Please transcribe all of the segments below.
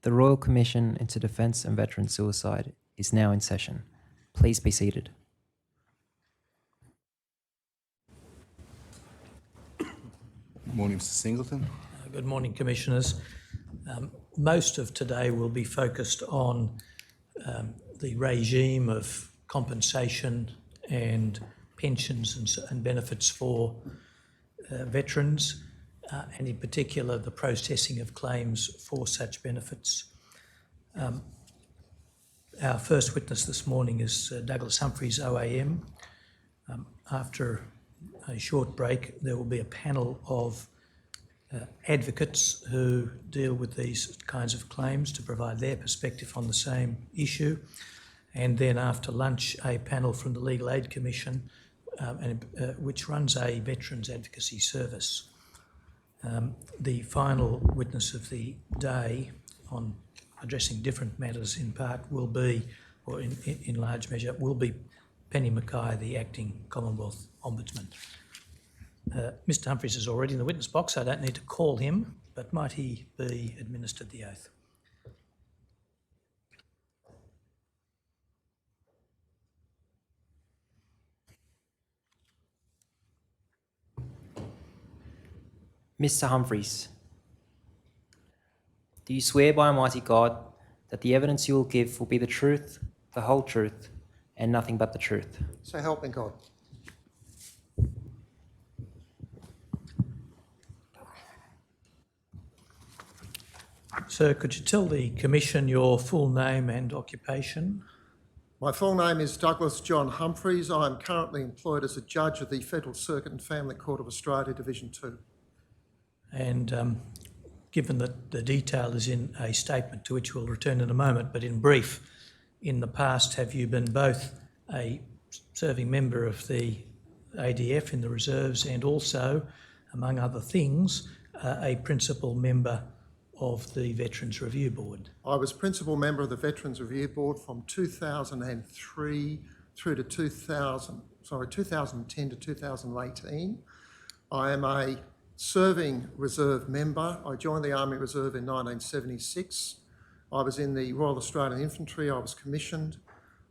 The Royal Commission into Defence and Veteran Suicide is now in session. Please be seated. Good morning, Mr Singleton. Good morning, Commissioners. Most of today will be focused on the regime of compensation and pensions and benefits for veterans, and in particular the processing of claims for such benefits. Our first witness this morning is Douglas Humphreys, OAM. After a short break, there will be a panel of advocates who deal with these kinds of claims to provide their perspective on the same issue. And then after lunch, a panel from the Legal Aid Commission, which runs a Veterans Advocacy Service. The final witness of the day on addressing different matters in part will be, or in large measure, will be Penny Mackay, the Acting Commonwealth Ombudsman. Mr Humphreys is already in the witness box, so I don't need to call him, but might he be administered the oath? Mr. Humphreys, do you swear by Almighty God that the evidence you will give will be the truth, the whole truth, and nothing but the truth? So help me God. Sir, could you tell the Commission your full name and occupation? My full name is Douglas John Humphreys. I am currently employed as a judge of the Federal Circuit and Family Court of Australia, Division 2. And given that the detail is in a statement to which we'll return in a moment, but in brief, in the past have you been both a serving member of the ADF in the reserves and also, among other things, a principal member of the Veterans Review Board? I was principal member of the Veterans Review Board from 2003 through to 2010 to 2018. I am a serving reserve member. I joined the Army Reserve in 1976. I was in the Royal Australian Infantry. I was commissioned.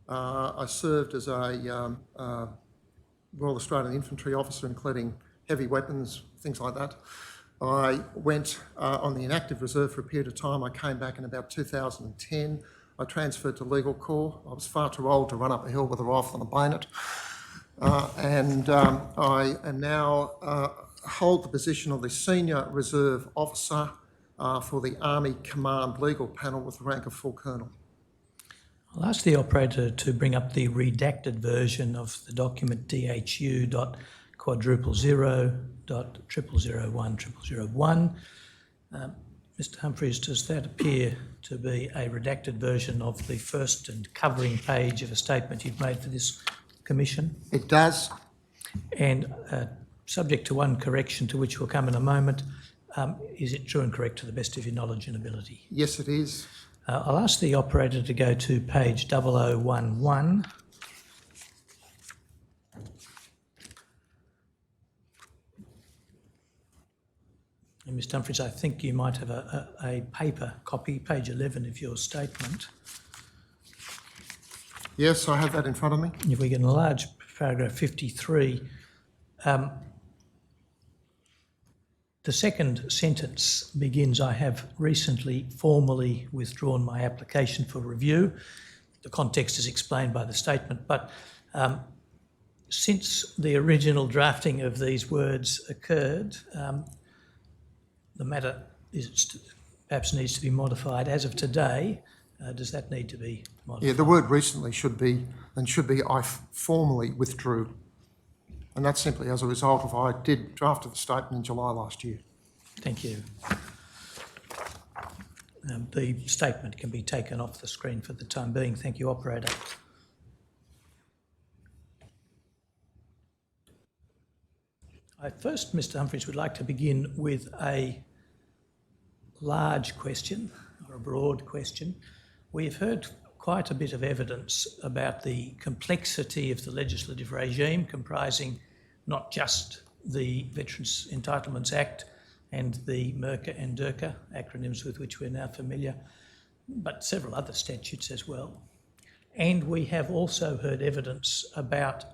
I served as a Royal Australian Infantry officer, including heavy weapons, things like that. I went on the inactive reserve for a period of time. I came back in about 2010. I transferred to Legal Corps. I was far too old to run up a hill with a rifle and a bayonet. I am now hold the position of the Senior Reserve Officer for the Army Command Legal Panel with the rank of Full Colonel. I'll ask the operator to bring up the redacted version of the document DHU.000.0001.001. Mr Humphreys, does that appear to be a redacted version of the first and covering page of a statement you've made for this commission? It does. And subject to one correction to which we'll come in a moment, is it true and correct to the best of your knowledge and ability? Yes, it is. I'll ask the operator to go to page 0011. And Mr Humphreys, I think you might have a paper copy, page 11 of your statement. Yes, I have that in front of me. If we can enlarge paragraph 53, the second sentence begins, I have recently formally withdrawn my application for review. The context is explained by the statement, but since the original drafting of these words occurred, the matter perhaps needs to be modified. As of today, does that need to be modified? Yeah, the word recently should be I formally withdrew. And that's simply as a result of I did draft the statement in July last year. Thank you. The statement can be taken off the screen for the time being. Thank you, operator. I first, Mr Humphreys, would like to begin with a large question, or a broad question. We have heard quite a bit of evidence about the complexity of the legislative regime, comprising not just the Veterans Entitlements Act and the MERCA and DERCA, acronyms with which we're now familiar, but several other statutes as well. And we have also heard evidence about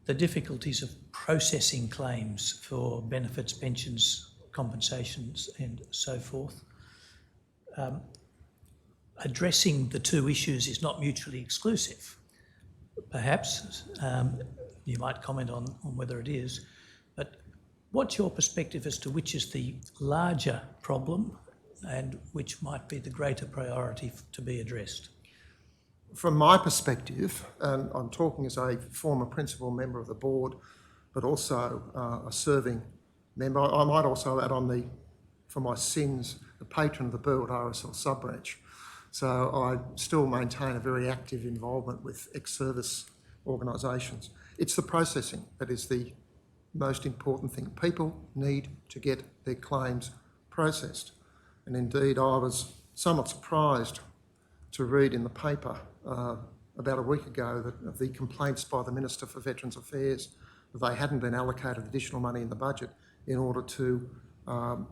the difficulties of processing claims for benefits, pensions, compensations and so forth. Addressing the two issues is not mutually exclusive. Perhaps you might comment on whether it is, but what's your perspective as to which is the larger problem and which might be the greater priority to be addressed? From my perspective, and I'm talking as a former principal member of the board, but also a serving member, I might also add on for my sins, the patron of the Burwood RSL sub-branch. So I still maintain a very active involvement with ex-service organisations. It's the processing that is the most important thing. People need to get their claims processed. And indeed, I was somewhat surprised to read in the paper about a week ago that the complaints by the Minister for Veterans Affairs that they hadn't been allocated additional money in the budget in order to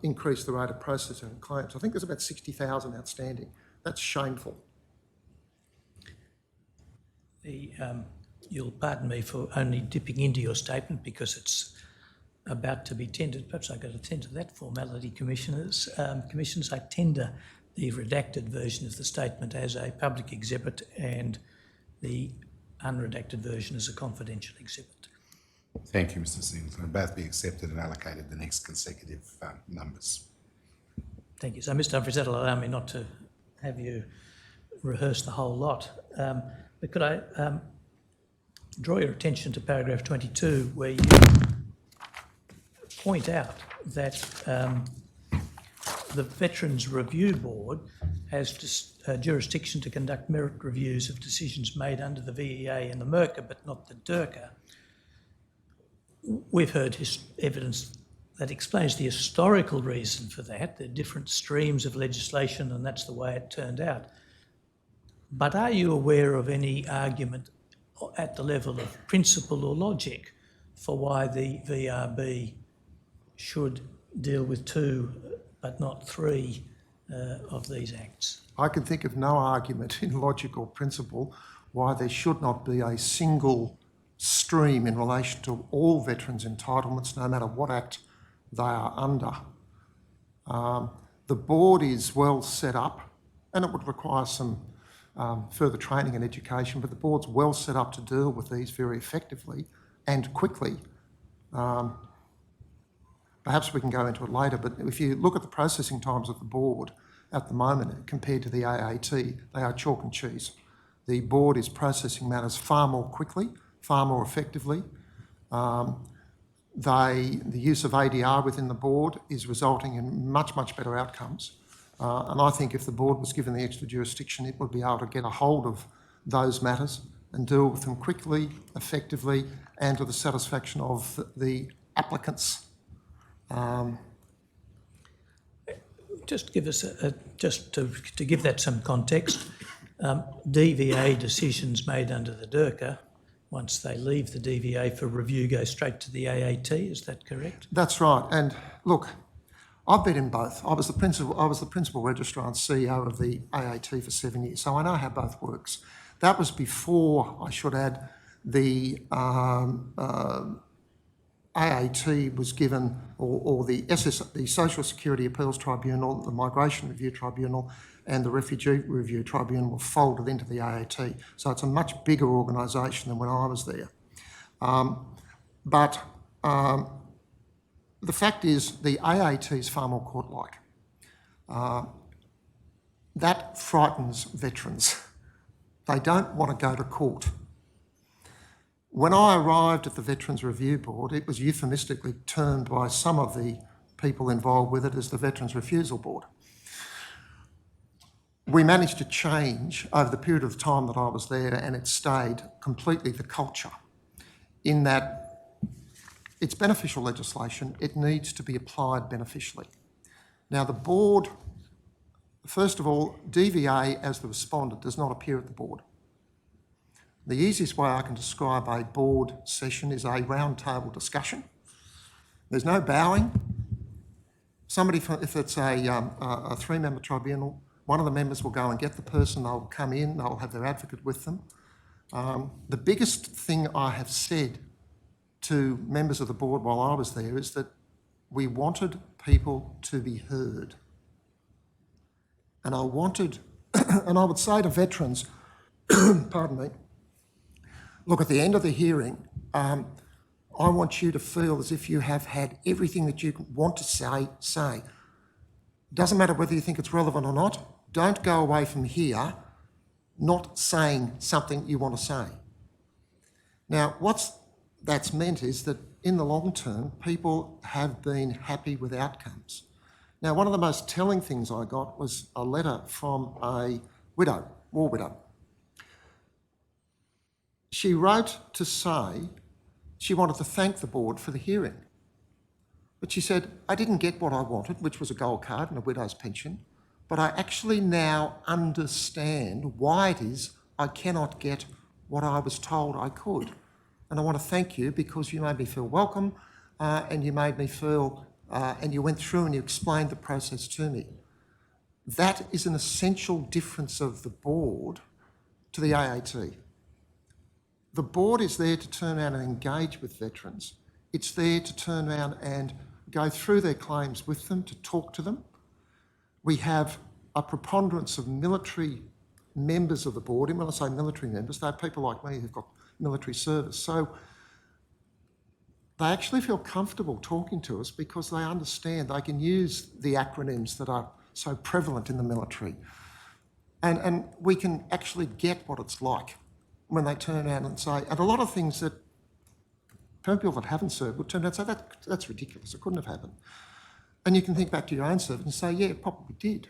increase the rate of processing of claims. I think there's about 60,000 outstanding. That's shameful. You'll pardon me for only dipping into your statement because it's about to be tendered. Perhaps I've got to tender that formality, Commissioners. Commissioners, I tender the redacted version of the statement as a public exhibit and the unredacted version as a confidential exhibit. Thank you, Mr. Singleton. Both be accepted and allocated the next consecutive numbers. Thank you. So, Mr. Humphries, that'll allow me not to have you rehearse the whole lot. But could I draw your attention to paragraph 22, where you point out that the Veterans Review Board has jurisdiction to conduct merit reviews of decisions made under the VEA and the MERCA, but not the DIRCA. We've heard evidence that explains the historical reason for that. There are different streams of legislation and that's the way it turned out. But are you aware of any argument at the level of principle or logic for why the VRB should deal with 2 but not 3 of these acts? I can think of no argument in logic or principle why there should not be a single stream in relation to all veterans' entitlements, no matter what act they are under. The board is well set up, and it would require some further training and education, but the board's well set up to deal with these very effectively and quickly. Perhaps we can go into it later, but if you look at the processing times of the board at the moment compared to the AAT, they are chalk and cheese. The board is processing matters far more quickly, far more effectively. The use of ADR within the board is resulting in much, much better outcomes. And I think if the board was given the extra jurisdiction, it would be able to get a hold of those matters and deal with them quickly, effectively, and to the satisfaction of the applicants. Just give us to give that some context. DVA decisions made under the DIRCA, once they leave the DVA for review, go straight to the AAT. Is that correct? That's right. And look, I've been in both. I was the principal registrar and CEO of the AAT for 7 years, so I know how both works. That was before, I should add, the AAT was given, or the Social Security Appeals Tribunal, the Migration Review Tribunal and the Refugee Review Tribunal were folded into the AAT. So it's a much bigger organisation than when I was there. But the fact is the AAT is far more court-like. That frightens veterans. They don't want to go to court. When I arrived at the Veterans Review Board, it was euphemistically termed by some of the people involved with it as the Veterans Refusal Board. We managed to change over the period of time that I was there, and it stayed completely the culture in that it's beneficial legislation, it needs to be applied beneficially. Now the board, first of all, DVA as the respondent does not appear at the board. The easiest way I can describe a board session is a round table discussion. There's no bowing. Somebody, if it's a 3-member tribunal, one of the members will go and get the person, they'll come in, they'll have their advocate with them. The biggest thing I have said to members of the board while I was there is that we wanted people to be heard. And I wanted, and I would say to veterans, pardon me, look, at the end of the hearing, I want you to feel as if you have had everything that you want to say. Doesn't matter whether you think it's relevant or not. Don't go away from here not saying something you want to say. Now, that's meant is that in the long term, people have been happy with outcomes. Now, one of the most telling things I got was a letter from a widow, war widow. She wrote to say she wanted to thank the board for the hearing. But she said, I didn't get what I wanted, which was a gold card and a widow's pension, but I actually now understand why it is I cannot get what I was told I could. And I want to thank you because you made me feel welcome and you made me feel, and you went through and you explained the process to me. That is an essential difference of the board to the AAT. The board is there to turn around and engage with veterans. It's there to turn around and go through their claims with them, to talk to them. We have a preponderance of military members of the board, and when I say military members, they're people like me who've got military service. So they actually feel comfortable talking to us because they understand they can use the acronyms that are so prevalent in the military. And we can actually get what it's like when they turn around and say, and a lot of things that people that haven't served would turn around and say, that's ridiculous, it couldn't have happened. And you can think back to your own service and say, yeah, it probably did.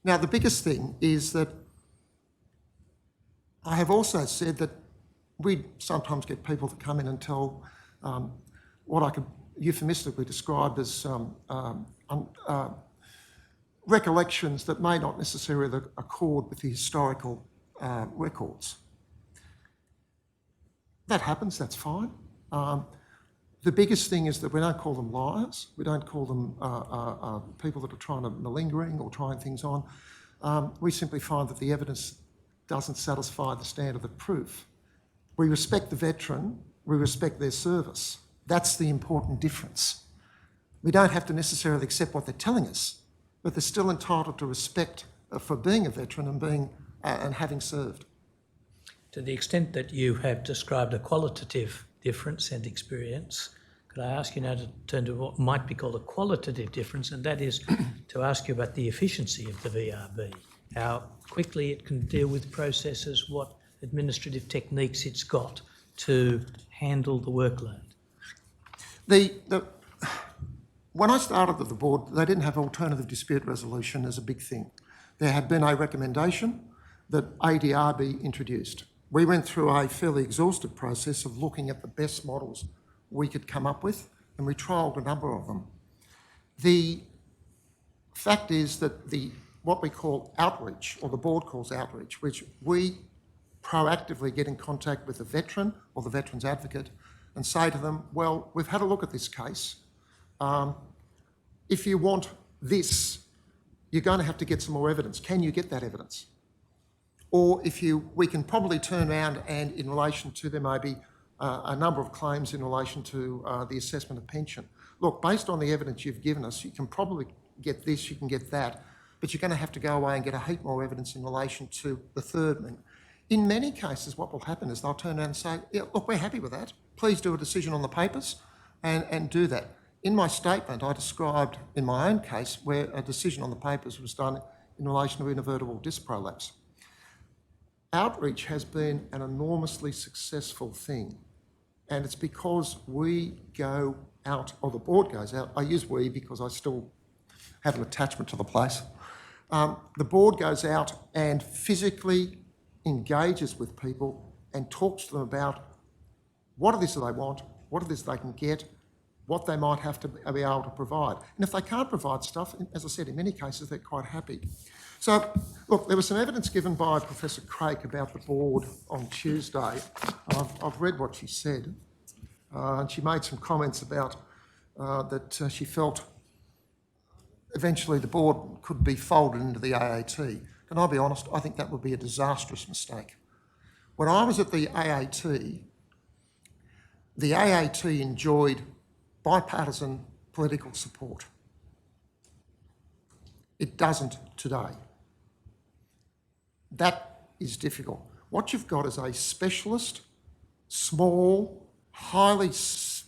Now, the biggest thing is that I have also said that we sometimes get people to come in and tell what I could euphemistically describe as recollections that may not necessarily accord with the historical records. That happens, that's fine. The biggest thing is that we don't call them liars. We don't call them people that are trying to malingering or trying things on. We simply find that the evidence doesn't satisfy the standard of proof. We respect the veteran, we respect their service. That's the important difference. We don't have to necessarily accept what they're telling us, but they're still entitled to respect for being a veteran and being and having served. To the extent that you have described a qualitative difference and experience, could I ask you now to turn to what might be called a qualitative difference, and that is to ask you about the efficiency of the VRB, how quickly it can deal with processes, what administrative techniques it's got to handle the workload? When I started with the board, they didn't have alternative dispute resolution as a big thing. There had been a recommendation that ADR be introduced. We went through a fairly exhaustive process of looking at the best models we could come up with, and we trialled a number of them. The fact is that what we call outreach, or the board calls outreach, which we proactively get in contact with the veteran or the veteran's advocate and say to them, well, we've had a look at this case. If you want this, you're going to have to get some more evidence. Can you get that evidence? Or we can probably turn around and in relation to there may be a number of claims in relation to the assessment of pension. Look, based on the evidence you've given us, you can probably get this, you can get that, but you're going to have to go away and get a heap more evidence in relation to the third thing. In many cases, what will happen is they'll turn around and say, yeah, look, we're happy with that. Please do a decision on the papers and do that. In my statement, I described in my own case where a decision on the papers was done in relation to inadvertible disc prolapse. Outreach has been an enormously successful thing, and it's because we go out, or the board goes out. I use we because I still have an attachment to the place. The board goes out and physically engages with people and talks to them about what it is that they want, what it is they can get, what they might have to be able to provide. And if they can't provide stuff, as I said, in many cases, they're quite happy. So, look, there was some evidence given by Professor Craik about the board on Tuesday. I've read what she said, and she made some comments about that she felt eventually the board could be folded into the AAT. Can I be honest? I think that would be a disastrous mistake. When I was at the AAT enjoyed bipartisan political support. It doesn't today. That is difficult. What you've got is a specialist, small, highly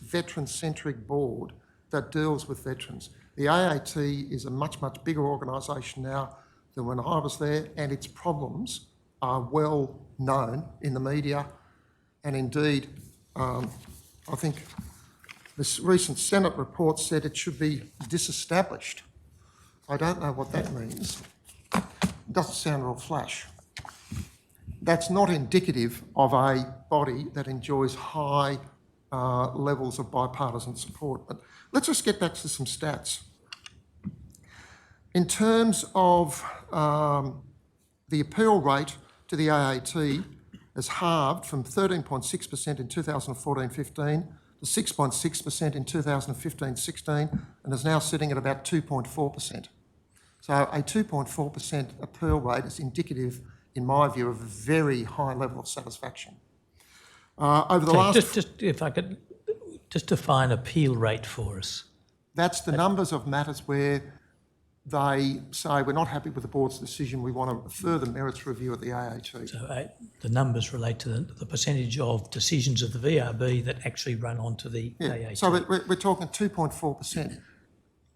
veteran-centric board that deals with veterans. The AAT is a much, much bigger organisation now than when I was there, and its problems are well known in the media, and indeed, I think this recent Senate report said it should be disestablished. I don't know what that means. It doesn't sound real flash. That's not indicative of a body that enjoys high levels of bipartisan support. But let's just get back to some stats. In terms of the appeal rate to the AAT has halved from 13.6% in 2014-15 to 6.6% in 2015-16 and is now sitting at about 2.4%. So a 2.4% appeal rate is indicative, in my view, of a very high level of satisfaction. Over the last... Just if I could just define appeal rate for us. That's the numbers of matters where they say we're not happy with the board's decision, we want a further merits review at the AAT. So the numbers relate to the percentage of decisions of the VRB that actually run onto the AAT. So we're talking 2.4%.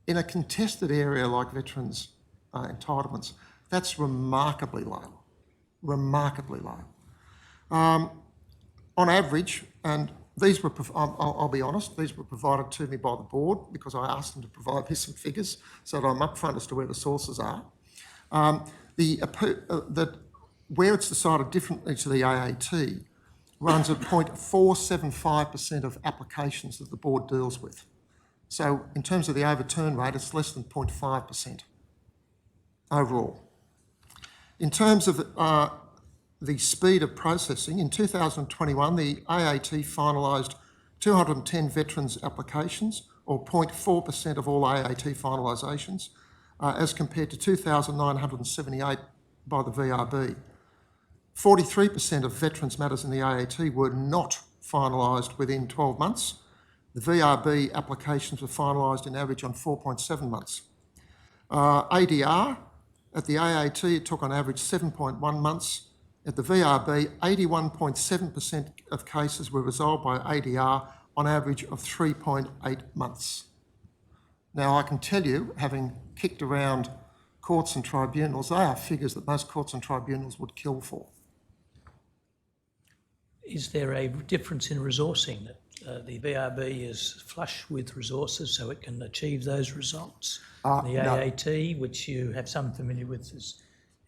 In a contested area like veterans' entitlements, that's remarkably low, remarkably low. On average, and these were, I'll be honest, these were provided to me by the board because I asked them to provide me some figures so that I'm upfront as to where the sources are. Where it's decided differently to the AAT runs at 0.475% of applications that the board deals with. So in terms of the overturn rate, it's less than 0.5% overall. In terms of the speed of processing, in 2021, the AAT finalised 210 veterans applications, or 0.4% of all AAT finalisations, as compared to 2,978 by the VRB. 43% of veterans matters in the AAT were not finalised within 12 months. The VRB applications were finalised in average on 4.7 months. ADR, at the AAT, it took on average 7.1 months. At the VRB, 81.7% of cases were resolved by ADR on average of 3.8 months. Now, I can tell you, having kicked around courts and tribunals, they are figures that most courts and tribunals would kill for. Is there a difference in resourcing that the VRB is flush with resources so it can achieve those results? The No. AAT, which you have some familiar with,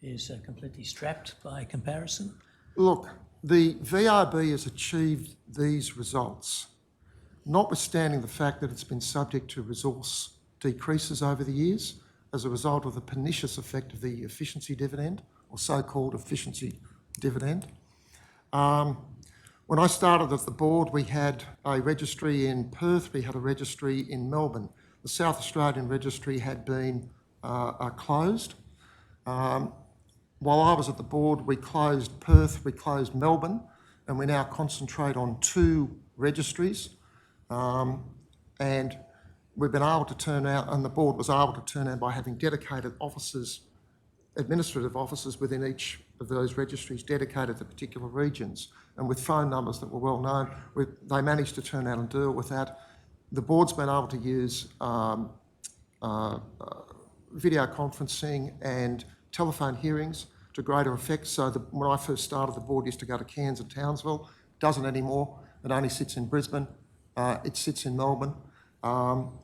is completely strapped by comparison? Look, the VRB has achieved these results, notwithstanding the fact that it's been subject to resource decreases over the years as a result of the pernicious effect of the efficiency dividend, or so-called efficiency dividend. When I started at the board, we had a registry in Perth, we had a registry in Melbourne. The South Australian registry had been closed. While I was at the board, we closed Perth, we closed Melbourne, and we now concentrate on 2 registries. And we've been able to turn out, and the board was able to turn out by having dedicated officers, administrative officers within each of those registries dedicated to particular regions, and with phone numbers that were well known, they managed to turn out and deal with that. The board's been able to use video conferencing and telephone hearings to greater effect. So when I first started, the board used to go to Cairns and Townsville. It doesn't anymore. It only sits in Brisbane. It sits in Melbourne.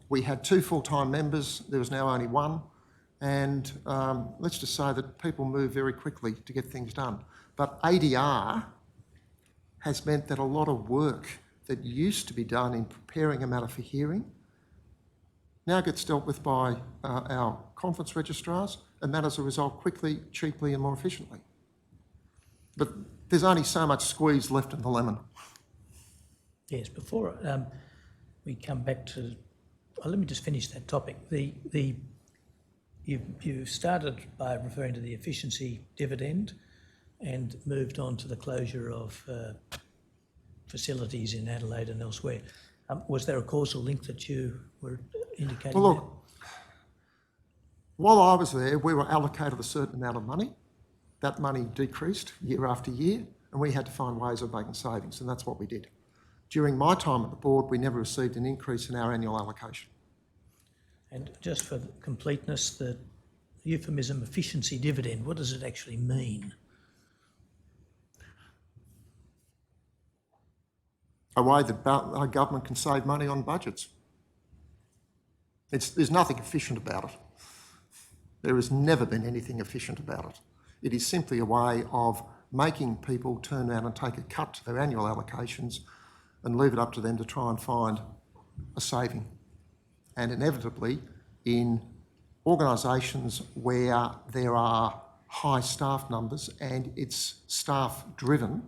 We had 2 full-time members. There was now only 1. And let's just say that people move very quickly to get things done. But ADR has meant that a lot of work that used to be done in preparing a matter for hearing now gets dealt with by our conference registrars, and matters are resolved quickly, cheaply and more efficiently. But there's only so much squeeze left in the lemon. Yes, before we come back to... let me just finish that topic. The You started by referring to the efficiency dividend and moved on to the closure of facilities in Adelaide and elsewhere. Was there a causal link that you were indicating? Well, look, while I was there, we were allocated a certain amount of money. That money decreased year after year, and we had to find ways of making savings, and that's what we did. During my time at the board, we never received an increase in our annual allocation. And just for completeness, the euphemism efficiency dividend, what does it actually mean? A way that our government can save money on budgets. There's nothing efficient about it. There has never been anything efficient about it. It is simply a way of making people turn around and take a cut to their annual allocations and leave it up to them to try and find a saving. And inevitably, in organisations where there are high staff numbers and it's staff driven,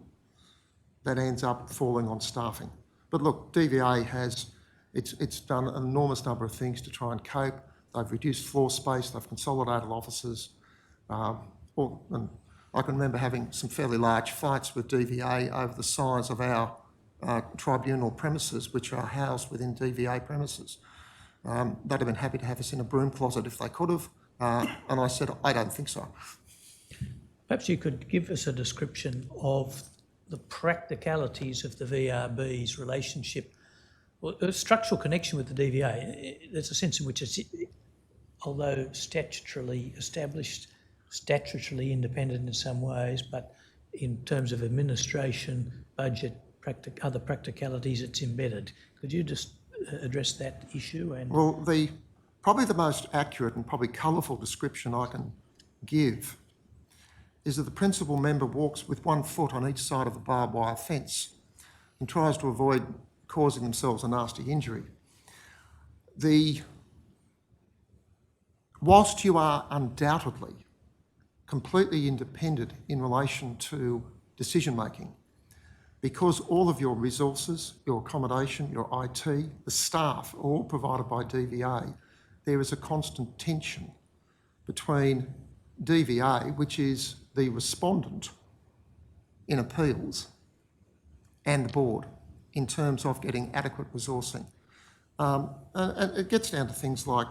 that ends up falling on staffing. But look, DVA it's done an enormous number of things to try and cope. They've reduced floor space, they've consolidated offices. And I can remember having some fairly large fights with DVA over the size of our tribunal premises, which are housed within DVA premises. They'd have been happy to have us in a broom closet if they could have. And I said, I don't think so. Perhaps you could give us a description of the practicalities of the VRB's relationship, well, a structural connection with the DVA. There's a sense in which it's, although statutorily established, statutorily independent in some ways, but in terms of administration, budget, other practicalities, it's embedded. Could you just address that issue? And well, probably the most accurate and probably colourful description I can give is that the principal member walks with 1 foot on each side of the barbed wire fence and tries to avoid causing themselves a nasty injury. Whilst you are undoubtedly completely independent in relation to decision making, because all of your resources, your accommodation, your IT, the staff are all provided by DVA, there is a constant tension between DVA, which is the respondent in appeals, and the board in terms of getting adequate resourcing. And it gets down to things like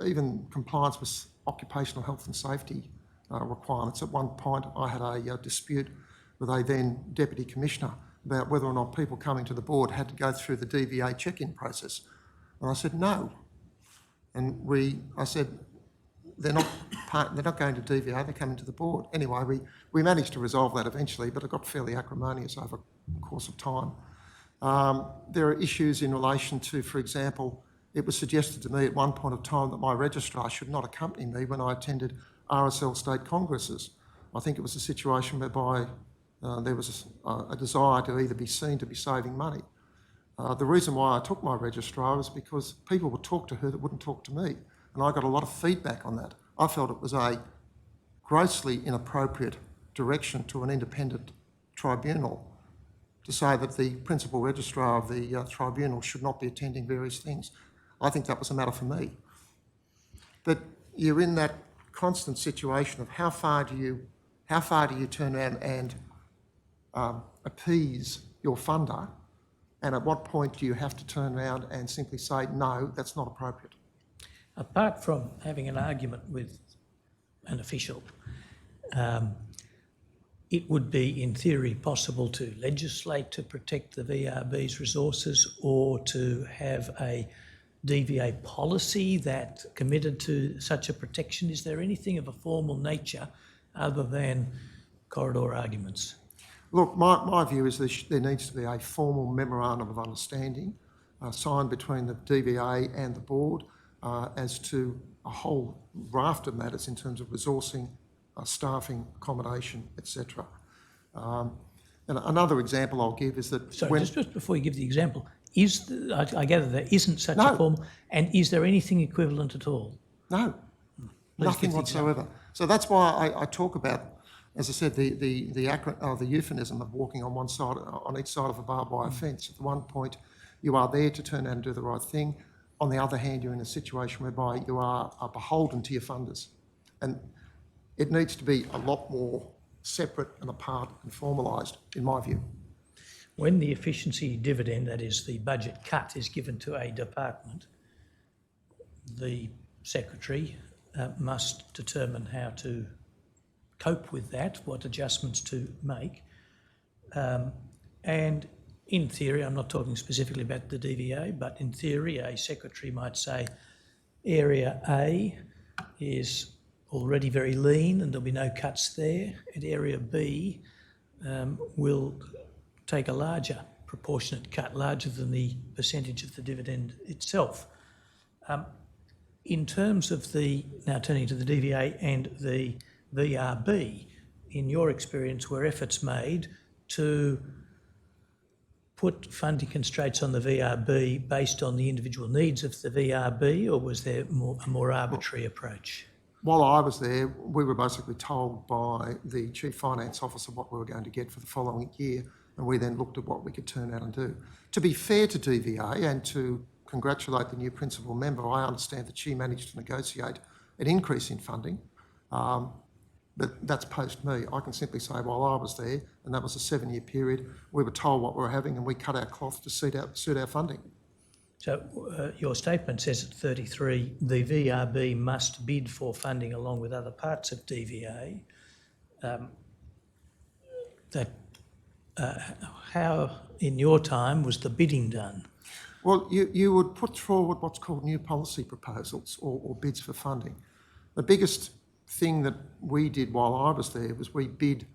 even compliance with occupational health and safety requirements. At one point, I had a dispute with a then Deputy Commissioner about whether or not people coming to the board had to go through the DVA check-in process. And I said, no. And I said, they're not going to DVA, they're coming to the board. Anyway, we managed to resolve that eventually, but it got fairly acrimonious over the course of time. There are issues in relation to, for example, it was suggested to me at one point of time that my registrar should not accompany me when I attended RSL state congresses. I think it was a situation whereby there was a desire to either be seen to be saving money. The reason why I took my registrar was because people would talk to her that wouldn't talk to me, and I got a lot of feedback on that. I felt it was a grossly inappropriate direction to an independent tribunal to say that the principal registrar of the tribunal should not be attending various things. I think that was a matter for me. But you're in that constant situation of how far do you turn around and appease your funder, and at what point do you have to turn around and simply say, no, that's not appropriate? Apart from having an argument with an official, it would be, in theory, possible to legislate to protect the VRB's resources or to have a DVA policy that committed to such a protection. Is there anything of a formal nature other than corridor arguments? Look, my view is there needs to be a formal memorandum of understanding signed between the DVA and the board as to a whole raft of matters in terms of resourcing, staffing, accommodation, etc. And another example I'll give is that... Sorry, just before you give the example, I gather there isn't such a formal, and is there anything equivalent at all? No, nothing whatsoever. So that's why I talk about, as I said, the euphemism of walking on one side, on each side of a barbed wire fence. At one point, you are there to turn out and do the right thing. on the other hand, you're in a situation whereby you are beholden to your funders. And it needs to be a lot more separate and apart and formalised, in my view. When the efficiency dividend, that is the budget cut, is given to a department, the secretary must determine how to cope with that, what adjustments to make. And in theory, I'm not talking specifically about the DVA, but in theory, a secretary might say area A is already very lean and there'll be no cuts there, and area B will take a larger proportionate cut, larger than the percentage of the dividend itself. In terms of now turning to the DVA and the VRB, in your experience, were efforts made to put funding constraints on the VRB based on the individual needs of the VRB, or was there a more arbitrary approach? While I was there, we were basically told by the Chief Finance Officer what we were going to get for the following year, and we then looked at what we could turn out and do. To be fair to DVA and to congratulate the new principal member, I understand that she managed to negotiate an increase in funding, but that's post me. I can simply say while I was there, and that was a 7-year period, we were told what we were having and we cut our cloth to suit our funding. So your statement says at 33, the VRB must bid for funding along with other parts of DVA. How, in your time, was the bidding done? Well, you would put forward what's called new policy proposals or bids for funding. The biggest thing that we did while I was there was we bid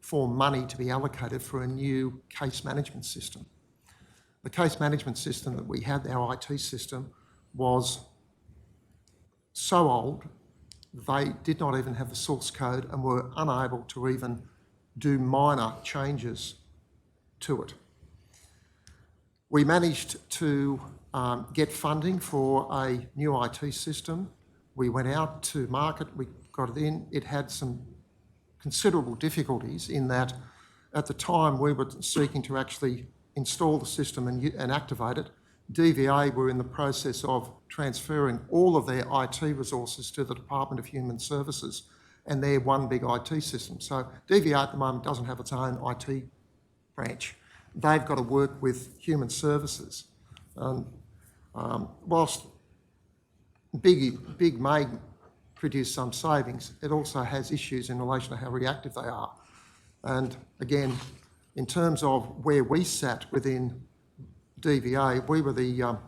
for money to be allocated for a new case management system. The case management system that we had, our IT system, was so old they did not even have the source code and were unable to even do minor changes to it. We managed to get funding for a new IT system. We went out to market, we got it in. It had some considerable difficulties in that at the time we were seeking to actually install the system and activate it. DVA were in the process of transferring all of their IT resources to the Department of Human Services, and they're one big IT system. So DVA at the moment doesn't have its own IT branch. They've got to work with Human Services. Whilst big may produce some savings, it also has issues in relation to how reactive they are. And again, in terms of where we sat within DVA, we were the,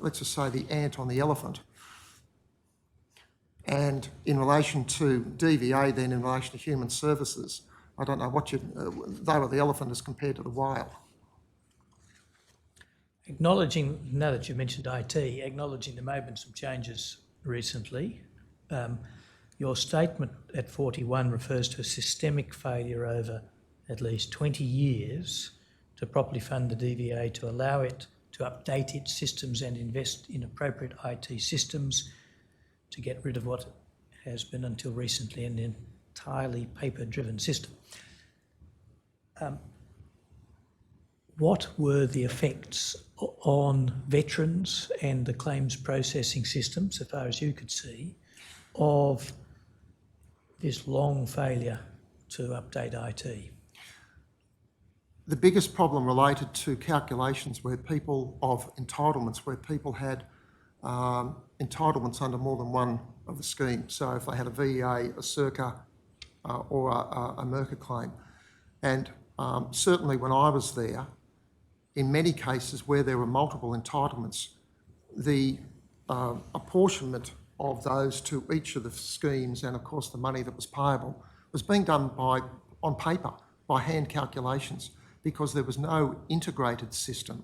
let's just say, the ant on the elephant. And in relation to DVA, then in relation to Human Services, I don't know what they were the elephant as compared to the whale. Acknowledging, now that you mentioned IT, acknowledging there may have been some changes recently, your statement at 41 refers to a systemic failure over at least 20 years to properly fund the DVA, to allow it to update its systems and invest in appropriate IT systems, to get rid of what has been until recently an entirely paper-driven system. What were the effects on veterans and the claims processing system, so far as you could see, of this long failure to update IT? The biggest problem related to calculations where people of entitlements, where people had entitlements under more than one of the schemes. So if they had a VEA, a CIRCA or a MERCA claim. And certainly when I was there, in many cases where there were multiple entitlements, the apportionment of those to each of the schemes and of course the money that was payable was being done on paper, by hand calculations, because there was no integrated system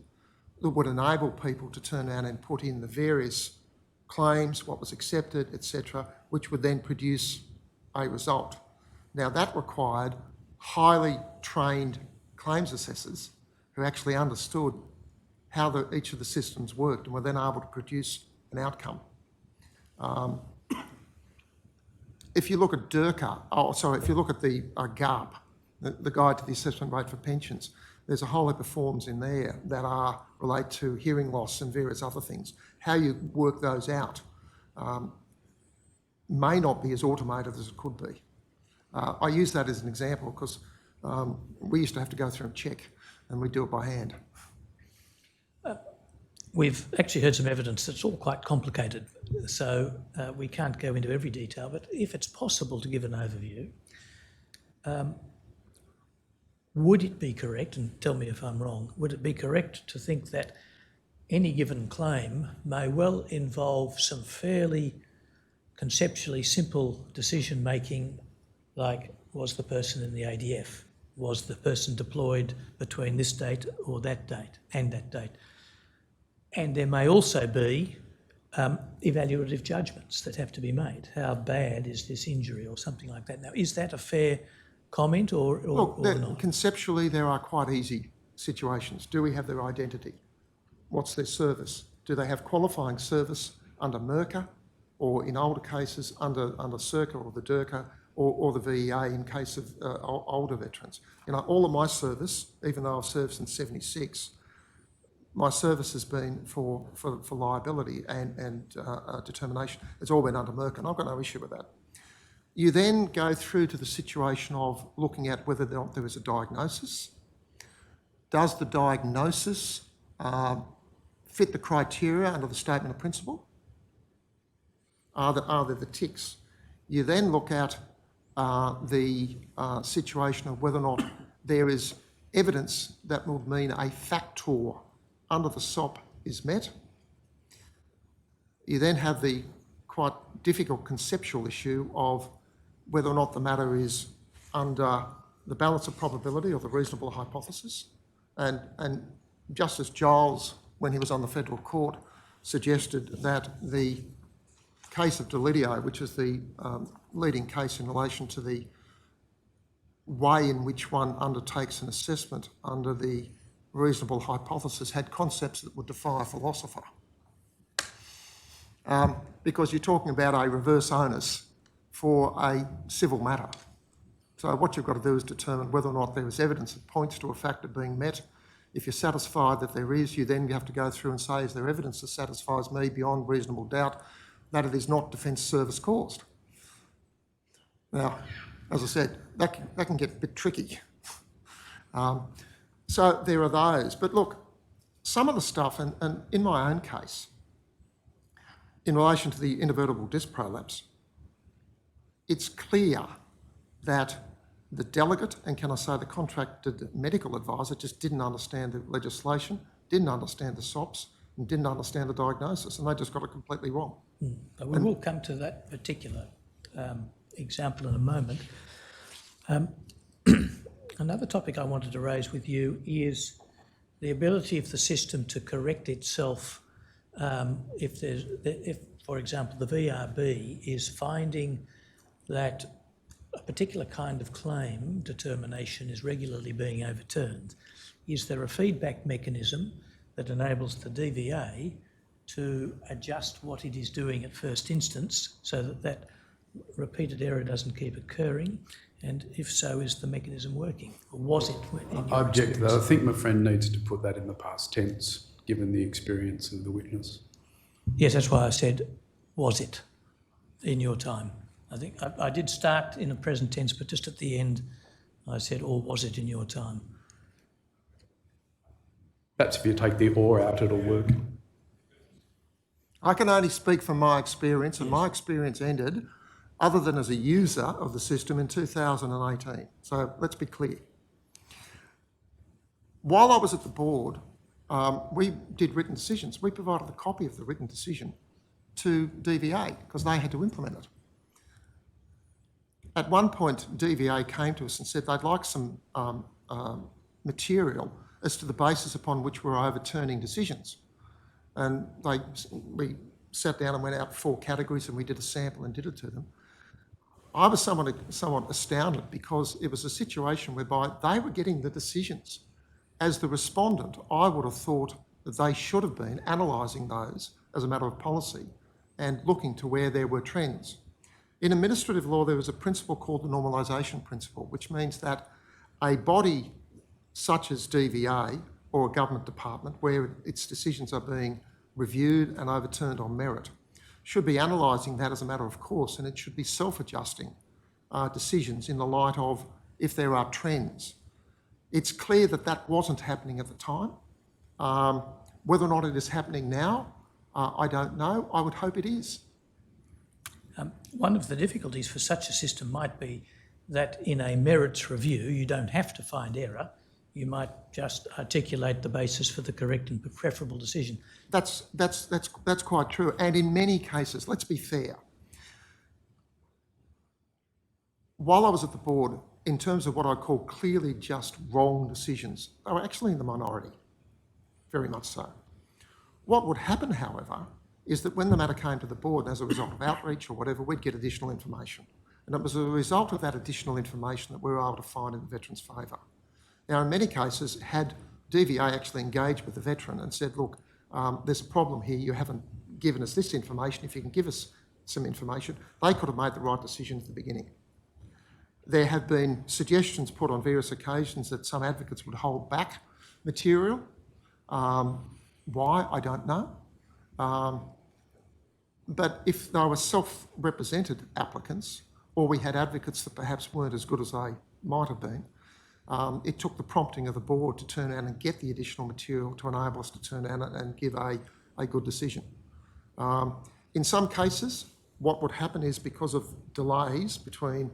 that would enable people to turn around and put in the various claims, what was accepted, etc., which would then produce a result. Now that required highly trained claims assessors who actually understood how each of the systems worked and were then able to produce an outcome. If you look at if you look at the GARP, the Guide to the Assessment Rate for Pensions, There's a whole heap of forms in there that relate to hearing loss and various other things. How you work those out may not be as automated as it could be. I use that as an example because we used to have to go through and check, and we do it by hand. We've actually heard some evidence that's all quite complicated, so we can't go into every detail, but if it's possible to give an overview, would it be correct, and tell me if I'm wrong, would it be correct to think that any given claim may well involve some fairly conceptually simple decision-making, like was the person in the ADF, was the person deployed between this date or that date and that date? And there may also be evaluative judgments that have to be made. How bad is this injury or something like that? Now, is that a fair comment or not? Conceptually, there are quite easy situations. Do we have their identity? What's their service? Do they have qualifying service under MERCA or in older cases under CIRCA or the DIRCA or the VEA in case of older veterans? You know, all of my service, even though I've served since 76, my service has been for liability and determination. It's all been under MERCA, and I've got no issue with that. You then go through to the situation of looking at whether or not there is a diagnosis. Does the diagnosis fit the criteria under the statement of principle? Are there the ticks? You then look at the situation of whether or not there is evidence that would mean a factor under the SOP is met. You then have the quite difficult conceptual issue of whether or not the matter is under the balance of probability or the reasonable hypothesis. And Justice Giles, when he was on the federal court, suggested that the case of Delidio, which is the leading case in relation to the way in which one undertakes an assessment under the reasonable hypothesis, had concepts that would defy a philosopher. Because you're talking about a reverse onus for a civil matter. So what you've got to do is determine whether or not there is evidence that points to a factor being met. If you're satisfied that there is, you then have to go through and say, is there evidence that satisfies me beyond reasonable doubt that it is not defence service caused? Now, as I said, that can get a bit tricky. So there are those. But look, some of the stuff, and in my own case, in relation to the invertible disc prolapse, it's clear that the delegate, and can I say the contracted medical advisor, just didn't understand the legislation, didn't understand the SOPs, and didn't understand the diagnosis, and they just got it completely wrong. But we will come to that particular example in a moment. Another topic I wanted to raise with you is the ability of the system to correct itself if, for example, the VRB is finding that a particular kind of claim determination is regularly being overturned. Is there a feedback mechanism that enables the DVA to adjust what it is doing at first instance so that that repeated error doesn't keep occurring? And if so, is the mechanism working? Or was it in your I object to that. I experience? think my friend needs to put that in the past tense, given the experience of the witness. Yes, that's why I said, was it in your time? I think I did start in the present tense, but just at the end I said, or was it in your time? Perhaps if you take the or out, it'll work. I can only speak from my experience, and my experience ended, other than as a user of the system, in 2018. So let's be clear. While I was at the board, we did written decisions. We provided a copy of the written decision to DVA because they had to implement it. At one point, DVA came to us and said they'd like some material as to the basis upon which we're overturning decisions. And we sat down and went out 4 categories and we did a sample and did it to them. I was somewhat astounded because it was a situation whereby they were getting the decisions. As the respondent, I would have thought that they should have been analysing those as a matter of policy and looking to where there were trends. In administrative law, there is a principle called the normalisation principle, which means that a body such as DVA or a government department where its decisions are being reviewed and overturned on merit, should be analysing that as a matter of course, and it should be self-adjusting decisions in the light of if there are trends. It's clear that that wasn't happening at the time. Whether or not it is happening now, I don't know. I would hope it is. One of the difficulties for such a system might be that in a merits review, you don't have to find error. You might just articulate the basis for the correct and preferable decision. That's quite true. And in many cases, let's be fair, while I was at the board, in terms of what I call clearly just wrong decisions, they were actually in the minority, very much so. What would happen, however, is that when the matter came to the board as a result of outreach or whatever, we'd get additional information. And it was a result of that additional information that we were able to find in the veteran's favour. Now, in many cases, had DVA actually engaged with the veteran and said, look, there's a problem here, you haven't given us this information, if you can give us some information, they could have made the right decision at the beginning. There have been suggestions put on various occasions that some advocates would hold back material. Why, I don't know. But if they were self-represented applicants, or we had advocates that perhaps weren't as good as they might have been, it took the prompting of the board to turn around and get the additional material to enable us to turn around and give a good decision. In some cases, what would happen is because of delays between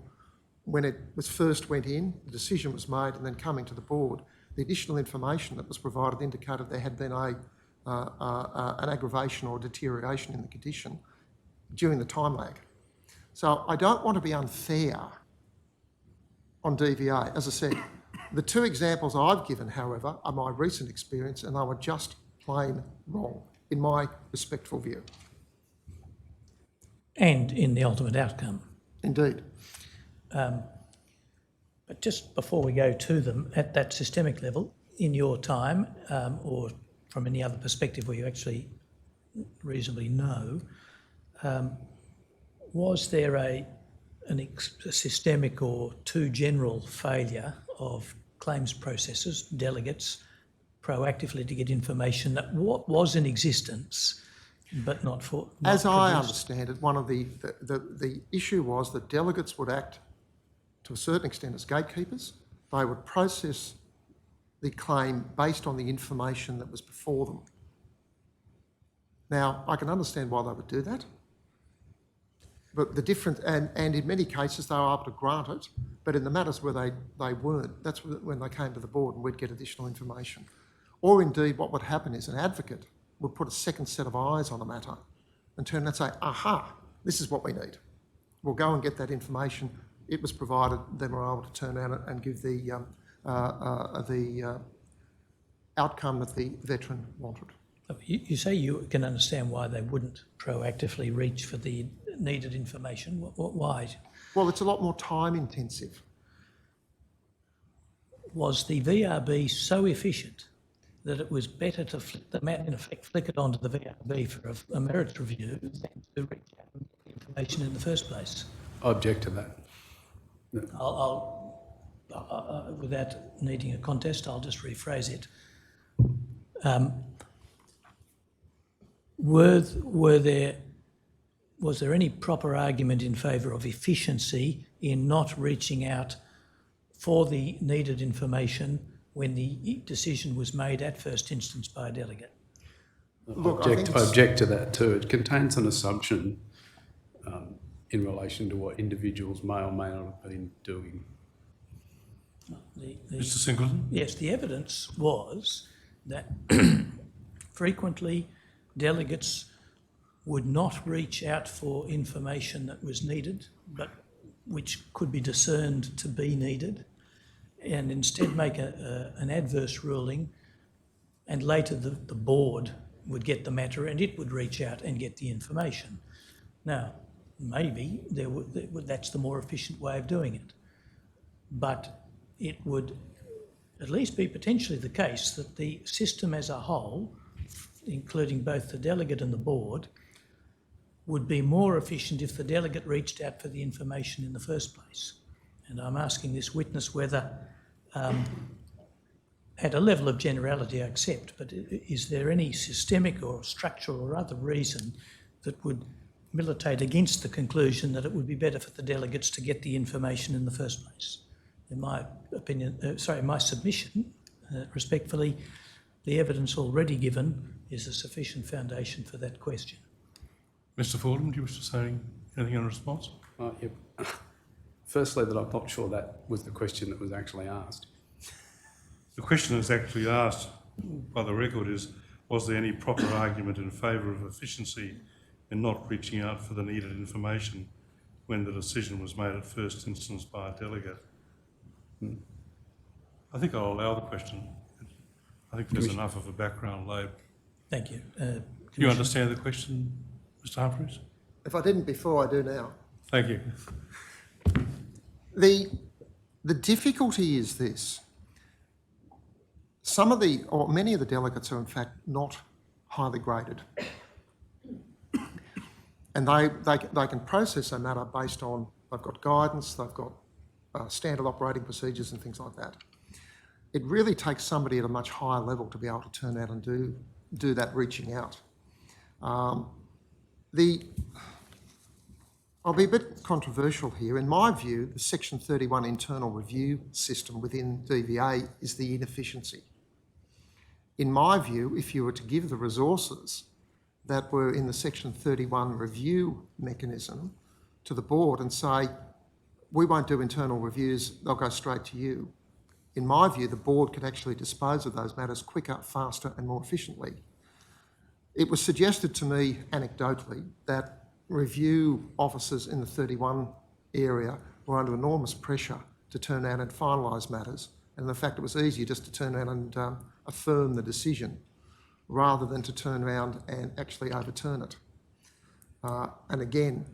when it was first went in, the decision was made, and then coming to the board, the additional information that was provided indicated there had been an aggravation or deterioration in the condition during the time lag. So I don't want to be unfair on DVA. As I said, the two examples I've given, however, are my recent experience, and they were just plain wrong, in my respectful view. And in the ultimate outcome. Indeed. But just before we go to them, at that systemic level, in your time, or from any other perspective where you actually reasonably know, was there a systemic or too general failure of claims processors, delegates, proactively to get information that what was in existence but not for... As I understand it, one of the issue was that delegates would act to a certain extent as gatekeepers. They would process the claim based on the information that was before them. Now, I can understand why they would do that, but the difference, and in many cases they were able to grant it, but in the matters where they weren't, that's when they came to the board and we'd get additional information. Or indeed what would happen is an advocate would put a second set of eyes on a matter and turn and say, aha, this is what we need. We'll go and get that information. It was provided, then we're able to turn around and give the outcome that the veteran wanted. You say you can understand why they wouldn't proactively reach for the needed information. Why? Well, it's a lot more time intensive. Was the VRB so efficient that it was better to flick it onto the VRB for a merits review than to reach out and get the information in the first place? I object to that. Without needing a contest, I'll just rephrase it. Was there any proper argument in favour of efficiency in not reaching out for the needed information when the decision was made at first instance by a delegate? Look, I object to that too. It contains an assumption in relation to what individuals may or may not have been doing. Mr. Singleton? Yes, the evidence was that frequently delegates would not reach out for information that was needed, but which could be discerned to be needed, and instead make an adverse ruling, and later the board would get the matter and it would reach out and get the information. Now, maybe that's the more efficient way of doing it, but it would at least be potentially the case that the system as a whole, including both the delegate and the board, would be more efficient if the delegate reached out for the information in the first place. And I'm asking this witness whether at a level of generality I accept, but is there any systemic or structural or other reason that would militate against the conclusion that it would be better for the delegates to get the information in the first place? In my opinion, my submission, respectfully, the evidence already given is a sufficient foundation for that question. Mr. Fordham, do you wish to say anything in response? Yep. Firstly, that I'm not sure that was the question that was actually asked. The question that's actually asked by the record is, was there any proper argument in favour of efficiency in not reaching out for the needed information when the decision was made at first instance by a delegate? I think I'll allow the question. I think there's enough of a background laid. Thank you. Do you understand the question, Mr. Humphries? If I didn't before, I do now. Thank you. The difficulty is this. Many of the delegates are in fact not highly graded. And they can process a matter based on, they've got guidance, they've got standard operating procedures and things like that. It really takes somebody at a much higher level to be able to turn out and do that reaching out. I'll be a bit controversial here. In my view, the Section 31 internal review system within DVA is the inefficiency. In my view, if you were to give the resources that were in the Section 31 review mechanism to the board and say, we won't do internal reviews, they'll go straight to you. In my view, the board could actually dispose of those matters quicker, faster and more efficiently. It was suggested to me anecdotally that review officers in the 31 area were under enormous pressure to turn out and finalise matters, and the fact it was easier just to turn around and affirm the decision rather than to turn around and actually overturn it. And again,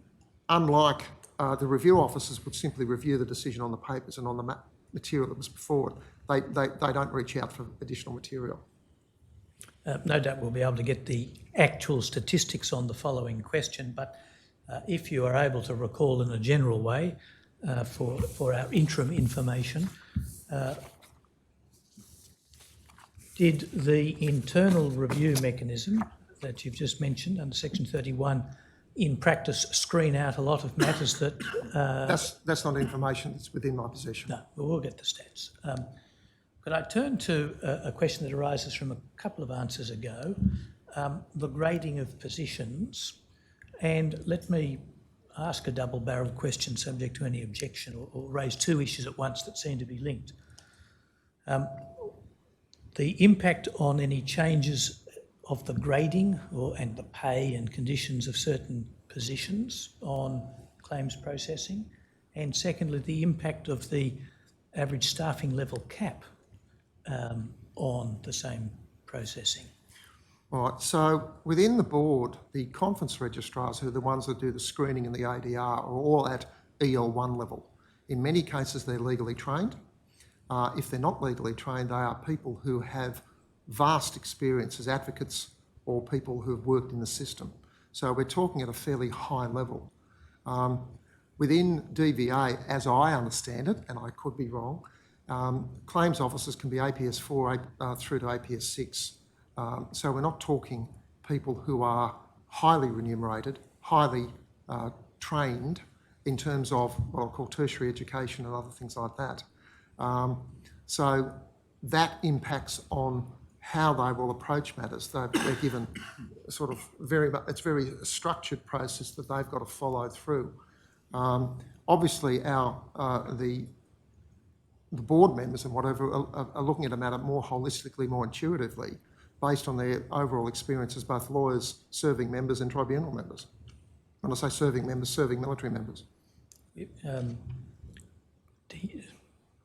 unlike the review officers would simply review the decision on the papers and on the material that was before it, they don't reach out for additional material. No doubt we'll be able to get the actual statistics on the following question, but if you are able to recall in a general way for our interim information, did the internal review mechanism that you've just mentioned under Section 31 in practice screen out a lot of matters that... That's not information that's within my possession. No, but we'll get the stats. Could I turn to a question that arises from a couple of answers ago, the grading of positions, and let me ask a double-barrelled question subject to any objection, or raise two issues at once that seem to be linked. The impact on any changes of the grading and the pay and conditions of certain positions on claims processing, and secondly, the impact of the average staffing level cap on the same processing. All right, so within the board, the conference registrars, who are the ones that do the screening and the ADR, are all at EL1 level. In many cases, they're legally trained. If they're not legally trained, they are people who have vast experience as advocates or people who have worked in the system. So we're talking at a fairly high level. Within DVA, as I understand it, and I could be wrong, claims officers can be APS 4 through to APS 6. So we're not talking people who are highly remunerated, highly trained in terms of what I'll call tertiary education and other things like that. So that impacts on how they will approach matters. They're given sort of it's very structured process that they've got to follow through. Obviously, the board members and whatever are looking at a matter more holistically, more intuitively, based on their overall experience as both lawyers, serving members and tribunal members. When I say serving members, serving military members.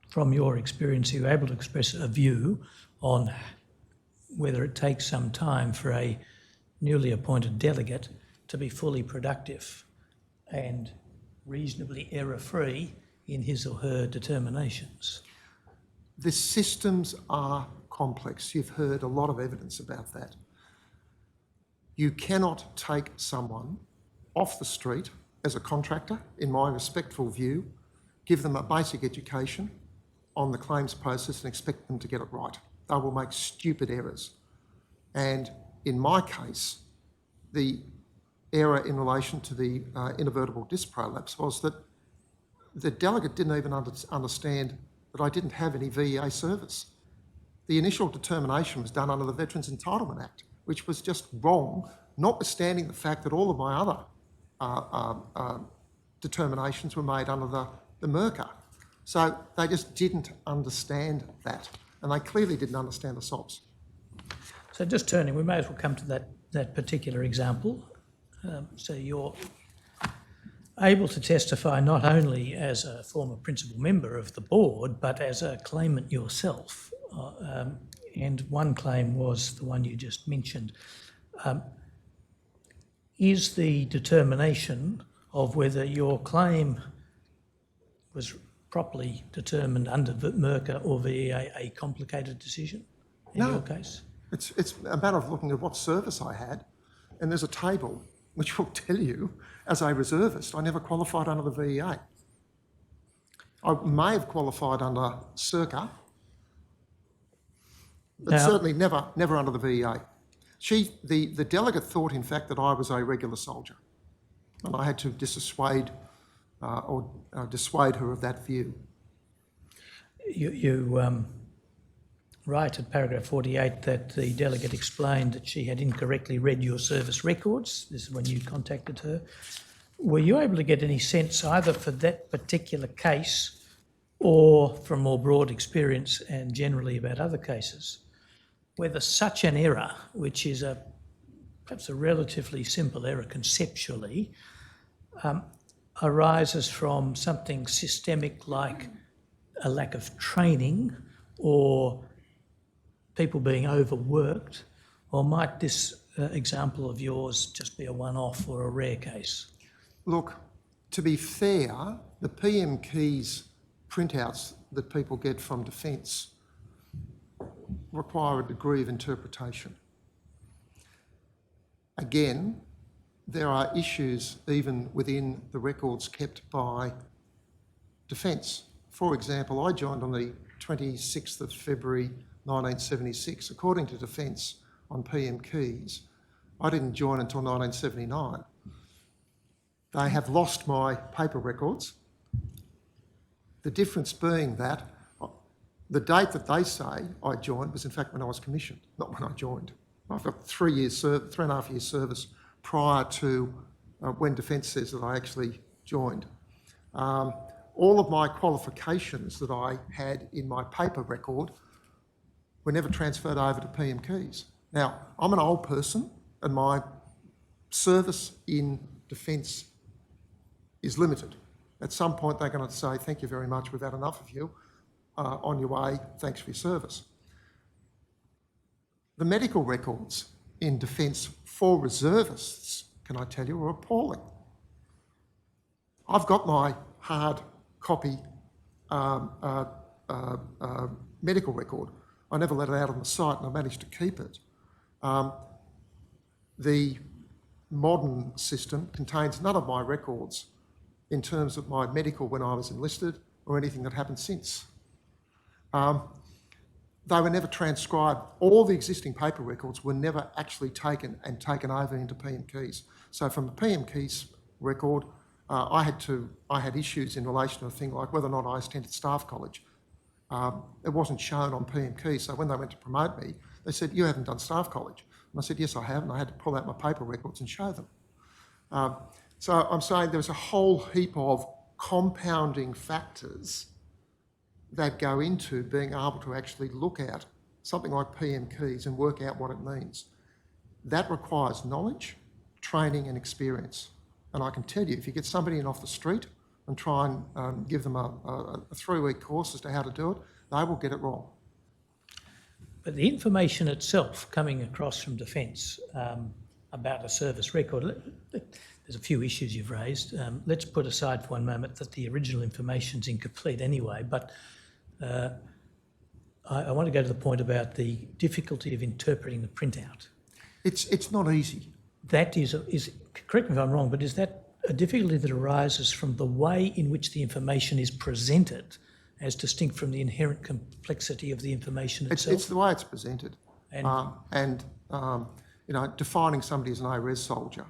From your experience, are you able to express a view on whether it takes some time for a newly appointed delegate to be fully productive and reasonably error-free in his or her determinations? The systems are complex. You've heard a lot of evidence about that. You cannot take someone off the street as a contractor, in my respectful view, give them a basic education on the claims process and expect them to get it right. they will make stupid errors. And in my case, the error in relation to the inadvertible disc prolapse was that the delegate didn't even understand that I didn't have any VEA service. The initial determination was done under the Veterans Entitlement Act, which was just wrong, notwithstanding the fact that all of my other determinations were made under the MERCA. So they just didn't understand that, and they clearly didn't understand the SOPs. So just turning, we may as well come to that particular example. So you're able to testify not only as a former principal member of the board, but as a claimant yourself. And one claim was the one you just mentioned. Is the determination of whether your claim was properly determined under MERCA or VEA a complicated decision in your case? It's a matter of looking at what service I had, and there's a table which will tell you, as a reservist, I never qualified under the VEA. I may have qualified under CIRCA, but certainly never under the VEA. The delegate thought, in fact, that I was a regular soldier, and I had to dissuade her of that view. You write at paragraph 48 that the delegate explained that she had incorrectly read your service records. This is when you contacted her. Were you able to get any sense either for that particular case or from more broad experience and generally about other cases, whether such an error, which is perhaps a relatively simple error conceptually, arises from something systemic like a lack of training or people being overworked, or might this example of yours just be a one-off or a rare case? Look, to be fair, the PM keys printouts that people get from Defence require a degree of interpretation. Again, there are issues even within the records kept by Defence. For example, I joined on the 26th of February 1976. According to Defence on PM keys, I didn't join until 1979. They have lost my paper records. The difference being that the date that they say I joined was in fact when I was commissioned, not when I joined. I've got 3.5 years service prior to when Defence says that I actually joined. All of my qualifications that I had in my paper record were never transferred over to PM keys. Now, I'm an old person and my service in Defence is limited. At some point they're going to say, thank you very much, we've had enough of you, on your way, thanks for your service. The medical records in Defence for reservists, can I tell you, are appalling. I've got my hard copy medical record. I never let it out on the site and I managed to keep it. The modern system contains none of my records in terms of my medical when I was enlisted or anything that happened since. They were never transcribed. All the existing paper records were never actually taken over into PM keys. So from the PM keys record, I had issues in relation to a thing like whether or not I attended staff college. It wasn't shown on PM keys. So when they went to promote me, they said, you haven't done staff college. And I said, yes, I have. And I had to pull out my paper records and show them. So I'm saying there's a whole heap of compounding factors that go into being able to actually look at something like PM keys and work out what it means. That requires knowledge, training and experience. And I can tell you, if you get somebody in off the street and try and give them a 3-week course as to how to do it, they will get it wrong. But the information itself coming across from Defence about a service record, there's a few issues you've raised. Let's put aside for one moment that the original information's incomplete anyway, but I want to go to the point about the difficulty of interpreting the printout. It's not easy. That is, correct me if I'm wrong, but is that a difficulty that arises from the way in which the information is presented as distinct from the inherent complexity of the information itself? It's the way it's presented. And- You know, defining somebody as an ARES soldier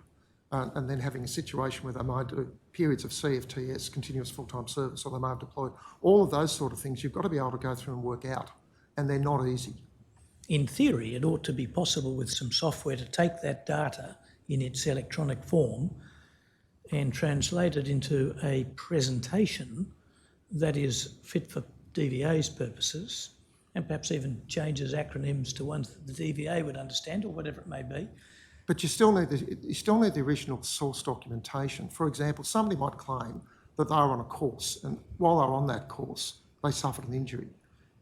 and then having a situation where they might do periods of CFTS, continuous full-time service, or they may have deployed, all of those sort of things, you've got to be able to go through and work out, and they're not easy. In theory, it ought to be possible with some software to take that data in its electronic form and translate it into a presentation that is fit for DVA's purposes, and perhaps even changes acronyms to ones that the DVA would understand, or whatever it may be. But you still need the original source documentation. For example, somebody might claim that they were on a course, and while they were on that course, they suffered an injury.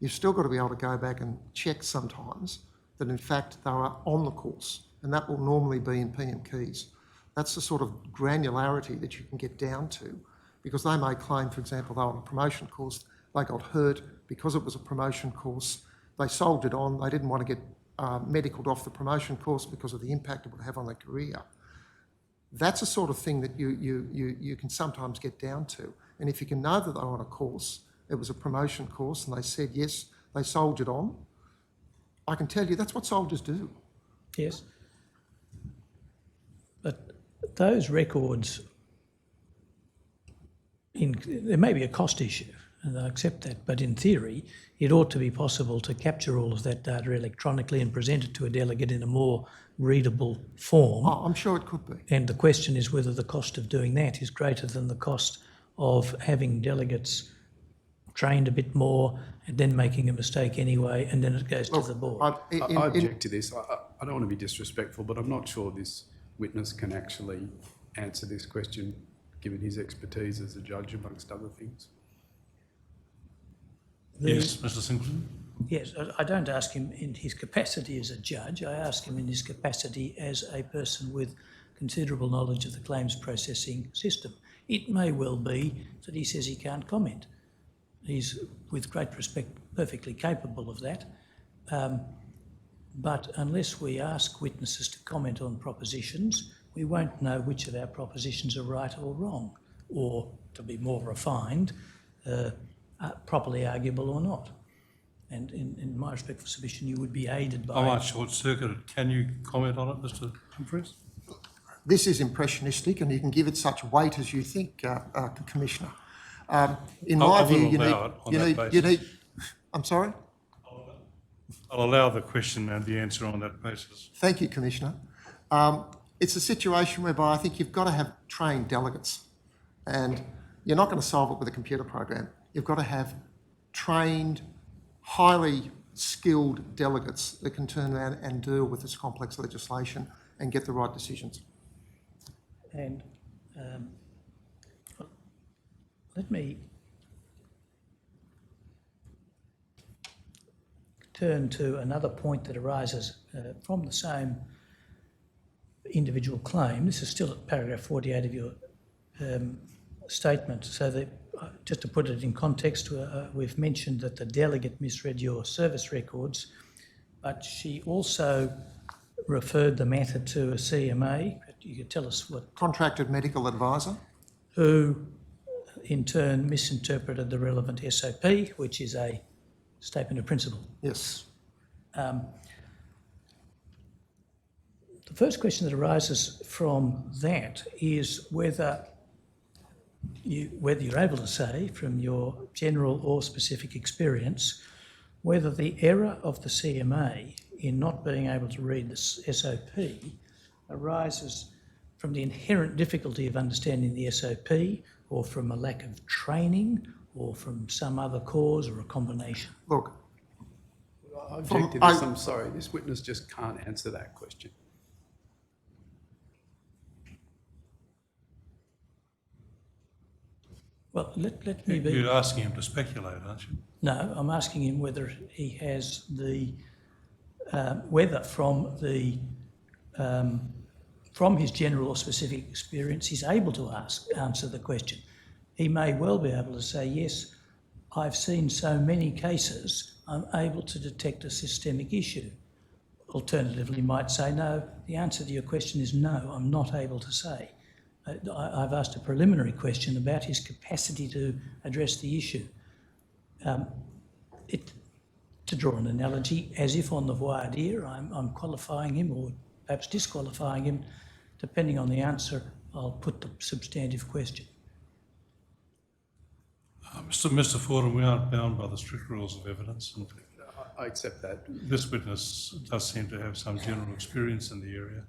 You've still got to be able to go back and check sometimes that in fact they were on the course, and that will normally be in PM keys. That's the sort of granularity that you can get down to, because they may claim, for example, they were on a promotion course, they got hurt because it was a promotion course, they soldiered on, they didn't want to get medicaled off the promotion course because of the impact it would have on their career. That's the sort of thing that you can sometimes get down to. And if you can know that they were on a course, it was a promotion course, and they said, yes, they soldiered on, I can tell you that's what soldiers do. Yes. But those records, there may be a cost issue, and I accept that, but in theory, it ought to be possible to capture all of that data electronically and present it to a delegate in a more readable form. Oh, I'm sure it could be. And the question is whether the cost of doing that is greater than the cost of having delegates trained a bit more and then making a mistake anyway, and then it goes to the board. I object to this. I don't want to be disrespectful, but I'm not sure this witness can actually answer this question, given his expertise as a judge, amongst other things. Yes, Mr. Singleton. Yes, I don't ask him in his capacity as a judge. I ask him in his capacity as a person with considerable knowledge of the claims processing system. It may well be that he says he can't comment. He's, with great respect, perfectly capable of that. But unless we ask witnesses to comment on propositions, we won't know which of our propositions are right or wrong, or, to be more refined, properly arguable or not. And in my respectful submission, you would be aided by... I might short-circuit it. Can you comment on it, Mr. Humphries? This is impressionistic, and you can give it such weight as you think, Commissioner. In my view, you need... I'm sorry? I'll allow the question and the answer on that basis. Thank you, Commissioner. It's a situation whereby I think you've got to have trained delegates, and you're not going to solve it with a computer program. You've got to have trained, highly skilled delegates that can turn around and deal with this complex legislation and get the right decisions. And let me turn to another point that arises from the same individual claim. This is still at paragraph 48 of your statement. So that, just to put it in context, we've mentioned that the delegate misread your service records, but she also referred the matter to a CMA. You could tell us what... Contracted medical advisor. Who in turn misinterpreted the relevant SOP, which is a statement of principle. Yes. The first question that arises from that is whether you're able to say from your general or specific experience whether the error of the CMA in not being able to read the SOP arises from the inherent difficulty of understanding the SOP, or from a lack of training, or from some other cause, or a combination. Look, I object to this. I'm sorry. This witness just can't answer that question. Well, let me be... You're asking him to speculate, aren't you? No, I'm asking him whether he has the... whether from his general or specific experience he's able to answer the question. He may well be able to say, yes, I've seen so many cases, I'm able to detect a systemic issue. Alternatively, he might say, no, the answer to your question is no, I'm not able to say. I've asked a preliminary question about his capacity to address the issue. To draw an analogy, as if on the voir dire I'm qualifying him or perhaps disqualifying him, depending on the answer, I'll put the substantive question. Mr. Fordham, we aren't bound by the strict rules of evidence, and I accept that. this witness does seem to have some general experience in the area.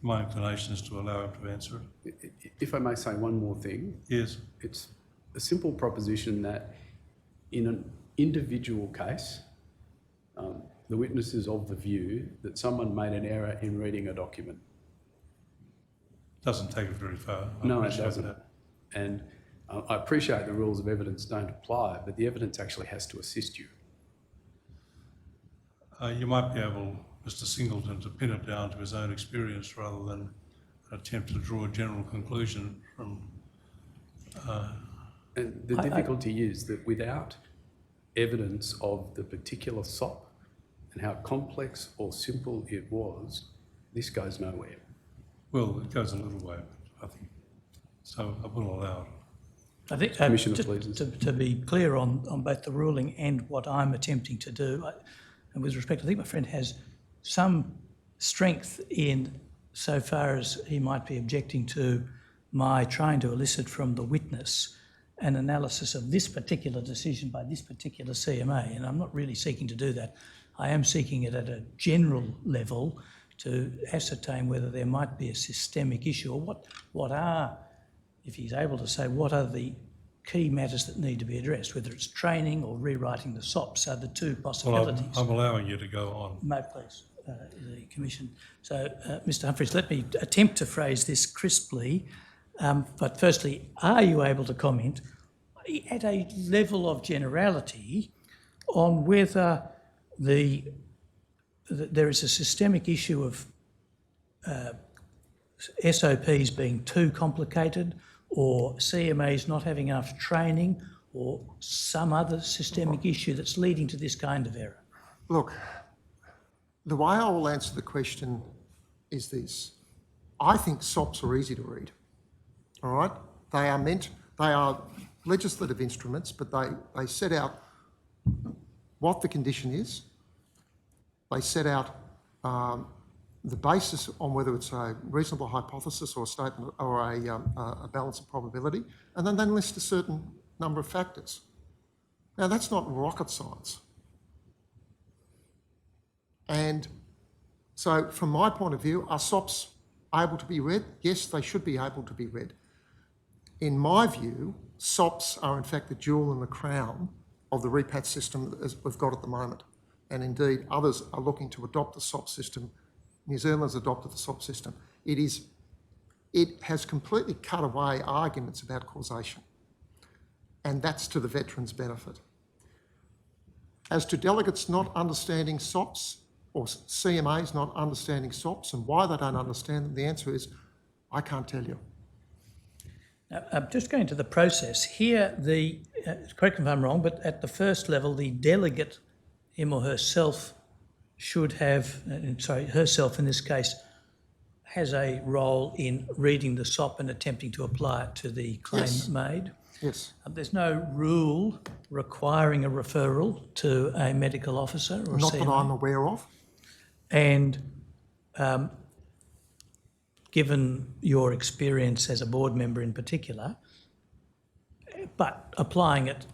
My inclination is to allow him to answer it. If I may say one more thing, Yes. it's a simple proposition that in an individual case, the witness is of the view that someone made an error in reading a document. Doesn't take it very far. I No, it appreciate doesn't. that. And I appreciate the rules of evidence don't apply, but the evidence actually has to assist you. You might be able, Mr. Singleton, to pin it down to his own experience rather than attempt to draw a general conclusion from. And the difficulty is that without evidence of the particular SOP and how complex or simple it was, this goes nowhere. Well, it goes a little way, but I think so. I will allow it. I think, Commissioner, just please. to be clear on both the ruling and what I'm attempting to do, and with respect, I think my friend has some strength in so far as he might be objecting to my trying to elicit from the witness an analysis of this particular decision by this particular CMA, and I'm not really seeking to do that. I am seeking it at a general level to ascertain whether there might be a systemic issue, or what are, if he's able to say, what are the key matters that need to be addressed, whether it's training or rewriting the SOPs are the two possibilities. Well, I'm allowing you to go on. No, please, the Commission. So, Mr Humphries, let me attempt to phrase this crisply, but firstly, are you able to comment at a level of generality on whether there is a systemic issue of SOPs being too complicated, or CMAs not having enough training, or some other systemic issue that's leading to this kind of error? Look, the way I will answer the question is this. I think SOPs are easy to read, all right? They are legislative instruments, but they set out what the condition is. They set out the basis on whether it's a reasonable hypothesis or a statement or a balance of probability, and then they list a certain number of factors. Now, that's not rocket science. And so from my point of view, are SOPs able to be read? Yes, they should be able to be read. In my view, SOPs are in fact the jewel in the crown of the repat system that we've got at the moment. And indeed, others are looking to adopt the SOP system. New Zealand's adopted the SOP system. It has completely cut away arguments about causation. And that's to the veterans' benefit. As to delegates not understanding SOPs, or CMAs not understanding SOPs, and why they don't understand them, the answer is, I can't tell you. Now, I'm just going to the process. Here, correct me if I'm wrong, but at the first level, the delegate, him or herself, should have, herself in this case, has a role in reading the SOP and attempting to apply it to the claim made. Yes. There's no rule requiring a referral to a medical officer or Not CMA. that I'm aware of. And given your experience as a board member in particular, but applying it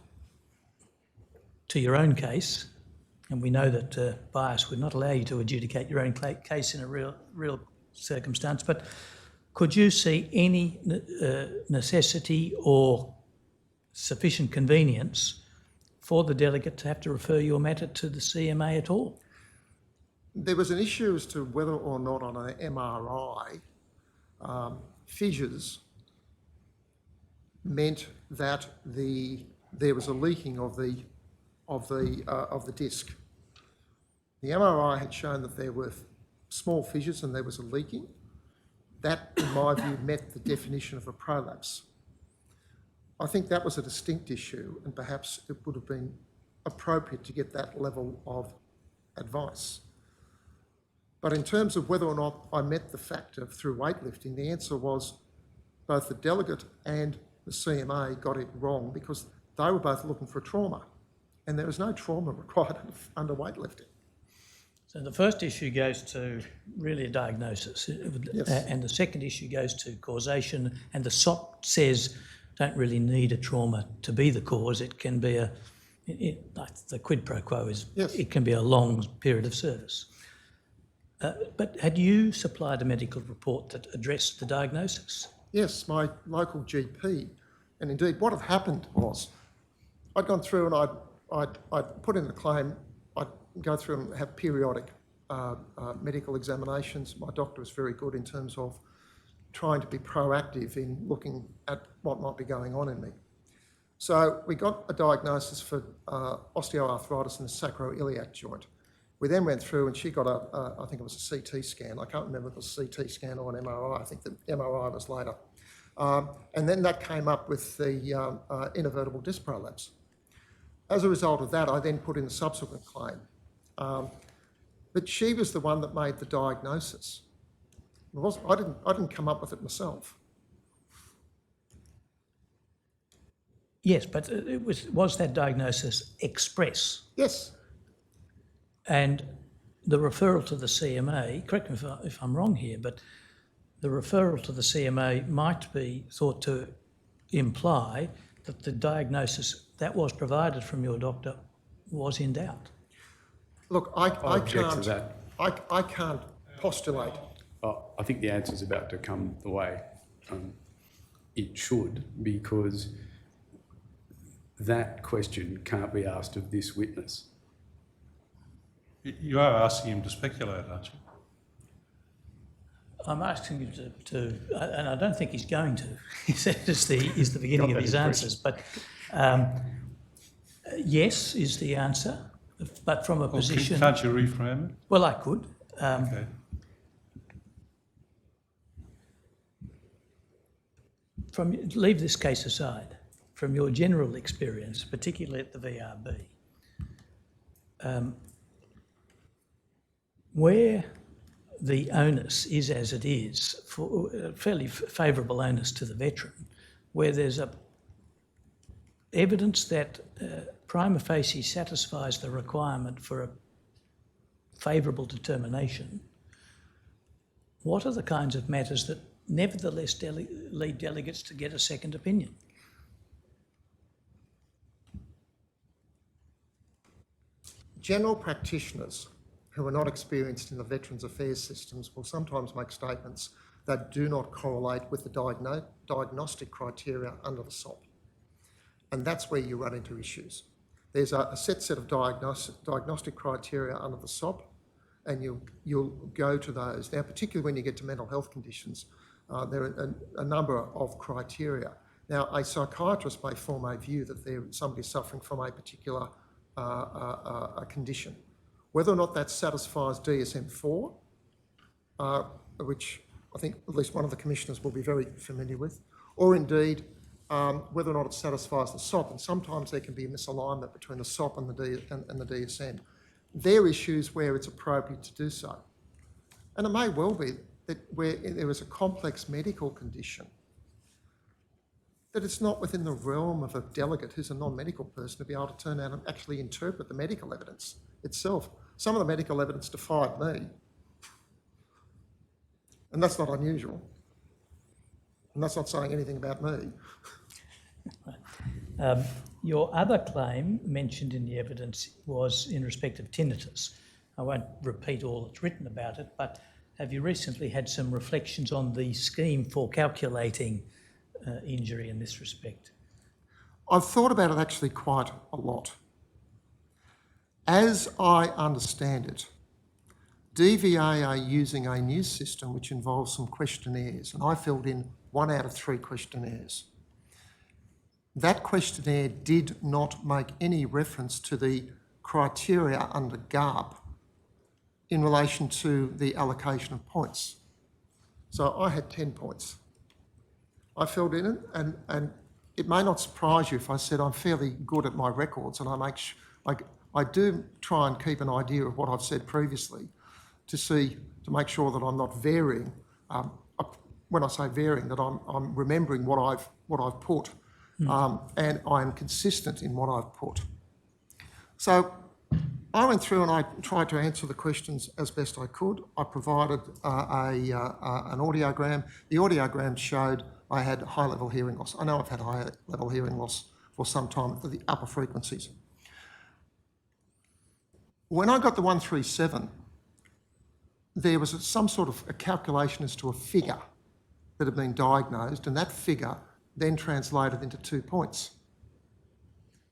to your own case, and we know that bias would not allow you to adjudicate your own case in a real circumstance, but could you see any necessity or sufficient convenience for the delegate to have to refer your matter to the CMA at all? There was an issue as to whether or not on an MRI, fissures meant that there was a leaking of the disc. The MRI had shown that there were small fissures and there was a leaking. That, in my view, met the definition of a prolapse. I think that was a distinct issue, and perhaps it would have been appropriate to get that level of advice. But in terms of whether or not I met the factor through weightlifting, the answer was both the delegate and the CMA got it wrong because they were both looking for trauma. and there is no trauma required under weightlifting. So the first issue goes to really a diagnosis, Yes. and the second issue goes to causation, and the SOP says don't really need a trauma to be the cause. It can be like the quid pro quo is, Yes. it can be a long period of service. But had you supplied a medical report that addressed the diagnosis? Yes, my local GP, and indeed what had happened was I'd gone through and I'd put in the claim, I'd go through and have periodic medical examinations. My doctor was very good in terms of trying to be proactive in looking at what might be going on in me. So we got a diagnosis for osteoarthritis in the sacroiliac joint. We then went through and she got I think it was a CT scan. I can't remember if it was a CT scan or an MRI. I think the MRI was later. And then that came up with the intervertebral disc prolapse. As a result of that, I then put in a subsequent claim. But she was the one that made the diagnosis. I didn't come up with it myself. Yes, but was that diagnosis express? Yes. And the referral to the CMA, correct me if I'm wrong here, but the referral to the CMA might be thought to imply that the diagnosis that was provided from your doctor was in doubt. Look, I object can't. to that. I can't postulate. I think the answer is about to come the way it should, because that question can't be asked of this witness. You are asking him to speculate, aren't you? I'm asking you to and I don't think he's going to. is the beginning of his answers. But yes is the answer, but from a position. Can't you reframe it? Well, I could. Okay. Leave this case aside. From your general experience, particularly at the VRB, where the onus is as it is, for a fairly favourable onus to the veteran, where there's evidence that prima facie satisfies the requirement for a favourable determination, what are the kinds of matters that nevertheless lead delegates to get a second opinion? General practitioners who are not experienced in the Veterans Affairs systems will sometimes make statements that do not correlate with the diagnostic criteria under the SOP. And that's where you run into issues. There's a set of diagnostic criteria under the SOP, and you'll go to those. Now, particularly when you get to mental health conditions, there are a number of criteria. Now, a psychiatrist may form a view that somebody's suffering from a particular a condition. Whether or not that satisfies DSM-4, which I think at least one of the commissioners will be very familiar with, or indeed whether or not it satisfies the SOP, and sometimes there can be a misalignment between the SOP and the DSM. They're issues where it's appropriate to do so. And it may well be that where there is a complex medical condition, that it's not within the realm of a delegate who's a non-medical person to be able to turn out and actually interpret the medical evidence itself. Some of the medical evidence defied me, and that's not unusual. And that's not saying anything about me. Your other claim mentioned in the evidence was in respect of tinnitus. I won't repeat all that's written about it, but have you recently had some reflections on the scheme for calculating injury in this respect? I've thought about it actually quite a lot. As I understand it, DVA are using a new system which involves some questionnaires, and I filled in 1 out of 3 questionnaires. That questionnaire did not make any reference to the criteria under GARP in relation to the allocation of points. So I had 10 points. I filled in it, and it may not surprise you if I said I'm fairly good at my records, and I do try and keep an idea of what I've said previously to make sure that I'm not varying. When I say varying, that I'm remembering what I've put, and I'm consistent in what I've put. So I went through and I tried to answer the questions as best I could. I provided an audiogram. The audiogram showed I had high-level hearing loss. I know I've had high-level hearing loss for some time for the upper frequencies. When I got the 137, there was some sort of a calculation as to a figure that had been diagnosed, and that figure then translated into 2 points.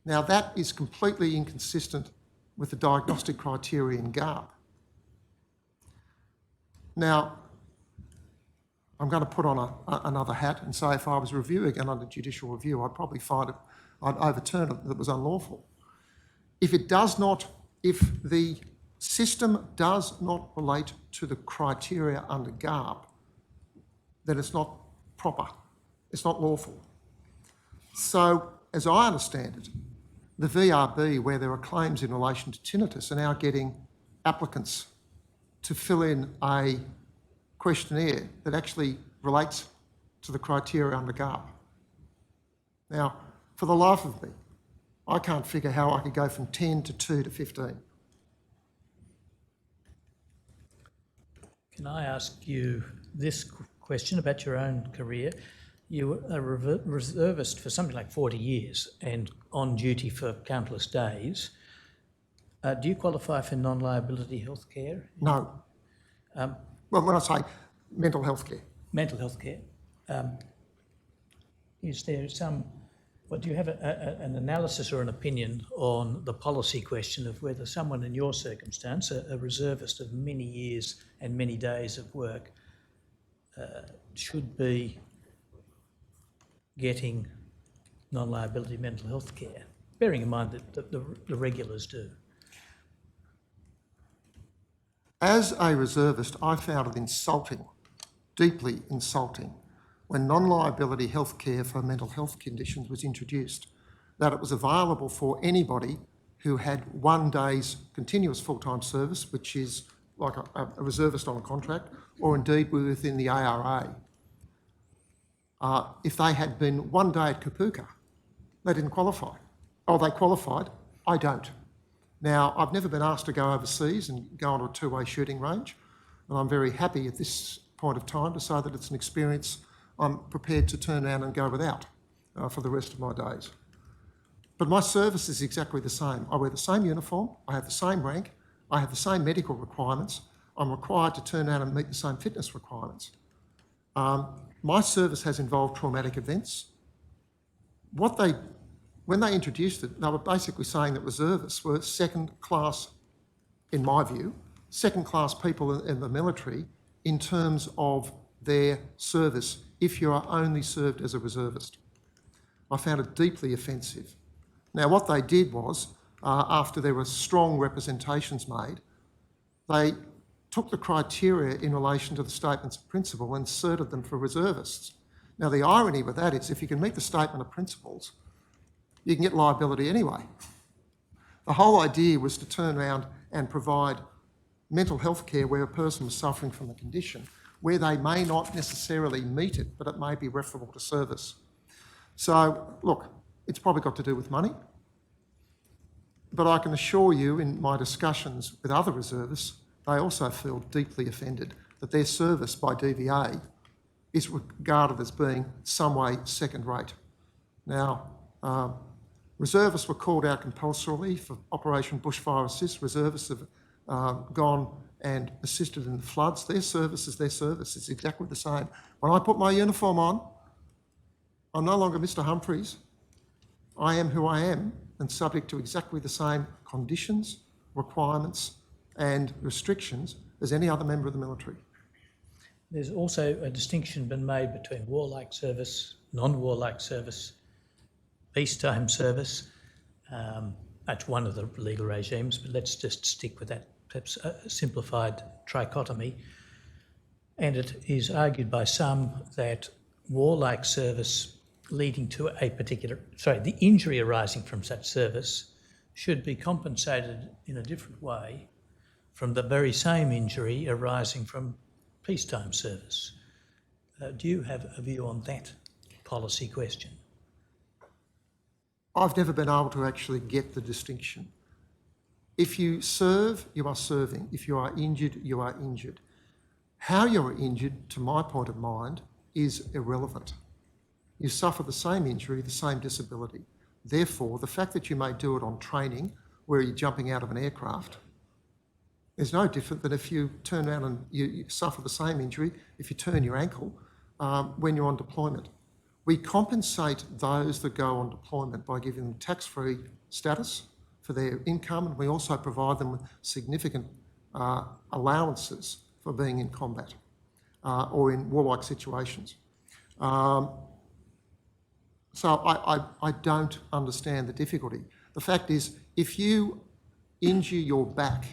Now, that is completely inconsistent with the diagnostic criteria in GARP. Now, I'm going to put on another hat and say if I was reviewing it under judicial review, I'd probably find it, I'd overturn it, that it was unlawful. If the system does not relate to the criteria under GARP, then it's not proper, it's not lawful. So, as I understand it, the VRB, where there are claims in relation to tinnitus, are now getting applicants to fill in a questionnaire that actually relates to the criteria under GARP. Now, for the life of me, I can't figure how I could go from 10 to 2 to 15. Can I ask you this question about your own career? You were a reservist for something like 40 years and on duty for countless days. Do you qualify for non-liability health care? No. Well, when I say mental health care. Mental health care. Is there do you have an analysis or an opinion on the policy question of whether someone in your circumstance, a reservist of many years and many days of work, should be getting non-liability mental health care, bearing in mind that the regulars do? As a reservist, I found it insulting, deeply insulting, when non-liability health care for mental health conditions was introduced, that it was available for anybody who had 1 day's continuous full-time service, which is like a reservist on a contract, or indeed within the ARA. If they had been 1 day at Kapuka, they didn't qualify. Oh, they qualified, I don't. Now, I've never been asked to go overseas and go onto a two-way shooting range, and I'm very happy at this point of time to say that it's an experience I'm prepared to turn around and go without for the rest of my days. But my service is exactly the same. I wear the same uniform, I have the same rank, I have the same medical requirements, I'm required to turn around and meet the same fitness requirements. My service has involved traumatic events. When they introduced it, they were basically saying that reservists were second class, in my view, second class people in the military in terms of their service if you are only served as a reservist. I found it deeply offensive. Now, what they did was, after there were strong representations made, they took the criteria in relation to the statements of principle and inserted them for reservists. Now, the irony with that is if you can meet the statement of principles, you can get liability anyway. The whole idea was to turn around and provide mental health care where a person was suffering from a condition, where they may not necessarily meet it, but it may be referable to service. So, look, it's probably got to do with money, but I can assure you in my discussions with other reservists, they also feel deeply offended that their service by DVA is regarded as being some way second rate. Now, reservists were called out compulsorily for Operation Bushfire Assist. Reservists have gone and assisted in the floods. Their service is their service. It's exactly the same. When I put my uniform on, I'm no longer Mr. Humphreys. I am who I am and subject to exactly the same conditions, requirements and restrictions as any other member of the military. There's also a distinction been made between warlike service, non-warlike service, peacetime service. That's one of the legal regimes, but let's just stick with that perhaps simplified trichotomy. And it is argued by some that warlike service leading to the injury arising from such service should be compensated in a different way from the very same injury arising from peacetime service. Do you have a view on that policy question? I've never been able to actually get the distinction. If you serve, you are serving. If you are injured, you are injured. How you are injured, to my point of mind, is irrelevant. You suffer the same injury, the same disability. Therefore, the fact that you may do it on training, where you're jumping out of an aircraft, is no different than if you turn around and you suffer the same injury if you turn your ankle when you're on deployment. We compensate those that go on deployment by giving them tax-free status for their income, and we also provide them with significant allowances for being in combat or in warlike situations. So I don't understand the difficulty. The fact is, if you injure your back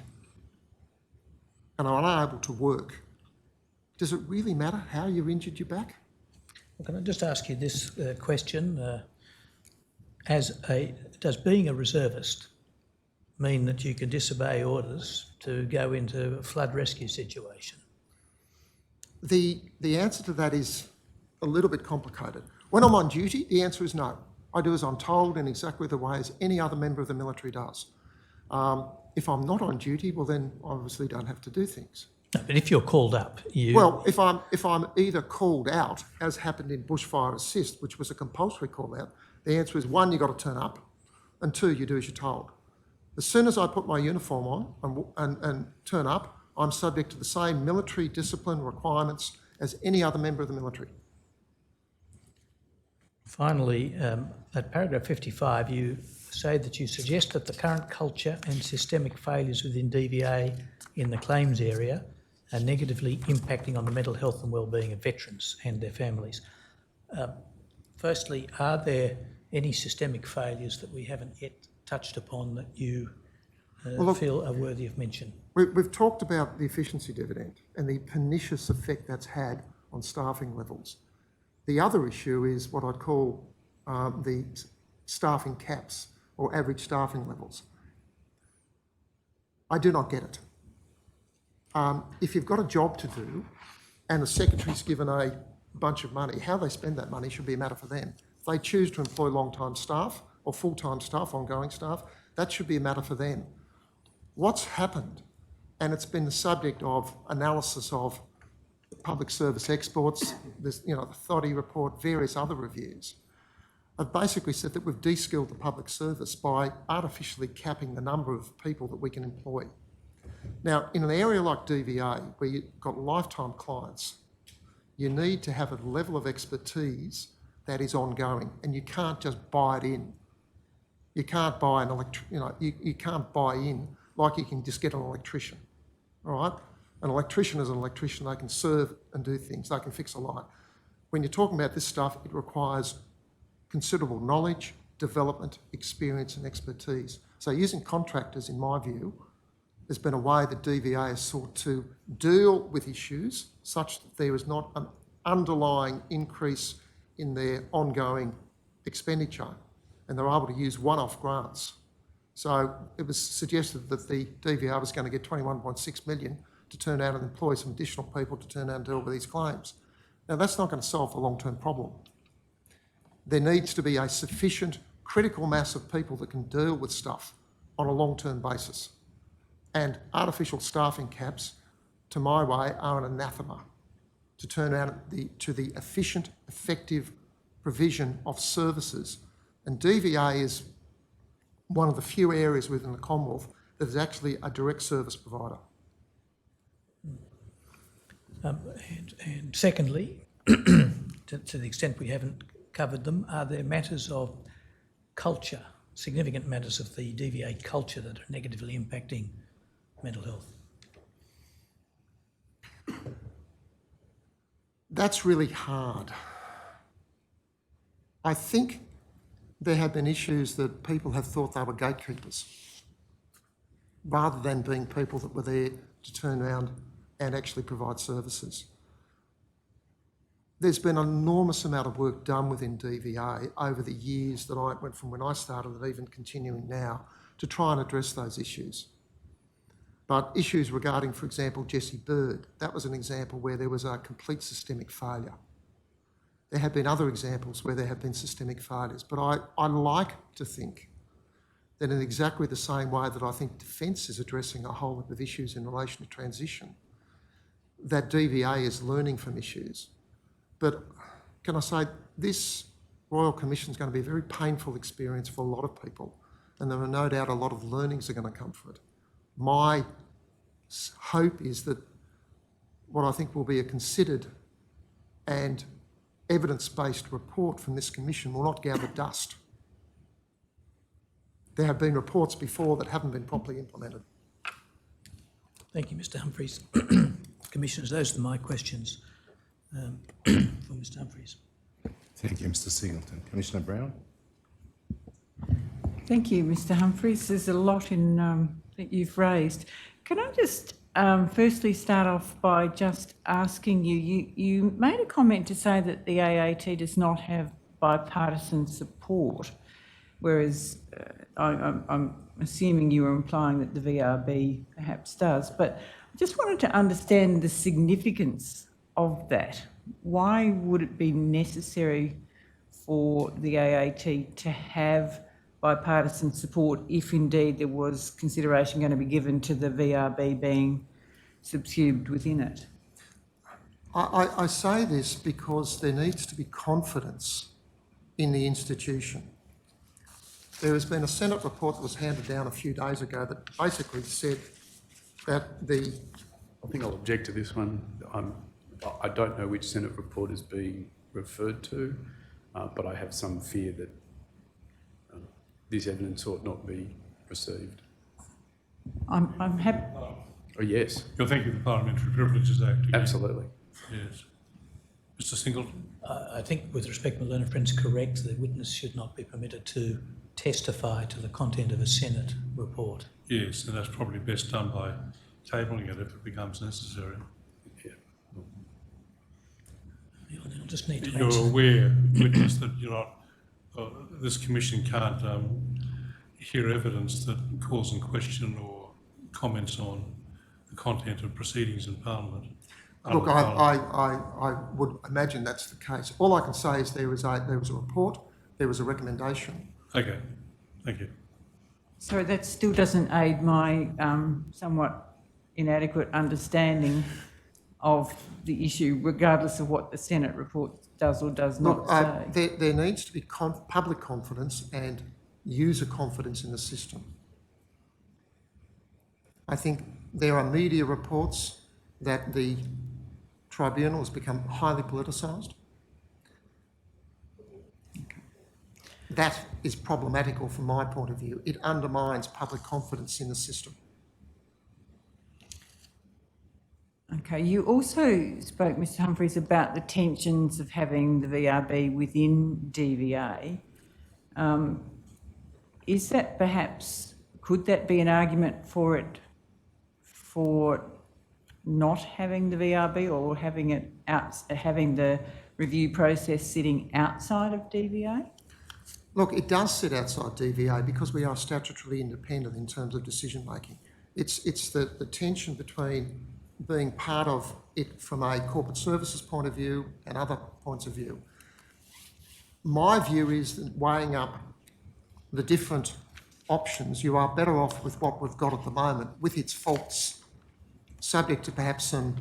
and are unable to work, does it really matter how you injured your back? Well, can I just ask you this question? Does being a reservist mean that you can disobey orders to go into a flood rescue situation? The answer to that is a little bit complicated. When I'm on duty, the answer is no. I do as I'm told in exactly the way as any other member of the military does. If I'm not on duty, well then I obviously don't have to do things. No, but if you're called up, you... Well, if I'm either called out, as happened in bushfire assist, which was a compulsory call out, the answer is one, you've got to turn up, and two, you do as you're told. As soon as I put my uniform on and turn up, I'm subject to the same military discipline requirements as any other member of the military. Finally, at paragraph 55, you say that you suggest that the current culture and systemic failures within DVA in the claims area are negatively impacting on the mental health and wellbeing of veterans and their families. Firstly, are there any systemic failures that we haven't yet touched upon that you feel are worthy of mention? We've talked about the efficiency dividend and the pernicious effect that's had on staffing levels. The other issue is what I'd call the staffing caps or average staffing levels. I do not get it. If you've got a job to do and the secretary's given a bunch of money, how they spend that money should be a matter for them. If they choose to employ long-time staff or full-time staff, ongoing staff, that should be a matter for them. What's happened, and it's been the subject of analysis of public service exports, the Thotty report, various other reviews, have basically said that we've de-skilled the public service by artificially capping the number of people that we can employ. Now, in an area like DVA, where you've got lifetime clients, you need to have a level of expertise that is ongoing, and you can't just buy it in. You can't buy you can't buy in like you can just get an electrician, all right? An electrician is an electrician. They can serve and do things. They can fix a light. When you're talking about this stuff, it requires considerable knowledge, development, experience and expertise. So using contractors, in my view, has been a way that DVA has sought to deal with issues such that there is not an underlying increase in their ongoing expenditure, and they're able to use one-off grants. So it was suggested that the DVA was going to get 21.6 million to turn out and employ some additional people to turn out and deal with these claims. Now, that's not going to solve the long-term problem. There needs to be a sufficient critical mass of people that can deal with stuff on a long-term basis. And artificial staffing caps, to my way, are an anathema to turn out to the efficient, effective provision of services. And DVA is one of the few areas within the Commonwealth that is actually a direct service provider. And secondly, to the extent we haven't covered them, are there matters of culture, significant matters of the DVA culture that are negatively impacting mental health? That's really hard. I think there have been issues that people have thought they were gatekeepers, rather than being people that were there to turn around and actually provide services. There's been an enormous amount of work done within DVA over the years that I went from when I started and even continuing now to try and address those issues. But issues regarding, for example, Jessie Bird, that was an example where there was a complete systemic failure. There have been other examples where there have been systemic failures, but I like to think that in exactly the same way that I think Defence is addressing a whole lot of issues in relation to transition, that DVA is learning from issues. But can I say, this Royal Commission is going to be a very painful experience for a lot of people, and there are no doubt a lot of learnings are going to come from it. My hope is that what I think will be a considered and evidence-based report from this commission will not gather dust. There have been reports before that haven't been properly implemented. Thank you, Mr Humphries. Commissioners, those are my questions for Mr Humphries. Thank you, Mr Singleton. Commissioner Brown? Thank you, Mr Humphries. There's a lot in that you've raised. Can I just firstly start off by just asking you made a comment to say that the AAT does not have bipartisan support, whereas I'm assuming you were implying that the VRB perhaps does, but I just wanted to understand the significance of that. Why would it be necessary for the AAT to have bipartisan support if indeed there was consideration going to be given to the VRB being subsumed within it? I say this because there needs to be confidence in the institution. There has been a Senate report that was handed down a few days ago that basically said that the... I think I'll object to this one. I don't know which Senate report is being referred to, but I have some fear that this evidence ought not be received. I'm happy. Oh, yes. You're thinking of the Parliamentary Privileges Act again? Absolutely. Yes. Mr Singleton? I think, with respect, my learned friend's correct. The witness should not be permitted to testify to the content of a Senate report. Yes, and that's probably best done by tabling it if it becomes necessary. Yeah. You'll just need to You're answer. aware, witness, that you're not, this commission can't hear evidence that calls in question or comments on the content of proceedings in Parliament. Look, I would imagine that's the case. All I can say is there was a report, there was a recommendation. Okay, thank you. So that still doesn't aid my somewhat inadequate understanding of the issue, regardless of what the Senate report does or does not say. There needs to be public confidence and user confidence in the system. I think there are media reports that the tribunal has become highly politicised. That is problematical from my point of view. It undermines public confidence in the system. Okay, you also spoke, Mr Humphries, about the tensions of having the VRB within DVA. Is that perhaps, could that be an argument for not having the VRB or having it having the review process sitting outside of DVA? Look, it does sit outside DVA because we are statutorily independent in terms of decision making. It's the tension between being part of it from a corporate services point of view and other points of view. My view is that weighing up the different options, you are better off with what we've got at the moment, with its faults, subject to perhaps some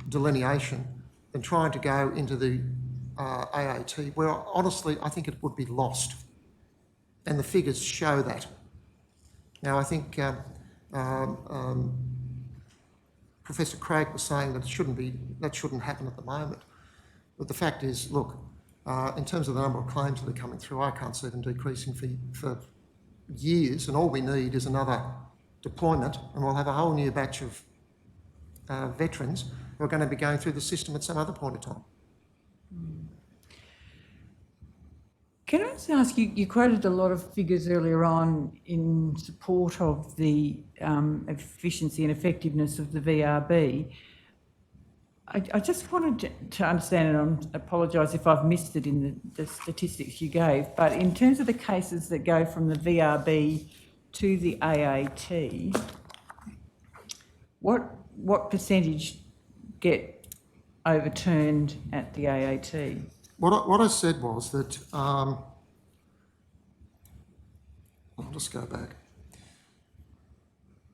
delineation, than trying to go into the AAT, where honestly I think it would be lost. And the figures show that. Now, I think Professor Craig was saying that that shouldn't happen at the moment. But the fact is, look, in terms of the number of claims that are coming through, I can't see them decreasing for years, and all we need is another deployment, and we'll have a whole new batch of veterans who are going to be going through the system at some other point in time. Can I just ask you, you quoted a lot of figures earlier on in support of the efficiency and effectiveness of the VRB. I just wanted to understand, and I apologise if I've missed it in the statistics you gave, but in terms of the cases that go from the VRB to the AAT, what percentage get overturned at the AAT? What I said was that, I'll just go back.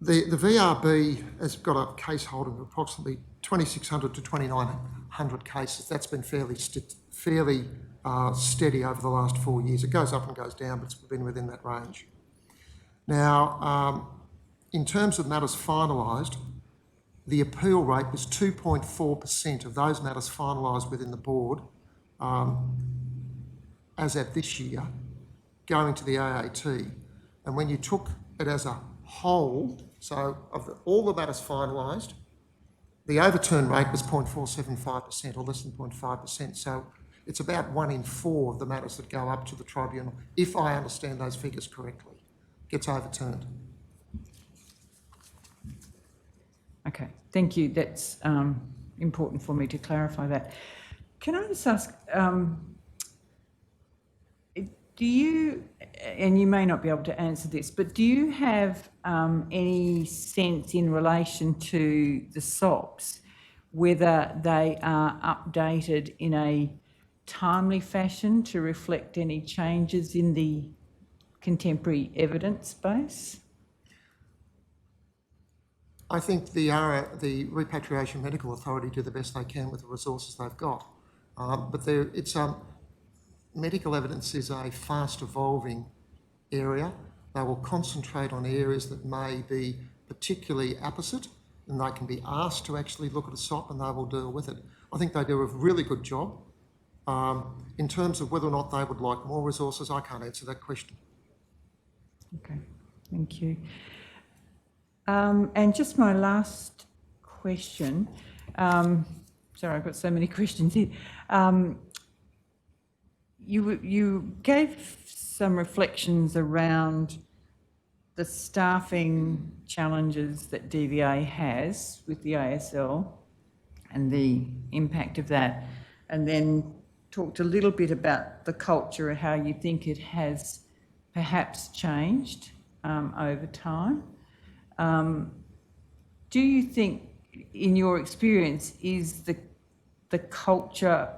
The VRB has got a case holding of approximately 2,600 to 2,900 cases. That's been fairly steady over the last 4 years. It goes up and goes down, but it's been within that range. Now, in terms of matters finalised, the appeal rate was 2.4% of those matters finalised within the board as at this year, going to the AAT. And when you took it as a whole, so of all the matters finalised, the overturn rate was 0.475% or less than 0.5%. So it's about 1 in 4 of the matters that go up to the tribunal, if I understand those figures correctly, gets overturned. Okay, thank you. That's important for me to clarify that. Can I just ask, do you, and you may not be able to answer this, but do you have any sense in relation to the SOPs, whether they are updated in a timely fashion to reflect any changes in the contemporary evidence base? I think the Repatriation Medical Authority do the best they can with the resources they've got. But medical evidence is a fast evolving area. They will concentrate on areas that may be particularly apposite, and they can be asked to actually look at a SOP and they will deal with it. I think they do a really good job. In terms of whether or not they would like more resources, I can't answer that question. Okay, thank you. And just my last question, sorry, I've got so many questions here. You gave some reflections around the staffing challenges that DVA has with the ASL and the impact of that, and then talked a little bit about the culture and how you think it has perhaps changed over time. Do you think, in your experience, is the culture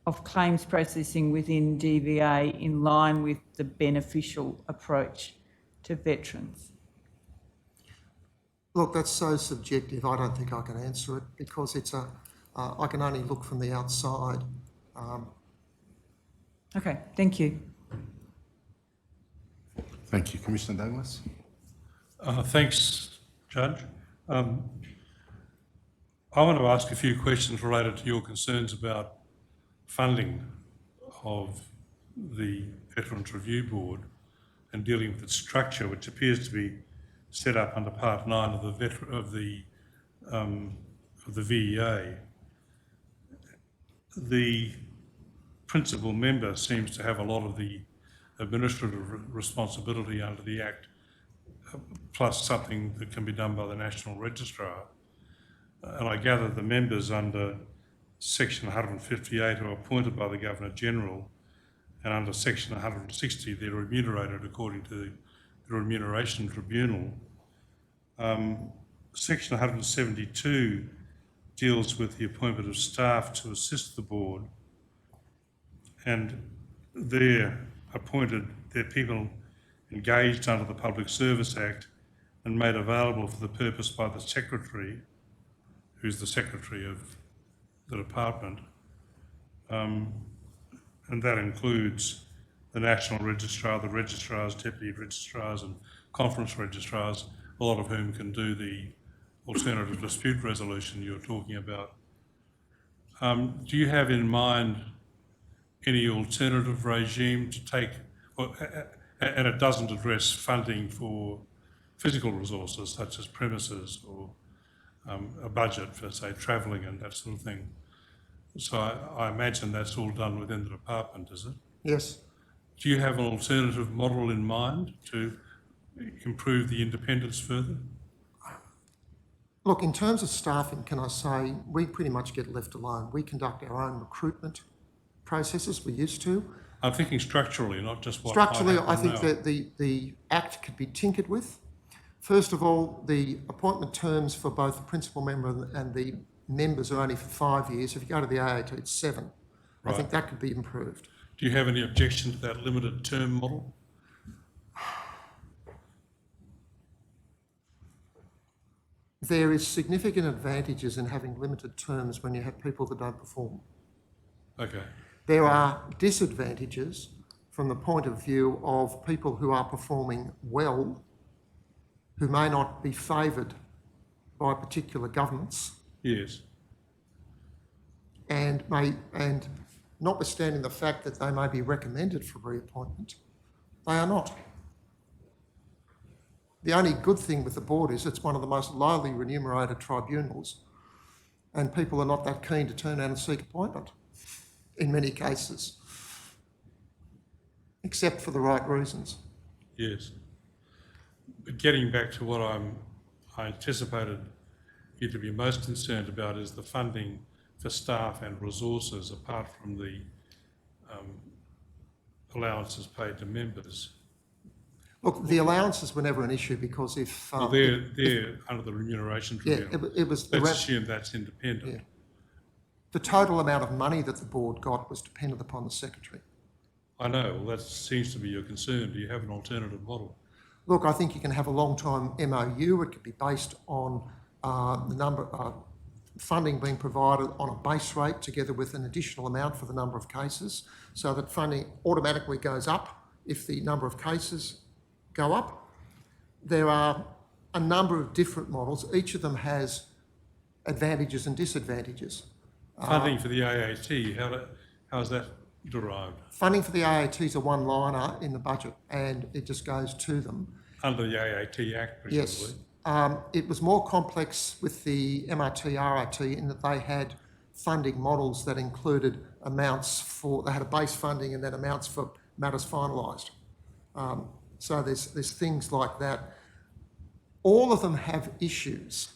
of claims processing within DVA in line with the beneficial approach to veterans? Look, that's so subjective, I don't think I can answer it because I can only look from the outside. Okay, thank you. Thank you. Commissioner Douglas? Thanks, Judge. I want to ask a few questions related to your concerns about funding of the Veterans Review Board and dealing with its structure, which appears to be set up under Part 9 of the VEA. The principal member seems to have a lot of the administrative responsibility under the Act, plus something that can be done by the National Registrar. And I gather the members under Section 158 are appointed by the Governor-General, and under Section 160 they're remunerated according to the Remuneration Tribunal. Section 172 deals with the appointment of staff to assist the board, and they're people engaged under the Public Service Act and made available for the purpose by the Secretary, who's the Secretary of the Department, and that includes the National Registrar, the Registrars, Deputy Registrars and Conference Registrars, a lot of whom can do the alternative dispute resolution you're talking about. Do you have in mind any alternative regime to take, and it doesn't address funding for physical resources such as premises or a budget for, say, travelling and that sort of thing. So I imagine that's all done within the department, is it? Yes. Do you have an alternative model in mind to improve the independence further? Look, in terms of staffing, can I say we pretty much get left alone. We conduct our own recruitment processes, we used to. I'm thinking structurally, not just what Structurally, might I happen think now. that the Act could be tinkered with. First of all, the appointment terms for both the principal member and the members are only for 5 years. If you go to the AAT, it's 7. I think that could be improved. Do you have any objection to that limited term model? there is significant advantages in having limited terms when you have people that don't perform. Okay. There are disadvantages from the point of view of people who are performing well, who may not be favoured by particular governments, Yes. and notwithstanding the fact that they may be recommended for reappointment, they are not. The only good thing with the board is it's one of the most lowly remunerated tribunals, and people are not that keen to turn out and seek appointment in many cases, except for the right reasons. Yes. But getting back to what I anticipated you to be most concerned about is the funding for staff and resources apart from the allowances paid to members. Look, the allowances were never an issue because if... Well, they're under the remuneration tribunal. it was... Let's assume that's independent. Yeah. The total amount of money that the board got was dependent upon the secretary. I know, well, that seems to be your concern. Do you have an alternative model? Look, I think you can have a long-time MOU. It could be based on the number funding being provided on a base rate together with an additional amount for the number of cases, so that funding automatically goes up if the number of cases go up. There are a number of different models. Each of them has advantages and disadvantages. Funding for the AAT, how is that derived? Funding for the AAT is a one-liner in the budget, and it just goes to them. Under the AAT Act, presumably? Yes. It was more complex with the MRT, RRT in that they had funding models that included amounts for, they had a base funding and then amounts for matters finalised. So there's things like that. All of them have issues,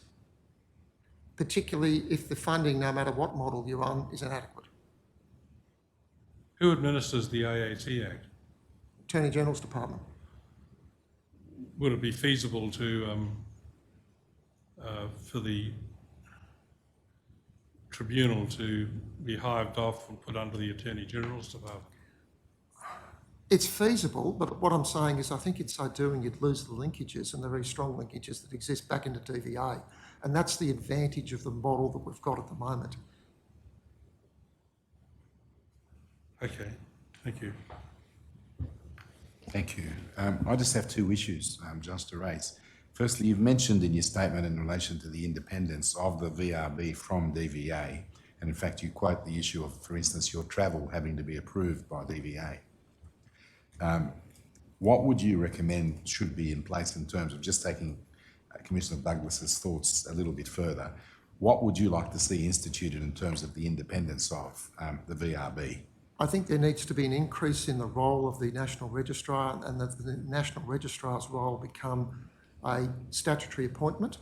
particularly if the funding, no matter what model you're on, is inadequate. Who administers the AAT Act? Attorney General's Department. Would it be feasible to, for the tribunal to be hived off and put under the Attorney General's Department? It's feasible, but what I'm saying is I think in so doing you'd lose the linkages and the very strong linkages that exist back into DVA. And that's the advantage of the model that we've got at the moment. Okay, thank you. Thank you. I just have two issues just to raise. Firstly, you've mentioned in your statement in relation to the independence of the VRB from DVA, and in fact you quote the issue of, for instance, your travel having to be approved by DVA. What would you recommend should be in place in terms of just taking Commissioner Douglas's thoughts a little bit further? What would you like to see instituted in terms of the independence of the VRB? I think there needs to be an increase in the role of the National Registrar, and that the National Registrar's role become a statutory appointment,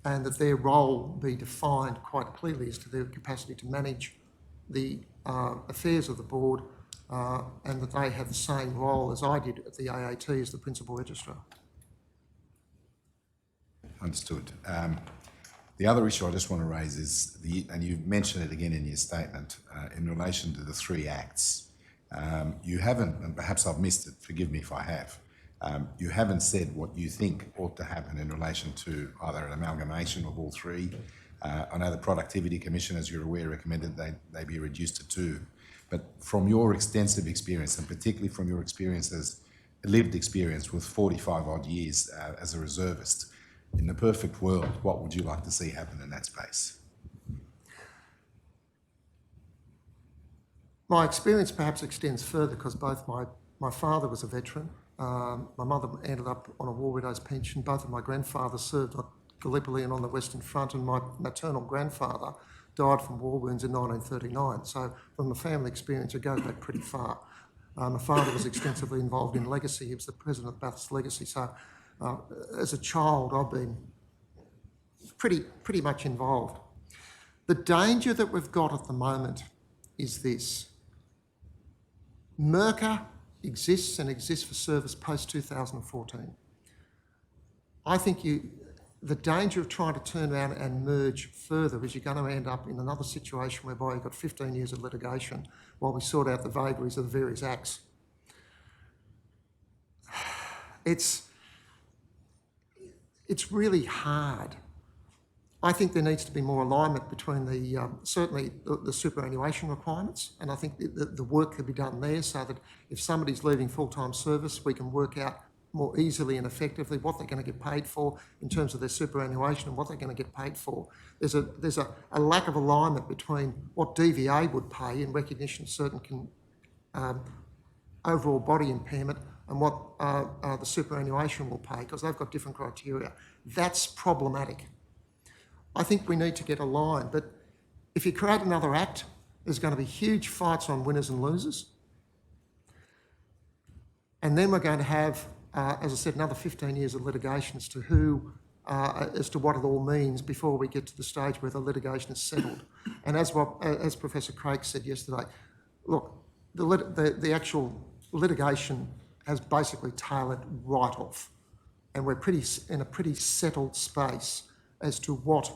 and that their role be defined quite clearly as to their capacity to manage the affairs of the board, and that they have the same role as I did at the AAT as the Principal Registrar. Understood. The other issue I just want to raise is, and you've mentioned it again in your statement, in relation to the three acts. You haven't, and perhaps I've missed it, forgive me if I have, you haven't said what you think ought to happen in relation to either an amalgamation of all three. I know the Productivity Commission, as you're aware, recommended they be reduced to two. But from your extensive experience, and particularly from your lived experience with 45 odd years as a reservist, in the perfect world, what would you like to see happen in that space? My experience perhaps extends further because both my father was a veteran. My mother ended up on a war widow's pension. Both of my grandfathers served at Gallipoli and on the Western Front, and my maternal grandfather died from war wounds in 1939. So from a family experience, it goes back pretty far. My father was extensively involved in legacy. He was the president of Bathurst Legacy. So as a child, I've been pretty much involved. The danger that we've got at the moment is this. MERCA exists and exists for service post-2014. I think the danger of trying to turn around and merge further is you're going to end up in another situation whereby you've got 15 years of litigation while we sort out the vagaries of the various acts. It's really hard I think there needs to be more alignment between certainly the superannuation requirements, and I think the work could be done there so that if somebody's leaving full-time service, we can work out more easily and effectively what they're going to get paid for in terms of their superannuation and what they're going to get paid for. There's a lack of alignment between what DVA would pay in recognition of certain overall body impairment and what the superannuation will pay, because they've got different criteria. That's problematic. I think we need to get aligned, but if you create another act, there's going to be huge fights on winners and losers. And then we're going to have, as I said, another 15 years of litigation as to as to what it all means before we get to the stage where the litigation is settled. And as Professor Craig said yesterday, look, the actual litigation has basically tailored right off, and we're in a pretty settled space as to what,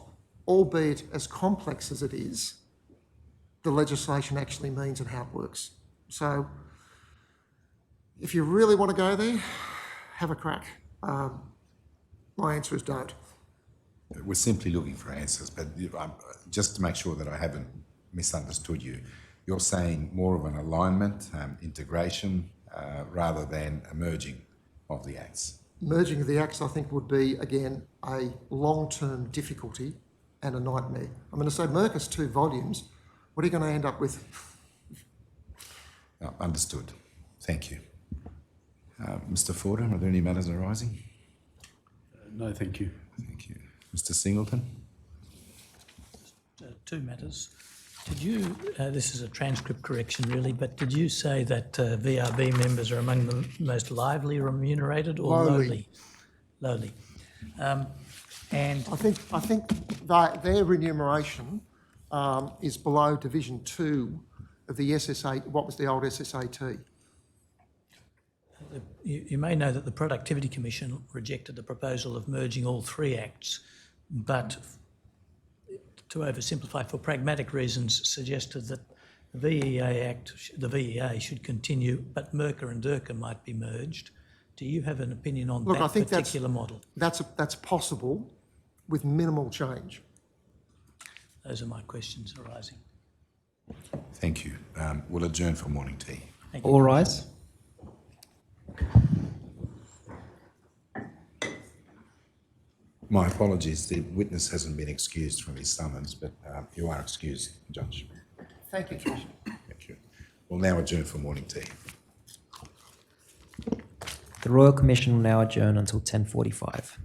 albeit as complex as it is, the legislation actually means and how it works. So if you really want to go there, have a crack. My answer is don't. We're simply looking for answers, but just to make sure that I haven't misunderstood you, you're saying more of an alignment, integration, rather than a merging of the acts. Merging of the acts, I think, would be, again, a long-term difficulty and a nightmare. I'm going to say Mercus 2 volumes. What are you going to end up with? Understood. Thank you. Mr. Fordham, are there any matters arising? No, thank you. Thank you. Mr. Singleton? Two matters. Did you, this is a transcript correction really, but did you say that VRB members are among the most lively remunerated or lowly? Lowly. And I think that their remuneration is below Division 2 of the SSA, what was the old SSAT. You may know that the Productivity Commission rejected the proposal of merging all three acts, but to oversimplify, for pragmatic reasons, suggested that the VEA should continue, but Mercer and Durker might be merged. Do you have an opinion on that particular model? That's possible with minimal change. Those are my questions arising. Thank you. We'll adjourn for morning tea. Thank you. All rise. My apologies, the witness hasn't been excused from his summons, but you are excused, Judge. Thank you, Commissioner. Thank you. We'll now adjourn for morning tea. The Royal Commission will now adjourn until 10:45.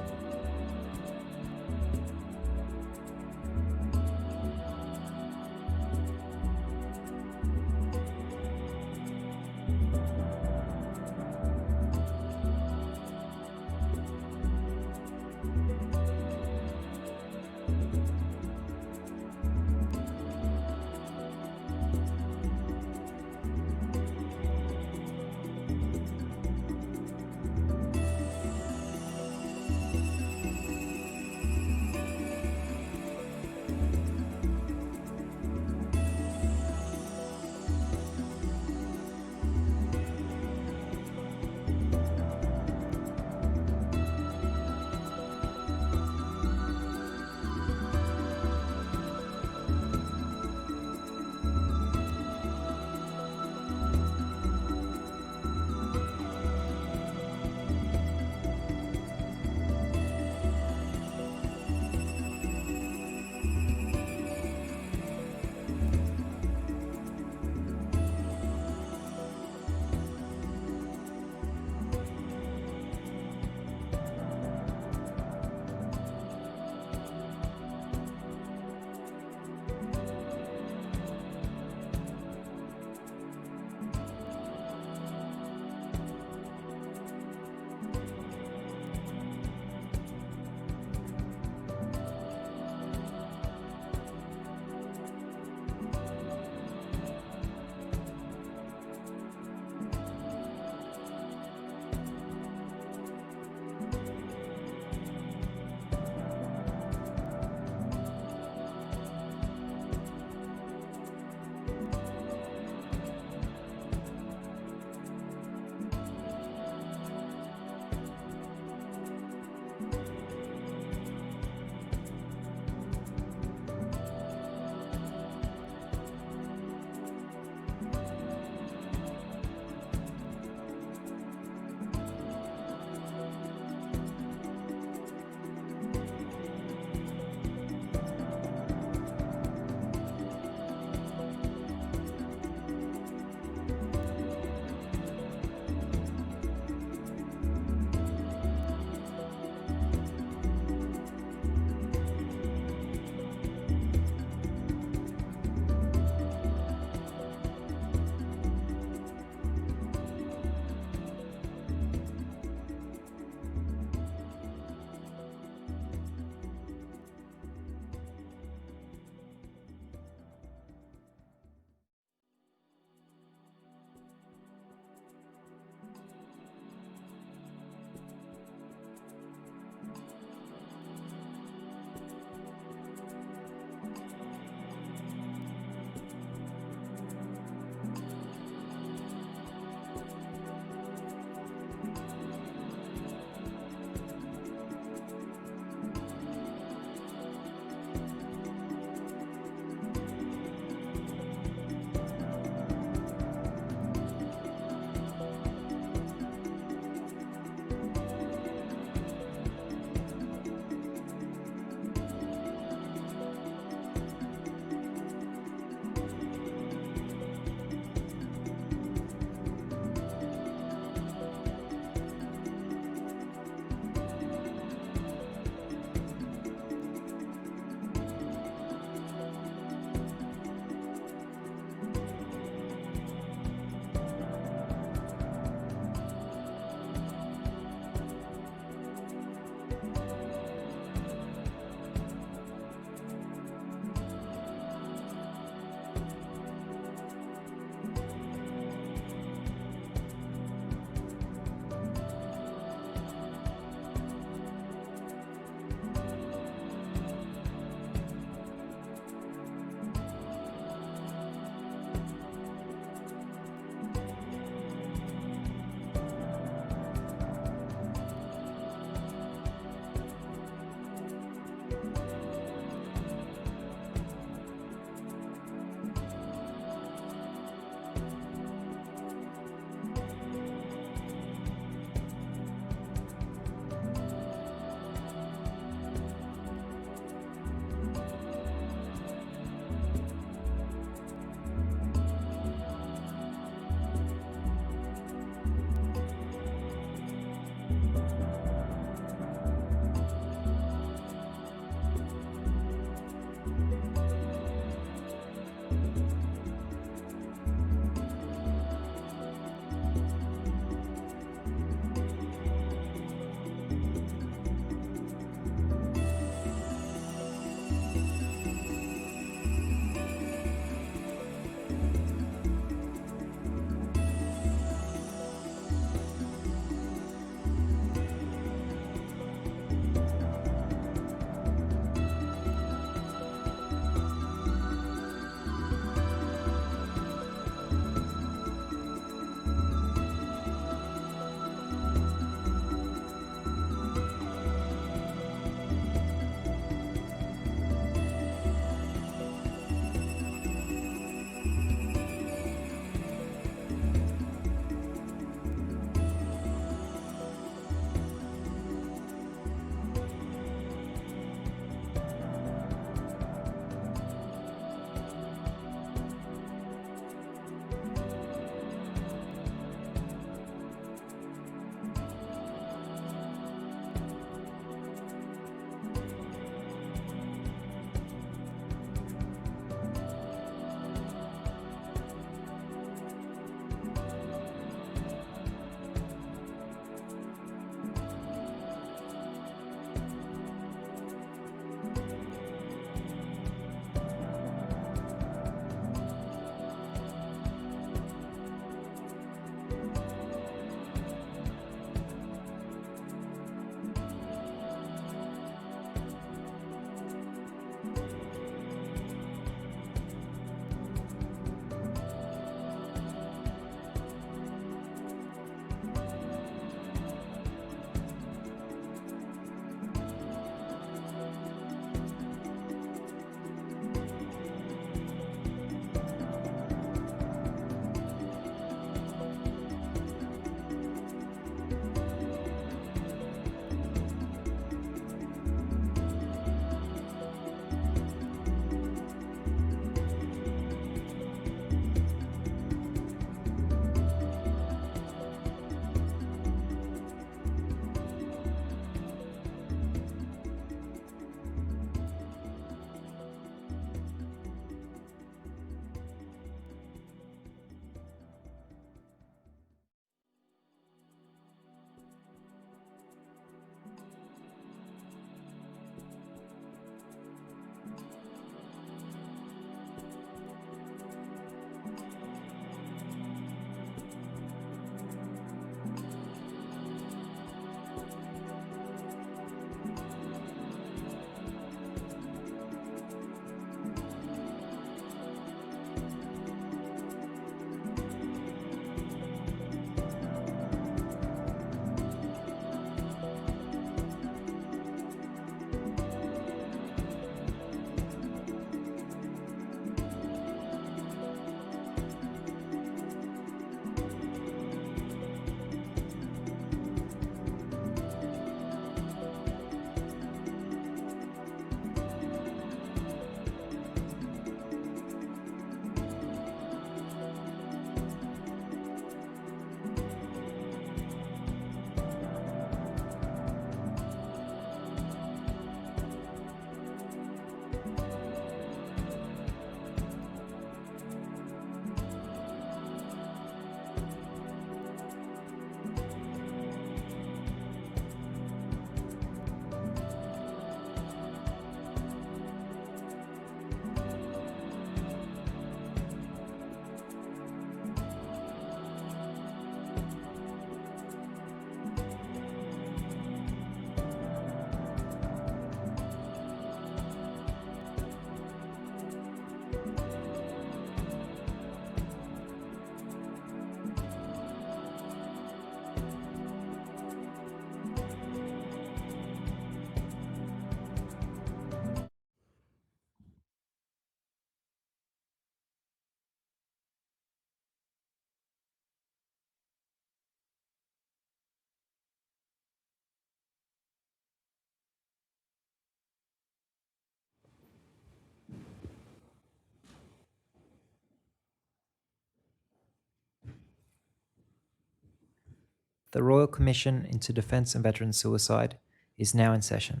The Royal Commission into Defence and Veteran Suicide is now in session.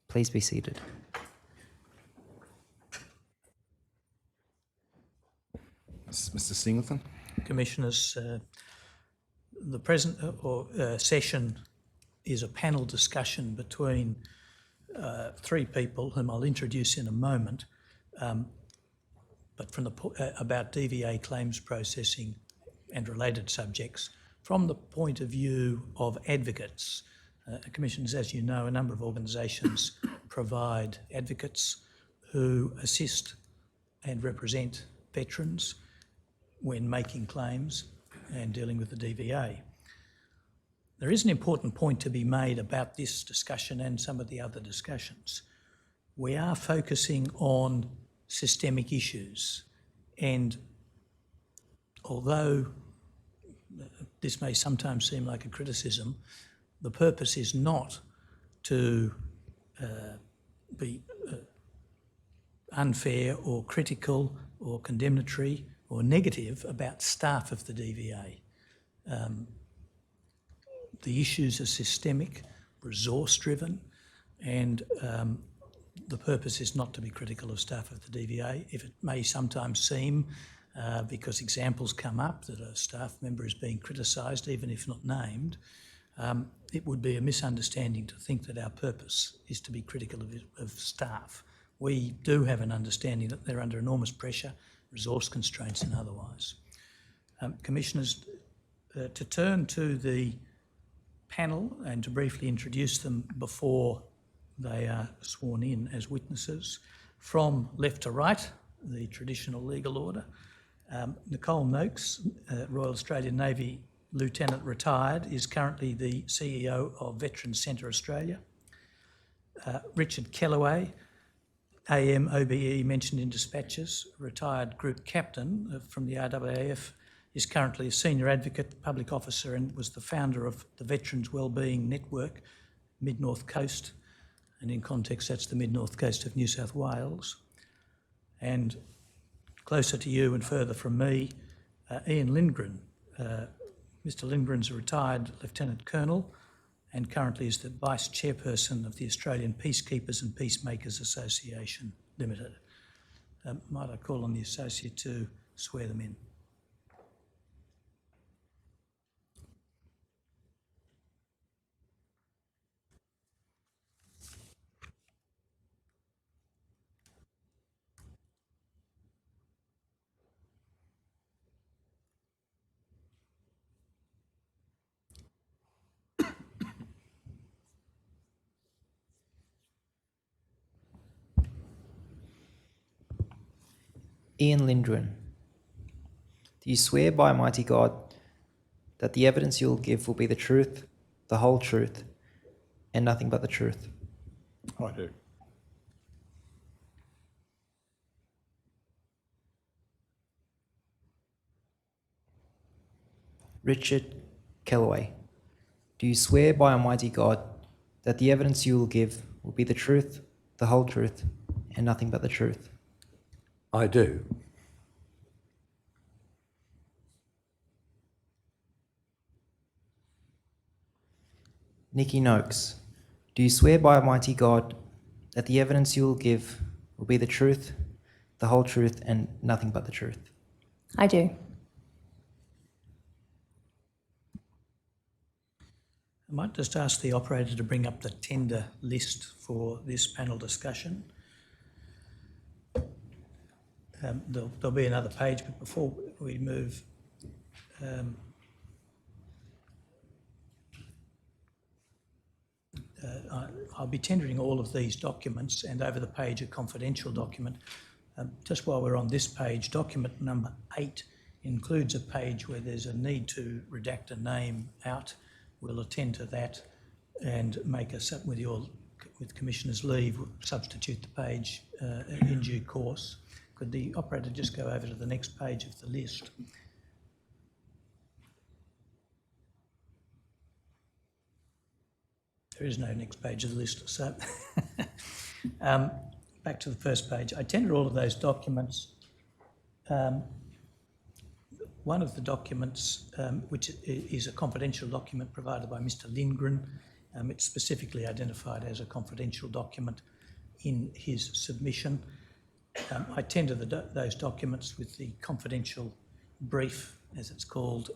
Please be seated. Mr. Singleton? Commissioners, the present session is a panel discussion between three people whom I'll introduce in a moment, but from about DVA claims processing and related subjects from the point of view of advocates. Commissioners, as you know, a number of organisations provide advocates who assist and represent veterans when making claims and dealing with the DVA. There is an important point to be made about this discussion and some of the other discussions. We are focusing on systemic issues, and although this may sometimes seem like a criticism, the purpose is not to be unfair or critical or condemnatory or negative about staff of the DVA. The issues are systemic, resource-driven, and the purpose is not to be critical of staff of the DVA. If it may sometimes seem, because examples come up that a staff member is being criticised, even if not named, it would be a misunderstanding to think that our purpose is to be critical of staff. We do have an understanding that they're under enormous pressure, resource constraints and otherwise. Commissioners, to turn to the panel and to briefly introduce them before they are sworn in as witnesses. From left to right, the traditional legal order. Nicole Noakes, Royal Australian Navy Lieutenant retired, is currently the CEO of Veterans Centre Australia. Richard Kellaway, AM OBE mentioned in dispatches, retired Group Captain from the RAAF, is currently a Senior Advocate, Public Officer, and was the founder of the Veterans Wellbeing Network, Mid-North Coast, and in context that's the Mid-North Coast of New South Wales. And closer to you and further from me, Ian Lindgren. Mr Lindgren's a retired Lieutenant Colonel and currently is the Vice Chairperson of the Australian Peacekeepers and Peacemakers Association Limited. Might I call on the Associate to swear them in? Ian Lindgren, do you swear by Almighty God that the evidence you will give will be the truth, the whole truth, and nothing but the truth? I do. Richard Kellaway, do you swear by Almighty God that the evidence you will give will be the truth, the whole truth, and nothing but the truth? I do. Nikki Noakes, do you swear by Almighty God that the evidence you will give will be the truth, the whole truth, and nothing but the truth? I do. I might just ask the operator to bring up the tender list for this panel discussion. There'll be another page, but before we move, I'll be tendering all of these documents and over the page a confidential document. Just while we're on this page, document number 8 includes a page where there's a need to redact a name out. We'll attend to that and make with Commissioner's leave, we'll substitute the page in due course. Could the operator just go over to the next page of the list? There is no next page of the list, so back to the first page. I tender all of those documents. one of the documents, which is a confidential document provided by Mr. Lindgren, it's specifically identified as a confidential document in his submission. I tender those documents with the confidential brief, as it's called,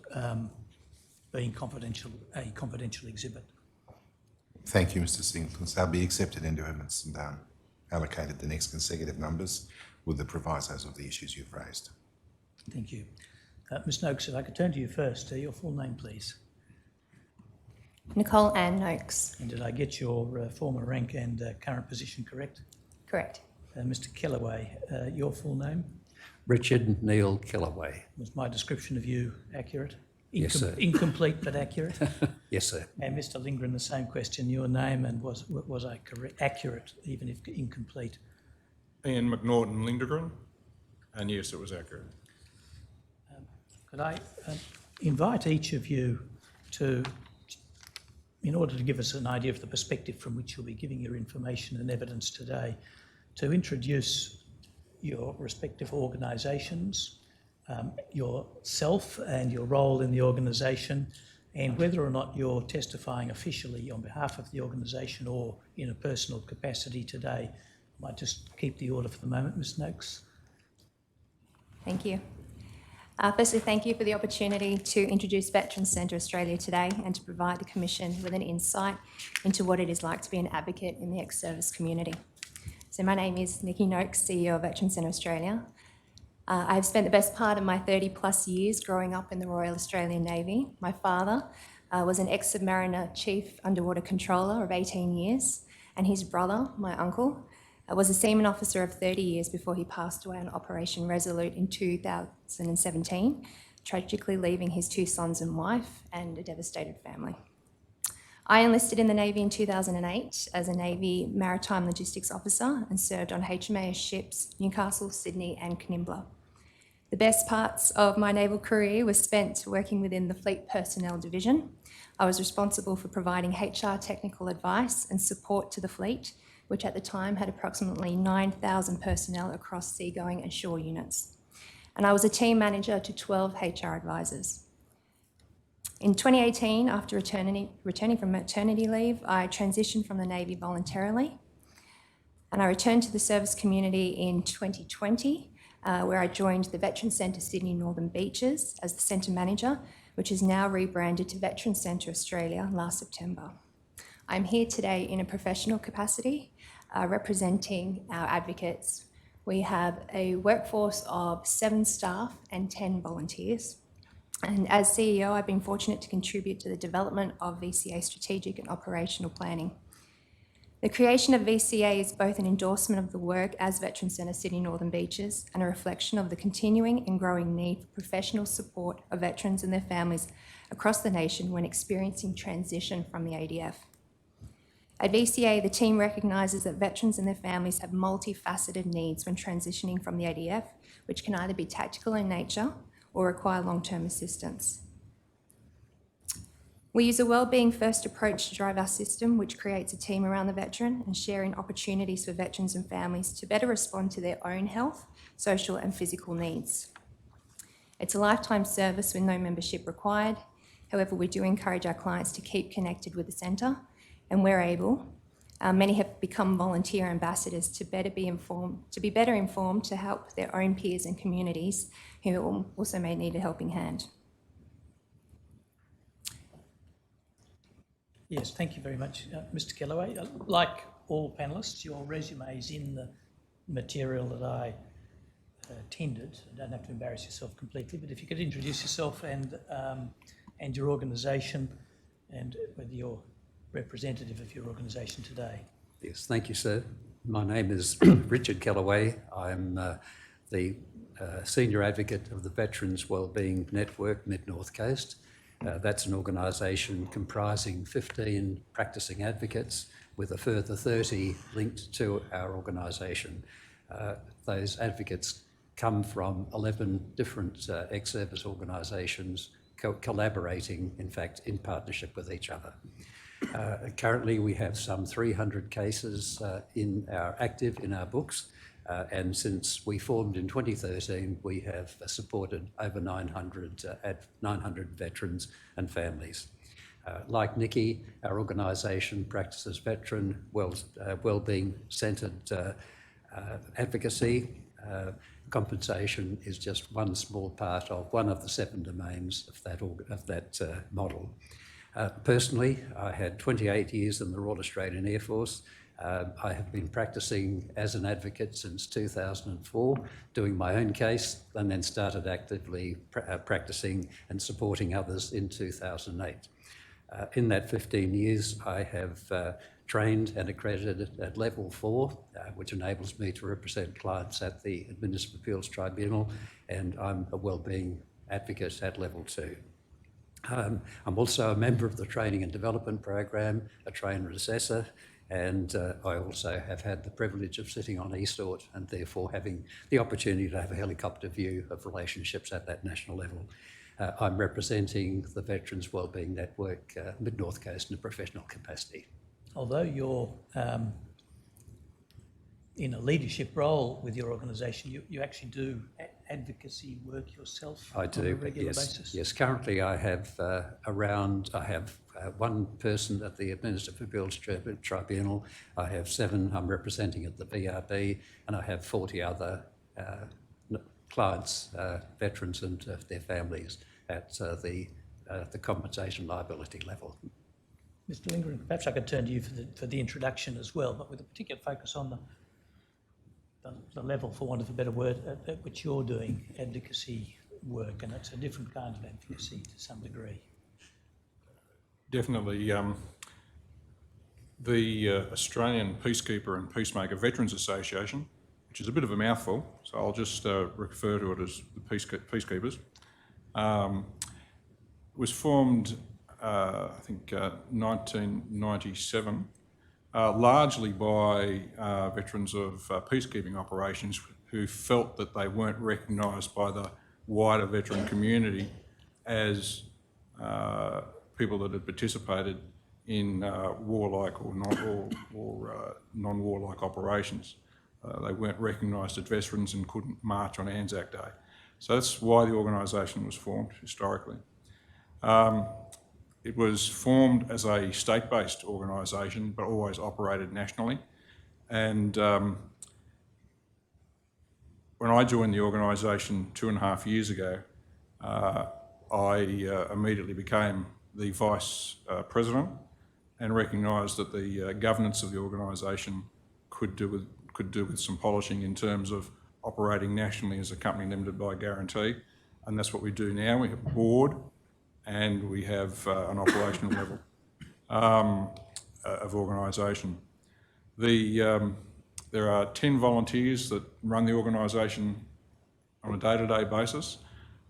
being a confidential exhibit. Thank you, Mr. Singleton. They'll be accepted into evidence and allocated the next consecutive numbers with the provisos of the issues you've raised. Thank you. Ms Noakes, if I could turn to you first. Your full name, please. Nicole Ann Noakes. And did I get your former rank and current position correct? Correct. Mr Kellaway, your full name? Richard Neil Kellaway. Was my description of you accurate? Yes, sir. Incomplete but accurate? Yes, sir. And Mr Lindgren, the same question, your name, and was I correct, accurate, even if incomplete? Ian McNaughton Lindgren, and yes, it was accurate. Could I invite each of you to, in order to give us an idea of the perspective from which you'll be giving your information and evidence today, to introduce your respective organisations, yourself and your role in the organisation, and whether or not you're testifying officially on behalf of the organisation or in a personal capacity today. I might just keep the order for the moment, Ms Noakes. Thank you. Firstly, thank you for the opportunity to introduce Veterans Centre Australia today and to provide the Commission with an insight into what it is like to be an advocate in the ex-service community. So my name is Nikki Noakes, CEO of Veterans Centre Australia. I've spent the best part of my 30 plus years growing up in the Royal Australian Navy. My father was an ex-submariner chief underwater controller of 18 years, and his brother, my uncle, was a seaman officer of 30 years before he passed away on Operation Resolute in 2017, tragically leaving his 2 sons and wife and a devastated family. I enlisted in the Navy in 2008 as a Navy Maritime Logistics Officer and served on HMAS ships Newcastle, Sydney and Canberra. The best parts of my naval career was spent working within the Fleet Personnel Division. I was responsible for providing HR technical advice and support to the fleet, which at the time had approximately 9,000 personnel across seagoing and shore units. And I was a team manager to 12 HR advisors. In 2018, after returning from maternity leave, I transitioned from the Navy voluntarily, and I returned to the service community in 2020, where I joined the Veterans Centre Sydney Northern Beaches as the centre manager, which is now rebranded to Veterans Centre Australia last September. I'm here today in a professional capacity, representing our advocates. We have a workforce of 7 staff and 10 volunteers. And as CEO, I've been fortunate to contribute to the development of VCA strategic and operational planning. The creation of VCA is both an endorsement of the work as Veterans Centre Sydney Northern Beaches and a reflection of the continuing and growing need for professional support of veterans and their families across the nation when experiencing transition from the ADF. At VCA, the team recognises that veterans and their families have multifaceted needs when transitioning from the ADF, which can either be tactical in nature or require long-term assistance. We use a wellbeing first approach to drive our system, which creates a team around the veteran and sharing opportunities for veterans and families to better respond to their own health, social and physical needs. It's a lifetime service with no membership required. However, we do encourage our clients to keep connected with the centre, and where able, many have become volunteer ambassadors to be better informed to help their own peers and communities who also may need a helping hand. Yes, thank you very much, Mr Kellaway. Like all panellists, your resume is in the material that I tendered. You don't have to embarrass yourself completely, but if you could introduce yourself and your organisation and whether you're representative of your organisation today. Yes, thank you, sir. My name is Richard Kellaway. I'm the Senior Advocate of the Veterans Wellbeing Network Mid-North Coast. That's an organisation comprising 15 practising advocates with a further 30 linked to our organisation. Those advocates come from 11 different ex-service organisations collaborating, in fact, in partnership with each other. Currently, we have some 300 cases active in our books, And since we formed in 2013, we have supported over 900 veterans and families. Like Nikki, our organisation practices veteran wellbeing centred advocacy. Compensation is just one small part of one of the 7 domains of that model. Personally, I had 28 years in the Royal Australian Air Force. I have been practicing as an advocate since 2004, doing my own case, and then started actively practicing and supporting others in 2008. In that 15 years, I have trained and accredited at level 4, which enables me to represent clients at the Administrative Appeals Tribunal, and I'm a wellbeing advocate at level 2. I'm also a member of the Training and Development Program, a trainer assessor, and I also have had the privilege of sitting on eSort and therefore having the opportunity to have a helicopter view of relationships at that national level. I'm representing the Veterans Wellbeing Network, Mid-North Coast, in a professional capacity. Although you're in a leadership role with your organisation, you actually do advocacy work yourself I do, on a regular yes, basis? Yes, currently I have one person at the Administrative Appeals Tribunal, I have 7 I'm representing at the VRB, and I have 40 other clients, veterans and their families at the compensation liability level. Mr. Lindgren, perhaps I could turn to you for the introduction as well, but with a particular focus on the level, for want of a better word, at which you're doing advocacy work, and it's a different kind of advocacy to some degree. Definitely. The Australian Peacekeeper and Peacemaker Veterans Association, which is a bit of a mouthful, so I'll just refer to it as the Peacekeepers, was formed, I think, 1997, largely by veterans of peacekeeping operations who felt that they weren't recognised by the wider veteran community as people that had participated in warlike or non-warlike operations. They weren't recognised as veterans and couldn't march on Anzac Day. So that's why the organisation was formed historically. It was formed as a state-based organisation, but always operated nationally. And when I joined the organisation 2.5 years ago, I immediately became the vice president and recognised that the governance of the organisation could do with some polishing in terms of operating nationally as a company limited by guarantee, and that's what we do now. We have a board and we have an operational level of organisation. There are 10 volunteers that run the organisation on a day-to-day basis,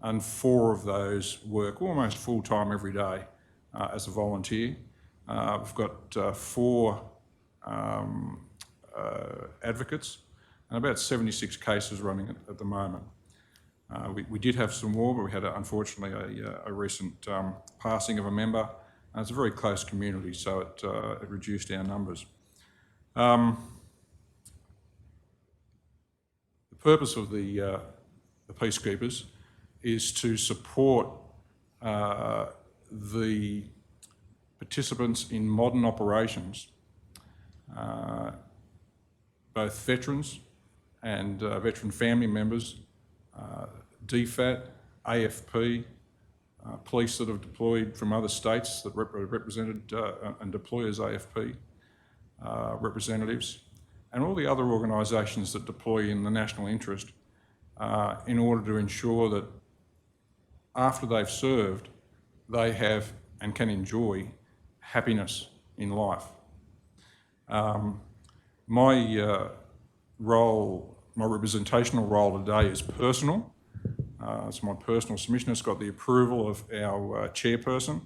and 4 of those work almost full-time every day as a volunteer. We've got 4 advocates and about 76 cases running at the moment. We did have some more, but we had, unfortunately, a recent passing of a member, and it's a very close community, so it reduced our numbers. The purpose of the Peacekeepers is to support the participants in modern operations, both veterans and veteran family members, DFAT, AFP, police that have deployed from other states that represented and deploy as AFP representatives, and all the other organisations that deploy in the national interest in order to ensure that after they've served, they have and can enjoy happiness in life. My representational role today is personal. It's my personal submission. It's got the approval of our chairperson,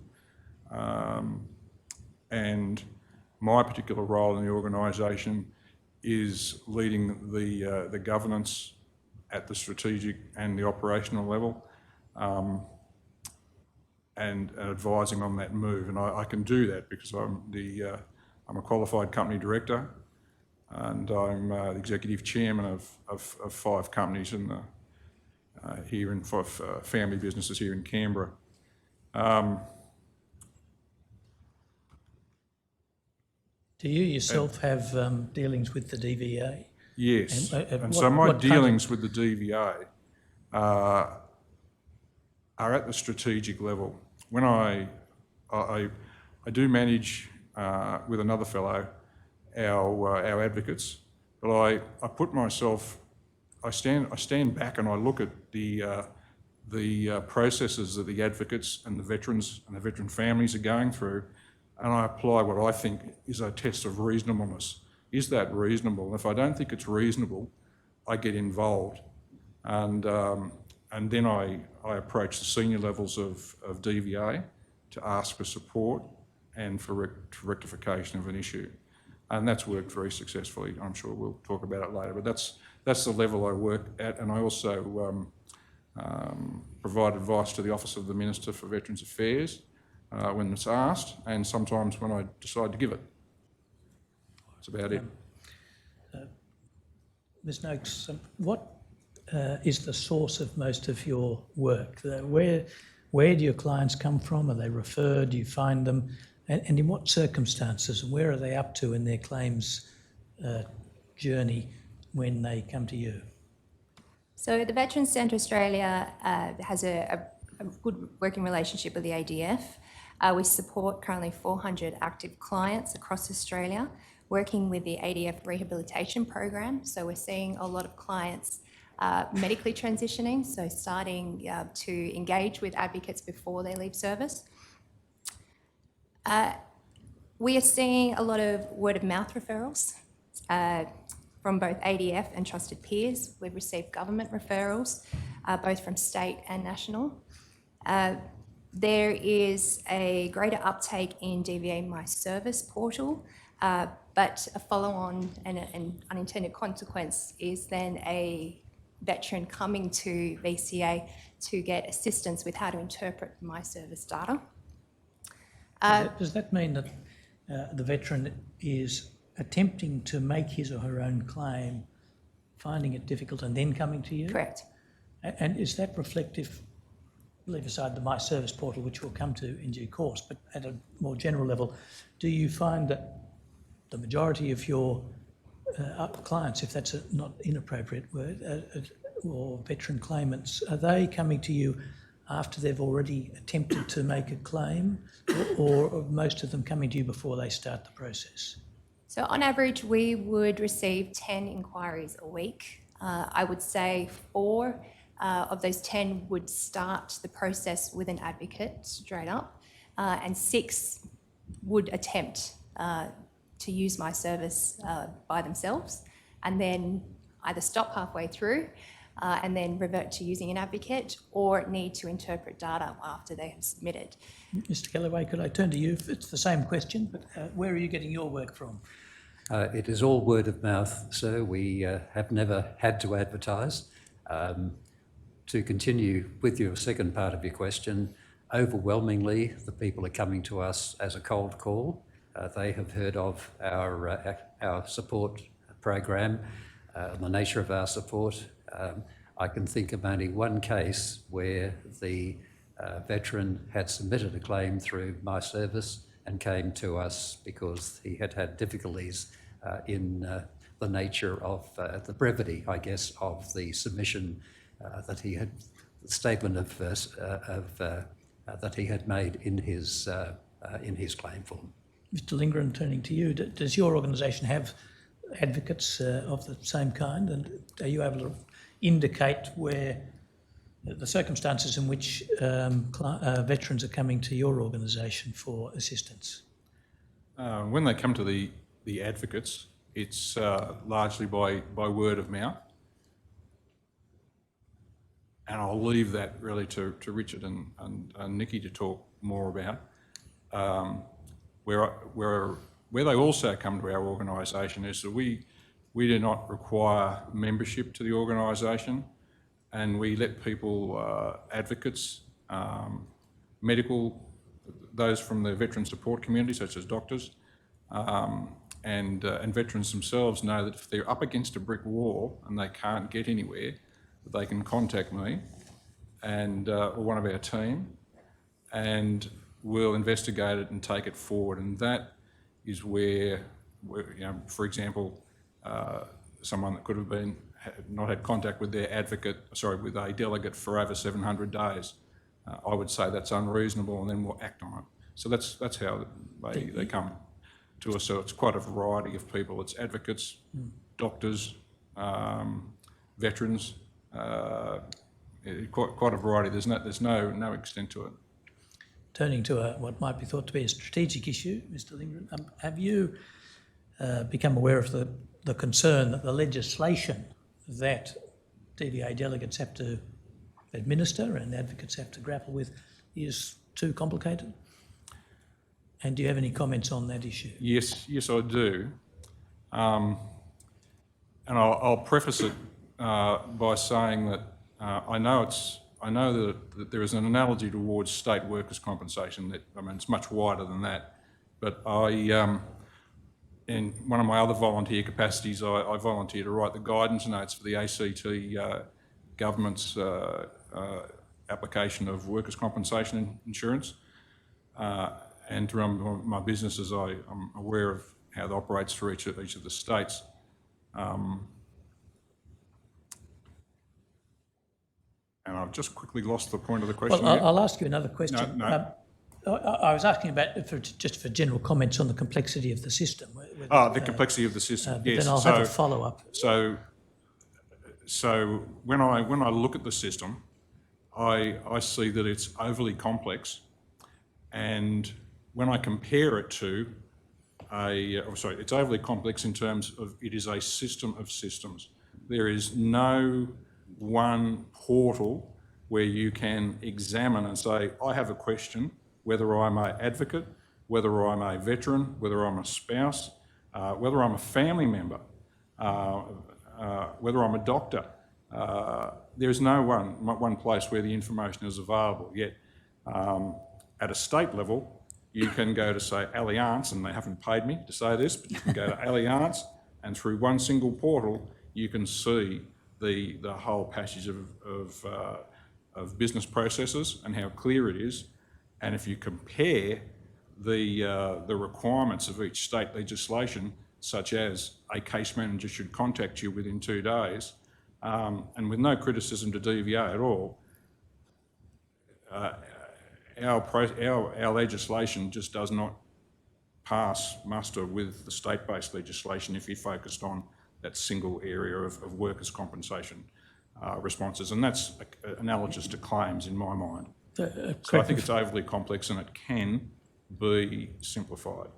and my particular role in the organisation is leading the governance at the strategic and the operational level, and advising on that move. And I can do that because I'm a qualified company director. and I'm the executive chairman of 5 companies in the here in 5 family businesses here in Canberra. Do you yourself have dealings with the DVA? Yes, And so my what kind of- dealings with the DVA are at the strategic level. When I do manage with another fellow our advocates, but I put myself, I stand back and I look at the processes that the advocates and the veterans and the veteran families are going through, and I apply what I think is a test of reasonableness. Is that reasonable? And if I don't think it's reasonable, I get involved, and then I approach the senior levels of DVA to ask for support and for rectification of an issue, and that's worked very successfully. I'm sure we'll talk about it later, but that's the level I work at, and I also provide advice to the Office of the Minister for Veterans Affairs when it's asked, and sometimes when I decide to give it. That's about it. Ms Noakes, what is the source of most of your work? Where do your clients come from? Are they referred? Do you find them? And in what circumstances? And where are they up to in their claims journey when they come to you? So the Veterans Centre Australia has a good working relationship with the ADF. We support currently 400 active clients across Australia, working with the ADF rehabilitation program. So we're seeing a lot of clients medically transitioning, so starting to engage with advocates before they leave service. We are seeing a lot of word of mouth referrals from both ADF and trusted peers. We've received government referrals, both from state and national. There is a greater uptake in DVA My Service portal, but a follow-on and an unintended consequence is then a veteran coming to VCA to get assistance with how to interpret My Service data. Does that mean that the veteran is attempting to make his or her own claim, finding it difficult and then coming to you? Correct. And is that reflective, leave aside the My Service portal, which we'll come to in due course, but at a more general level, do you find that the majority of your clients, if that's not inappropriate word, or veteran claimants, are they coming to you after they've already attempted to make a claim, or are most of them coming to you before they start the process? So on average, we would receive 10 inquiries a week. I would say 4 of those 10 would start the process with an advocate straight up, and 6 would attempt to use My Service by themselves, and then either stop halfway through and then revert to using an advocate, or need to interpret data after they have submitted. Mr Callaway, could I turn to you? It's the same question, but where are you getting your work from? It is all word of mouth, sir. We have never had to advertise. To continue with your second part of your question, overwhelmingly the people are coming to us as a cold call. They have heard of our support program, the nature of our support. I can think of only one case where the veteran had submitted a claim through My Service and came to us because he had had difficulties in the nature of the brevity, I guess, of the submission that he had, the statement of that he had made in his claim form. Mr Lindgren, turning to you, does your organisation have advocates of the same kind, and are you able to indicate where the circumstances in which veterans are coming to your organisation for assistance? When they come to the advocates, it's largely by word of mouth. And I'll leave that really to Richard and Nikki to talk more about. Where they also come to our organisation is that we do not require membership to the organisation, and we let people, advocates, medical, those from the veteran support community, such as doctors, and veterans themselves know that if they're up against a brick wall and they can't get anywhere, they can contact me and or one of our team, and we'll investigate it and take it forward. And that is where for example, someone that could have not had contact with their with a delegate for over 700 days, I would say that's unreasonable, and then we'll act on it. So that's how they come to us. So it's quite a variety of people. It's advocates, doctors, veterans, quite a variety. There's no extent to it. Turning to what might be thought to be a strategic issue, Mr. Lindgren, have you become aware of the concern that the legislation that DVA delegates have to administer and advocates have to grapple with is too complicated? And do you have any comments on that issue? Yes, I do. And I'll preface it by saying that I know that there is an analogy towards state workers' compensation. It's much wider than that. But in one of my other volunteer capacities, I volunteer to write the guidance notes for the ACT government's application of workers' compensation insurance. And to run my businesses, I'm aware of how it operates through each of the states. And I've just quickly lost the point of the question. Well, I'll ask you another question. No. I was asking about just for general comments on the complexity of the system. The complexity of the system, yes. Then I'll have a follow-up. So when I look at the system, I see that it's overly complex, and when I compare it to it's overly complex in terms of it is a system of systems. There is no one portal where you can examine and say, I have a question, whether I'm an advocate, whether I'm a veteran, whether I'm a spouse, whether I'm a family member, whether I'm a doctor. There's no one place where the information is available. Yet at a state level, you can go to, say, Allianz, and they haven't paid me to say this, but you can go to Allianz, and through one single portal, you can see the whole passage of business processes and how clear it is. And if you compare the requirements of each state legislation, such as a case manager should contact you within 2 days, and with no criticism to DVA at all, our legislation just does not pass muster with the state-based legislation if you focused on that single area of workers' compensation responses, and that's analogous to claims in my mind. So I think it's overly complex and it can be simplified.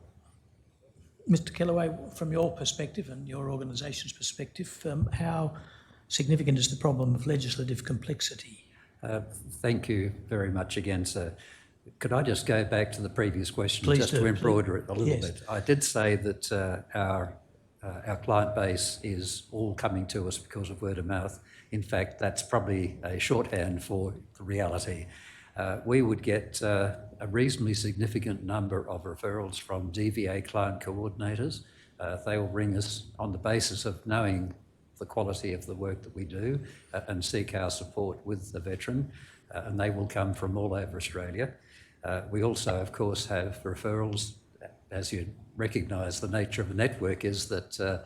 Mr. Kellaway, from your perspective and your organisation's perspective, how significant is the problem of legislative complexity? Thank you very much again, sir. Could I just go back to the previous question? Please just do, to embroider please. it a little bit? I did say that our client base is all coming to us because of word of mouth. In fact, that's probably a shorthand for the reality. We would get a reasonably significant number of referrals from DVA client coordinators. They will ring us on the basis of knowing the quality of the work that we do and seek our support with the veteran, and they will come from all over Australia. We also, of course, have referrals. As you recognise, the nature of the network is that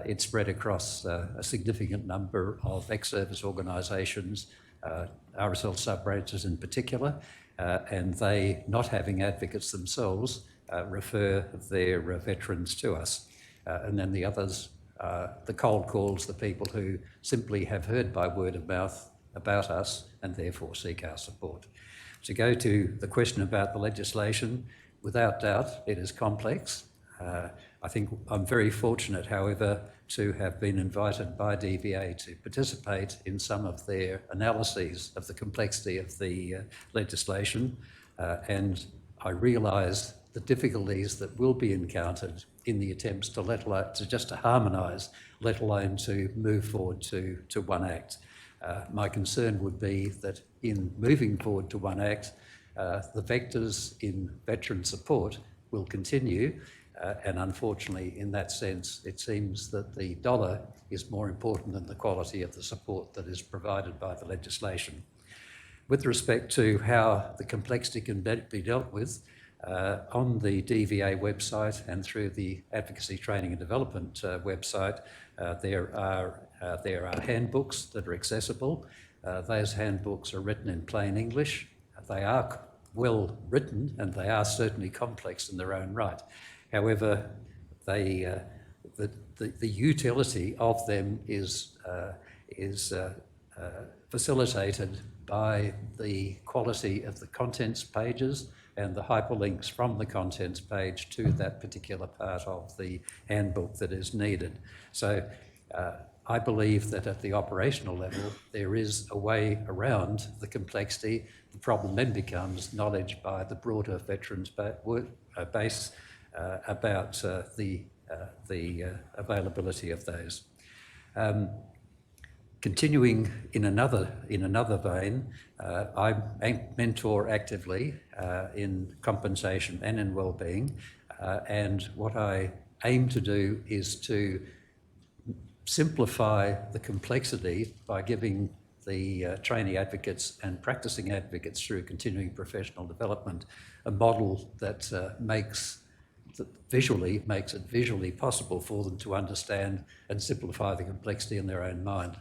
it's spread across a significant number of ex-service organisations, RSL sub-branches in particular, and they, not having advocates themselves, refer their veterans to us. And then the others, the cold calls, the people who simply have heard by word of mouth about us and therefore seek our support. To go to the question about the legislation, without doubt it is complex. I think I'm very fortunate, however, to have been invited by DVA to participate in some of their analyses of the complexity of the legislation, and I realise the difficulties that will be encountered in the attempts to harmonise, let alone to move forward to One Act. My concern would be that in moving forward to One Act, the vectors in veteran support will continue, And unfortunately, in that sense, it seems that the dollar is more important than the quality of the support that is provided by the legislation. With respect to how the complexity can be dealt with, on the DVA website and through the Advocacy Training and Development website, there are handbooks that are accessible. Those handbooks are written in plain English. They are well written and they are certainly complex in their own right. However, the utility of them is facilitated by the quality of the contents pages and the hyperlinks from the contents page to that particular part of the handbook that is needed. So I believe that at the operational level, there is a way around the complexity. The problem then becomes knowledge by the broader veterans base about the availability of those. Continuing in another vein, I mentor actively in compensation and in wellbeing, and what I aim to do is to simplify the complexity by giving the trainee advocates and practicing advocates through continuing professional development a model that makes it visually possible for them to understand and simplify the complexity in their own mind.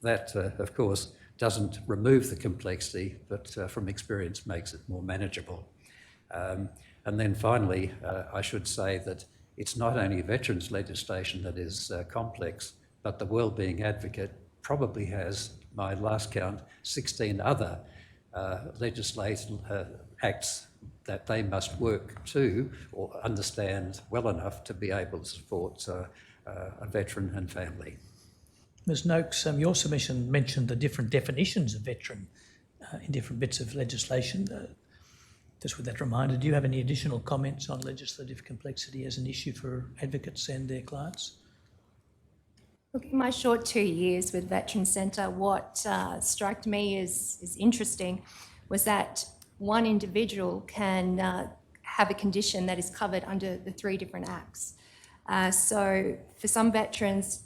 That, of course, doesn't remove the complexity, but from experience makes it more manageable. And then finally, I should say that it's not only veterans legislation that is complex, but the wellbeing advocate probably has, my last count, 16 other legislative acts that they must work to or understand well enough to be able to support a veteran and family. Ms Noakes, your submission mentioned the different definitions of veteran in different bits of legislation. Just with that reminder, do you have any additional comments on legislative complexity as an issue for advocates and their clients? Look, in my short 2 years with Veterans Centre, what struck me as interesting was that one individual can have a condition that is covered under the 3 different acts. So for some veterans,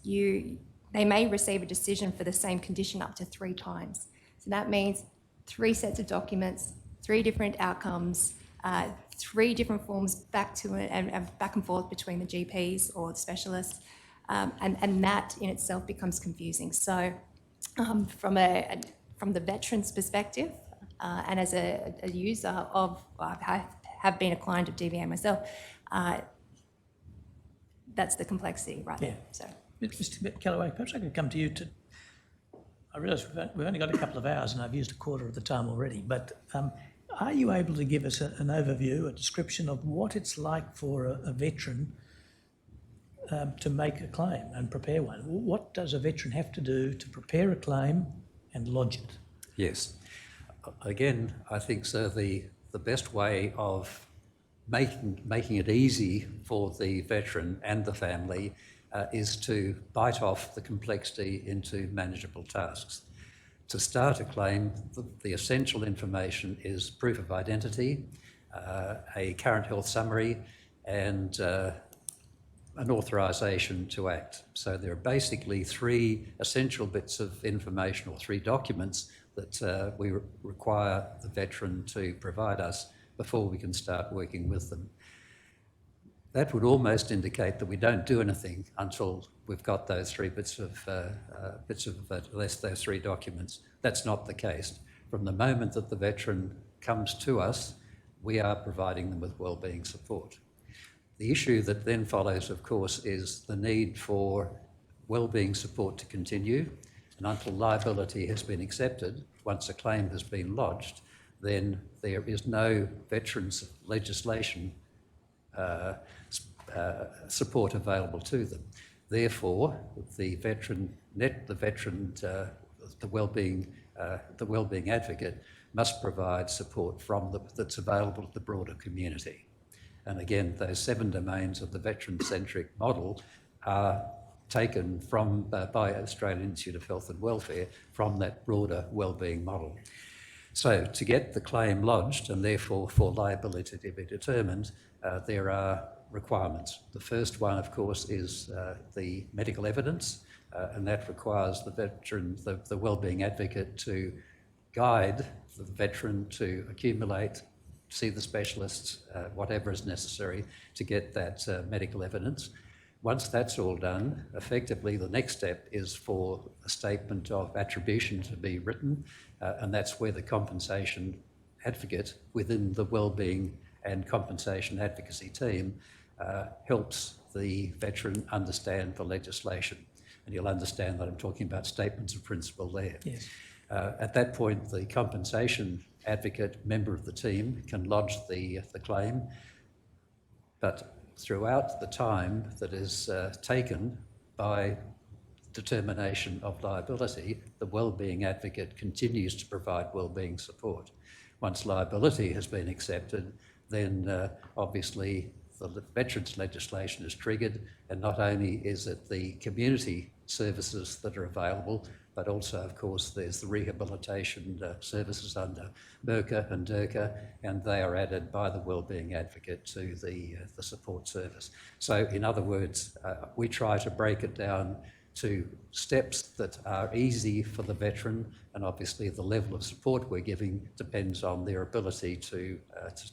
they may receive a decision for the same condition up to 3 times. So that means 3 sets of documents, 3 different outcomes, 3 different forms back and forth between the GPs or the specialists, and that in itself becomes confusing. So from the veteran's perspective, and as a user of, I have been a client of DVA myself, that's the complexity right there. So. Mr Callaway, perhaps I could come to you I realise we've only got a couple of hours and I've used a quarter of the time already, but are you able to give us an overview, a description of what it's like for a veteran to make a claim and prepare one? What does a veteran have to do to prepare a claim and lodge it? Yes. Again, I think so the best way of making it easy for the veteran and the family is to bite off the complexity into manageable tasks. To start a claim, the essential information is proof of identity, a current health summary, and an authorisation to act. So there are basically 3 essential bits of information, or 3 documents that we require the veteran to provide us before we can start working with them. That would almost indicate that we don't do anything until we've got those 3 those 3 documents. That's not the case. From the moment that the veteran comes to us, we are providing them with wellbeing support. The issue that then follows, of course, is the need for wellbeing support to continue, and until liability has been accepted, once a claim has been lodged, then there is no veterans legislation support available to them. Therefore, the wellbeing advocate must provide support that's available to the broader community. And again, those 7 domains of the veteran-centric model are taken from by Australian Institute of Health and Welfare from that broader wellbeing model. So to get the claim lodged and therefore for liability to be determined, there are requirements. The first one, of course, is the medical evidence, and that requires the veteran, the wellbeing advocate, to guide the veteran to accumulate, see the specialists, whatever is necessary to get that medical evidence. Once that's all done, effectively the next step is for a statement of attribution to be written, and that's where the compensation advocate within the wellbeing and compensation advocacy team helps the veteran understand the legislation. And you'll understand that I'm talking about statements of principle there. Yes. At that point, the compensation advocate member of the team can lodge the claim, but throughout the time that is taken by determination of liability, the wellbeing advocate continues to provide wellbeing support. Once liability has been accepted, then obviously the veterans legislation is triggered, and not only is it the community services that are available, but also, of course, there's the rehabilitation services under MERCA and DERCA, and they are added by the wellbeing advocate to the support service. So, in other words, we try to break it down to steps that are easy for the veteran, and obviously the level of support we're giving depends on their ability to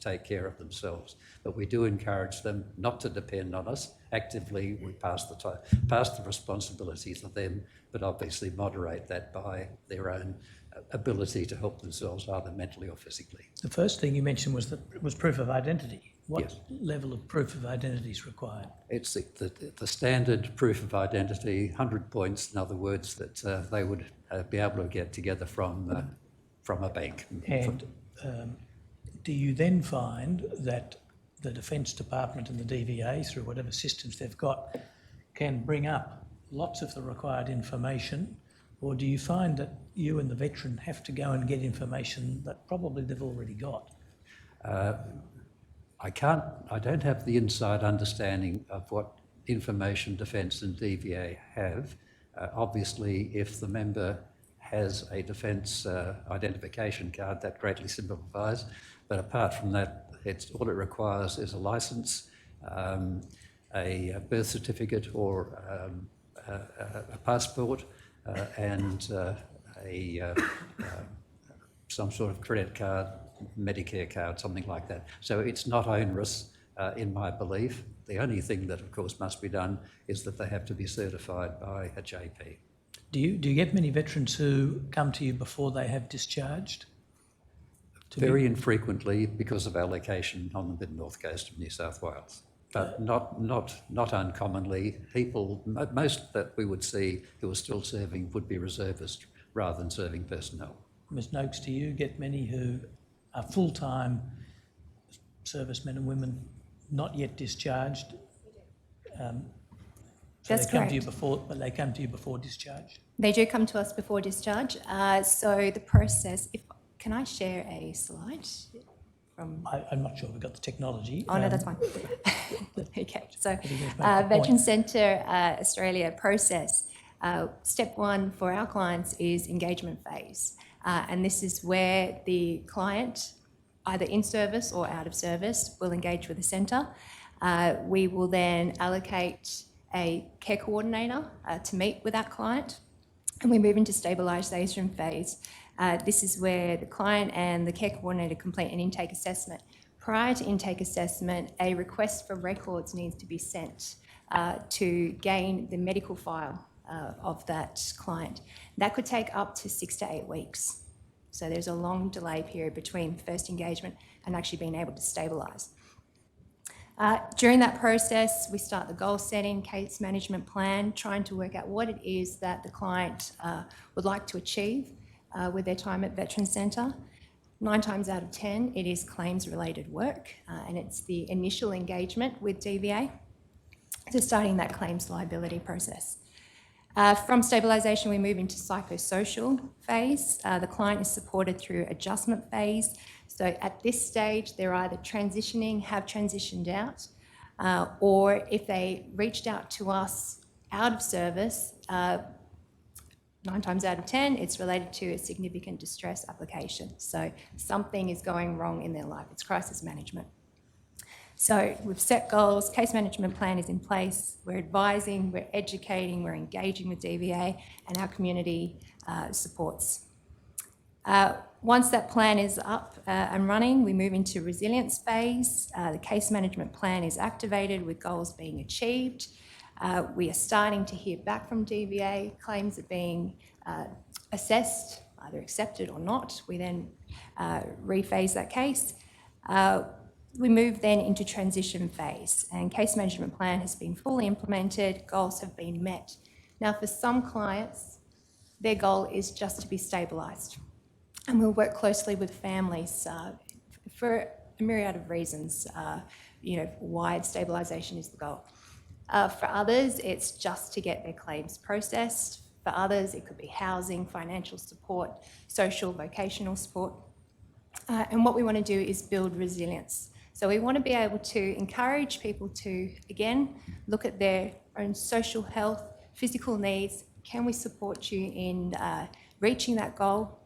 take care of themselves. But we do encourage them not to depend on us. Actively, we pass the responsibility to them, but obviously moderate that by their own ability to help themselves either mentally or physically. The first thing you mentioned was proof of identity. What Yes. level of proof of identity is required? It's the standard proof of identity, 100 points, in other words, that they would be able to get together from a bank. And do you then find that the Defence Department and the DVA, through whatever systems they've got, can bring up lots of the required information, or do you find that you and the veteran have to go and get information that probably they've already got? I don't have the inside understanding of what information Defence and DVA have. Obviously, if the member has a Defence identification card, that greatly simplifies. But apart from that, all it requires is a licence, a birth certificate or a passport, and some sort of credit card, Medicare card, something like that. So it's not onerous in my belief. The only thing that, of course, must be done is that they have to be certified by a JP. Do you get many veterans who come to you before they have discharged? Very infrequently because of our location on the mid-north coast of New South Wales. But not uncommonly, people, most that we would see who are still serving would be reservists rather than serving personnel. Ms Noakes, do you get many who are full-time servicemen and women not yet discharged? That's they come correct. to you before, but they come to you before discharge? They do come to us before discharge. So the process, can I share a slide? I'm not sure we've got the technology. Oh, no, that's fine. Okay, so you just make the Veteran point. Centre Australia process. Step one for our clients is engagement phase. And this is where the client, either in service or out of service, will engage with the centre. We will then allocate a care coordinator to meet with that client, and we move into stabilisation phase. This is where the client and the care coordinator complete an intake assessment. Prior to intake assessment, a request for records needs to be sent to gain the medical file of that client. That could take up to 6 to 8 weeks. So there's a long delay period between first engagement and actually being able to stabilise. During that process, we start the goal setting, case management plan, trying to work out what it is that the client would like to achieve with their time at Veteran Centre. 9 times out of 10, it is claims-related work, and it's the initial engagement with DVA to starting that claims liability process. From stabilisation, we move into psychosocial phase. The client is supported through adjustment phase. So at this stage, they're either transitioning, have transitioned out, or if they reached out to us out of service, 9 times out of 10, it's related to a significant distress application. So something is going wrong in their life. It's crisis management. So we've set goals, case management plan is in place, we're advising, we're educating, we're engaging with DVA, and our community supports. Once that plan is up and running, we move into resilience phase. The case management plan is activated with goals being achieved. We are starting to hear back from DVA. Claims are being assessed, either accepted or not. We then rephase that case. We move then into transition phase, and case management plan has been fully implemented, goals have been met. Now, for some clients, their goal is just to be stabilised, and we'll work closely with families for a myriad of reasons, why stabilisation is the goal. For others, it's just to get their claims processed. For others, it could be housing, financial support, social, vocational support. And what we want to do is build resilience. So we want to be able to encourage people to, again, look at their own social health, physical needs. Can we support you in reaching that goal?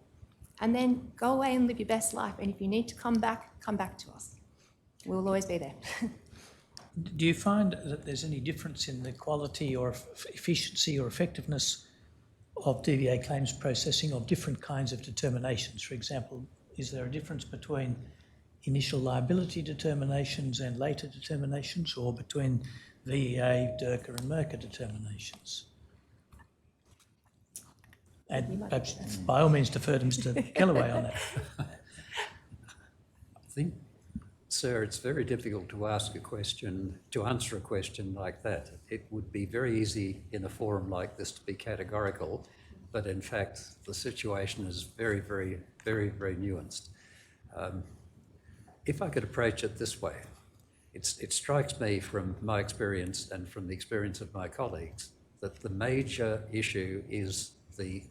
And then go away and live your best life. And if you need to come back to us. We'll always be there. Do you find that there's any difference in the quality or efficiency or effectiveness of DVA claims processing of different kinds of determinations? For example, is there a difference between initial liability determinations and later determinations, or between VEA, DIRCA and MERCA determinations? And perhaps by all means defer to Mr. Kellaway on that. I think, sir, it's very difficult to answer a question like that. It would be very easy in a forum like this to be categorical, but in fact the situation is very, very, very, very nuanced. If I could approach it this way, it strikes me from my experience and from the experience of my colleagues that the major issue is the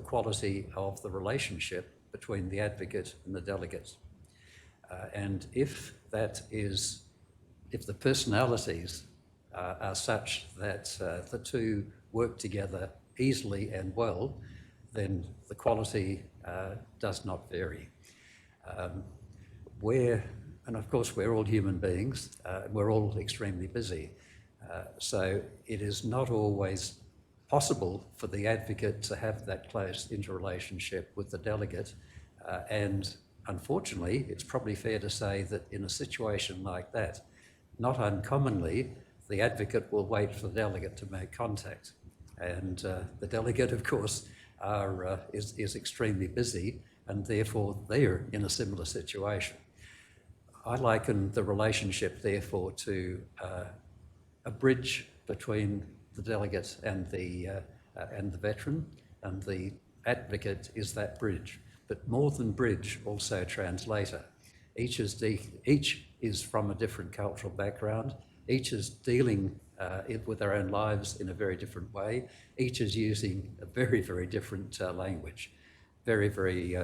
quality of the relationship between the advocate and the delegate. And if the personalities are such that the two work together easily and well, then the quality does not vary. And of course we're all human beings, we're all extremely busy. So it is not always possible for the advocate to have that close interrelationship with the delegate. And unfortunately, it's probably fair to say that in a situation like that, not uncommonly, the advocate will wait for the delegate to make contact. And the delegate, of course, is extremely busy, and therefore they're in a similar situation. I liken the relationship, therefore, to a bridge between the delegate and the veteran, and the advocate is that bridge. But more than bridge, also translator. Each is from a different cultural background. Each is dealing with their own lives in a very different way. Each is using a very, very different language. Very, very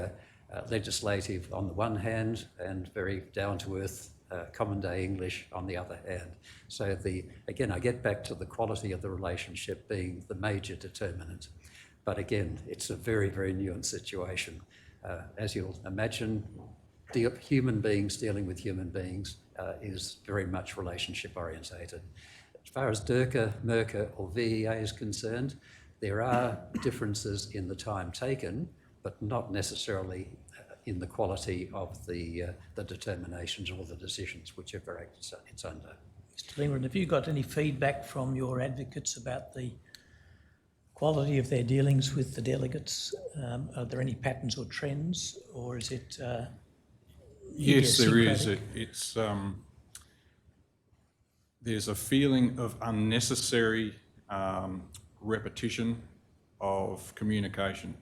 legislative on the one hand, and very down-to-earth common day English on the other hand. So again, I get back to the quality of the relationship being the major determinant. But again, it's a very, very nuanced situation. As you'll imagine, human beings dealing with human beings is very much relationship orientated. As far as DIRCA, MERCA or VEA is concerned, there are differences in the time taken, but not necessarily in the quality of the determinations or the decisions, whichever act it's under. Mr. Lingren, have you got any feedback from your advocates about the quality of their dealings with the delegates? Are there any patterns or trends, or is it Yes, there is. idiosyncratic? There's a feeling of unnecessary repetition of communication.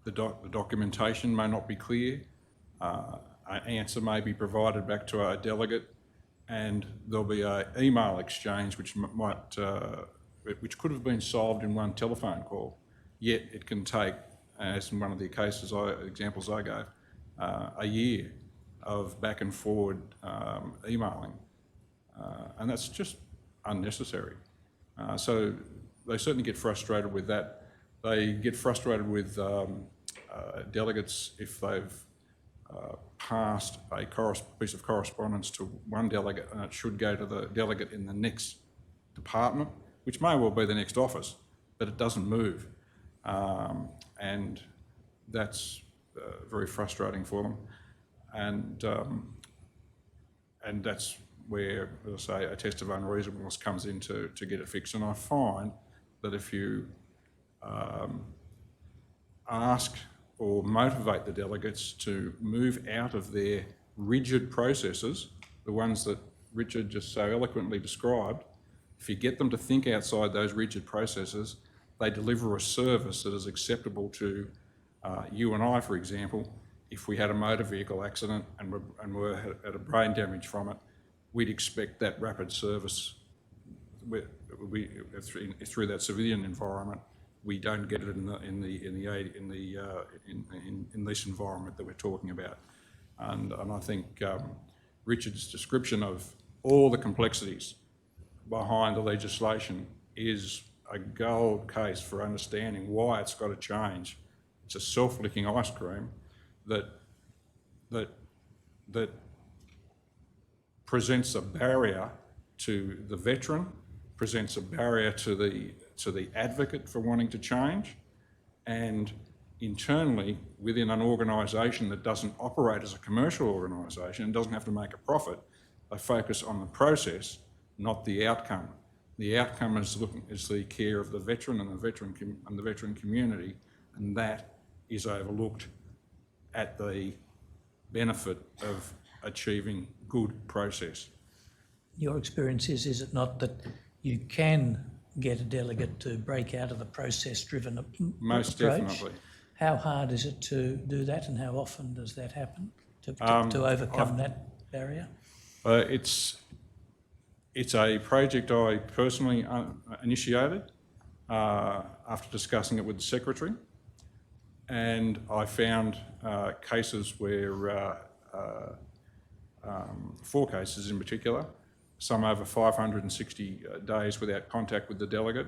The documentation may not be clear. An answer may be provided back to a delegate, and there'll be an email exchange which which could have been solved in one telephone call. Yet it can take, as in one of the examples I gave, a year of back and forward emailing, and that's just unnecessary. So they certainly get frustrated with that. They get frustrated with delegates if they've passed a piece of correspondence to one delegate, and it should go to the delegate in the next department, which may well be the next office, but it doesn't move. And that's very frustrating for them. And that's where, as I say, a test of unreasonableness comes in to get it fixed. And I find that if you ask or motivate the delegates to move out of their rigid processes, the ones that Richard just so eloquently described, if you get them to think outside those rigid processes, they deliver a service that is acceptable to you and I, for example. If we had a motor vehicle accident and were at a brain damage from it, we'd expect that rapid service through that civilian environment. We don't get it in this environment that we're talking about, and I think Richard's description of all the complexities behind the legislation is a gold case for understanding why it's got to change. It's a self-licking ice cream that presents a barrier to the veteran, presents a barrier to the advocate for wanting to change, and internally within an organisation that doesn't operate as a commercial organisation and doesn't have to make a profit, they focus on the process, not the outcome. The outcome is the care of the veteran and the veteran community, and that is overlooked at the benefit of achieving good process. Your experience is it not, that you can get a delegate to break out of the process-driven approach? Most definitely. How hard is it to do that, and how often does that happen, to overcome that barrier? It's a project I personally initiated after discussing it with the Secretary, and I found cases where, 4 cases in particular, some over 560 days without contact with the delegate,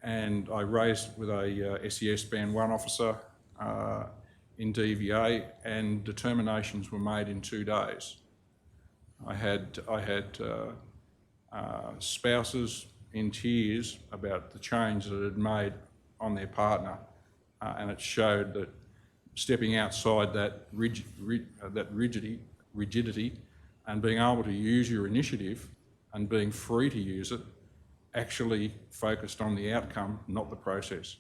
and I raised with a SES Band 1 officer in DVA, and determinations were made in 2 days. I had spouses in tears about the change that it had made on their partner, and it showed that stepping outside that rigidity and being able to use your initiative and being free to use it actually focused on the outcome, not the process.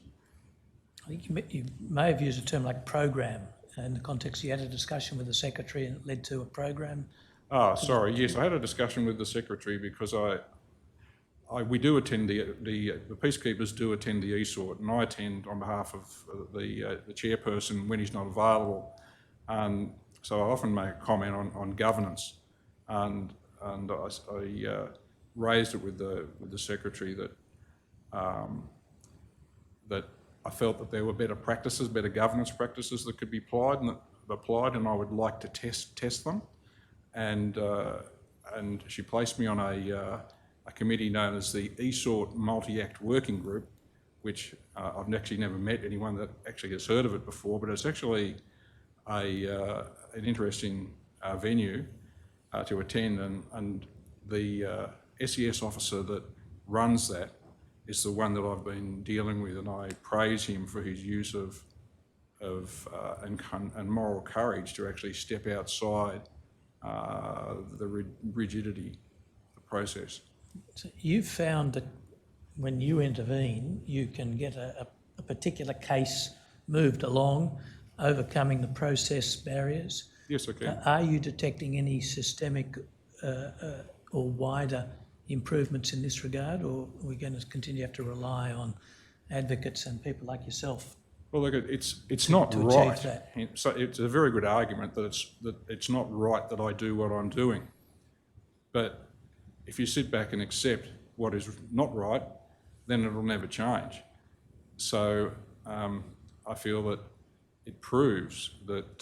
I think you may have used a term like program in the context. You had a discussion with the Secretary and it led to a program. Oh, sorry. Yes, I had a discussion with the Secretary because we do attend the peacekeepers do attend the ESORT, and I attend on behalf of the chairperson when he's not available. So I often make a comment on governance, and I raised it with the Secretary that I felt that there were better governance practices that could be applied, and I would like to test them. And she placed me on a committee known as the ESORT Multi-Act Working Group, which I've actually never met anyone that actually has heard of it before, but it's actually an interesting venue to attend, and the SES officer that runs that is the one that I've been dealing with, and I praise him for his use of moral courage to actually step outside the rigidity of the process. So you've found that when you intervene, you can get a particular case moved along, overcoming the process barriers. Yes, I can. Are you detecting any systemic or wider improvements in this regard, or are we going to continue to have to rely on advocates and people like yourself? Well, look, it's not to right. achieve that? So it's a very good argument that it's not right that I do what I'm doing. But if you sit back and accept what is not right, then it'll never change. So I feel that it proves that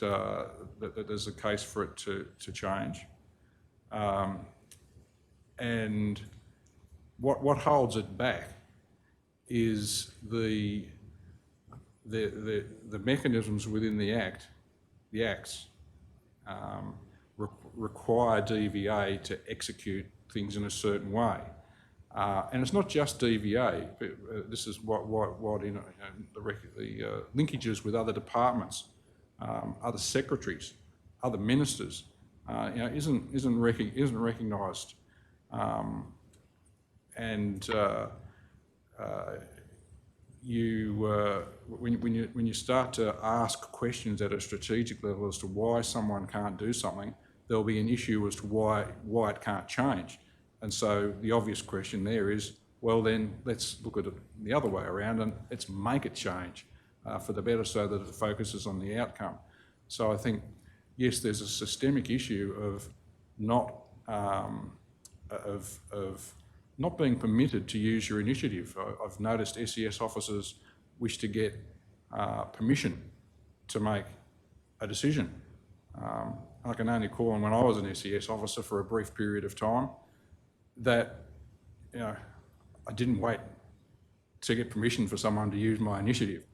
there's a case for it to change. And what holds it back is the mechanisms within the acts require DVA to execute things in a certain way. And it's not just DVA. This is what the linkages with other departments, other secretaries, other ministers, isn't recognised. When you start to ask questions at a strategic level as to why someone can't do something, there'll be an issue as to why it can't change. And so the obvious question there is, well then, let's look at it the other way around and let's make it change for the better so that it focuses on the outcome. So I think, yes, there's a systemic issue of not being permitted to use your initiative. I've noticed SES officers wish to get permission to make a decision. I can only call on when I was an SES officer for a brief period of time that, I didn't wait to get permission for someone to use my initiative.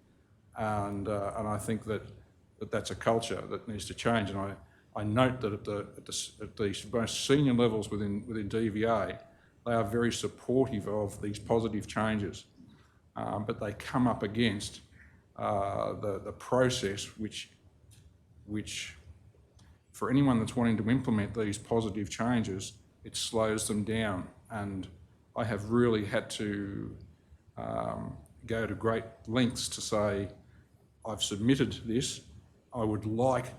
And I think that's a culture that needs to change. And I note that at the most senior levels within DVA, they are very supportive of these positive changes, but they come up against the process which for anyone that's wanting to implement these positive changes, it slows them down. And I have really had to go to great lengths to say, I've submitted this, I would like,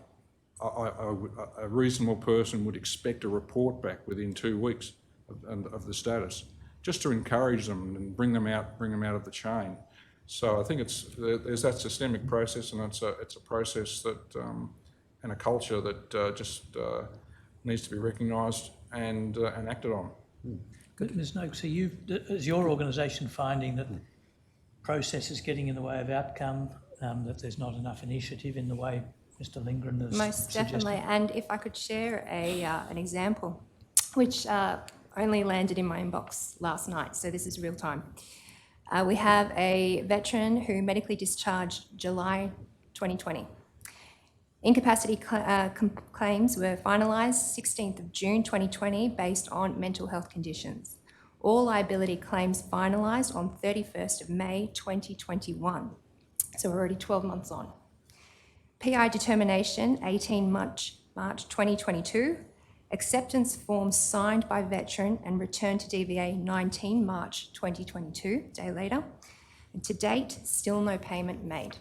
a reasonable person would expect a report back within 2 weeks of the status, just to encourage them and bring them out of the chain. So I think there's that systemic process, and it's a process that and a culture that just needs to be recognised and acted on. Good, Ms. Noakes, is your organisation finding that process is getting in the way of outcome, that there's not enough initiative in the way Mr. Lindgren has Most suggested? definitely. And if I could share an example, which only landed in my inbox last night, so this is real time. We have a veteran who medically discharged July 2020. Incapacity claims were finalised 16th of June 2020 based on mental health conditions. All liability claims finalised on 31st of May 2021. So we're already 12 months on. PI determination 18 March 2022. Acceptance forms signed by veteran and returned to DVA 19 March 2022, a day later. And to date, still no payment made.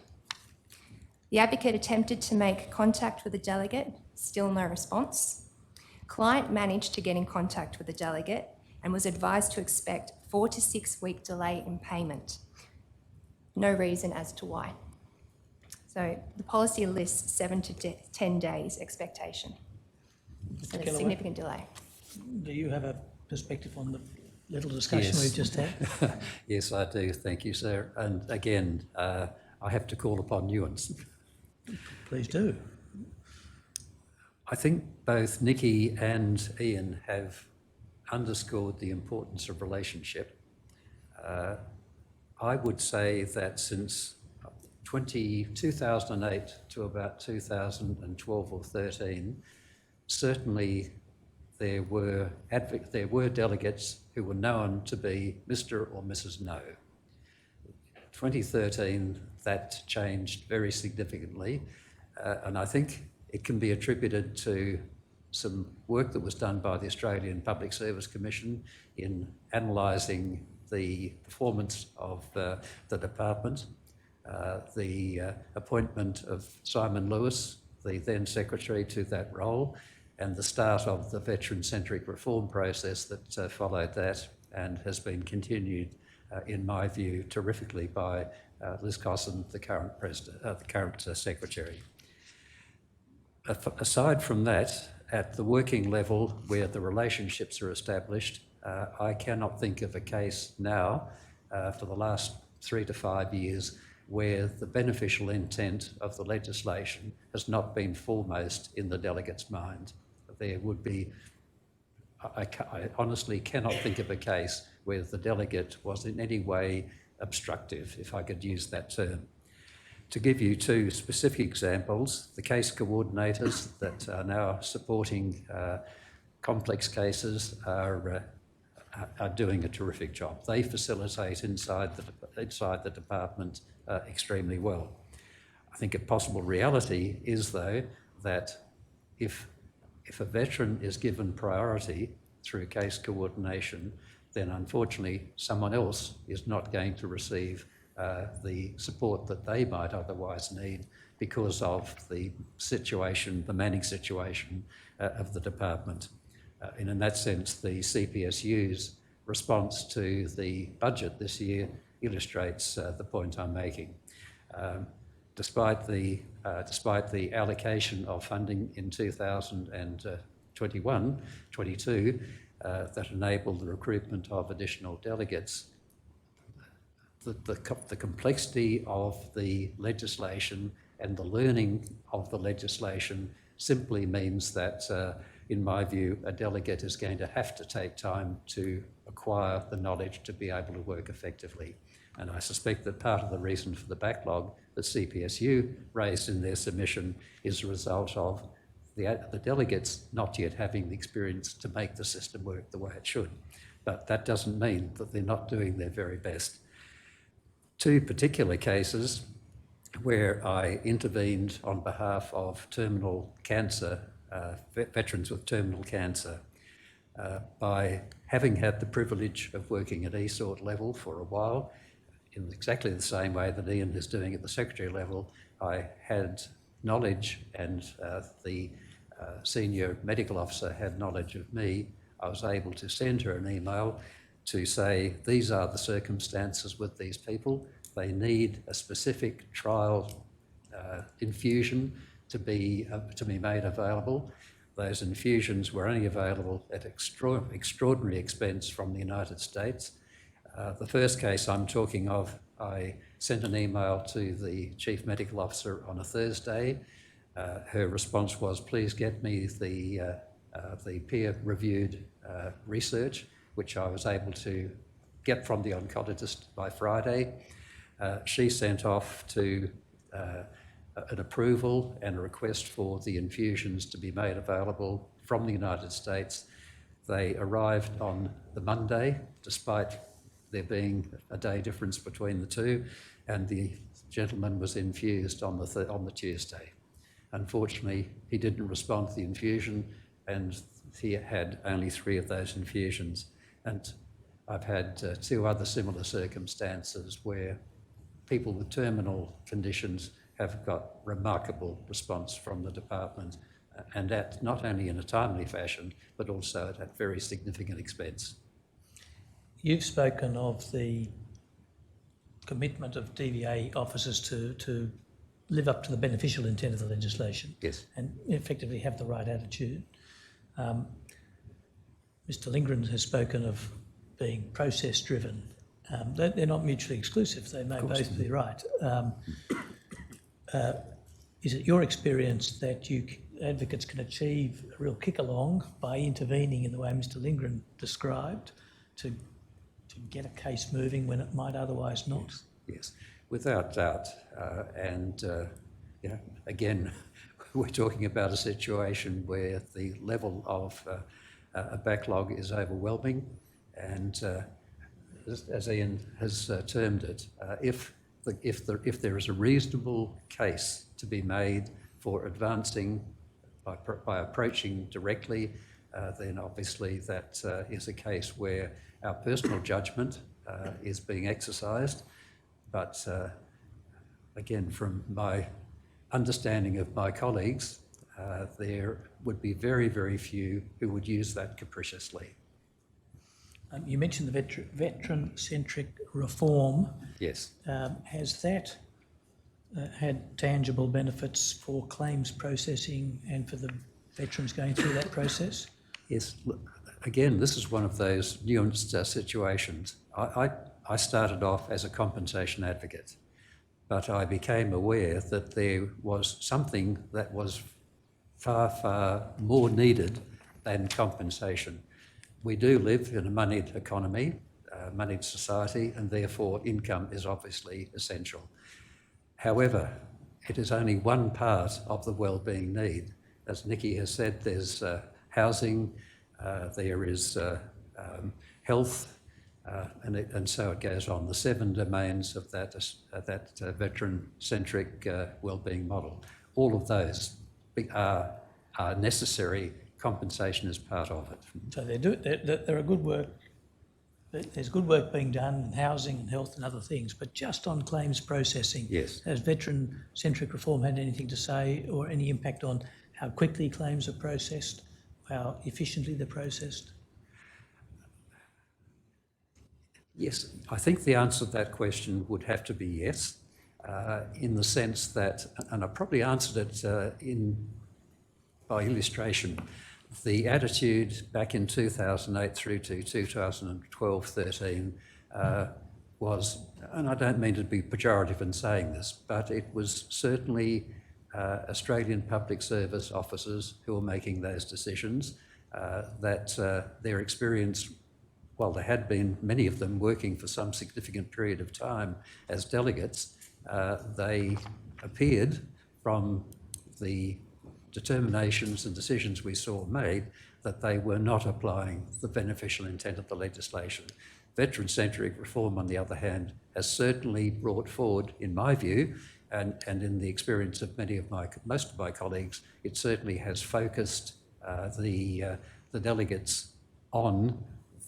The advocate attempted to make contact with the delegate, still no response. Client managed to get in contact with the delegate and was advised to expect 4 to 6 week delay in payment. No reason as to why. So the policy lists 7 to 10 days expectation. So a significant delay. Do you have a perspective on the little discussion we've just had? Yes, I do. Thank you, sir. And again, I have to call upon nuance. Please do. I think both Nikki and Ian have underscored the importance of relationship. I would say that since 2008 to about 2012 or 13, certainly there were delegates who were known to be Mr. or Mrs. No. 2013, that changed very significantly, and I think it can be attributed to some work that was done by the Australian Public Service Commission in analysing the performance of the department, the appointment of Simon Lewis, the then secretary, to that role, and the start of the veteran-centric reform process that followed that and has been continued, in my view, terrifically by Liz Cosson, the current president, the current secretary. Aside from that, at the working level where the relationships are established, I cannot think of a case now for the last 3 to 5 years where the beneficial intent of the legislation has not been foremost in the delegate's mind. There would be, I honestly cannot think of a case where the delegate was in any way obstructive, if I could use that term. To give you two specific examples, the case coordinators that are now supporting complex cases are doing a terrific job. They facilitate inside the department extremely well. I think a possible reality is, though, that if a veteran is given priority through case coordination, then unfortunately someone else is not going to receive the support that they might otherwise need because of the situation, the manning situation of the department. And in that sense, the CPSU's response to the budget this year illustrates the point I'm making. Despite the allocation of funding in 2021-22 that enabled the recruitment of additional delegates, the complexity of the legislation and the learning of the legislation simply means that, in my view, a delegate is going to have to take time to acquire the knowledge to be able to work effectively. And I suspect that part of the reason for the backlog that CPSU raised in their submission is a result of the delegates not yet having the experience to make the system work the way it should. But that doesn't mean that they're not doing their very best. Two particular cases where I intervened on behalf of terminal cancer, veterans with terminal cancer, by having had the privilege of working at ESORT level for a while, in exactly the same way that Ian is doing at the secretary level. I had knowledge, and the senior medical officer had knowledge of me. I was able to send her an email to say, these are the circumstances with these people. They need a specific trial infusion to be made available. Those infusions were only available at extraordinary expense from the United States. The first case I'm talking of, I sent an email to the Chief Medical Officer on a Thursday. Her response was, please get me the peer-reviewed research, which I was able to get from the oncologist by Friday. She sent off to an approval and a request for the infusions to be made available from the United States. They arrived on the Monday, despite there being a day difference between the two, and the gentleman was infused on the Tuesday. Unfortunately, he didn't respond to the infusion, and he had only 3 of those infusions. And I've had 2 other similar circumstances where people with terminal conditions have got remarkable response from the department, and at not only in a timely fashion, but also at very significant expense. You've spoken of the commitment of DVA officers to live up to the beneficial intent of the legislation. Yes. And effectively have the right attitude. Mr. Lindgren has spoken of being process-driven. They're not mutually exclusive. They may both be right. Is it your experience that advocates can achieve a real kick-along by intervening in the way Mr. Lindgren described to get a case moving when it might otherwise not? Yes, without doubt. Again, we're talking about a situation where the level of a backlog is overwhelming, and as Ian has termed it, if there is a reasonable case to be made for advancing by approaching directly, then obviously that is a case where our personal judgment is being exercised. But again, from my understanding of my colleagues, there would be very, very few who would use that capriciously. You mentioned the veteran-centric reform. Yes. Has that had tangible benefits for claims processing and for the veterans going through that process? Yes. Again, this is one of those nuanced situations. I started off as a compensation advocate, but I became aware that there was something that was far, far more needed than compensation. We do live in a moneyed economy, moneyed society, and therefore income is obviously essential. However, it is only one part of the wellbeing need. As Nikki has said, there's housing, there is health, and so it goes on. The 7 domains of that veteran-centric wellbeing model. All of those are necessary. Compensation is part of it. So there are good work. There's good work being done in housing and health and other things, but just on claims processing, Yes. has veteran-centric reform had anything to say or any impact on how quickly claims are processed, how efficiently they're processed? Yes, I think the answer to that question would have to be yes, in the sense that, and I probably answered it by illustration, the attitude back in 2008 through to 2012-13 was, and I don't mean to be pejorative in saying this, but it was certainly Australian public service officers who were making those decisions, that their experience, while there had been many of them working for some significant period of time as delegates, they appeared from the determinations and decisions we saw made that they were not applying the beneficial intent of the legislation. Veteran-centric reform, on the other hand, has certainly brought forward, in my view, and in the experience of most of my colleagues, it certainly has focused the delegates on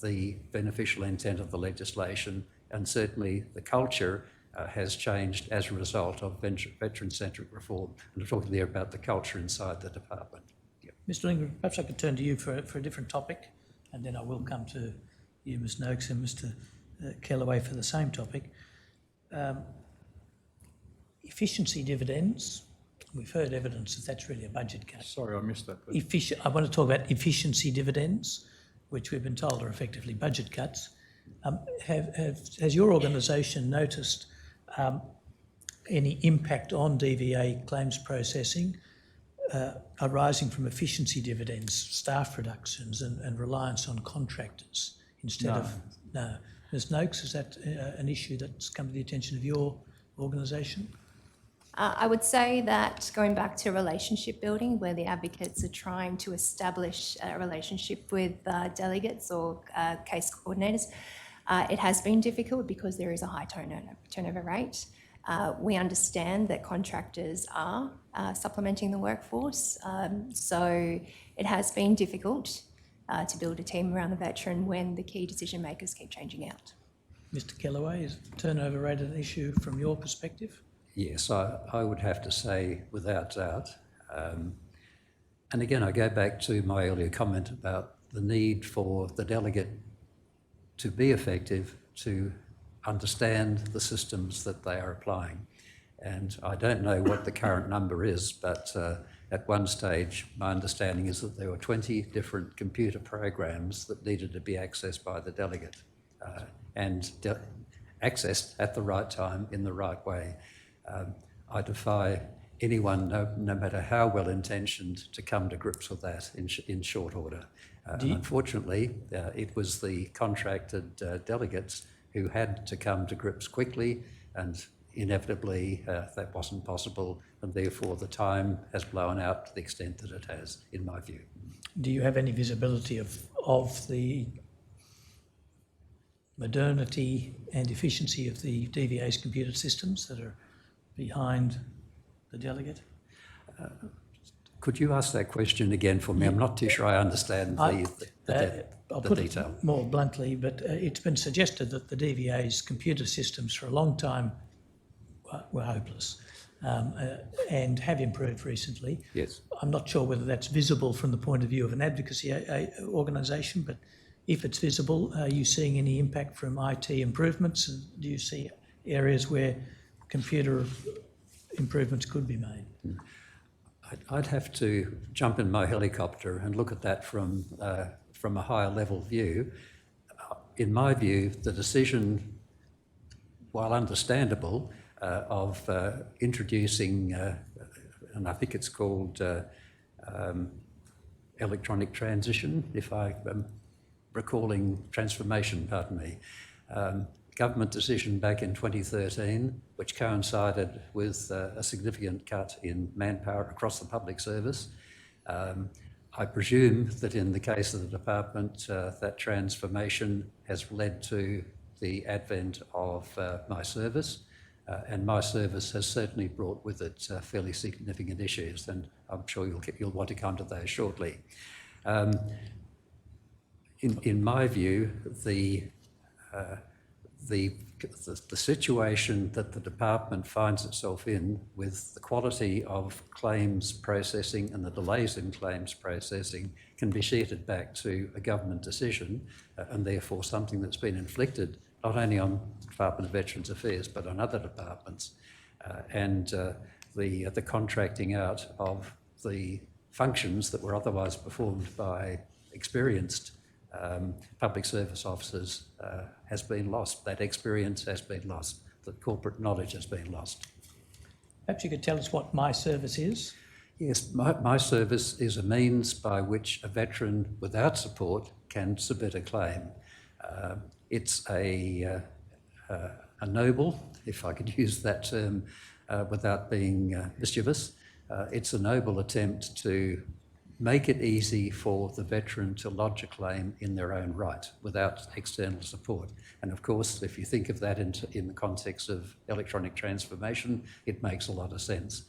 the beneficial intent of the legislation, and certainly the culture has changed as a result of veteran-centric reform. And I'm talking there about the culture inside the department. Yep. Mr. Lindgren, perhaps I could turn to you for a different topic, and then I will come to you, Ms. Noakes, and Mr. Kellaway for the same topic. Efficiency dividends, we've heard evidence that that's really a budget cut. Sorry, I missed that. But I want to talk about efficiency dividends, which we've been told are effectively budget cuts. Has your organisation noticed any impact on DVA claims processing arising from efficiency dividends, staff reductions and reliance on contractors instead of... No. Ms. Noakes, is that an issue that's come to the attention of your organisation? I would say that going back to relationship building, where the advocates are trying to establish a relationship with delegates or case coordinators, it has been difficult because there is a high turnover rate. We understand that contractors are supplementing the workforce, so it has been difficult to build a team around the veteran when the key decision makers keep changing out. Mr. Kellaway, is turnover rate an issue from your perspective? Yes, I would have to say without doubt. And again, I go back to my earlier comment about the need for the delegate to be effective, to understand the systems that they are applying. And I don't know what the current number is, but at one stage, my understanding is that there were 20 different computer programs that needed to be accessed by the delegate and accessed at the right time in the right way. I defy anyone, no matter how well-intentioned, to come to grips with that in short order. Unfortunately, it was the contracted delegates who had to come to grips quickly, and inevitably that wasn't possible, and therefore the time has blown out to the extent that it has, in my view. Do you have any visibility of the modernity and efficiency of the DVA's computer systems that are behind the delegate? Could you ask that question again for me? I'm not too sure I understand the I'll put detail. it more bluntly, but it's been suggested that the DVA's computer systems for a long time were hopeless and have improved recently. Yes. I'm not sure whether that's visible from the point of view of an advocacy organisation, but if it's visible, are you seeing any impact from IT improvements? And do you see areas where computer improvements could be made? I'd have to jump in my helicopter and look at that from a higher level view. In my view, the decision, while understandable, of introducing, and I think it's called electronic transition, if I am recalling transformation, pardon me, government decision back in 2013, which coincided with a significant cut in manpower across the public service. I presume that in the case of the department, that transformation has led to the advent of my service, and my service has certainly brought with it fairly significant issues, and I'm sure you'll want to come to those shortly. In my view, the situation that the department finds itself in, with the quality of claims processing and the delays in claims processing, can be sheeted back to a government decision, and therefore something that's been inflicted not only on the Department of Veterans Affairs but on other departments, and the contracting out of the functions that were otherwise performed by experienced public service officers has been lost. That experience has been lost. The corporate knowledge has been lost. Perhaps you could tell us what my service is? Yes, my service is a means by which a veteran without support can submit a claim. It's a noble, if I could use that term without being mischievous, it's a noble attempt to make it easy for the veteran to lodge a claim in their own right without external support. And of course, if you think of that in the context of electronic transformation, it makes a lot of sense.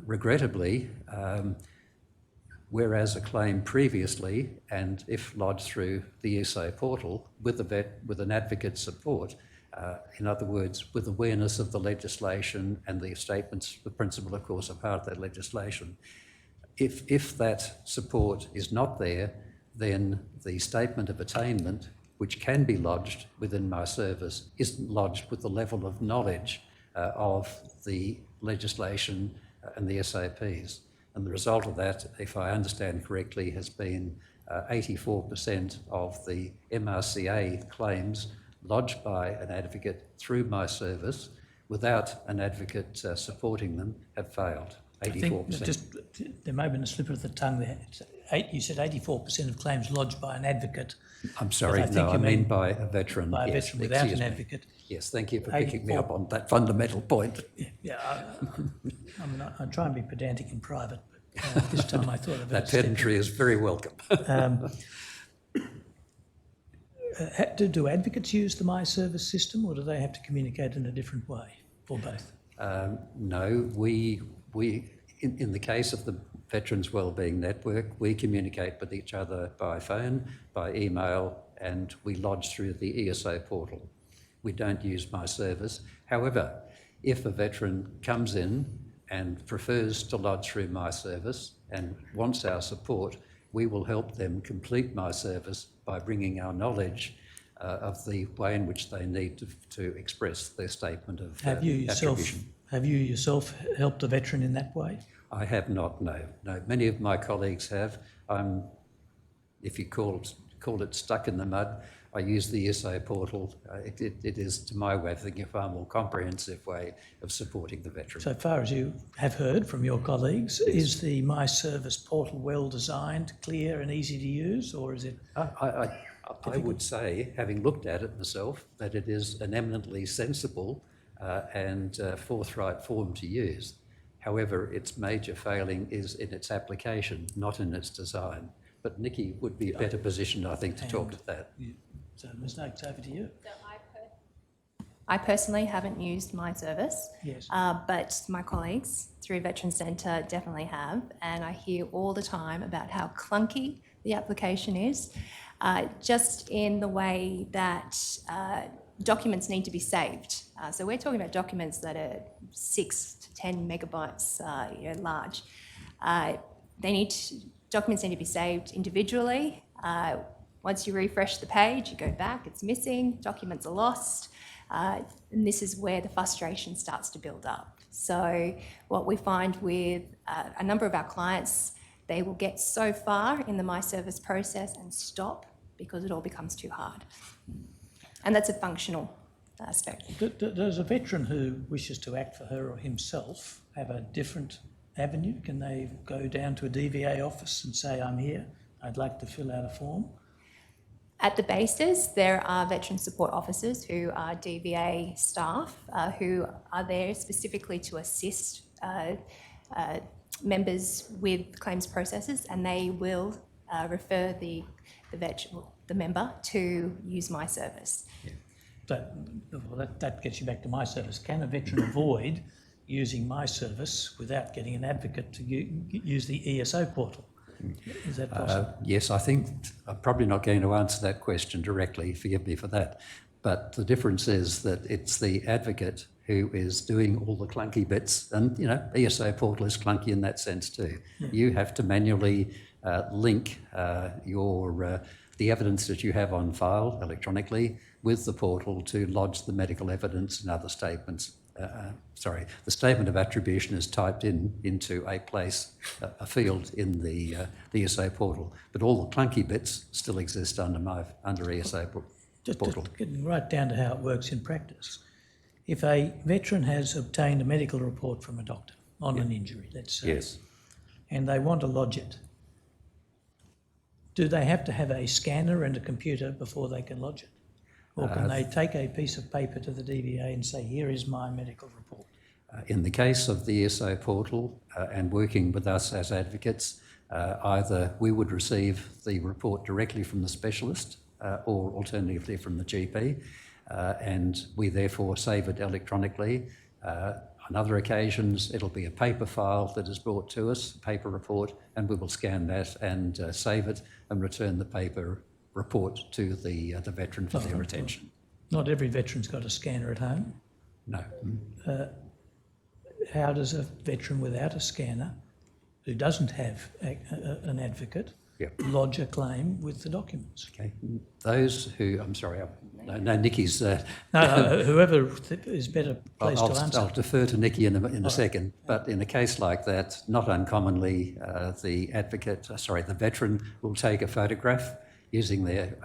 Regrettably, whereas a claim previously, and if lodged through the ESA portal with an advocate's support, in other words, with awareness of the legislation and the statements, the principle, of course, are part of that legislation. If that support is not there, then the statement of attainment, which can be lodged within my service, isn't lodged with the level of knowledge of the legislation and the SAPs. And the result of that, if I understand correctly, has been 84% of the MRCA claims lodged by an advocate through my service without an advocate supporting them have failed. 84%. I think there may have been a slip of the tongue there. You said 84% of claims lodged by an advocate. I'm sorry, I mean by a veteran. By a yes, veteran without an me. advocate. Yes, thank you for picking me up on that fundamental point. I try and be pedantic in private, but this time I thought I'd that pedantry is very welcome. Do advocates use the My Service system, or do they have to communicate in a different way, or both? No, we in the case of the Veterans Wellbeing Network, we communicate with each other by phone, by email, and we lodge through the ESA portal. We don't use My Service. However, if a veteran comes in and prefers to lodge through My Service and wants our support, we will help them complete My Service by bringing our knowledge of the way in which they need to express their statement of attribution. Have you yourself helped a veteran in that way? I have not, no. Many of my colleagues have. I'm, if you call it stuck in the mud, I use the ESA portal. It is, to my way of thinking, a far more comprehensive way of supporting the veteran. So far as you have heard from your colleagues, yes. Is the My Service portal well designed, clear and easy to use, or is it? I would say, having looked at it myself, that it is an eminently sensible and forthright form to use. However, its major failing is in its application, not in its design. But Nikki would be better positioned, I think, to talk to that. So, Ms. Noakes, over to you. So I personally haven't used My Service, yes. But my colleagues through Veterans Centre definitely have, and I hear all the time about how clunky the application is, just in the way that documents need to be saved. So we're talking about documents that are 6 to 10 megabytes large. Documents need to be saved individually. Once you refresh the page, you go back, it's missing, documents are lost, and this is where the frustration starts to build up. So what we find with a number of our clients, they will get so far in the My Service process and stop because it all becomes too hard. And that's a functional aspect. Does a veteran who wishes to act for her or himself have a different avenue? Can they go down to a DVA office and say, I'm here, I'd like to fill out a form? At the bases, there are veteran support officers who are DVA staff who are there specifically to assist members with claims processes, and they will refer the member to use my service. That gets you back to my service. Can a veteran avoid using my service without getting an advocate to use the ESO portal? Is that possible? Yes, I think I'm probably not going to answer that question directly, forgive me for that. But the difference is that it's the advocate who is doing all the clunky bits, and ESO portal is clunky in that sense too. Yeah. You have to manually link the evidence that you have on file electronically with the portal to lodge the medical evidence and other statements. The statement of attribution is typed into a place, a field in the ESO portal, but all the clunky bits still exist under ESO portal. Just getting right down to how it works in practice. If a veteran has obtained a medical report from a doctor on an injury, let's say, yes, and they want to lodge it, do they have to have a scanner and a computer before they can lodge it? Or can they take a piece of paper to the DVA and say, here is my medical report? In the case of the ESO portal and working with us as advocates, either we would receive the report directly from the specialist or alternatively from the GP, and we therefore save it electronically. On other occasions, it'll be a paper file that is brought to us, a paper report, and we will scan that and save it and return the paper report to the veteran for their attention. Not every veteran's got a scanner at home. No. How does a veteran without a scanner, who doesn't have an advocate, lodge a claim with the documents? Okay. Those who, I'm sorry, no, Nikki's... No, whoever is better placed to answer. I'll defer to Nikki in a second, but in a case like that, not uncommonly, the veteran will take a photograph using their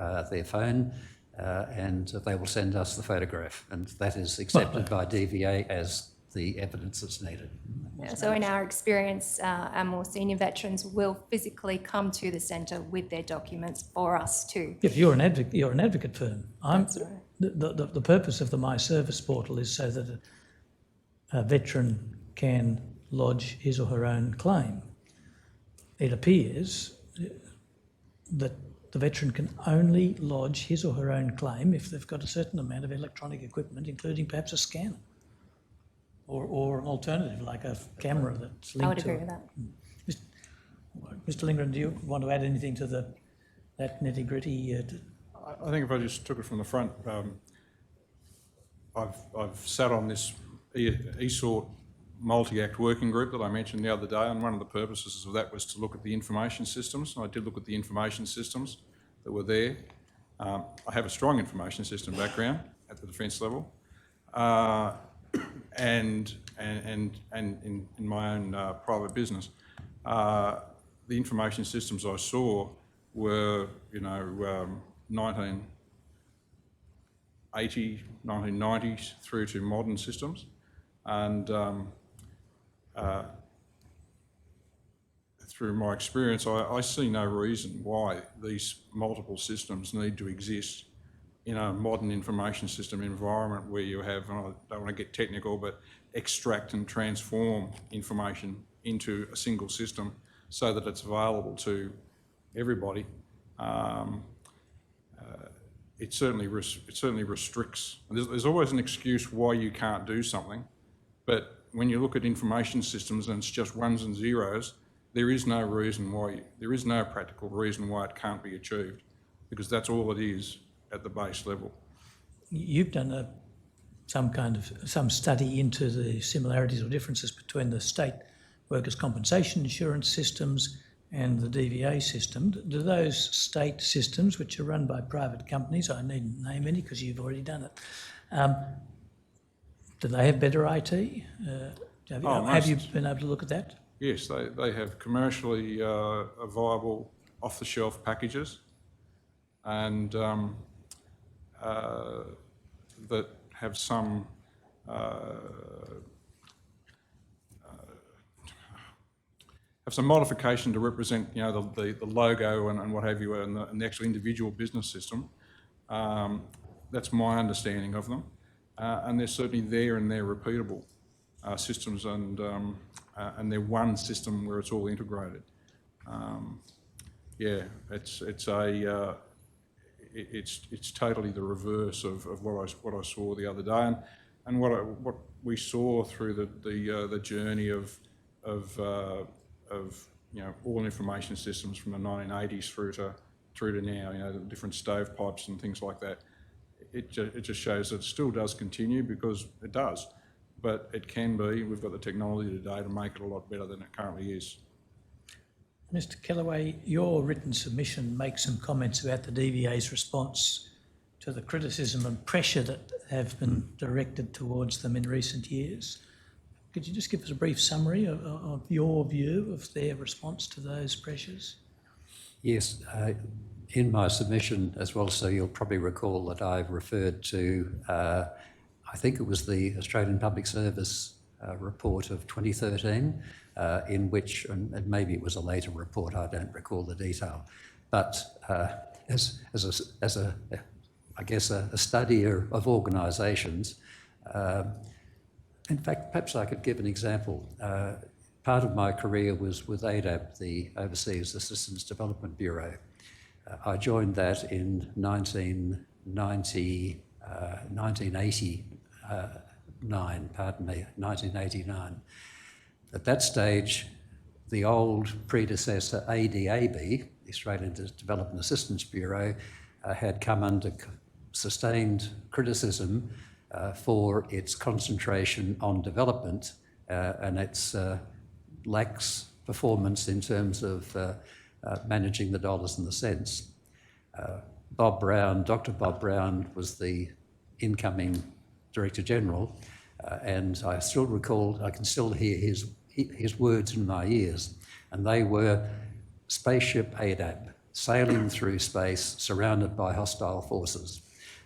phone, and they will send us the photograph, and that is accepted by DVA as the evidence that's needed. Yeah, so in our experience, our more senior veterans will physically come to the centre with their documents for us too. If you're an advocate firm. That's right. The purpose of the My Service portal is so that a veteran can lodge his or her own claim. It appears that the veteran can only lodge his or her own claim if they've got a certain amount of electronic equipment, including perhaps a scanner or an alternative like a camera that's linked to it. I would agree with that. Mr. Lindgren, do you want to add anything to that nitty-gritty? I think if I just took it from the front, I've sat on this ESORT multi-act working group that I mentioned the other day, and one of the purposes of that was to look at the information systems. And I did look at the information systems that were there. I have a strong information system background at the defence level, and in my own private business. The information systems I saw were, 1990s through to modern systems, and through my experience, I see no reason why these multiple systems need to exist in a modern information system environment where you have, and I don't want to get technical, but extract and transform information into a single system so that it's available to everybody. It certainly restricts. There's always an excuse why you can't do something, but when you look at information systems and it's just ones and zeros, there is no practical reason why it can't be achieved, because that's all it is at the base level. You've done some study into the similarities or differences between the state workers' compensation insurance systems and the DVA system. Do those state systems, which are run by private companies, I needn't name any because you've already done it, do they have better IT? Have you been able to look at that? Yes, they have commercially viable off-the-shelf packages, and that have some have some modification to represent, you know, the logo and what have you, and the actual individual business system. That's my understanding of them, and they're certainly there and they're repeatable systems, and they're one system where it's all integrated. Yeah, it's totally the reverse of what I saw the other day, and what we saw through the journey of you know, all information systems from the 1980s through to now, you know, the different stovepipes and things like that. It just shows that it still does continue, because it does, but it can be. We've got the technology today to make it a lot better than it currently is. Mr. Kellaway, your written submission makes some comments about the DVA's response to the criticism and pressure that have been directed towards them in recent years. Could you just give us a brief summary of your view of their response to those pressures? Yes, in my submission as well, so you'll probably recall that I've referred to, I think it was the Australian Public Service report of 2013, in which, and maybe it was a later report, I don't recall the detail, but as I guess a study of organisations. In fact, perhaps I could give an example. Part of my career was with ADAB, the Overseas Assistance Development Bureau. I joined that in 1989. At that stage, the old predecessor ADAB, the Australian Development Assistance Bureau, had come under sustained criticism for its concentration on development and its lax performance in terms of managing the dollars and the cents. Bob Brown, Dr. Bob Brown, was the incoming Director General, and I still recall, I can still hear his words in my ears, and they were spaceship ADAB, sailing through space, surrounded by hostile forces.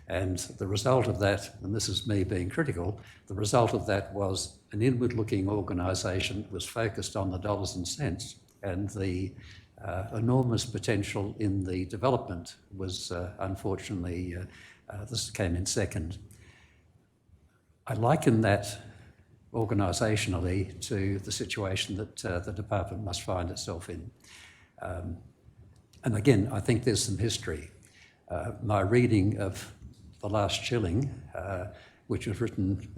And the result of that, and this is me being critical, the result of that was an inward-looking organisation that was focused on the dollars and cents, and the enormous potential in the development was unfortunately, this came in second. I liken that organisationally to the situation that the department must find itself in. And again, I think there's some history. My reading of The Last Shilling, which was written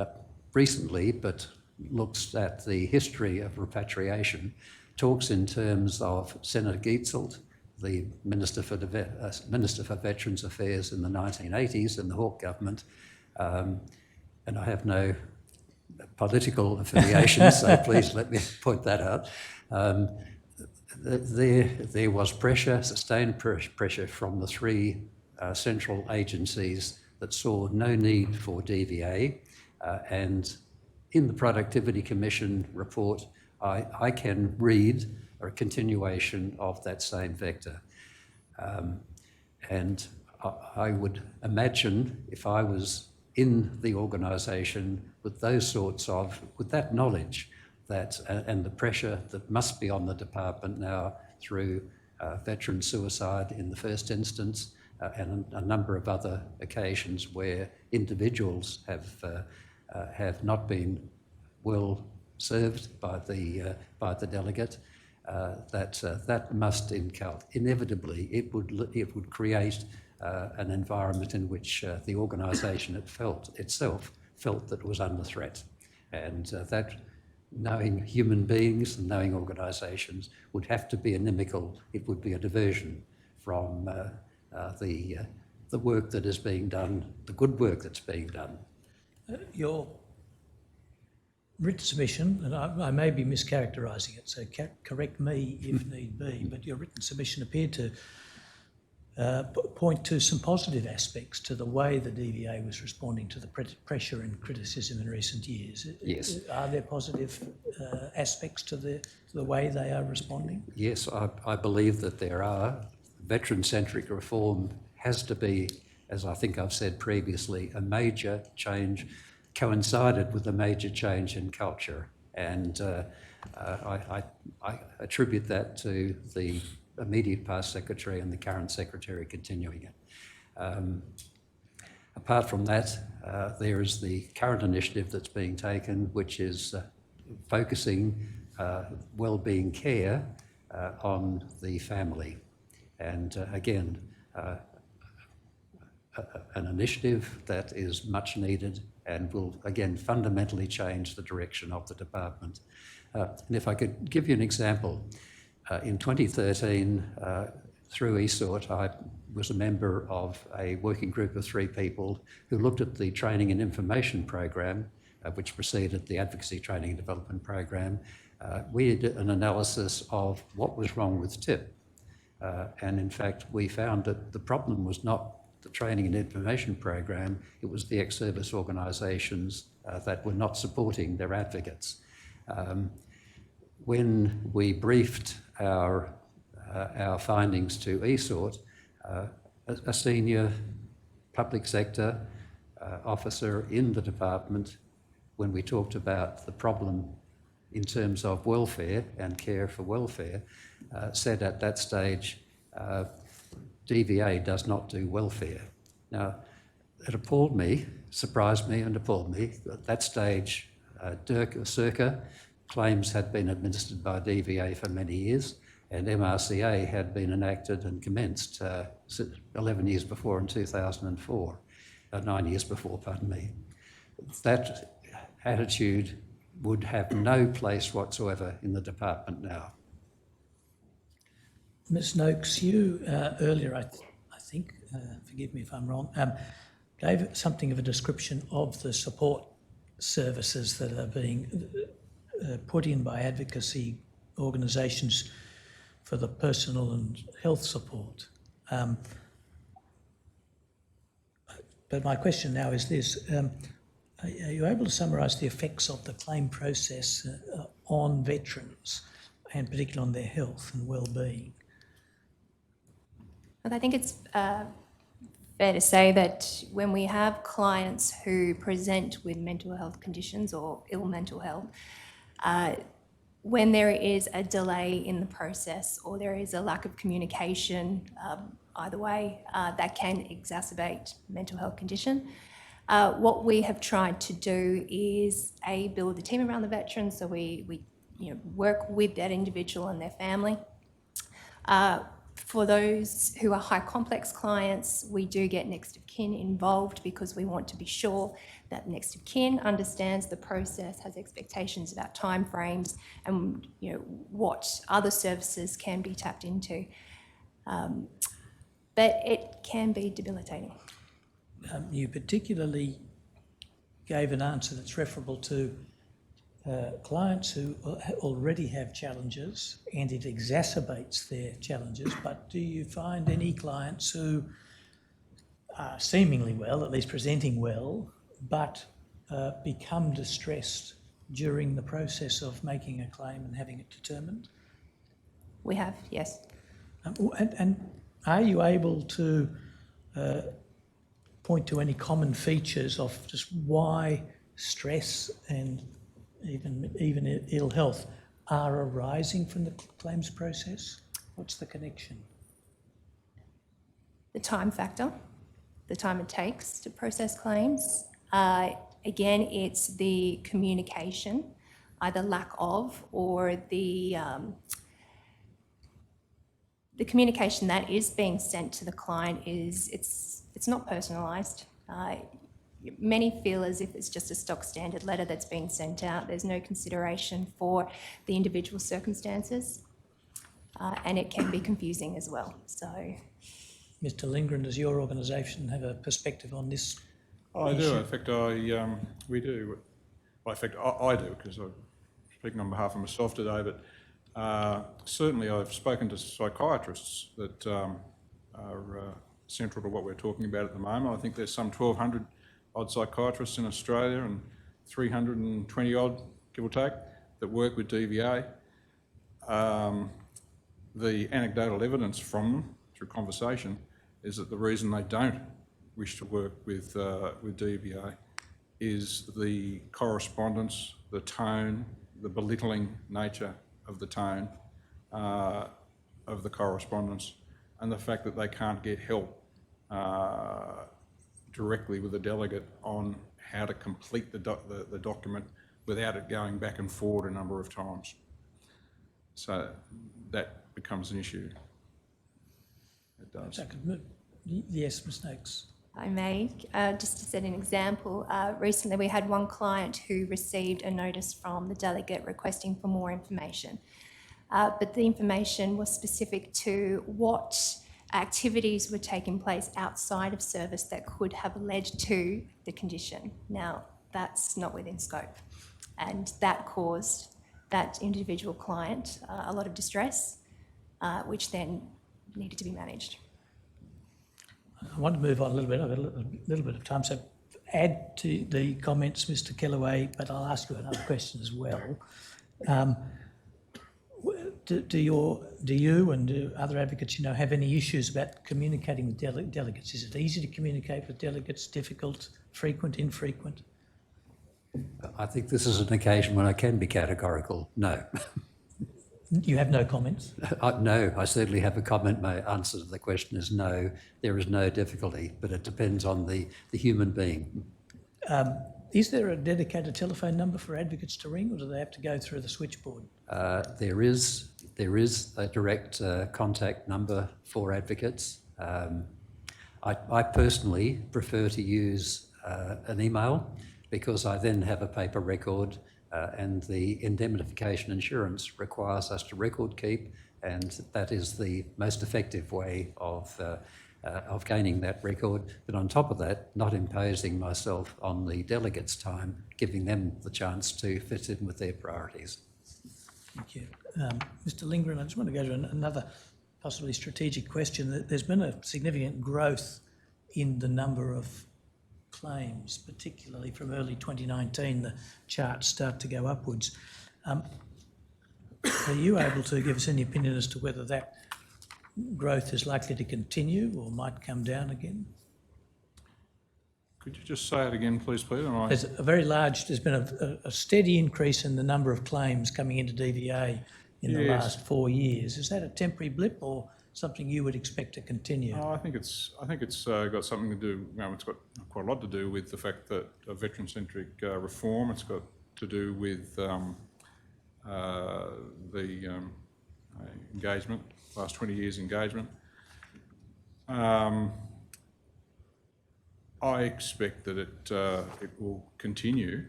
recently but looks at the history of repatriation, talks in terms of Senator Geitselt, the Minister for Veterans Affairs in the 1980s in the Hawke government, and I have no political affiliation, so please let me point that out. There was pressure, sustained pressure from the three central agencies that saw no need for DVA, and in the Productivity Commission report, I can read a continuation of that same vector. And I would imagine if I was in the organisation with those sorts of, with that knowledge that, and the pressure that must be on the department now through veteran suicide in the first instance, and a number of other occasions where individuals have not been well served by the delegate, that must inevitably it would create an environment in which the organisation itself felt that it was under threat, and that knowing human beings and knowing organisations would have to be inimical. It would be a diversion from the work that is being done, the good work that's being done. Your written submission, and I may be mischaracterising it, so correct me if need be, but your written submission appeared to point to some positive aspects to the way the DVA was responding to the pressure and criticism in recent years. Yes. Are there positive aspects to the way they are responding? Yes, I believe that there are. Veteran-centric reform has to be, as I think I've said previously, a major change coincided with a major change in culture. And I attribute that to the immediate past secretary and the current secretary continuing it. Apart from that, there is the current initiative that's being taken, which is focusing wellbeing care on the family. And again, an initiative that is much needed and will again fundamentally change the direction of the department. And if I could give you an example, in 2013, through ESORT, I was a member of a working group of 3 people who looked at the training and information program, which preceded the advocacy training and development program. We did an analysis of what was wrong with TIP. And in fact, we found that the problem was not the training and information program, it was the ex-service organisations that were not supporting their advocates. When we briefed our findings to ESORT, a senior public sector officer in the department, when we talked about the problem in terms of welfare and care for welfare, said at that stage, DVA does not do welfare. Now, it appalled me, surprised me and appalled me. At that stage, circa claims had been administered by DVA for many years, and MRCA had been enacted and commenced 11 years before in 2004, 9 years before, pardon me. That attitude would have no place whatsoever in the department now. Ms Noakes, you earlier, I think, forgive me if I'm wrong, gave something of a description of the support services that are being put in by advocacy organisations for the personal and health support. But my question now is this, are you able to summarise the effects of the claim process on veterans, and particularly on their health and well-being? I think it's fair to say that when we have clients who present with mental health conditions or ill mental health, when there is a delay in the process or there is a lack of communication, either way, that can exacerbate mental health condition. What we have tried to do is build a team around the veteran, so we work with that individual and their family. For those who are high complex clients, we do get next of kin involved because we want to be sure that next of kin understands the process, has expectations about timeframes, and what other services can be tapped into. But it can be debilitating. You particularly gave an answer that's referable to clients who already have challenges, and it exacerbates their challenges. But do you find any clients who are seemingly well, at least presenting well, but become distressed during the process of making a claim and having it determined? We have, yes. And are you able to point to any common features of just why stress and even ill health are arising from the claims process? What's the connection? The time factor, the time it takes to process claims. Again, it's the communication, either lack of or the communication that is being sent to the client is it's not personalised. Many feel as if it's just a stock standard letter that's being sent out. There's no consideration for the individual circumstances, and it can be confusing as well. So, Mr. Lindgren, does your organisation have a perspective on this? I do. In fact, we do. Well, in fact, I do, because I'm speaking on behalf of myself today. But certainly, I've spoken to psychiatrists that are central to what we're talking about at the moment. I think there's some 1,200 odd psychiatrists in Australia and 320 odd, give or take, that work with DVA. The anecdotal evidence from them through conversation is that the reason they don't wish to work with DVA is the correspondence, the tone, the belittling nature of the tone of the correspondence, and the fact that they can't get help directly with the delegate on how to complete the document without it going back and forward a number of times. So that becomes an issue. It does. Yes, Ms Noakes. I may, just to set an example, recently we had one client who received a notice from the delegate requesting for more information. But the information was specific to what activities were taking place outside of service that could have led to the condition. Now, that's not within scope. And that caused that individual client a lot of distress, which then needed to be managed. I want to move on a little bit. I've got a little bit of time, so add to the comments, Mr. Kellaway, but I'll ask you another question as well. Do you and do other advocates, have any issues about communicating with delegates? Is it easy to communicate with delegates? Difficult? Frequent? Infrequent? I think this is an occasion when I can be categorical. No. You have no comments? No, I certainly have a comment. My answer to the question is no. There is no difficulty, but it depends on the human being. Is there a dedicated telephone number for advocates to ring, or do they have to go through the switchboard? There is a direct contact number for advocates. I personally prefer to use an email, because I then have a paper record, and the indemnification insurance requires us to record keep, and that is the most effective way of gaining that record. But on top of that, not imposing myself on the delegates' time, giving them the chance to fit in with their priorities. Thank you. Mr. Lindgren, I just want to go to another possibly strategic question. There's been a significant growth in the number of claims, particularly from early 2019. The charts start to go upwards. Are you able to give us any opinion as to whether that growth is likely to continue or might come down again? Could you just say it again, please, Peter? There's been a steady increase in the number of claims coming into DVA in the last 4 years. Is that a temporary blip or something you would expect to continue? I think it's got something to do. It's got quite a lot to do with the fact that veteran-centric reform. It's got to do with the engagement, last 20 years engagement. I expect that it will continue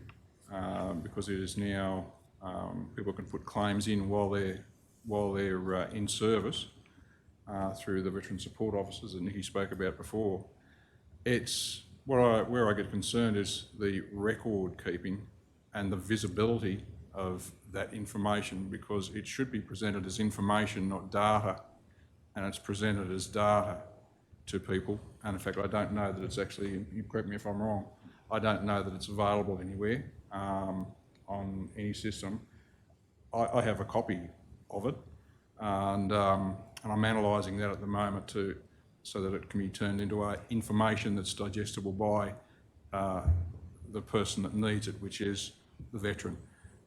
because it is now people can put claims in while they're in service through the veteran support officers that Nikki spoke about before. It's where I get concerned is the record keeping and the visibility of that information, because it should be presented as information, not data, and it's presented as data to people. And in fact, I don't know that it's actually, you correct me if I'm wrong, I don't know that it's available anywhere on any system. I have a copy of it, and I'm analysing that at the moment so that it can be turned into information that's digestible by the person that needs it, which is the veteran.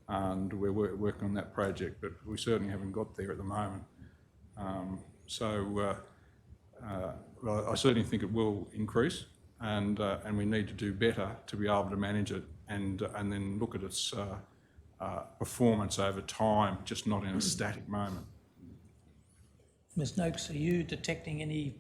And we're working on that project, but we certainly haven't got there at the moment. I certainly think it will increase, and we need to do better to be able to manage it and then look at its performance over time, just not in a static moment. Ms. Noakes, are you detecting any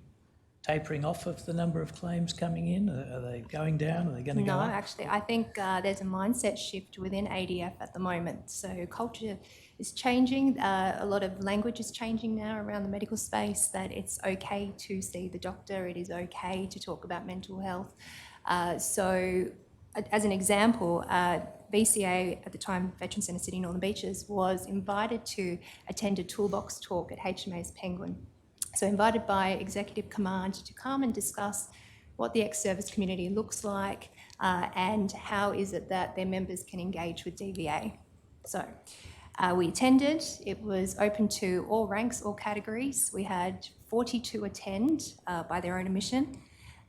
tapering off of the number of claims coming in? Are they going down? Are they going to go up? No, actually, I think there's a mindset shift within ADF at the moment. So culture is changing. A lot of language is changing now around the medical space, that it's okay to see the doctor. It is okay to talk about mental health. So as an example, VCA at the time, Veteran Centre City Northern Beaches, was invited to attend a toolbox talk at HMA's Penguin. So invited by Executive Command to come and discuss what the ex-service community looks like and how is it that their members can engage with DVA. So we attended. It was open to all ranks, all categories. We had 42 attend by their own admission.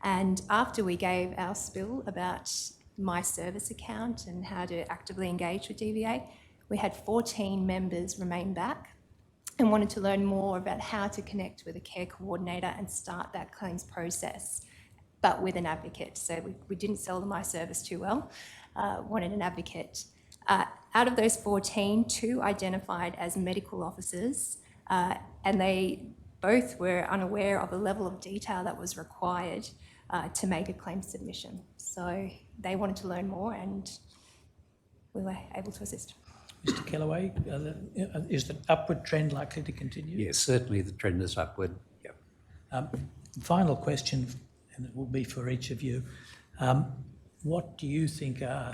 And after we gave our spiel about my service account and how to actively engage with DVA, we had 14 members remain back and wanted to learn more about how to connect with a care coordinator and start that claims process, but with an advocate. So we didn't sell the My Service too well, wanted an advocate. Out of those 14, 2 identified as medical officers, and they both were unaware of the level of detail that was required to make a claim submission. So they wanted to learn more, and we were able to assist. Mr. Kellaway, is the upward trend likely to continue? Yes, certainly the trend is upward. Yep. Final question, and it will be for each of you. What do you think are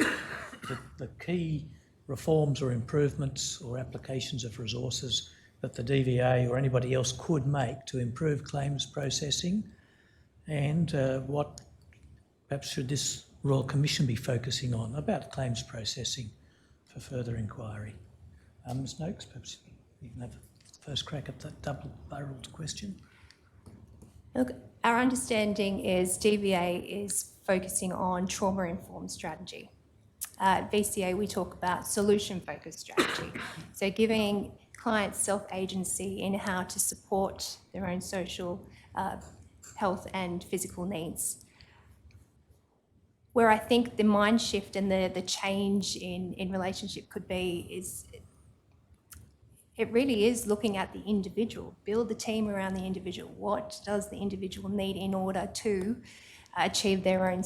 the key reforms or improvements or applications of resources that the DVA or anybody else could make to improve claims processing? And what perhaps should this Royal Commission be focusing on about claims processing for further inquiry? Ms Noakes, perhaps you can have a first crack at that double-barrelled question. Look, our understanding is DVA is focusing on trauma-informed strategy. At VCA, we talk about solution-focused strategy. So giving clients self-agency in how to support their own social, health and physical needs. Where I think the mind shift and the change in relationship could be is it really is looking at the individual, build the team around the individual. What does the individual need in order to achieve their own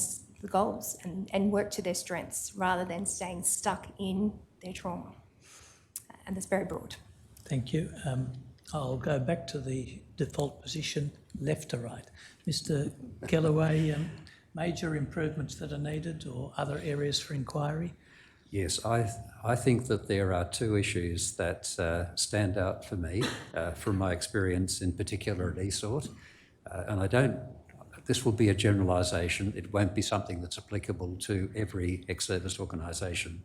goals and work to their strengths rather than staying stuck in their trauma? And that's very broad. Thank you. I'll go back to the default position, left to right. Mr. Kellaway, major improvements that are needed or other areas for inquiry? Yes, I think that there are 2 issues that stand out for me from my experience in particular at ESORT. And this will be a generalisation. It won't be something that's applicable to every ex-service organisation.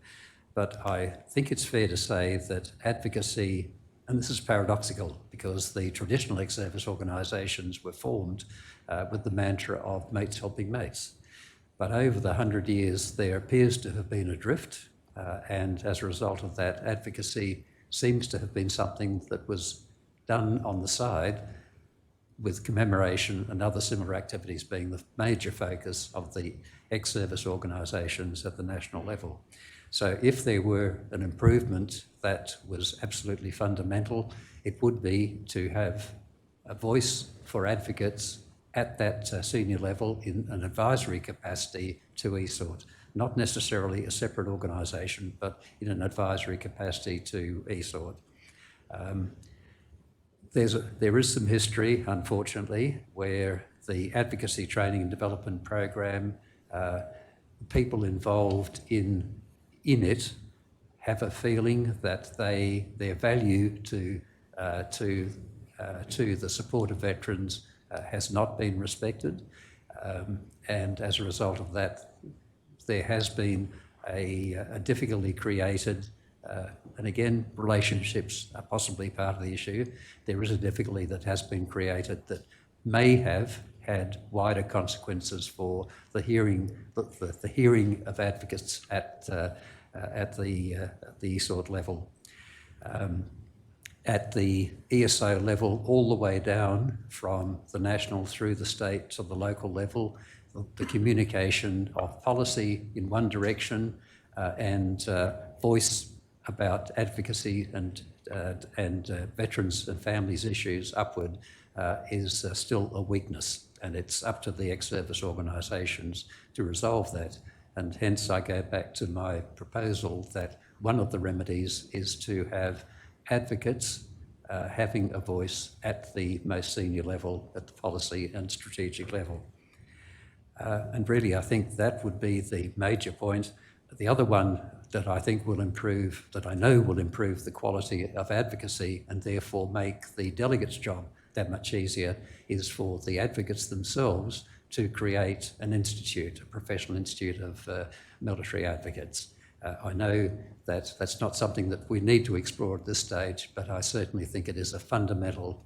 But I think it's fair to say that advocacy, and this is paradoxical because the traditional ex-service organisations were formed with the mantra of mates helping mates. But over the 100 years, there appears to have been a drift, and as a result of that, advocacy seems to have been something that was done on the side, with commemoration and other similar activities being the major focus of the ex-service organisations at the national level. So if there were an improvement that was absolutely fundamental, it would be to have a voice for advocates at that senior level in an advisory capacity to ESORT, not necessarily a separate organisation, but in an advisory capacity to ESORT. There is some history, unfortunately, where the advocacy training and development program, people involved in it have a feeling that their value to the support of veterans has not been respected, and as a result of that, there has been a difficulty created. And again, relationships are possibly part of the issue. There is a difficulty that has been created that may have had wider consequences for the hearing of advocates at the ESORT level. At the ESO level, all the way down from the national through the state to the local level, the communication of policy in one direction and voice about advocacy and veterans and families issues upward is still a weakness, and it's up to the ex-service organisations to resolve that. And hence I go back to my proposal that one of the remedies is to have advocates having a voice at the most senior level, at the policy and strategic level. And really I think that would be the major point. The other one that I think will improve, that I know will improve the quality of advocacy and therefore make the delegates' job that much easier, is for the advocates themselves to create an institute, a professional institute of military advocates. I know that that's not something that we need to explore at this stage, but I certainly think it is a fundamental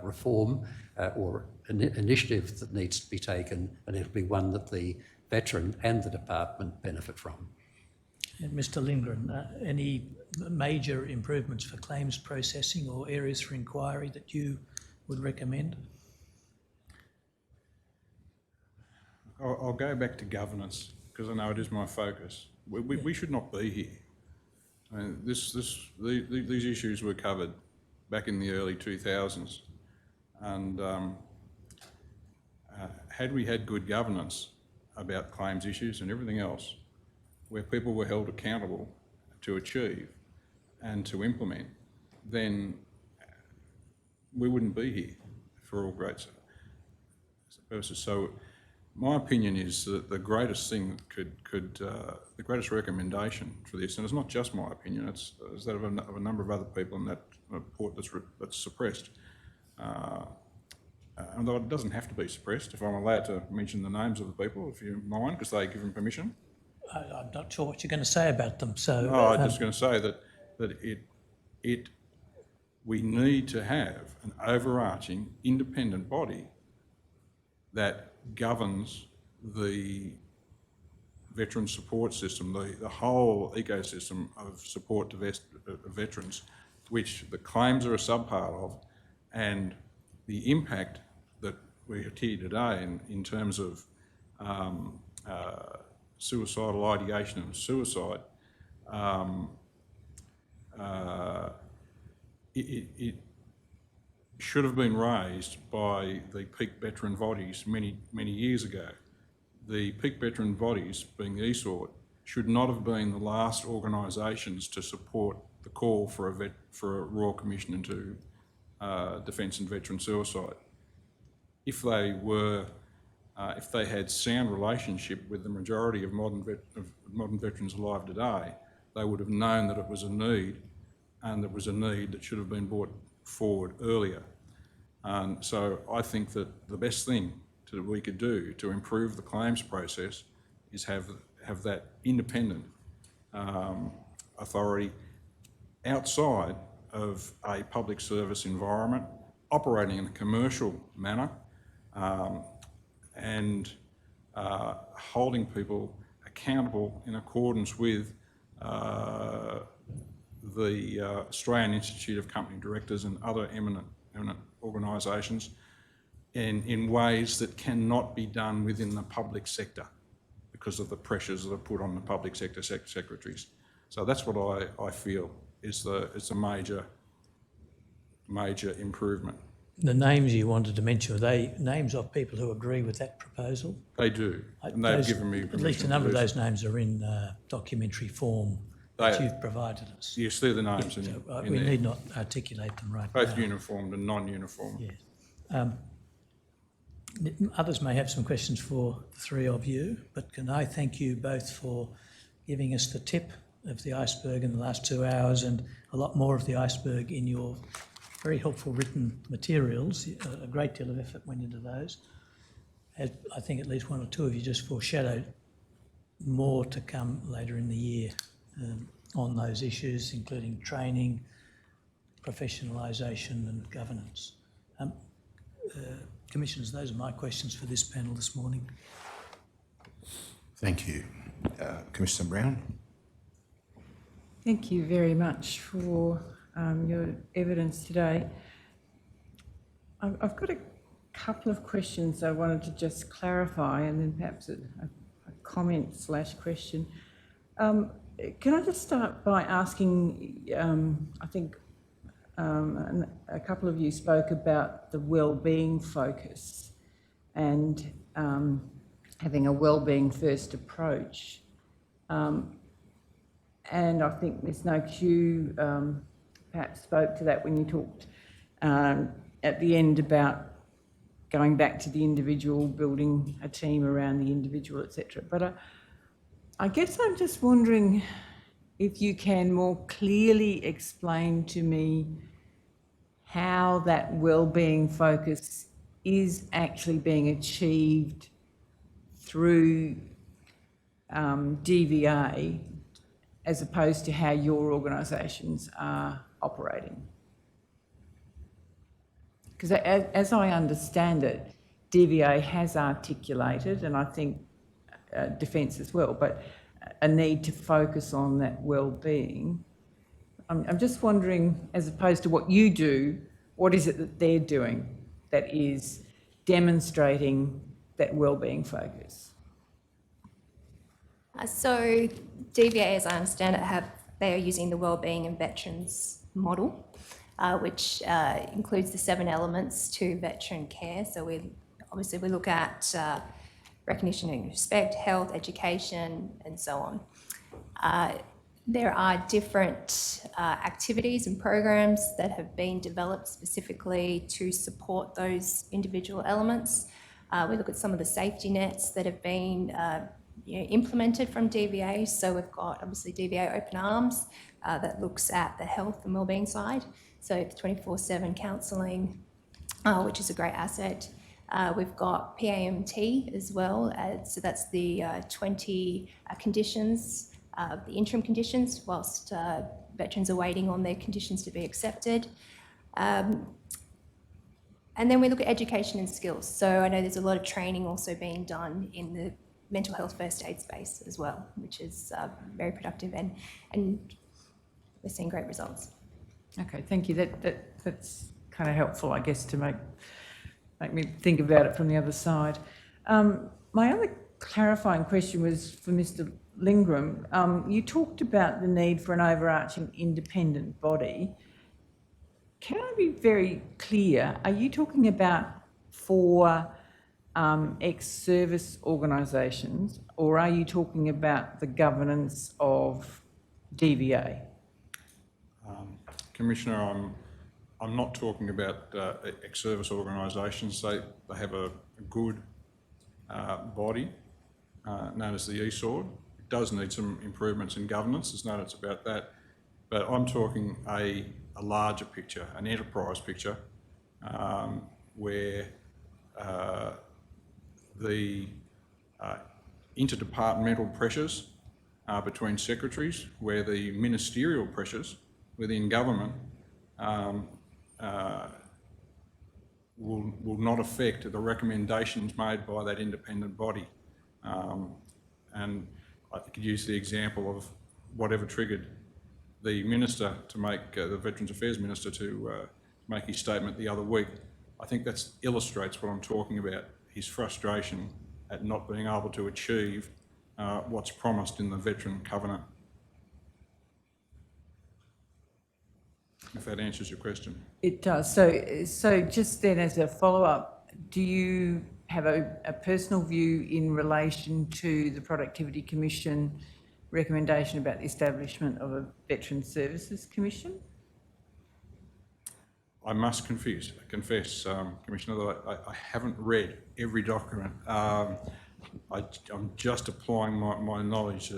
reform or an initiative that needs to be taken, and it'll be one that the veteran and the department benefit from. And Mr Lindgren, any major improvements for claims processing or areas for inquiry that you would recommend? I'll go back to governance, because I know it is my focus. We should not be here. I mean, these issues were covered back in the early 2000s, and had we had good governance about claims issues and everything else, where people were held accountable to achieve and to implement, then we wouldn't be here for all great purposes. So my opinion is that the greatest thing that the greatest recommendation for this, and it's not just my opinion, it's that of a number of other people in that report that's suppressed. And it doesn't have to be suppressed, if I'm allowed to mention the names of the people, if you mind, because they give them permission. I'm not sure what you're going to say about them, so... I'm just going to say that we need to have an overarching independent body that governs the veteran support system, the whole ecosystem of support to veterans, which the claims are a subpart of, and the impact that we are here today in terms of suicidal ideation and suicide, it should have been raised by the peak veteran bodies many years ago. The peak veteran bodies, being the ESORT, should not have been the last organisations to support the call for a Royal Commission into defence and veteran suicide. If they had sound relationship with the majority of modern veterans alive today, they would have known that it was a need, and it was a need that should have been brought forward earlier. And so I think that the best thing that we could do to improve the claims process is have that independent authority outside of a public service environment, operating in a commercial manner, and holding people accountable in accordance with the Australian Institute of Company Directors and other eminent organisations in ways that cannot be done within the public sector because of the pressures that are put on the public sector secretaries. So that's what I feel is the major improvement. The names you wanted to mention, are they names of people who agree with that proposal? They do, and they've given me permission. At least a number of those names are in documentary form that you've provided us. Yes, they're the names. So we need not articulate them right now. Both uniformed and non-uniformed. Yes. Others may have some questions for the three of you, but can I thank you both for giving us the tip of the iceberg in the last 2 hours and a lot more of the iceberg in your very helpful written materials. A great deal of effort went into those. As I think at least one or two of you just foreshadowed more to come later in the year on those issues, including training, professionalisation and governance. Commissioners, those are my questions for this panel this morning. Thank you. Commissioner Brown? Thank you very much for your evidence today. I've got a couple of questions I wanted to just clarify, and then perhaps a comment/question. Can I just start by asking, I think a couple of you spoke about the well-being focus and having a well-being first approach. And I think Ms No-Q perhaps spoke to that when you talked at the end about going back to the individual, building a team around the individual, etc. But I guess I'm just wondering if you can more clearly explain to me how that well-being focus is actually being achieved through DVA as opposed to how your organisations are operating. Because as I understand it, DVA has articulated, and I think Defence as well, but a need to focus on that well-being. I'm just wondering, as opposed to what you do, what is it that they're doing that is demonstrating that well-being focus? So DVA, as I understand it, they are using the wellbeing and veterans model, which includes the 7 elements to veteran care. So we look at recognition and respect, health, education, and so on. There are different activities and programs that have been developed specifically to support those individual elements. We look at some of the safety nets that have been implemented from DVA. So we've got obviously DVA Open Arms that looks at the health and wellbeing side. So 24/7 counselling, which is a great asset. We've got PAMT as well, so that's the 20 conditions, the interim conditions, whilst veterans are waiting on their conditions to be accepted. And then we look at education and skills. So I know there's a lot of training also being done in the mental health first aid space as well, which is very productive, and we're seeing great results. Okay, thank you. That's kind of helpful, I guess, to make me think about it from the other side. My other clarifying question was for Mr. Lingram. You talked about the need for an overarching independent body. Can I be very clear? Are you talking about for ex-service organisations, or are you talking about the governance of DVA? Commissioner, I'm not talking about ex-service organisations. They have a good body known as the ESORD. It does need some improvements in governance, there's no doubt about that. But I'm talking a larger picture, an enterprise picture, where the interdepartmental pressures between secretaries, where the ministerial pressures within government will not affect the recommendations made by that independent body. And I could use the example of whatever triggered the Minister to make, the Veterans Affairs Minister to make his statement the other week. I think that illustrates what I'm talking about, his frustration at not being able to achieve what's promised in the Veteran Covenant. If that answers your question. It does. So just then as a follow-up, do you have a personal view in relation to the Productivity Commission recommendation about the establishment of a Veteran Services Commission? I must confess, Commissioner, that I haven't read every document. I'm just applying my knowledge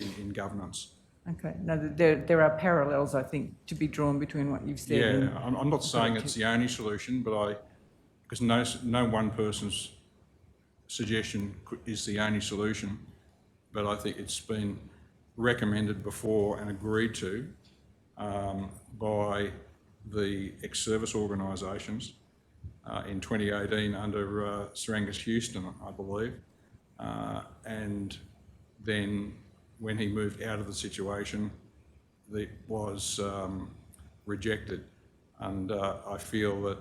in governance. Okay. No, there are parallels, I think, to be drawn between what you've said. Yeah, I'm not saying it's the only solution, but because no one person's suggestion is the only solution, but I think it's been recommended before and agreed to by the ex-service organisations in 2018 under Sir Angus Houston, I believe, and then when he moved out of the situation, it was rejected. And I feel that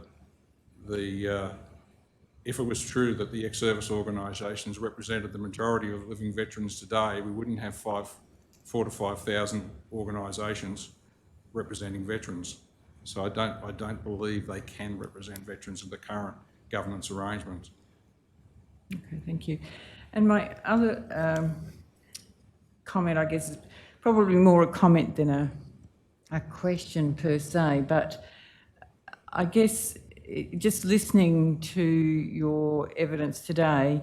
if it was true that the ex-service organisations represented the majority of living veterans today, we wouldn't have 4,000 to 5,000 organisations representing veterans. So I don't believe they can represent veterans in the current governance arrangement. Okay, thank you. And my other comment, I guess, is probably more a comment than a question per se, but I guess just listening to your evidence today,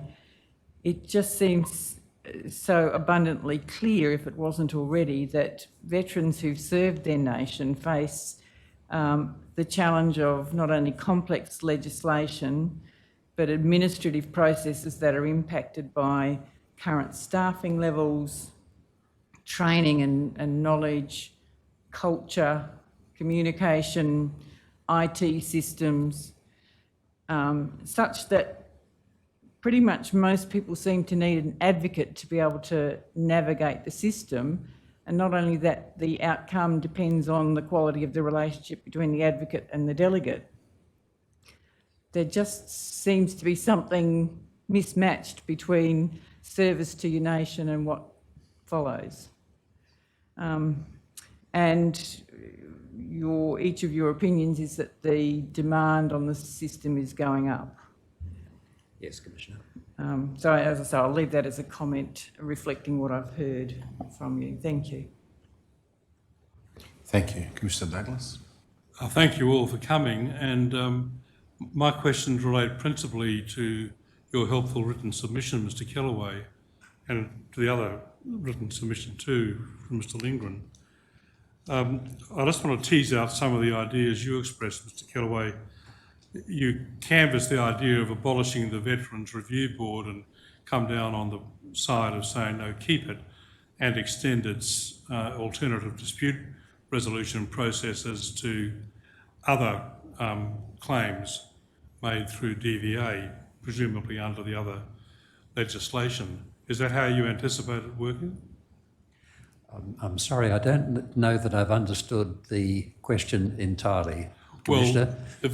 it just seems so abundantly clear, if it wasn't already, that veterans who've served their nation face the challenge of not only complex legislation, but administrative processes that are impacted by current staffing levels, training and knowledge, culture, communication, IT systems, such that pretty much most people seem to need an advocate to be able to navigate the system. And not only that, the outcome depends on the quality of the relationship between the advocate and the delegate. There just seems to be something mismatched between service to your nation and what follows. And each of your opinions is that the demand on the system is going up. Yes, Commissioner. So as I say, I'll leave that as a comment reflecting what I've heard from you. Thank you. Thank you. Commissioner Douglas? Thank you all for coming, and my questions relate principally to your helpful written submission, Mr. Kellaway, and to the other written submission too from Mr. Lindgren. I just want to tease out some of the ideas you expressed, Mr. Kellaway. You canvassed the idea of abolishing the Veterans Review Board and come down on the side of saying, no, keep it, and extend its alternative dispute resolution processes to other claims made through DVA, presumably under the other legislation. Is that how you anticipate it working? I'm sorry, I don't know that I've understood the question entirely, Commissioner. Well,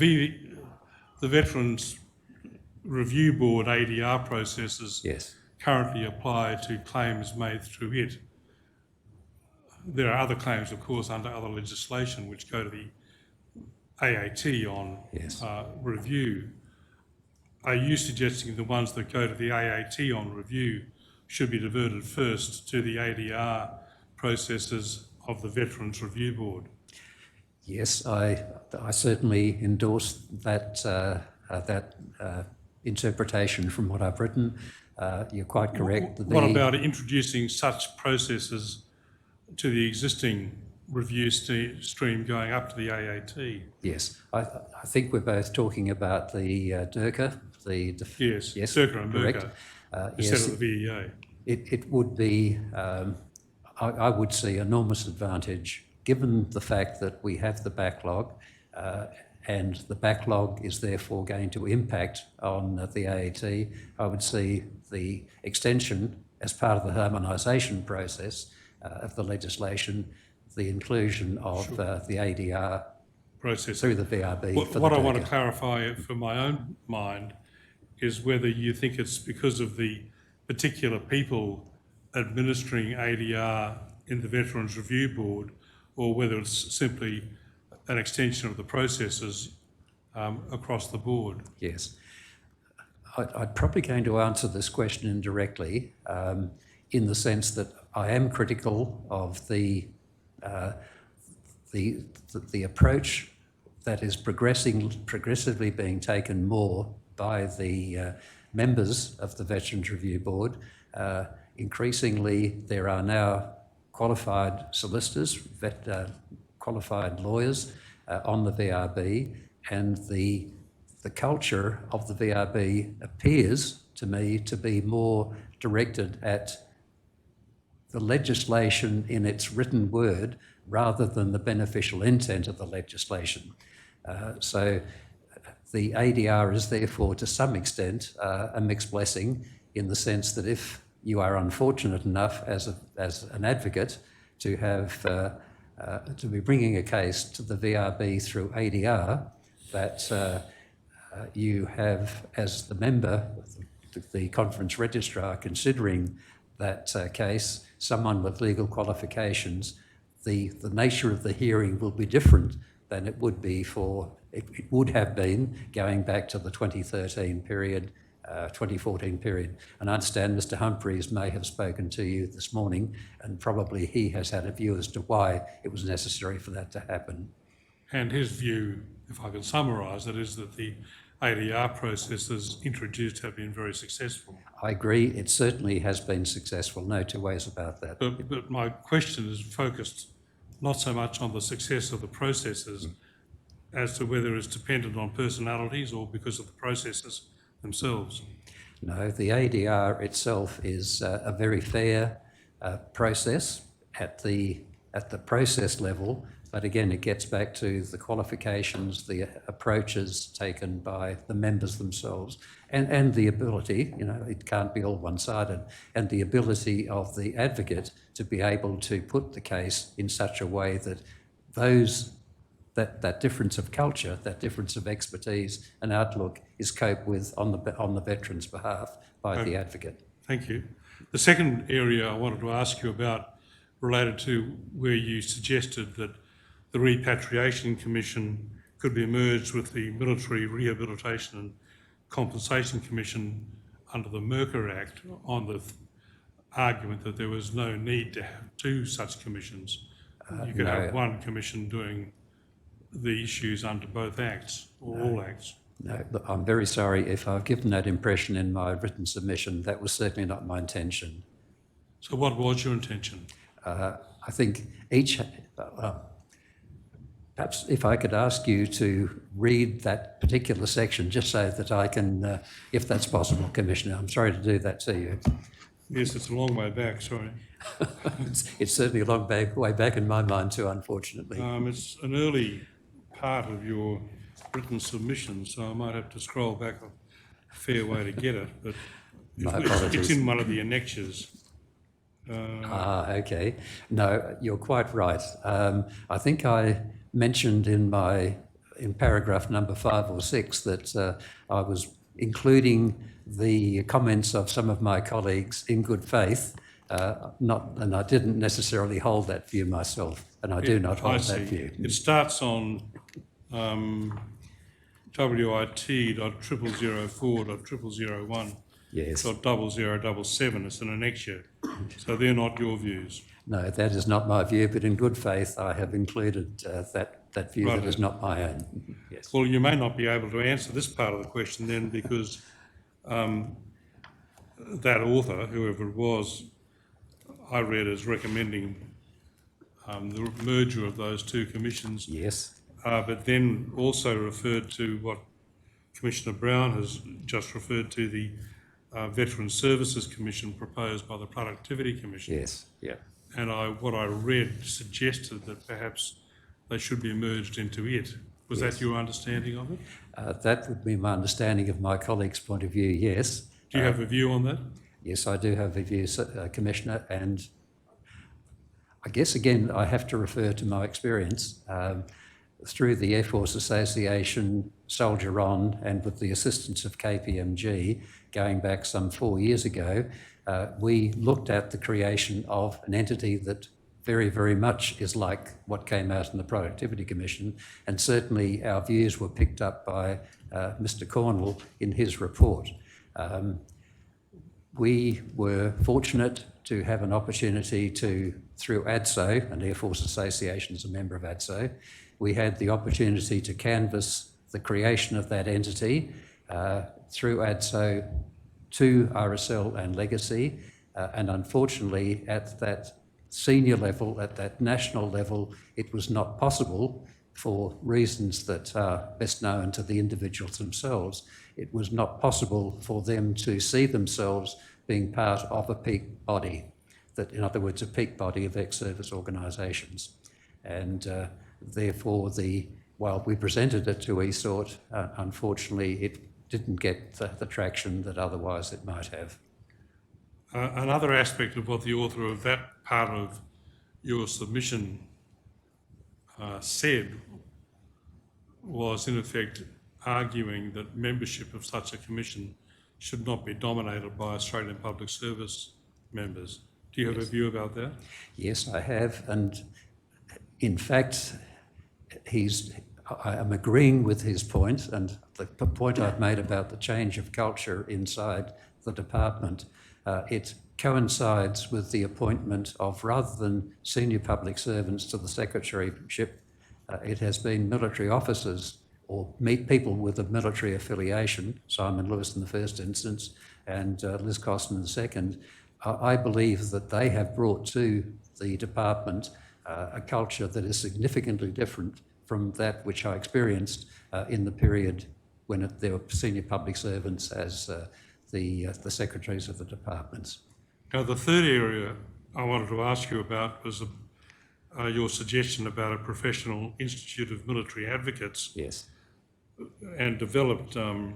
the Veterans Review Board ADR processes Yes. currently apply to claims made through it. There are other claims, of course, under other legislation which go to the AAT on Yes. review. Are you suggesting the ones that go to the AAT on review should be diverted first to the ADR processes of the Veterans Review Board? Yes, I certainly endorse that interpretation from what I've written. You're quite correct. What about introducing such processes to the existing review stream going up to the AAT? Yes, I think we're both talking about the DIRCA. Yes, yes, DIRCA and correct. MERCA, instead of the VEA. It would be, I would see enormous advantage given the fact that we have the backlog and the backlog is therefore going to impact on the AAT. I would see the extension as part of the harmonisation process of the legislation, the inclusion of the ADR process through the VRB. What I want to clarify for my own mind is whether you think it's because of the particular people administering ADR in the Veterans Review Board, or whether it's simply an extension of the processes across the board. Yes. I'm probably going to answer this question indirectly in the sense that I am critical of the approach that is progressively being taken more by the members of the Veterans Review Board. Increasingly, there are now qualified solicitors, qualified lawyers on the VRB, and the culture of the VRB appears to me to be more directed at the legislation in its written word rather than the beneficial intent of the legislation. So the ADR is therefore to some extent a mixed blessing, in the sense that if you are unfortunate enough as an advocate to have to be bringing a case to the VRB through ADR, that you have, as the member, the conference registrar considering that case, someone with legal qualifications, the nature of the hearing will be different than it would be it would have been going back to the 2013 period, 2014 period. And I understand Mr. Humphreys may have spoken to you this morning, and probably he has had a view as to why it was necessary for that to happen. And his view, if I can summarise it, is that the ADR processes introduced have been very successful. I agree, it certainly has been successful, no two ways about that. But my question is focused not so much on the success of the processes as to whether it's dependent on personalities or because of the processes themselves. No, the ADR itself is a very fair process. At the process level, but again, it gets back to the qualifications, the approaches taken by the members themselves, and the ability, it can't be all one-sided, and the ability of the advocate to be able to put the case in such a way that that difference of culture, that difference of expertise and outlook is coped with on the veteran's behalf by the advocate. Thank you. The second area I wanted to ask you about related to where you suggested that the Repatriation Commission could be merged with the Military Rehabilitation and Compensation Commission under the Mercer Act on the argument that there was no need to have two such commissions. You could have one commission doing the issues under both acts, or all acts. No, look, I'm very sorry if I've given that impression in my written submission. That was certainly not my intention. So what was your intention? I think perhaps if I could ask you to read that particular section, just so that I can, if that's possible, Commissioner. I'm sorry to do that to you. Yes, it's a long way back, sorry. It's certainly a long way back in my mind too, unfortunately. It's an early part of your written submission, so I might have to scroll back a fair way to get it, but My apologies. it's in one of the annexures. Okay. No, you're quite right. I think I mentioned in paragraph number 5 or 6 that I was including the comments of some of my colleagues in good faith, and I didn't necessarily hold that view myself, and I do not hold that view. It starts on wit.0004.0001. Yes. .0077. It's an annexure. So they're not your views. No, that is not my view, but in good faith I have included that view that is not my own. Yes. Well, you may not be able to answer this part of the question then, because that author, whoever it was, I read as recommending the merger of those two commissions. Yes. But then also referred to what Commissioner Brown has just referred to, the Veteran Services Commission proposed by the Productivity Commission. Yes. Yeah. And what I read suggested that perhaps they should be merged into it. Was that your understanding of it? That would be my understanding of my colleague's point of view, yes. Do you have a view on that? Yes, I do have a view, Commissioner, and I guess, again, I have to refer to my experience. Through the Air Force Association, Soldier On, and with the assistance of KPMG, going back some 4 years ago, we looked at the creation of an entity that very, very much is like what came out in the Productivity Commission, and certainly our views were picked up by Mr. Cornwall in his report. We were fortunate to have an opportunity to, through ADSO, and Air Force Association is a member of ADSO, we had the opportunity to canvass the creation of that entity through ADSO to RSL and Legacy, and unfortunately at that senior level, at that national level, it was not possible for reasons that are best known to the individuals themselves. It was not possible for them to see themselves being part of a peak body, that, in other words, a peak body of ex-service organisations. And therefore, while we presented it to ESORT, unfortunately, it didn't get the traction that otherwise it might have. Another aspect of what the author of that part of your submission said was, in effect, arguing that membership of such a commission should not be dominated by Australian Public Service members. Do you have a view about that? Yes, I have, and in fact, I am agreeing with his point, and the point I've made about the change of culture inside the department, it coincides with the appointment of, rather than senior public servants to the secretaryship, it has been military officers or people with a military affiliation, Simon Lewis in the first instance and Liz Costin in the second. I believe that they have brought to the department a culture that is significantly different from that which I experienced in the period when there were senior public servants as the secretaries of the departments. Now, the third area I wanted to ask you about was your suggestion about a professional institute of military advocates Yes. and developed, I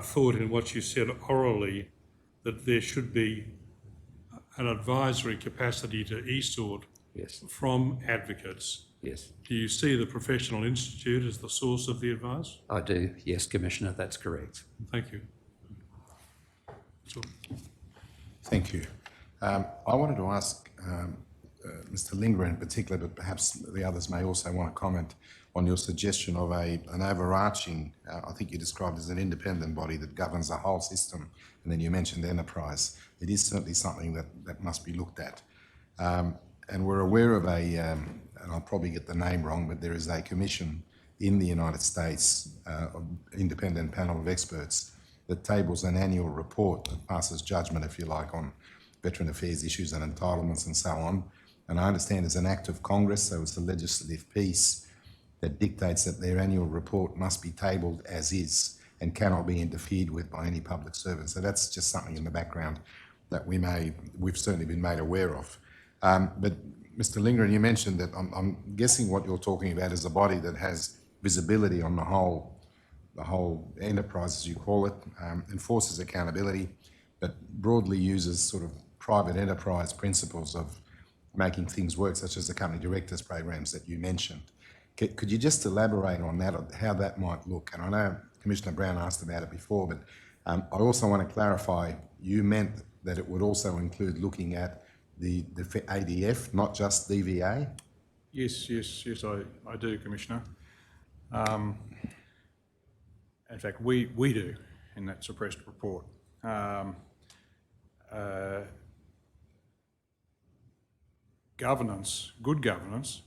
thought in what you said orally, that there should be an advisory capacity to ESORT Yes. from advocates. Yes. Do you see the professional institute as the source of the advice? I do. Yes, Commissioner, that's correct. Thank you. Thank you. I wanted to ask Mr. Linger in particular, but perhaps the others may also want to comment on your suggestion of an overarching, I think you described as an independent body that governs the whole system, and then you mentioned enterprise. It is certainly something that must be looked at. And we're aware of and I'll probably get the name wrong, but there is a commission in the United States, independent panel of experts that tables an annual report that passes judgment, if you like, on veteran affairs issues and entitlements and so on. And I understand it's an act of Congress, so it's the legislative piece that dictates that their annual report must be tabled as is and cannot be interfered with by any public servant. So that's just something in the background that we've certainly been made aware of. But Mr. Lingren, you mentioned that I'm guessing what you're talking about is a body that has visibility on the whole enterprise, as you call it, enforces accountability, but broadly uses sort of private enterprise principles of making things work, such as the company directors programs that you mentioned. Could you just elaborate on that, how that might look? And I know Commissioner Brown asked about it before, but I also want to clarify, you meant that it would also include looking at the ADF, not just DVA? Yes, I do, Commissioner. In fact, we do in that suppressed report. Governance, good governance,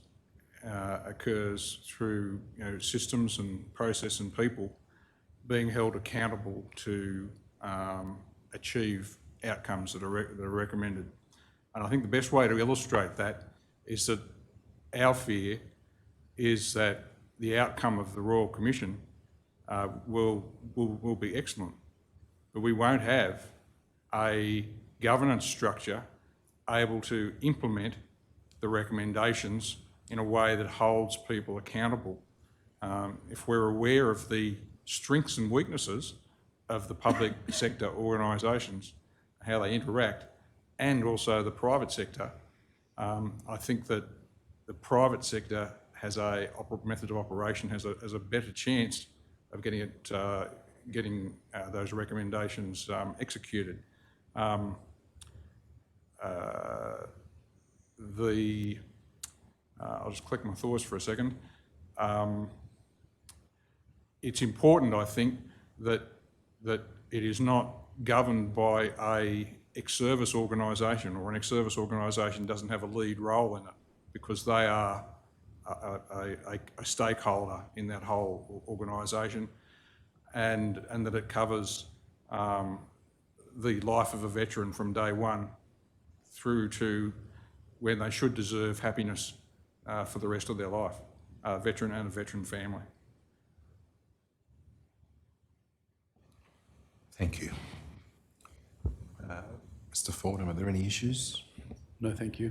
occurs through systems and process and people being held accountable to achieve outcomes that are recommended. And I think the best way to illustrate that is that our fear is that the outcome of the Royal Commission will be excellent, but we won't have a governance structure able to implement the recommendations in a way that holds people accountable. If we're aware of the strengths and weaknesses of the public sector organisations, how they interact, and also the private sector, I think that the private sector has a method of operation, has a better chance of getting those recommendations executed. I'll just collect my thoughts for a second. It's important, I think, that it is not governed by a ex-service organisation, or an ex-service organisation doesn't have a lead role in it, because they are a stakeholder in that whole organisation, and that it covers the life of a veteran from day one through to when they should deserve happiness for the rest of their life, a veteran and a veteran family. Thank you. Mr. Fordham, are there any issues? No, thank you.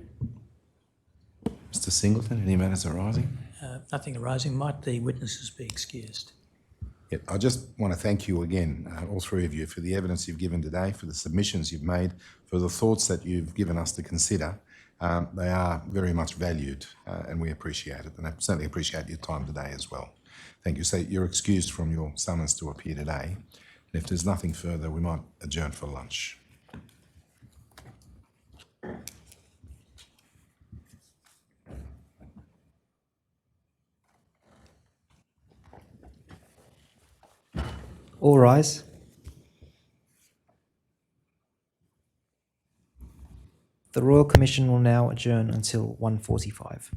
Mr. Singleton, any matters arising? Nothing arising. Might the witnesses be excused? Yeah, I just want to thank you again, all three of you, for the evidence you've given today, for the submissions you've made, for the thoughts that you've given us to consider. They are very much valued, and we appreciate it, and I certainly appreciate your time today as well. Thank you. So you're excused from your summons to appear today. And if there's nothing further, we might adjourn for lunch. All rise. The Royal Commission will now adjourn until 1:45.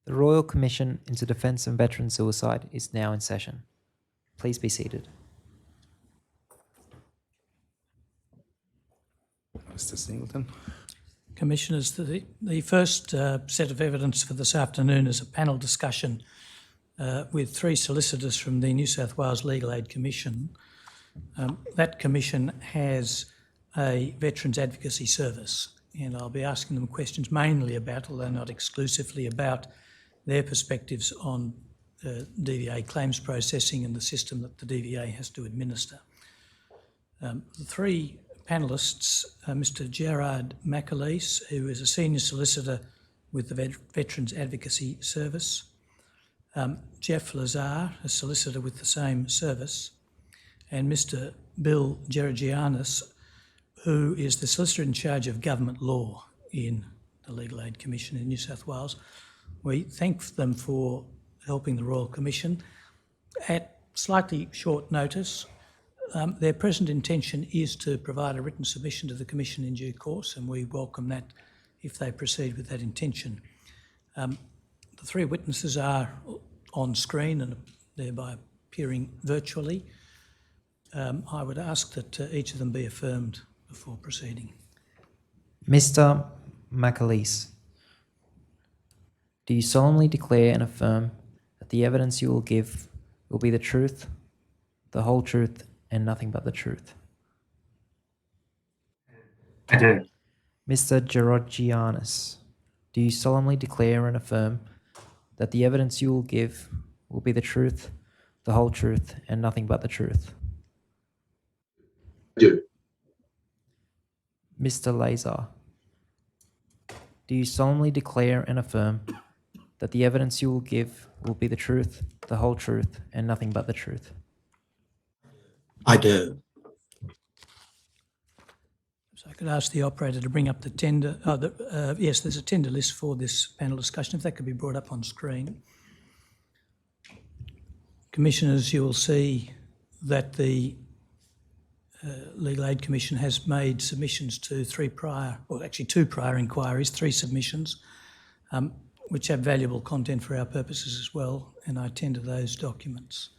The Royal Commission into Defence and Veteran Suicide is now in session. Please be seated. Mr. Singleton. Commissioners, the first set of evidence for this afternoon is a panel discussion with 3 solicitors from the New South Wales Legal Aid Commission. That commission has a Veterans Advocacy Service, and I'll be asking them questions mainly about, although not exclusively about, their perspectives on DVA claims processing and the system that the DVA has to administer. The 3 panellists are Mr. Gerard McAleese, who is a senior solicitor with the Veterans Advocacy Service, Jeff Lazar, a solicitor with the same service, and Mr. Bill Georgianis, who is the solicitor in charge of government law in the Legal Aid Commission in New South Wales. We thank them for helping the Royal Commission at slightly short notice. Their present intention is to provide a written submission to the Commission in due course, and we welcome that if they proceed with that intention. The 3 witnesses are on screen and thereby appearing virtually. I would ask that each of them be affirmed before proceeding. Mr. McAleese, do you solemnly declare and affirm that the evidence you will give will be the truth, the whole truth, and nothing but the truth? I do. Mr. Georgianis, do you solemnly declare and affirm that the evidence you will give will be the truth, the whole truth, and nothing but the truth? I do. Mr. Lazar, do you solemnly declare and affirm that the evidence you will give will be the truth, the whole truth, and nothing but the truth? I do. So I could ask the operator to bring up the tender. Yes, there's a tender list for this panel discussion, if that could be brought up on screen. Commissioners, you will see that the Legal Aid Commission has made submissions to 2 prior inquiries, 3 submissions, which have valuable content for our purposes as well, and I tender those documents.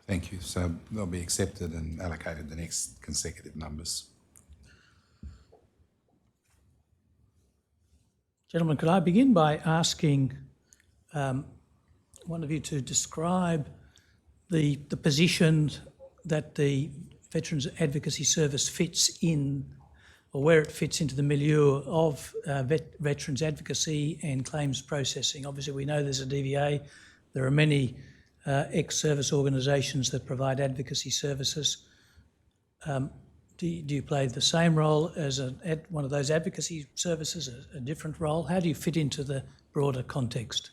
Thank you. So they'll be accepted and allocated the next consecutive numbers. Gentlemen, could I begin by asking one of you to describe the position that the Veterans Advocacy Service fits in, or where it fits into the milieu of veterans advocacy and claims processing? Obviously, we know there's a DVA. There are many ex-service organisations that provide advocacy services. Do you play the same role as one of those advocacy services, a different role? How do you fit into the broader context?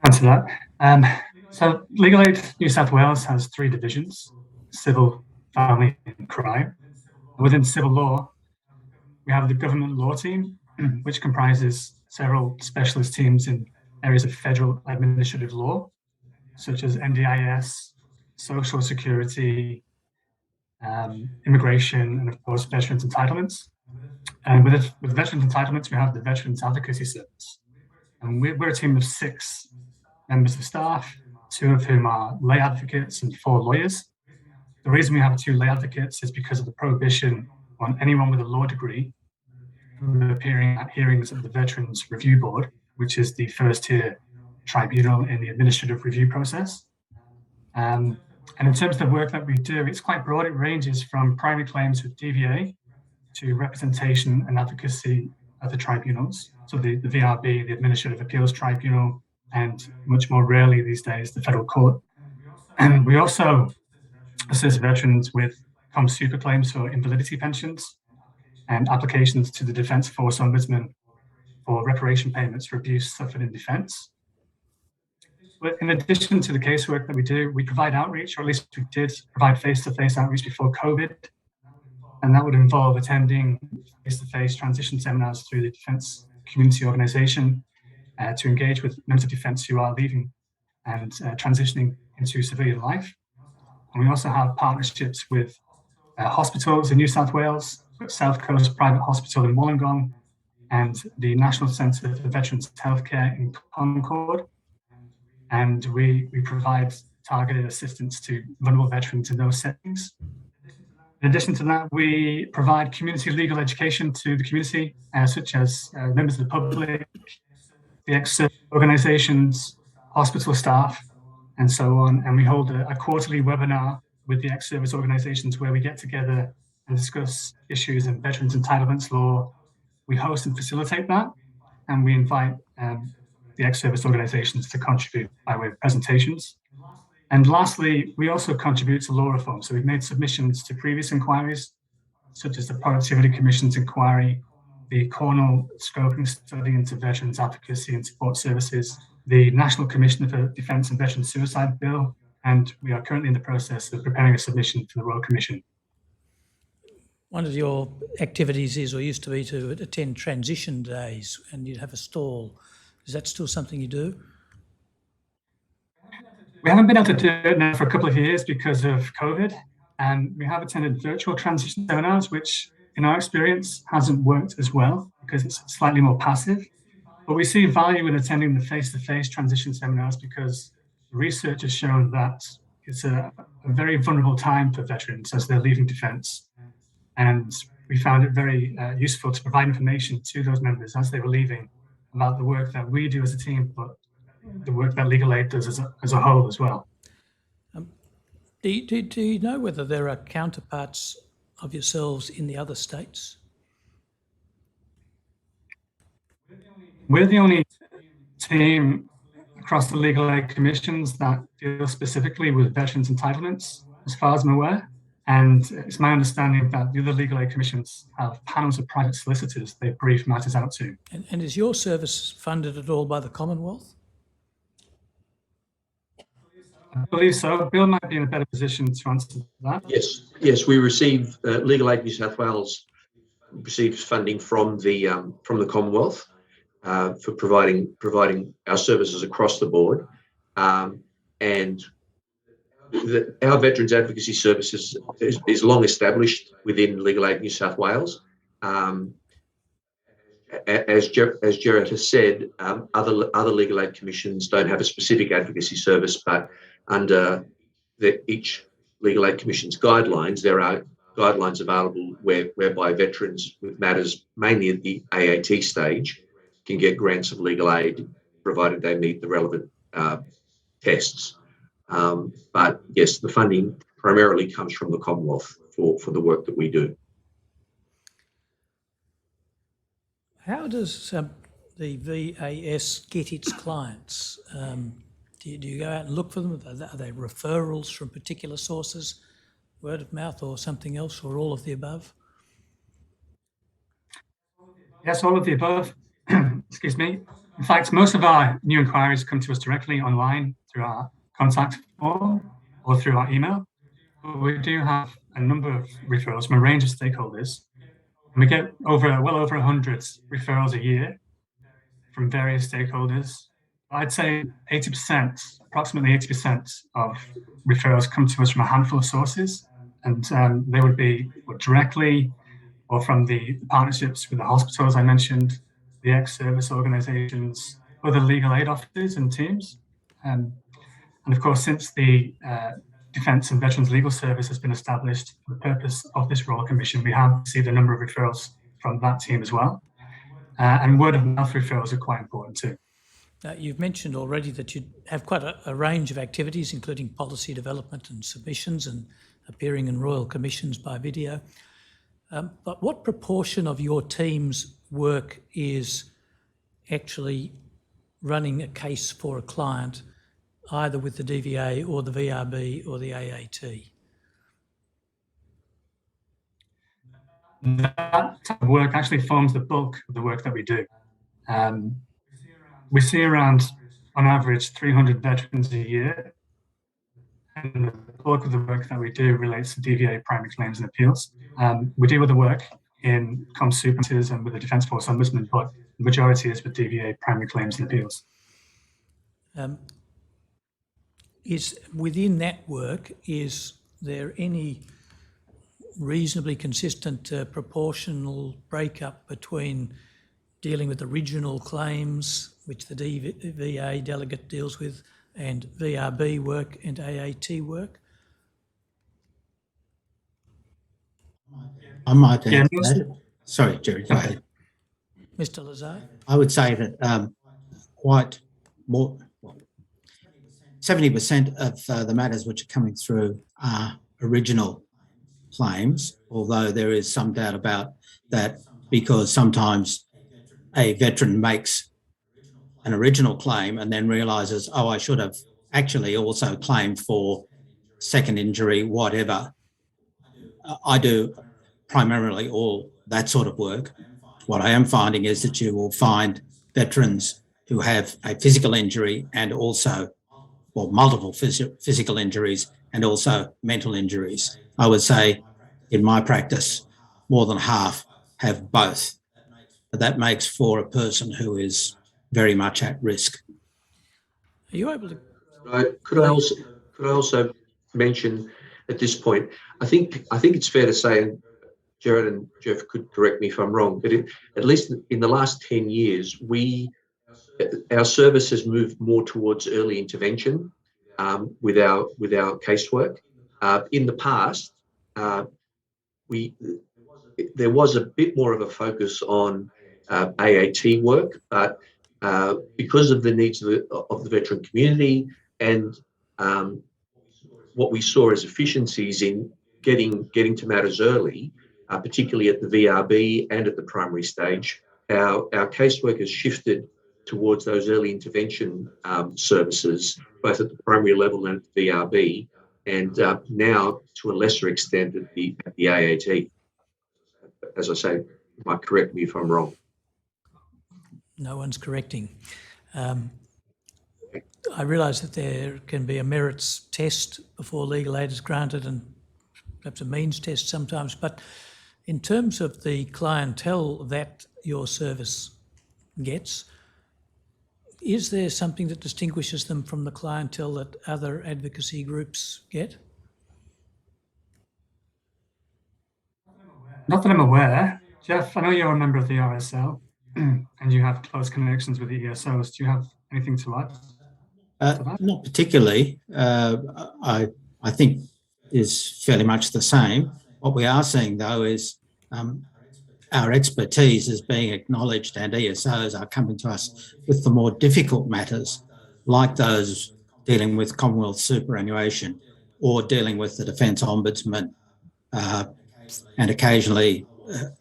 Answer that. So Legal Aid New South Wales has 3 divisions: civil, family, and crime. Within civil law, we have the government law team, which comprises several specialist teams in areas of federal administrative law, such as NDIS, social security, immigration, and of course, veterans entitlements. And with veterans entitlements, we have the Veterans Advocacy Service. And we're a team of 6 members of staff, 2 of whom are lay advocates and 4 lawyers. The reason we have 2 lay advocates is because of the prohibition on anyone with a law degree from appearing at hearings of the Veterans Review Board, which is the first-tier tribunal in the administrative review process. And in terms of the work that we do, it's quite broad. It ranges from primary claims with DVA to representation and advocacy at the tribunals. So the VRB, the Administrative Appeals Tribunal, and much more rarely these days, the Federal Court. And we also assist veterans with super claims for invalidity pensions and applications to the Defence Force Ombudsman for reparation payments for abuse suffered in defence. But in addition to the casework that we do, we provide outreach, or at least we did provide face-to-face outreach before COVID. And that would involve attending face-to-face transition seminars through the Defence Community Organisation to engage with members of Defence who are leaving and transitioning into civilian life. And we also have partnerships with hospitals in New South Wales South Coast Private Hospital in Wollongong, and the National Centre for Veterans Healthcare in Concord. And we provide targeted assistance to vulnerable veterans in those settings. In addition to that, we provide community legal education to the community, such as members of the public, the ex-service organisations, hospital staff, and so on. And we hold a quarterly webinar with the ex-service organisations where we get together and discuss issues in veterans entitlements law. We host and facilitate that, and we invite the ex-service organisations to contribute by way of presentations. And lastly, we also contribute to law reform. So we've made submissions to previous inquiries, such as the Productivity Commission's inquiry, the Cornell Scoping Study into Veterans Advocacy and Support Services, the National Commission for Defence and Veteran Suicide Bill, and we are currently in the process of preparing a submission to the Royal Commission. One of your activities is, or used to be, to attend transition days, and you'd have a stall. Is that still something you do? We haven't been able to do it now for a couple of years because of COVID, and we have attended virtual transition seminars, which in our experience hasn't worked as well because it's slightly more passive. But we see value in attending the face-to-face transition seminars because research has shown that it's a very vulnerable time for veterans as they're leaving defence. And we found it very useful to provide information to those members as they were leaving about the work that we do as a team, but the work that Legal Aid does as a whole as well. Do you know whether there are counterparts of yourselves in the other states? We're the only team across the Legal Aid Commissions that deal specifically with veterans entitlements, as far as I'm aware. And it's my understanding that the other Legal Aid Commissions have panels of private solicitors they brief matters out to. And is your service funded at all by the Commonwealth? I believe so. Bill might be in a better position to answer that. Yes, we receive Legal Aid New South Wales receives funding from the Commonwealth for providing our services across the board, and our Veterans Advocacy Services is long established within Legal Aid New South Wales. As Gerard has said, other legal aid commissions don't have a specific advocacy service, but under each legal aid commission's guidelines, there are guidelines available whereby veterans with matters mainly at the AAT stage can get grants of legal aid, provided they meet the relevant tests. But yes, the funding primarily comes from the Commonwealth for the work that we do. How does the VAS get its clients? Do you go out and look for them? Are they referrals from particular sources, word of mouth or something else, or all of the above? Yes, all of the above. Excuse me. In fact, most of our new inquiries come to us directly online through our contact form or through our email. But we do have a number of referrals from a range of stakeholders. And we get well over 100 referrals a year from various stakeholders. I'd say 80%, approximately 80% of referrals come to us from a handful of sources. And they would be directly or from the partnerships with the hospitals I mentioned, the ex-service organisations, other legal aid offices and teams. And of course, since the Defence and Veterans Legal Service has been established for the purpose of this Royal Commission, we have received a number of referrals from that team as well. And word of mouth referrals are quite important too. You've mentioned already that you have quite a range of activities, including policy development and submissions and appearing in Royal Commissions by video. But what proportion of your team's work is actually running a case for a client, either with the DVA or the VRB or the AAT? That type of work actually forms the bulk of the work that we do. We see around, on average, 300 veterans a year. And the bulk of the work that we do relates to DVA primary claims and appeals. We do other work in ComSuper and with the Defence Force Ombudsman, but the majority is with DVA primary claims and appeals. Is within that work, is there any reasonably consistent proportional breakup between dealing with original claims, which the DVA delegate deals with, and VRB work and AAT work? I might Yeah, add to that. Sorry, Jerry, go ahead. Mr. Lazar? I would say that quite more, 70% of the matters which are coming through are original claims, although there is some doubt about that because sometimes a veteran makes an original claim and then realises, oh, I should have actually also claimed for second injury, whatever. I do primarily all that sort of work. What I am finding is that you will find veterans who have a physical injury and also, well, multiple physical injuries and also mental injuries. I would say in my practice, more than half have both. But that makes for a person who is very much at risk. Are you able to? Could I also mention at this point? I think it's fair to say, and Jared and Jeff could correct me if I'm wrong, but at least in the last 10 years, our service has moved more towards early intervention with our casework. In the past, there was a bit more of a focus on AAT work, but because of the needs of the veteran community and what we saw as efficiencies in getting to matters early, particularly at the VRB and at the primary stage, our casework has shifted towards those early intervention services, both at the primary level and at the VRB, and now to a lesser extent at the AAT. As I say, you might correct me if I'm wrong. No one's correcting. I realise that there can be a merits test before legal aid is granted and perhaps a means test sometimes, but in terms of the clientele that your service gets, is there something that distinguishes them from the clientele that other advocacy groups get? Not that I'm aware. Jeff, I know you're a member of the RSL and you have close connections with the ESOs. Do you have anything to add? Not particularly. I think is fairly much the same. What we are seeing, though, is our expertise is being acknowledged and ESOs are coming to us with the more difficult matters, like those dealing with Commonwealth superannuation or dealing with the Defence Ombudsman and occasionally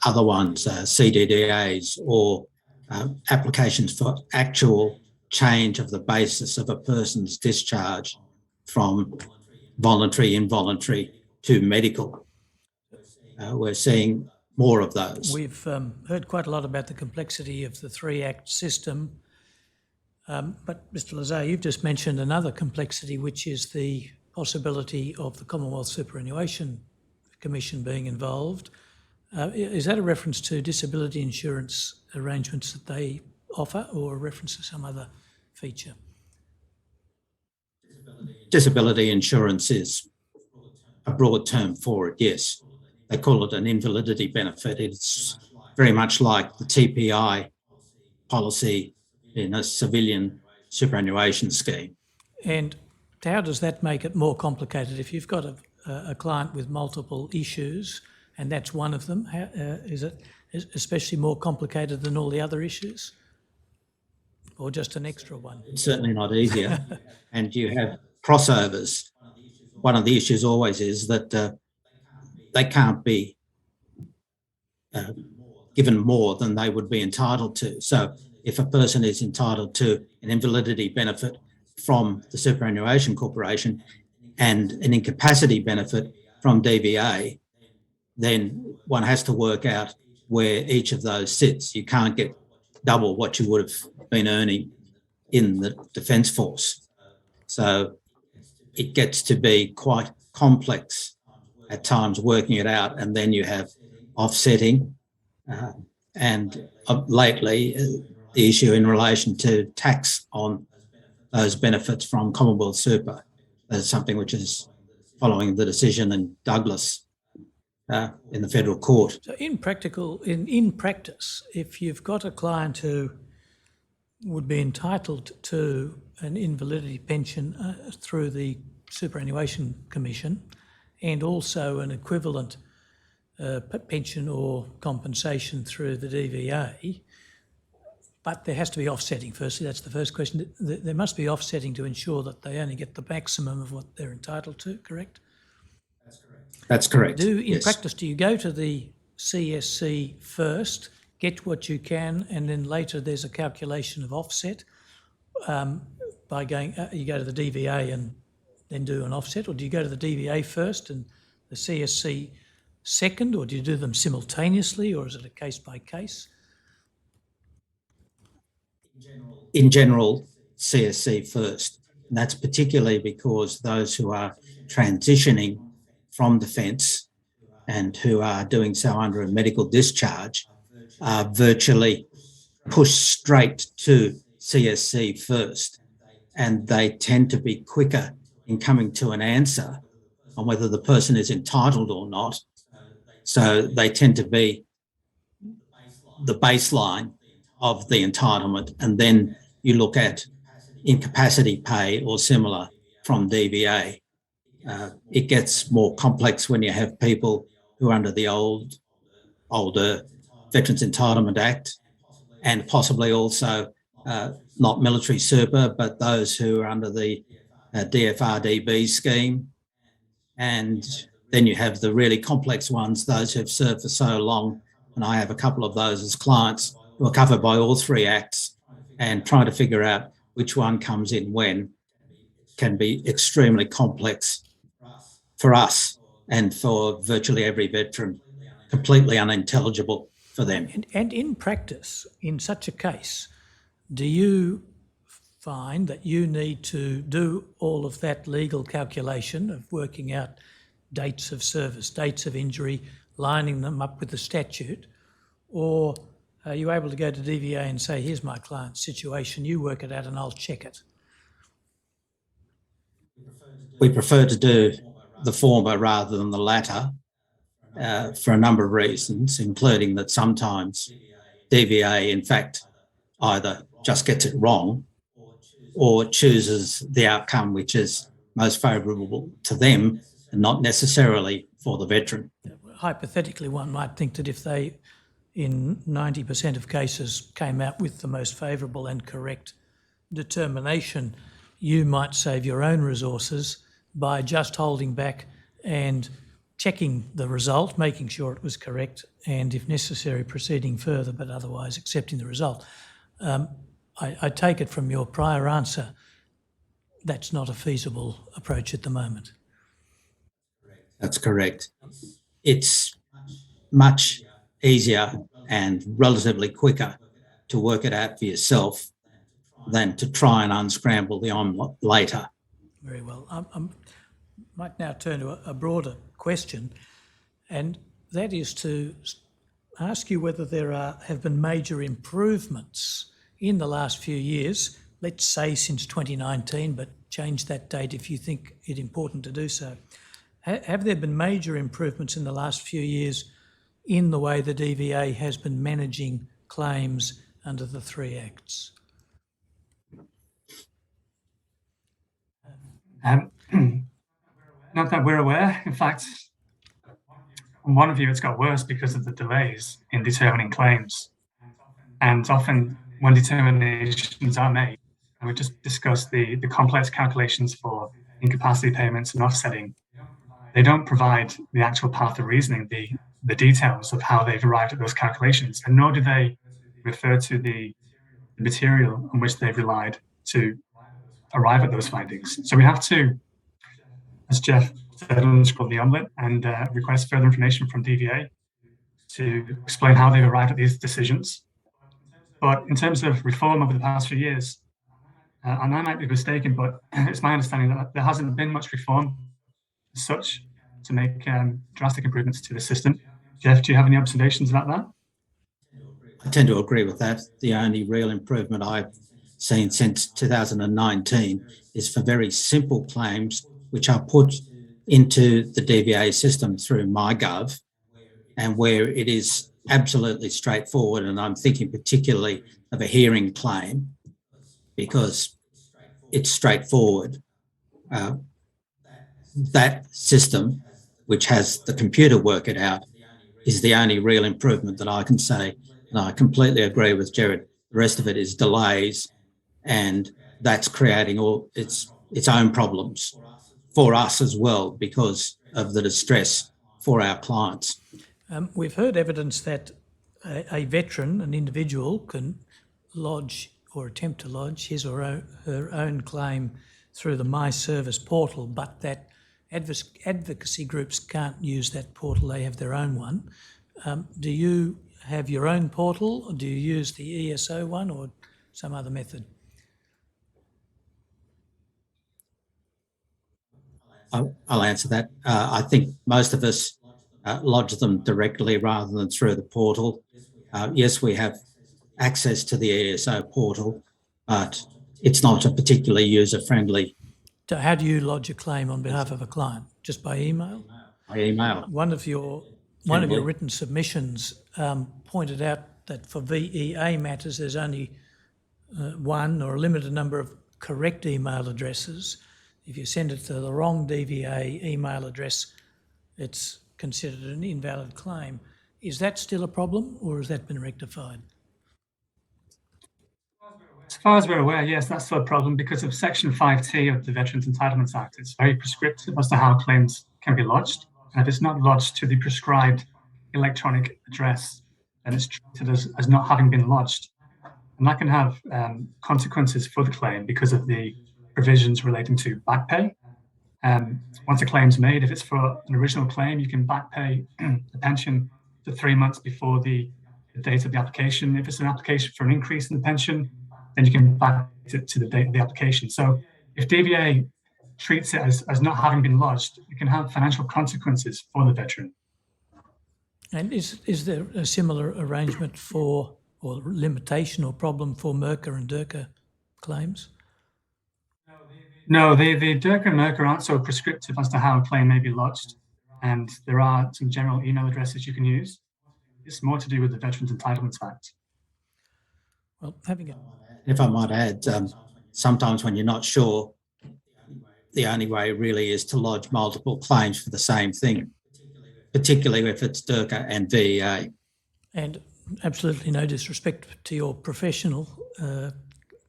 other ones, CDDAs or applications for actual change of the basis of a person's discharge from voluntary, involuntary to medical. We're seeing more of those. We've heard quite a lot about the complexity of the 3-Act system, but Mr. Lazar, you've just mentioned another complexity, which is the possibility of the Commonwealth Superannuation Commission being involved. Is that a reference to disability insurance arrangements that they offer or a reference to some other feature? Disability insurance is a broad term for it, yes. They call it an invalidity benefit. It's very much like the TPI policy in a civilian superannuation scheme. And how does that make it more complicated? If you've got a client with multiple issues and that's one of them, is it especially more complicated than all the other issues? Or just an extra one? It's certainly not easier. And you have crossovers. One of the issues always is that they can't be given more than they would be entitled to. So if a person is entitled to an invalidity benefit from the Superannuation Corporation and an incapacity benefit from DVA, then one has to work out where each of those sits. You can't get double what you would have been earning in the Defence Force. So it gets to be quite complex at times working it out, and then you have offsetting and lately the issue in relation to tax on those benefits from Commonwealth Super. That's something which is following the decision in Douglas in the federal court. So in practice, if you've got a client who would be entitled to an invalidity pension through the Superannuation Commission and also an equivalent pension or compensation through the DVA, but there has to be offsetting firstly, that's the first question. There must be offsetting to ensure that they only get the maximum of what they're entitled to, correct? That's correct. In practice, do you go to the CSC first, get what you can, and then later there's a calculation of offset by going, you go to the DVA and then do an offset, or do you go to the DVA first and the CSC second, or do you do them simultaneously, or is it a case by case? In general, CSC first. And that's particularly because those who are transitioning from defence and who are doing so under a medical discharge are virtually pushed straight to CSC first. And they tend to be quicker in coming to an answer on whether the person is entitled or not. So they tend to be the baseline of the entitlement, and then you look at incapacity pay or similar from DVA. It gets more complex when you have people who are under the older Veterans Entitlement Act, and possibly also not military super, but those who are under the DFRDB scheme. And then you have the really complex ones, those who've served for so long, and I have a couple of those as clients who are covered by all three acts, and trying to figure out which one comes in when can be extremely complex for us and for virtually every veteran, completely unintelligible for them. And in practice, in such a case, do you find that you need to do all of that legal calculation of working out dates of service, dates of injury, lining them up with the statute, or are you able to go to DVA and say, here's my client's situation, you work it out and I'll check it? We prefer to do the former rather than the latter for a number of reasons, including that sometimes DVA, in fact, either just gets it wrong or chooses the outcome which is most favourable to them and not necessarily for the veteran. Hypothetically, one might think that if they, in 90% of cases, came out with the most favourable and correct determination, you might save your own resources by just holding back and checking the result, making sure it was correct, and if necessary, proceeding further, but otherwise accepting the result. I take it from your prior answer that's not a feasible approach at the moment. That's correct. It's much easier and relatively quicker to work it out for yourself than to try and unscramble the omelette later. Very well. I might now turn to a broader question, and that is to ask you whether there have been major improvements in the last few years, let's say since 2019, but change that date if you think it important to do so. Have there been major improvements in the last few years in the way the DVA has been managing claims under the three acts? Not that we're aware. In fact, on one view, it's got worse because of the delays in determining claims. And often when determinations are made, and we just discussed the complex calculations for incapacity payments and offsetting, they don't provide the actual path of reasoning, the details of how they've arrived at those calculations, and nor do they refer to the material on which they've relied to arrive at those findings. So we have to, as Jeff said, unscramble the omelette and request further information from DVA to explain how they've arrived at these decisions. But in terms of reform over the past few years, and I might be mistaken, but it's my understanding that there hasn't been much reform as such to make drastic improvements to the system. Jeff, do you have any observations about that? I tend to agree with that. The only real improvement I've seen since 2019 is for very simple claims which are put into the DVA system through MyGov and where it is absolutely straightforward, and I'm thinking particularly of a hearing claim because it's straightforward. That system, which has the computer work it out, is the only real improvement that I can say. And I completely agree with Jared. The rest of it is delays, and that's creating all its own problems for us as well because of the distress for our clients. We've heard evidence that a veteran, an individual, can lodge or attempt to lodge his or her own claim through the My Service portal, but that advocacy groups can't use that portal. They have their own one. Do you have your own portal, or do you use the ESO one or some other method? I'll answer that. I think most of us lodge them directly rather than through the portal. Yes, we have access to the ESO portal, but it's not a particularly user-friendly. So how do you lodge a claim on behalf of a client? Just by email? By email. One of your written submissions pointed out that for VEA matters, there's only one or a limited number of correct email addresses. If you send it to the wrong DVA email address, it's considered an invalid claim. Is that still a problem, or has that been rectified? As far as we're aware, yes, that's still a problem because of Section 5T of the Veterans Entitlements Act. It's very prescriptive as to how claims can be lodged. And if it's not lodged to the prescribed electronic address, then it's treated as not having been lodged. And that can have consequences for the claim because of the provisions relating to back pay. Once a claim's made, if it's for an original claim, you can back pay the pension to 3 months before the date of the application. If it's an application for an increase in the pension, then you can back it to the date of the application. So if DVA treats it as not having been lodged, it can have financial consequences for the veteran. And is there a similar arrangement for, or limitation or problem for MERCA and DIRCA claims? No, the DIRCA and MERCA aren't so prescriptive as to how a claim may be lodged, and there are some general email addresses you can use. It's more to do with the Veterans Entitlements Act. Well, if I might add, sometimes when you're not sure, the only way really is to lodge multiple claims for the same thing, particularly if it's DIRCA and VEA. And absolutely no disrespect to your professional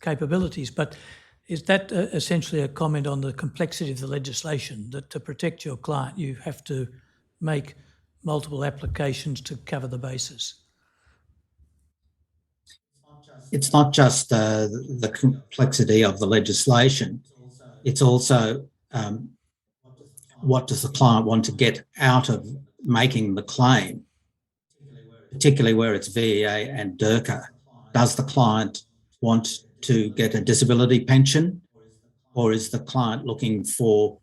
capabilities, but is that essentially a comment on the complexity of the legislation, that to protect your client, you have to make multiple applications to cover the bases? It's not just the complexity of the legislation, it's also what does the client want to get out of making the claim, particularly where it's VEA and DIRCA. Does the client want to get a disability pension, or is the client looking for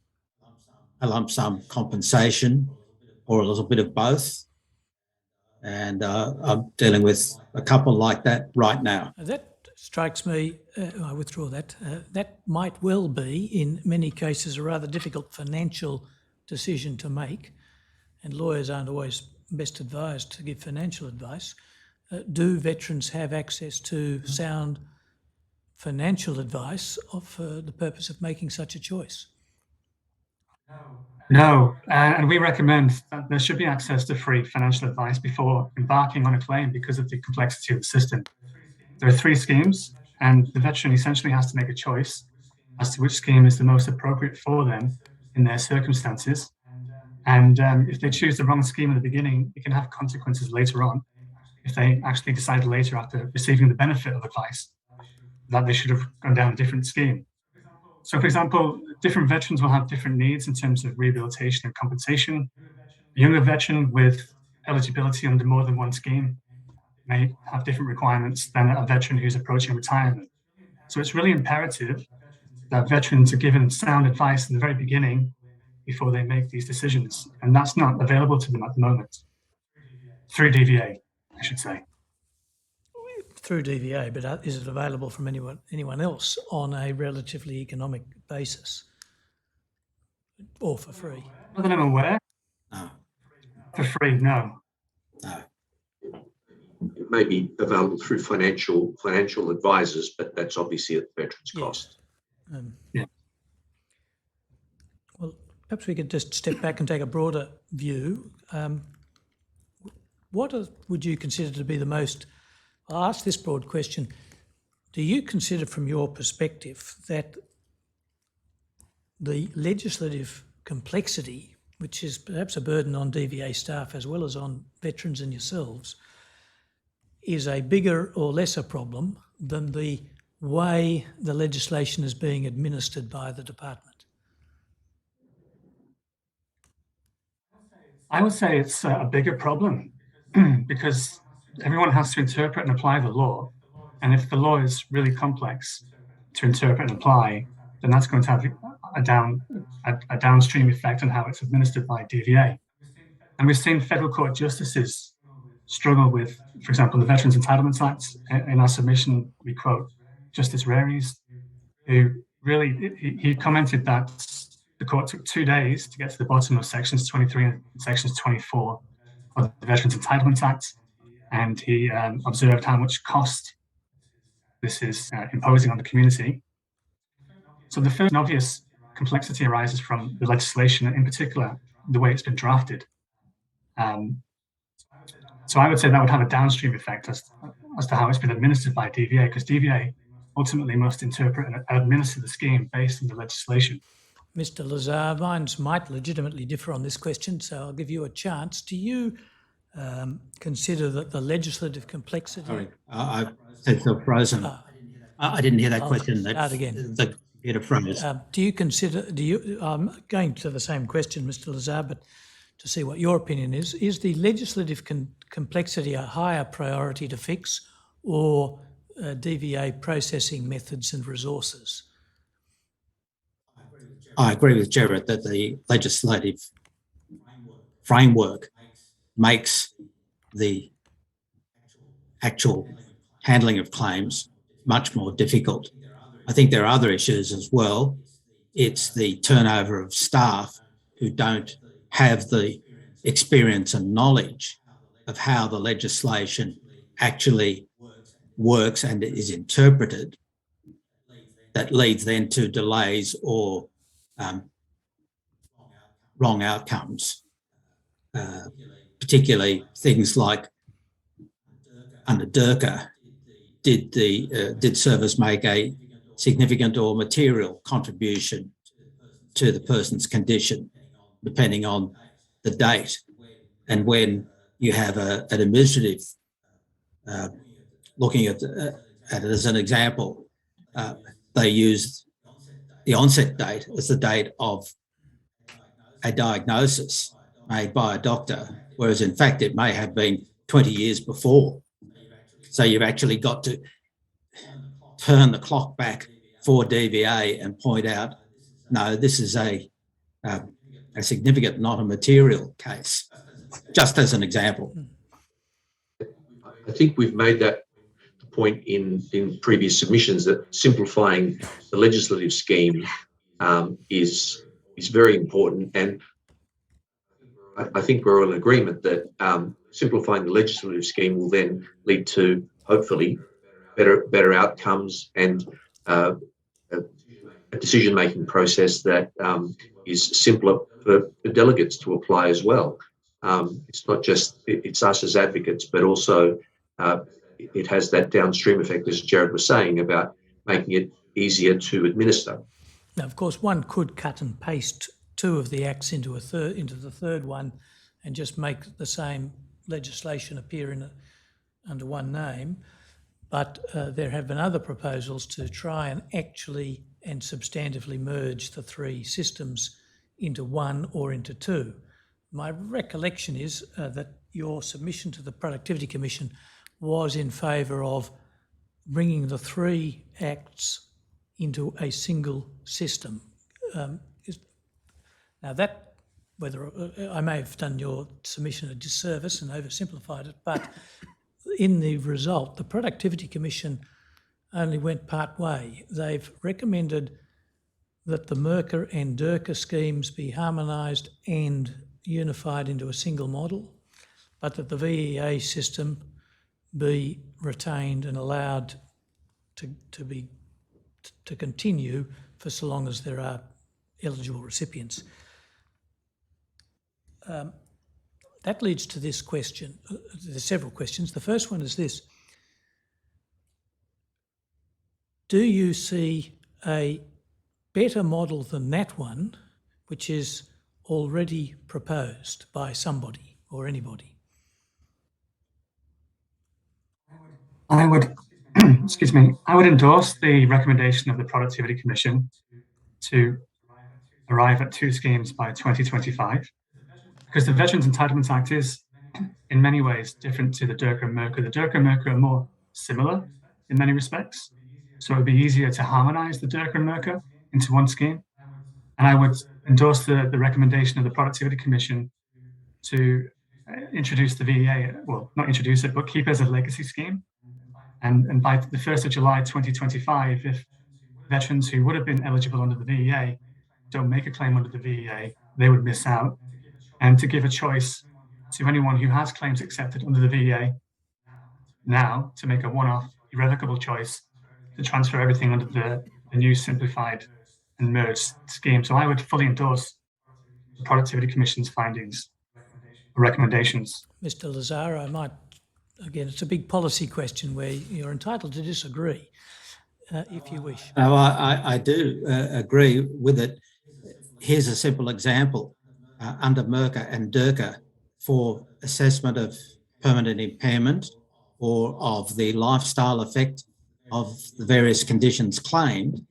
a lump sum compensation, or a little bit of both? And I'm dealing with a couple like that right now. That strikes me, I withdraw that, that might well be in many cases a rather difficult financial decision to make, and lawyers aren't always best advised to give financial advice. Do veterans have access to sound financial advice for the purpose of making such a choice? No, and we recommend that there should be access to free financial advice before embarking on a claim because of the complexity of the system. There are 3 schemes, and the veteran essentially has to make a choice as to which scheme is the most appropriate for them in their circumstances. And if they choose the wrong scheme at the beginning, it can have consequences later on if they actually decide later, after receiving the benefit of advice, that they should have gone down a different scheme. So, for example, different veterans will have different needs in terms of rehabilitation and compensation. A younger veteran with eligibility under more than one scheme may have different requirements than a veteran who's approaching retirement. So it's really imperative that veterans are given sound advice in the very beginning before they make these decisions. And that's not available to them at the moment. Through DVA, I should say. Through DVA, but is it available from anyone else on a relatively economic basis, or for free? Not that I'm aware. No. For free, no. it may be available through financial advisors, but that's obviously at the veteran's Yes. cost. Yeah. Well, perhaps we could just step back and take a broader view. Would you consider to be the most, I'll ask this broad question, do you consider from your perspective that the legislative complexity, which is perhaps a burden on DVA staff as well as on veterans and yourselves, is a bigger or lesser problem than the way the legislation is being administered by the department? I would say it's a bigger problem because everyone has to interpret and apply the law. And if the law is really complex to interpret and apply, then that's going to have a downstream effect on how it's administered by DVA. And we've seen federal court justices struggle with, for example, the Veterans Entitlements Act. In our submission, we quote Justice Raries, who really, he commented that the court took 2 days to get to the bottom of sections 23 and sections 24 of the Veterans Entitlements Act. And he observed how much cost this is imposing on the community. So the first obvious complexity arises from the legislation, and in particular, the way it's been drafted. So I would say that would have a downstream effect as to how it's been administered by DVA, because DVA ultimately must interpret and administer the scheme based on the legislation. Mr. Lazar, minds might legitimately differ on this question, so I'll give you a chance. Do you consider that the legislative complexity... Sorry, I said so frozen. I didn't hear that question. Start again. The computer froze. Do you consider, I'm going to the same question, Mr. Lazar, but to see what your opinion is the legislative complexity a higher priority to fix, or DVA processing methods and resources? I agree with Gerard that the legislative framework makes the actual handling of claims much more difficult. I think there are other issues as well. It's the turnover of staff who don't have the experience and knowledge of how the legislation actually works and is interpreted, that leads then to delays or wrong outcomes, particularly things like under DIRCA, did service make a significant or material contribution to the person's condition, depending on the date. And when you have an administrative, looking at it as an example, they use the onset date as the date of a diagnosis made by a doctor, whereas in fact it may have been 20 years before. So you've actually got to turn the clock back for DVA and point out, no, this is a significant, not a material case, just as an example. I think we've made that point in previous submissions, that simplifying the legislative scheme is very important, and I think we're all in agreement that simplifying the legislative scheme will then lead to hopefully better outcomes and a decision-making process that is simpler for delegates to apply as well. It's not just it's us as advocates, but also it has that downstream effect, as Gerard was saying, about making it easier to administer. Now, of course, one could cut and paste two of the acts into the third one and just make the same legislation appear under one name. But there have been other proposals to try and actually and substantively merge the three systems into one or into two. My recollection is that your submission to the Productivity Commission was in favour of bringing the three acts into a single system. Now that, whether I may have done your submission a disservice and oversimplified it, but in the result, the Productivity Commission only went part way. They've recommended that the MERCA and DIRCA schemes be harmonised and unified into a single model, but that the VEA system be retained and allowed to continue for so long as there are eligible recipients. That leads to this question. There's several questions. The first one is this. Do you see a better model than that one, which is already proposed by somebody or anybody? I would, excuse me, I would endorse the recommendation of the Productivity Commission to arrive at 2 schemes by 2025, because the Veterans Entitlements Act is in many ways different to the DIRCA and MERCA. The DIRCA and MERCA are more similar in many respects, so it would be easier to harmonise the DIRCA and MERCA into 1 scheme. And I would endorse the recommendation of the Productivity Commission to introduce the VEA, well, not introduce it, but keep it as a legacy scheme. And by the 1st of July 2025, if veterans who would have been eligible under the VEA don't make a claim under the VEA, they would miss out. And to give a choice to anyone who has claims accepted under the VEA now to make a one-off irrevocable choice to transfer everything under the new simplified and merged scheme. So I would fully endorse the Productivity Commission's findings, recommendations. Mr. Lazar, I might, again, it's a big policy question where you're entitled to disagree if you wish. No, I do agree with it. Here's a simple example. Under MERCA and DIRCA, for assessment of permanent impairment or of the lifestyle effect of the various conditions claimed,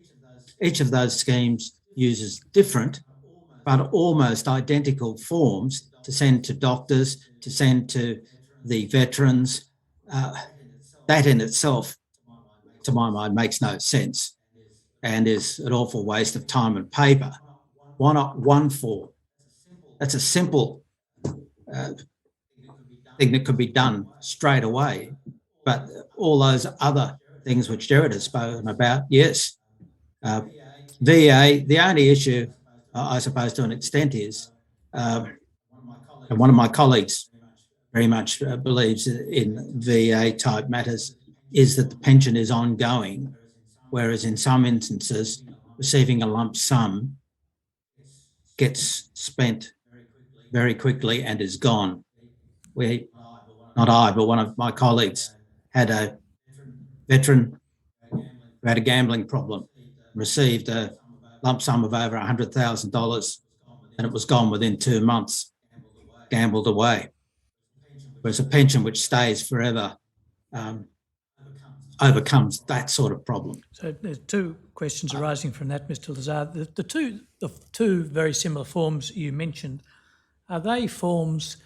each of those schemes uses different but almost identical forms to send to doctors, to send to the veterans. That in itself, to my mind, makes no sense and is an awful waste of time and paper. Why not 1 form? That's a simple thing that could be done straight away. But all those other things which Jared has spoken about, yes. VA, the only issue, I suppose, to an extent is, and one of my colleagues very much believes in VA type matters, is that the pension is ongoing, whereas in some instances, receiving a lump sum gets spent very quickly and is gone. Not I, but one of my colleagues had a veteran who had a gambling problem, received a lump sum of over $100,000 and it was gone within 2 months, gambled away. Whereas a pension which stays forever overcomes that sort of problem. So there's 2 questions arising from that, Mr. Lazar. The two very similar forms you mentioned, are they forms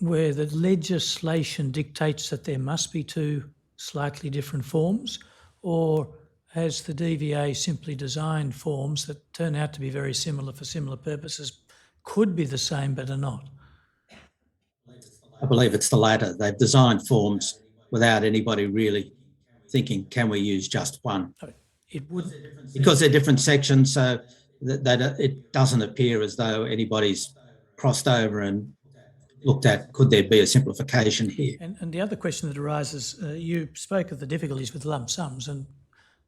where the legislation dictates that there must be 2 slightly different forms, or has the DVA simply designed forms that turn out to be very similar for similar purposes, could be the same but are not? I believe it's the latter. They've designed forms without anybody really thinking, can we use just one? It would, because they're different sections, so that it doesn't appear as though anybody's crossed over and looked at, could there be a simplification here? and the other question that arises, you spoke of the difficulties with lump sums, and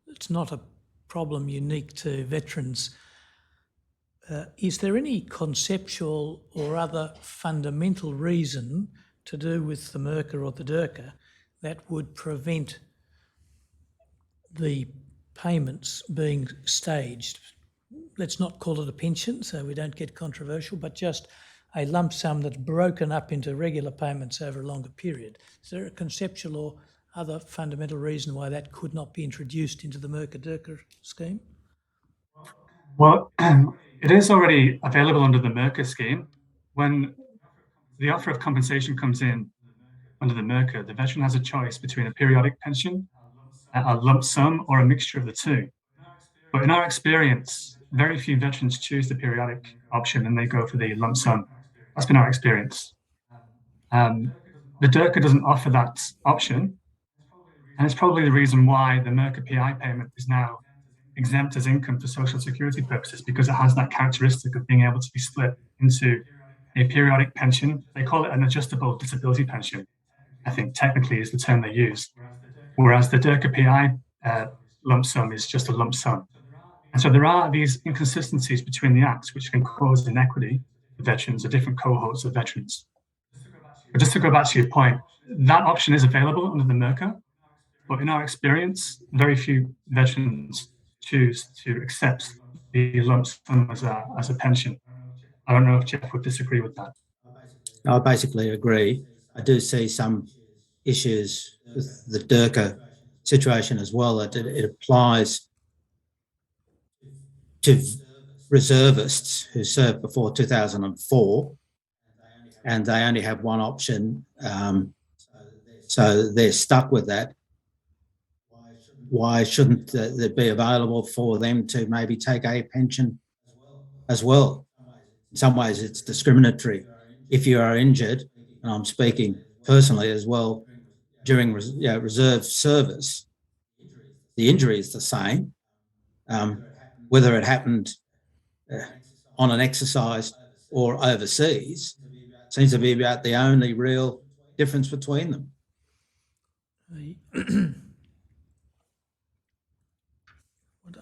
it's not a problem unique to veterans. Is there any conceptual or other fundamental reason to do with the MERCA or the DIRCA that would prevent the payments being staged? Let's not call it a pension so we don't get controversial, but just a lump sum that's broken up into regular payments over a longer period. Is there a conceptual or other fundamental reason why that could not be introduced into the MERCA-DIRCA scheme? Well, it is already available under the MERCA scheme. When the offer of compensation comes in under the MERCA, the veteran has a choice between a periodic pension, a lump sum, or a mixture of the 2. But in our experience, very few veterans choose the periodic option and they go for the lump sum. That's been our experience. The DIRCA doesn't offer that option, and it's probably the reason why the MERCA PI payment is now exempt as income for social security purposes, because it has that characteristic of being able to be split into a periodic pension. They call it an adjustable disability pension, I think technically is the term they use, whereas the DERCA PI lump sum is just a lump sum. And so there are these inconsistencies between the acts which can cause inequity for veterans or different cohorts of veterans. But just to go back to your point, that option is available under the MERCA, but in our experience, very few veterans choose to accept the lump sum as a pension. I don't know if Jeff would disagree with that. I basically agree. I do see some issues with the DERCA situation as well, that it applies to reservists who served before 2004, and they only have one option, so they're stuck with that. Why shouldn't that be available for them to maybe take a pension as well? In some ways, it's discriminatory. If you are injured, and I'm speaking personally as well, during reserve service, the injury is the same. Whether it happened on an exercise or overseas seems to be about the only real difference between them.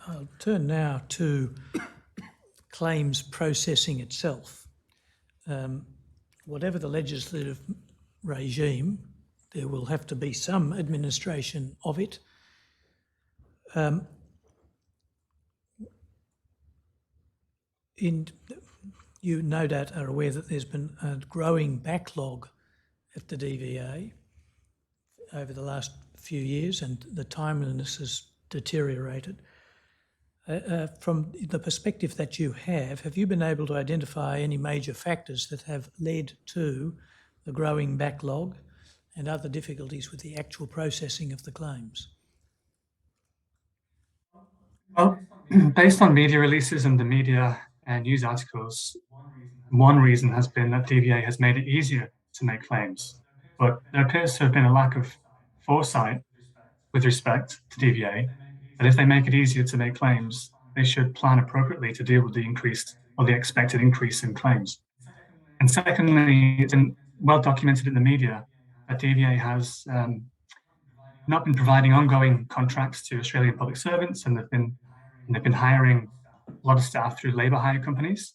I'll turn now to claims processing itself. Whatever the legislative regime, there will have to be some administration of it. You no doubt are aware that there's been a growing backlog at the DVA over the last few years, and the timeliness has deteriorated. From the perspective that you have you been able to identify any major factors that have led to the growing backlog and other difficulties with the actual processing of the claims? Well, based on media releases and the media and news articles, one reason has been that DVA has made it easier to make claims. But there appears to have been a lack of foresight with respect to DVA, that if they make it easier to make claims, they should plan appropriately to deal with the increased or the expected increase in claims. And secondly, it's been well documented in the media that DVA has not been providing ongoing contracts to Australian public servants, and they've been hiring a lot of staff through labour hire companies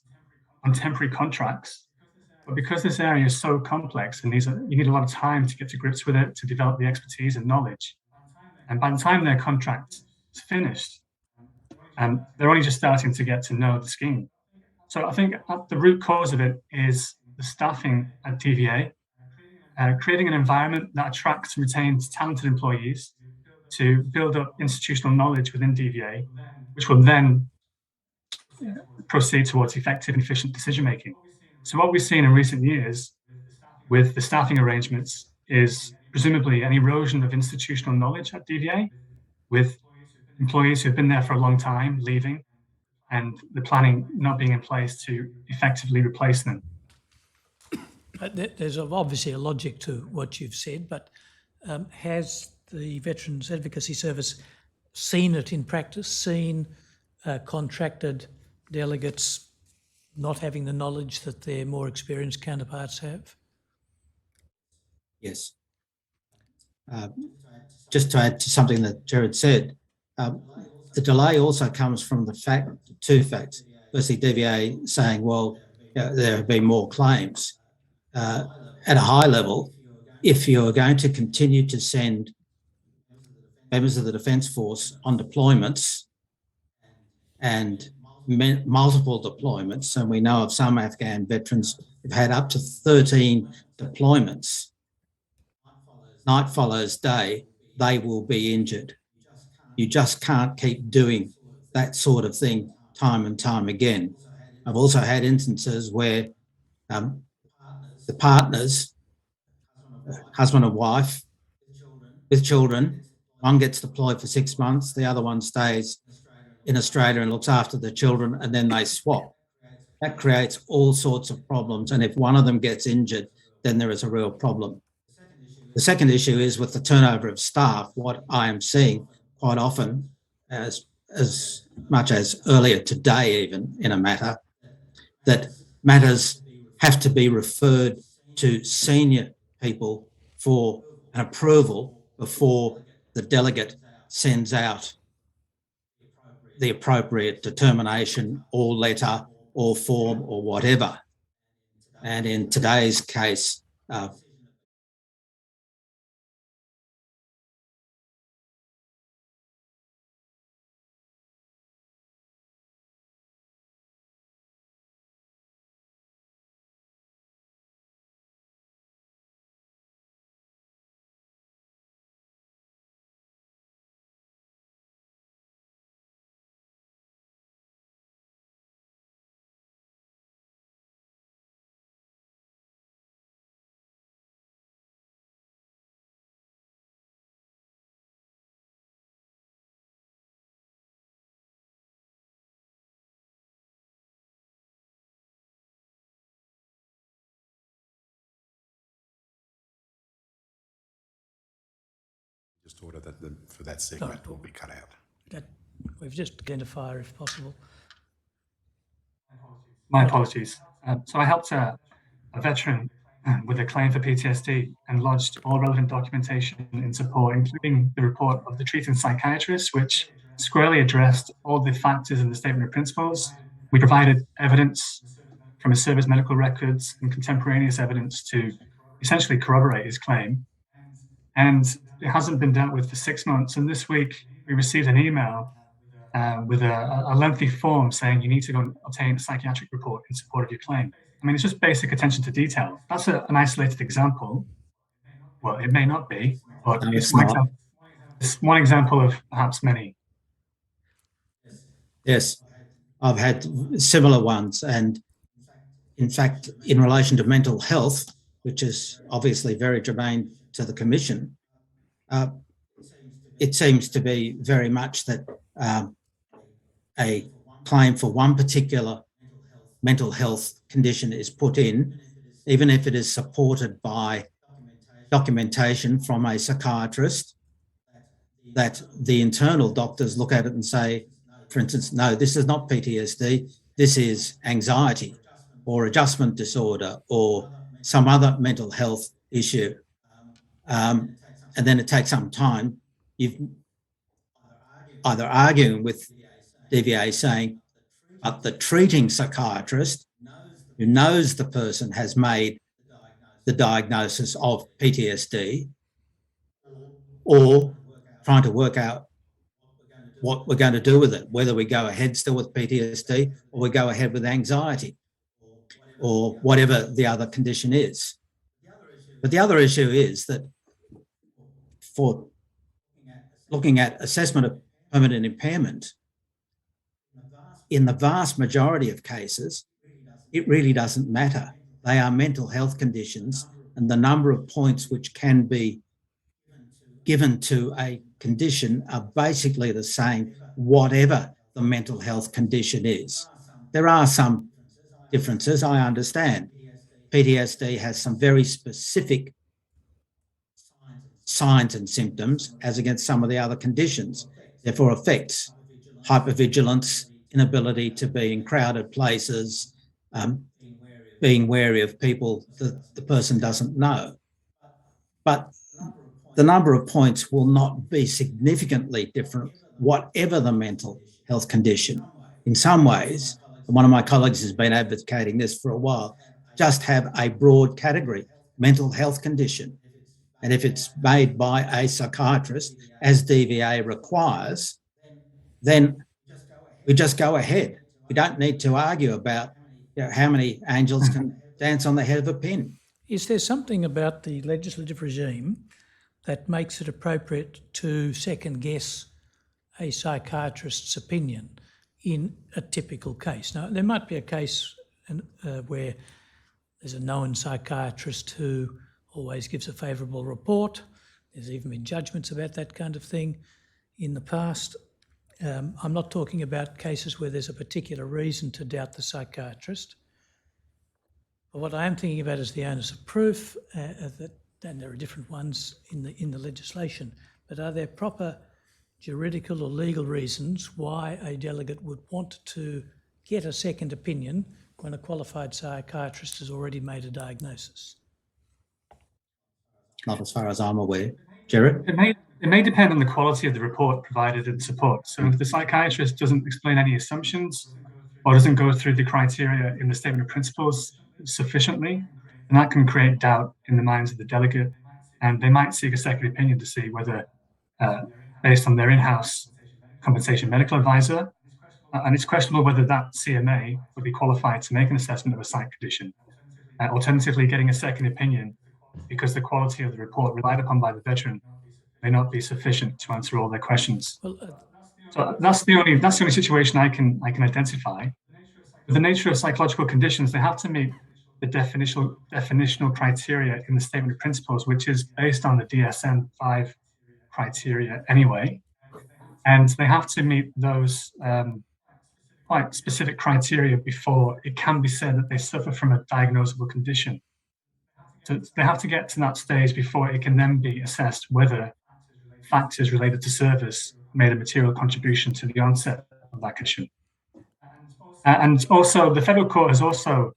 on temporary contracts. But because this area is so complex and you need a lot of time to get to grips with it, to develop the expertise and knowledge. And by the time their contract is finished, they're only just starting to get to know the scheme. So I think the root cause of it is the staffing at DVA, creating an environment that attracts and retains talented employees to build up institutional knowledge within DVA, which will then proceed towards effective and efficient decision making. So what we've seen in recent years with the staffing arrangements is presumably an erosion of institutional knowledge at DVA, with employees who've been there for a long time leaving and the planning not being in place to effectively replace them. There's obviously a logic to what you've said, but has the Veterans Advocacy Service seen it in practice, seen contracted delegates not having the knowledge that their more experienced counterparts have? Yes. Just to add to something that Jared said, the delay also comes from two facts. Firstly, DVA saying, well, there have been more claims. At a high level, if you're going to continue to send members of the Defence Force on deployments and multiple deployments, and we know of some Afghan veterans who've had up to 13 deployments, night follows day, they will be injured. You just can't keep doing that sort of thing time and time again. I've also had instances where the partners, husband and wife, with children, one gets deployed for 6 months, the other one stays in Australia and looks after the children, and then they swap. That creates all sorts of problems. And if one of them gets injured, then there is a real problem. The second issue is with the turnover of staff. What I am seeing quite often, as much as earlier today even in a matter, that matters have to be referred to senior people for an approval before the delegate sends out the appropriate determination or letter or form or whatever. And in today's case, Just order that for that segment will be cut out. That, we've just identifier if possible. My apologies. So I helped a veteran with a claim for PTSD and lodged all relevant documentation in support, including the report of the treating psychiatrist, which squarely addressed all the factors in the statement of principles. We provided evidence from his service medical records and contemporaneous evidence to essentially corroborate his claim. And it hasn't been dealt with for 6 months. And this week we received an email with a lengthy form saying you need to go and obtain a psychiatric report in support of your claim. I mean, it's just basic attention to detail. That's an isolated example. Well, it may not be, but no, it's it's not. it's one example of perhaps many. Yes, I've had similar ones. And in fact, in relation to mental health, which is obviously very germane to the Commission, it seems to be very much that a claim for one particular mental health condition is put in, even if it is supported by documentation from a psychiatrist, that the internal doctors look at it and say, for instance, no, this is not PTSD, this is anxiety or adjustment disorder or some other mental health issue. And then it takes some time. You've either arguing with DVA saying, but the treating psychiatrist who knows the person has made the diagnosis of PTSD, or trying to work out what we're going to do with it, whether we go ahead still with PTSD or we go ahead with anxiety or whatever the other condition is. But the other issue is that for looking at assessment of permanent impairment, in the vast majority of cases, it really doesn't matter. They are mental health conditions, and the number of points which can be given to a condition are basically the same, whatever the mental health condition is. There are some differences, I understand. PTSD has some very specific signs and symptoms as against some of the other conditions, therefore affects hypervigilance, inability to be in crowded places, being wary of people that the person doesn't know. But the number of points will not be significantly different, whatever the mental health condition. In some ways, and one of my colleagues has been advocating this for a while, just have a broad category, mental health condition. And if it's made by a psychiatrist, as DVA requires, then we just go ahead. We don't need to argue about how many angels can dance on the head of a pin. Is there something about the legislative regime that makes it appropriate to second guess a psychiatrist's opinion in a typical case? Now, there might be a case where there's a known psychiatrist who always gives a favourable report. There's even been judgments about that kind of thing in the past. I'm not talking about cases where there's a particular reason to doubt the psychiatrist. But what I am thinking about is the onus of proof, and there are different ones in the legislation. But are there proper juridical or legal reasons why a delegate would want to get a second opinion when a qualified psychiatrist has already made a diagnosis? not as far as I'm aware. Jared? It may depend on the quality of the report provided in support. So if the psychiatrist doesn't explain any assumptions or doesn't go through the criteria in the statement of principles sufficiently, then that can create doubt in the minds of the delegate, and they might seek a second opinion to see whether, based on their in-house compensation medical advisor, and it's questionable whether that CMA would be qualified to make an assessment of a psych condition. Alternatively, getting a second opinion because the quality of the report relied upon by the veteran may not be sufficient to answer all their questions. Well, So that's the only situation I can identify. With the nature of psychological conditions, they have to meet the definitional criteria in the statement of principles, which is based on the DSM-5 criteria anyway, and they have to meet those quite specific criteria before it can be said that they suffer from a diagnosable condition. So they have to get to that stage before it can then be assessed whether factors related to service made a material contribution to the onset of that condition. And also, the federal court has also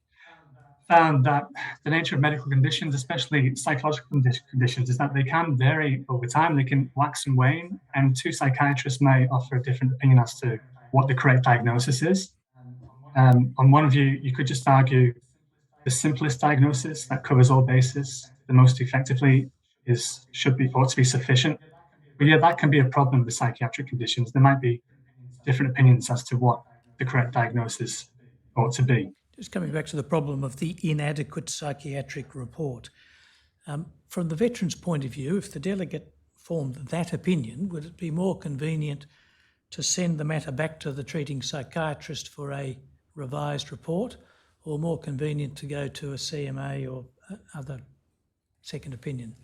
found that the nature of medical conditions, especially psychological conditions, is that they can vary over time. They can wax and wane, and two psychiatrists may offer a different opinion as to what the correct diagnosis is. On one view, you could just argue the simplest diagnosis that covers all bases the most effectively ought to be sufficient. But yeah, that can be a problem with psychiatric conditions. There might be different opinions as to what the correct diagnosis ought to be. just coming back to the problem of the inadequate psychiatric report. From the veteran's point of view, if the delegate formed that opinion, would it be more convenient to send the matter back to the treating psychiatrist for a revised report, or more convenient to go to a CMA or other second opinion?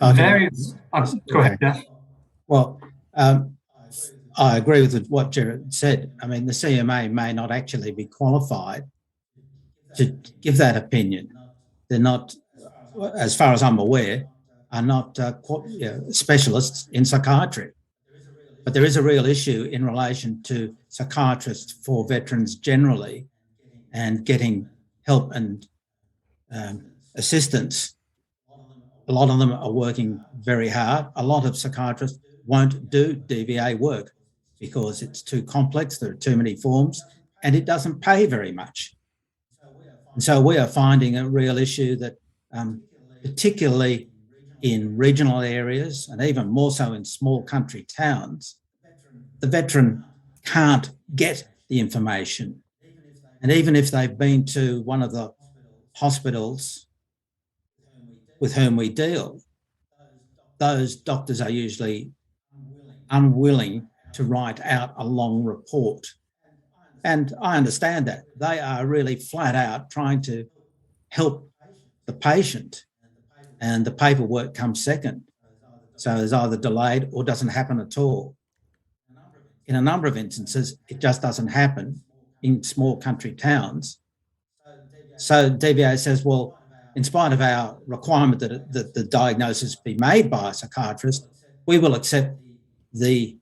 Go ahead, Jeff. Well, I agree with what Jared said. I mean, the CMA may not actually be qualified to give that opinion. They're not, as far as I'm aware, are not specialists in psychiatry. But there is a real issue in relation to psychiatrists for veterans generally and getting help and assistance. A lot of them are working very hard. A lot of psychiatrists won't do DVA work because it's too complex, there are too many forms, and it doesn't pay very much. And so we are finding a real issue that particularly in regional areas and even more so in small country towns, the veteran can't get the information. And even if they've been to one of the hospitals with whom we deal, those doctors are usually unwilling to write out a long report. And I understand that. They are really flat out trying to help the patient, and the paperwork comes second. So it's either delayed or doesn't happen at all. In a number of instances, it just doesn't happen in small country towns. So DVA says, well, in spite of our requirement that the diagnosis be made by a psychiatrist, we will accept the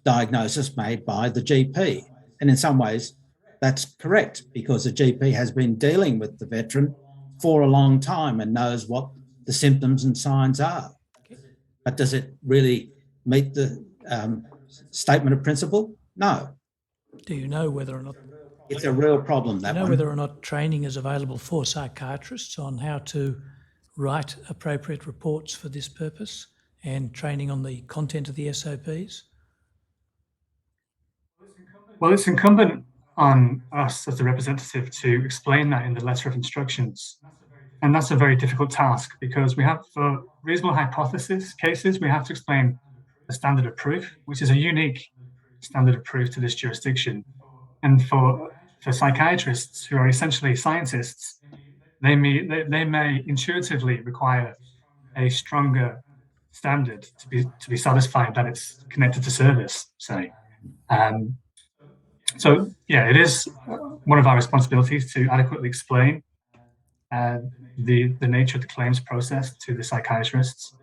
diagnosis made by the GP. And in some ways, that's correct because the GP has been dealing with the veteran for a long time and knows what the symptoms and signs are. But does it really meet the statement of principle? No. Do you know whether or not... It's a real problem, that Do you know one. whether or not training is available for psychiatrists on how to write appropriate reports for this purpose, and training on the content of the SOPs? Well, it's incumbent on us as the representative to explain that in the letter of instructions. And that's a very difficult task because we have, for reasonable hypothesis cases, we have to explain the standard of proof, which is a unique standard of proof to this jurisdiction. And for psychiatrists who are essentially scientists, they may intuitively require a stronger standard to be satisfied that it's connected to service, say. So yeah, it is one of our responsibilities to adequately explain the nature of the claims process to the psychiatrists,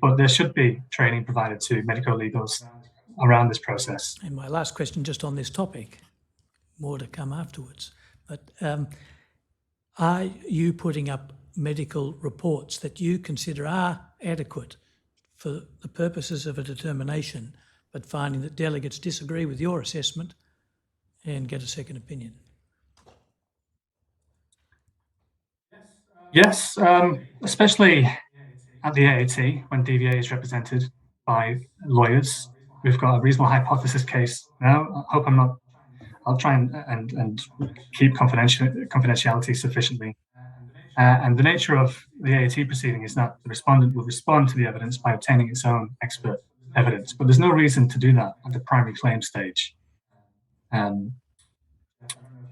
but there should be training provided to medical legals around this process. And my last question just on this topic, more to come afterwards, but are you putting up medical reports that you consider are adequate for the purposes of a determination, but finding that delegates disagree with your assessment and get a second opinion? Yes, especially at the AAT, when DVA is represented by lawyers. We've got a reasonable hypothesis case now. I hope I'm not, I'll try and keep confidentiality sufficiently. And the nature of the AAT proceeding is that the respondent will respond to the evidence by obtaining its own expert evidence, but there's no reason to do that at the primary claim stage.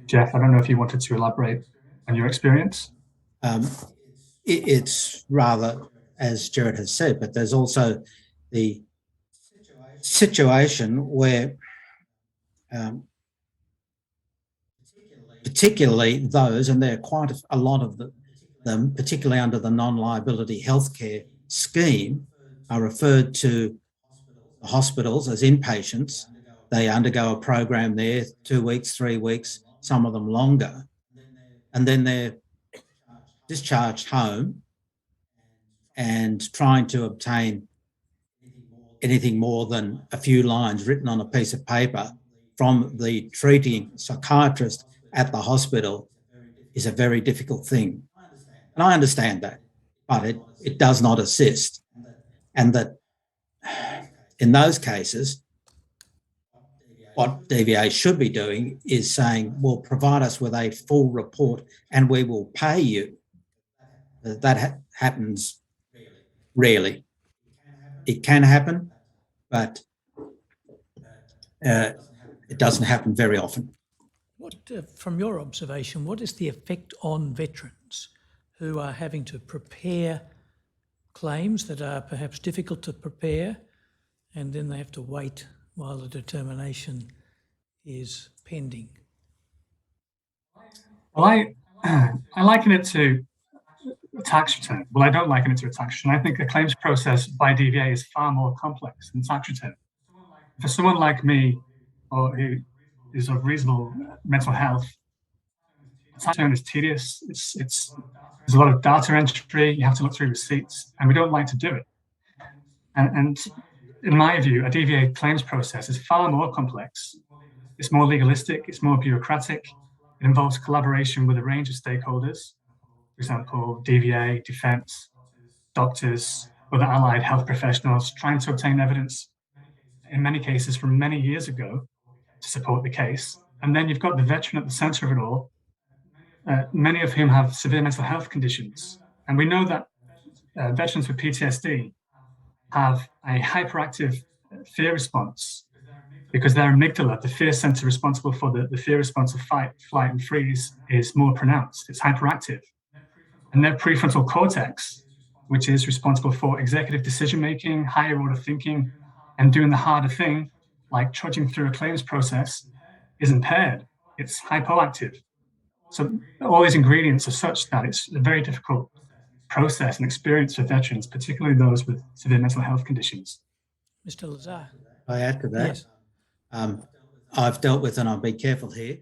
Jeff, I don't know if you wanted to elaborate on your experience. It's rather, as Gerard has said, but there's also the situation where particularly those, and there are quite a lot of them, particularly under the non-liability healthcare scheme, are referred to the hospitals as inpatients. They undergo a program there, 2 weeks, 3 weeks, some of them longer, and then they're discharged home and trying to obtain anything more than a few lines written on a piece of paper from the treating psychiatrist at the hospital is a very difficult thing. And I understand that, but it does not assist. And that in those cases, what DVA should be doing is saying, well, provide us with a full report and we will pay you. That happens rarely. It can happen, but it doesn't happen very often. What, from your observation, what is the effect on veterans who are having to prepare claims that are perhaps difficult to prepare, and then they have to wait while the determination is pending? Well, I liken it to a tax return. Well, I don't liken it to a tax return. I think the claims process by DVA is far more complex than tax return. For someone like me, or who is of reasonable mental health, tax return is tedious. There's a lot of data entry. You have to look through receipts, and we don't like to do it. And in my view, a DVA claims process is far more complex. It's more legalistic. It's more bureaucratic. It involves collaboration with a range of stakeholders. For example, DVA, defence, doctors, other allied health professionals, trying to obtain evidence, in many cases from many years ago, to support the case. And then you've got the veteran at the centre of it all, many of whom have severe mental health conditions. And we know that veterans with PTSD have a hyperactive fear response because their amygdala, the fear centre responsible for the fear response of fight, flight, and freeze, is more pronounced. It's hyperactive. And their prefrontal cortex, which is responsible for executive decision-making, higher order thinking, and doing the harder thing, like trudging through a claims process, is impaired. It's hypoactive. So all these ingredients are such that it's a very difficult process and experience for veterans, particularly those with severe mental health conditions. Mr. Lazar. I add to that. Yes. I've dealt with, and I'll be careful here,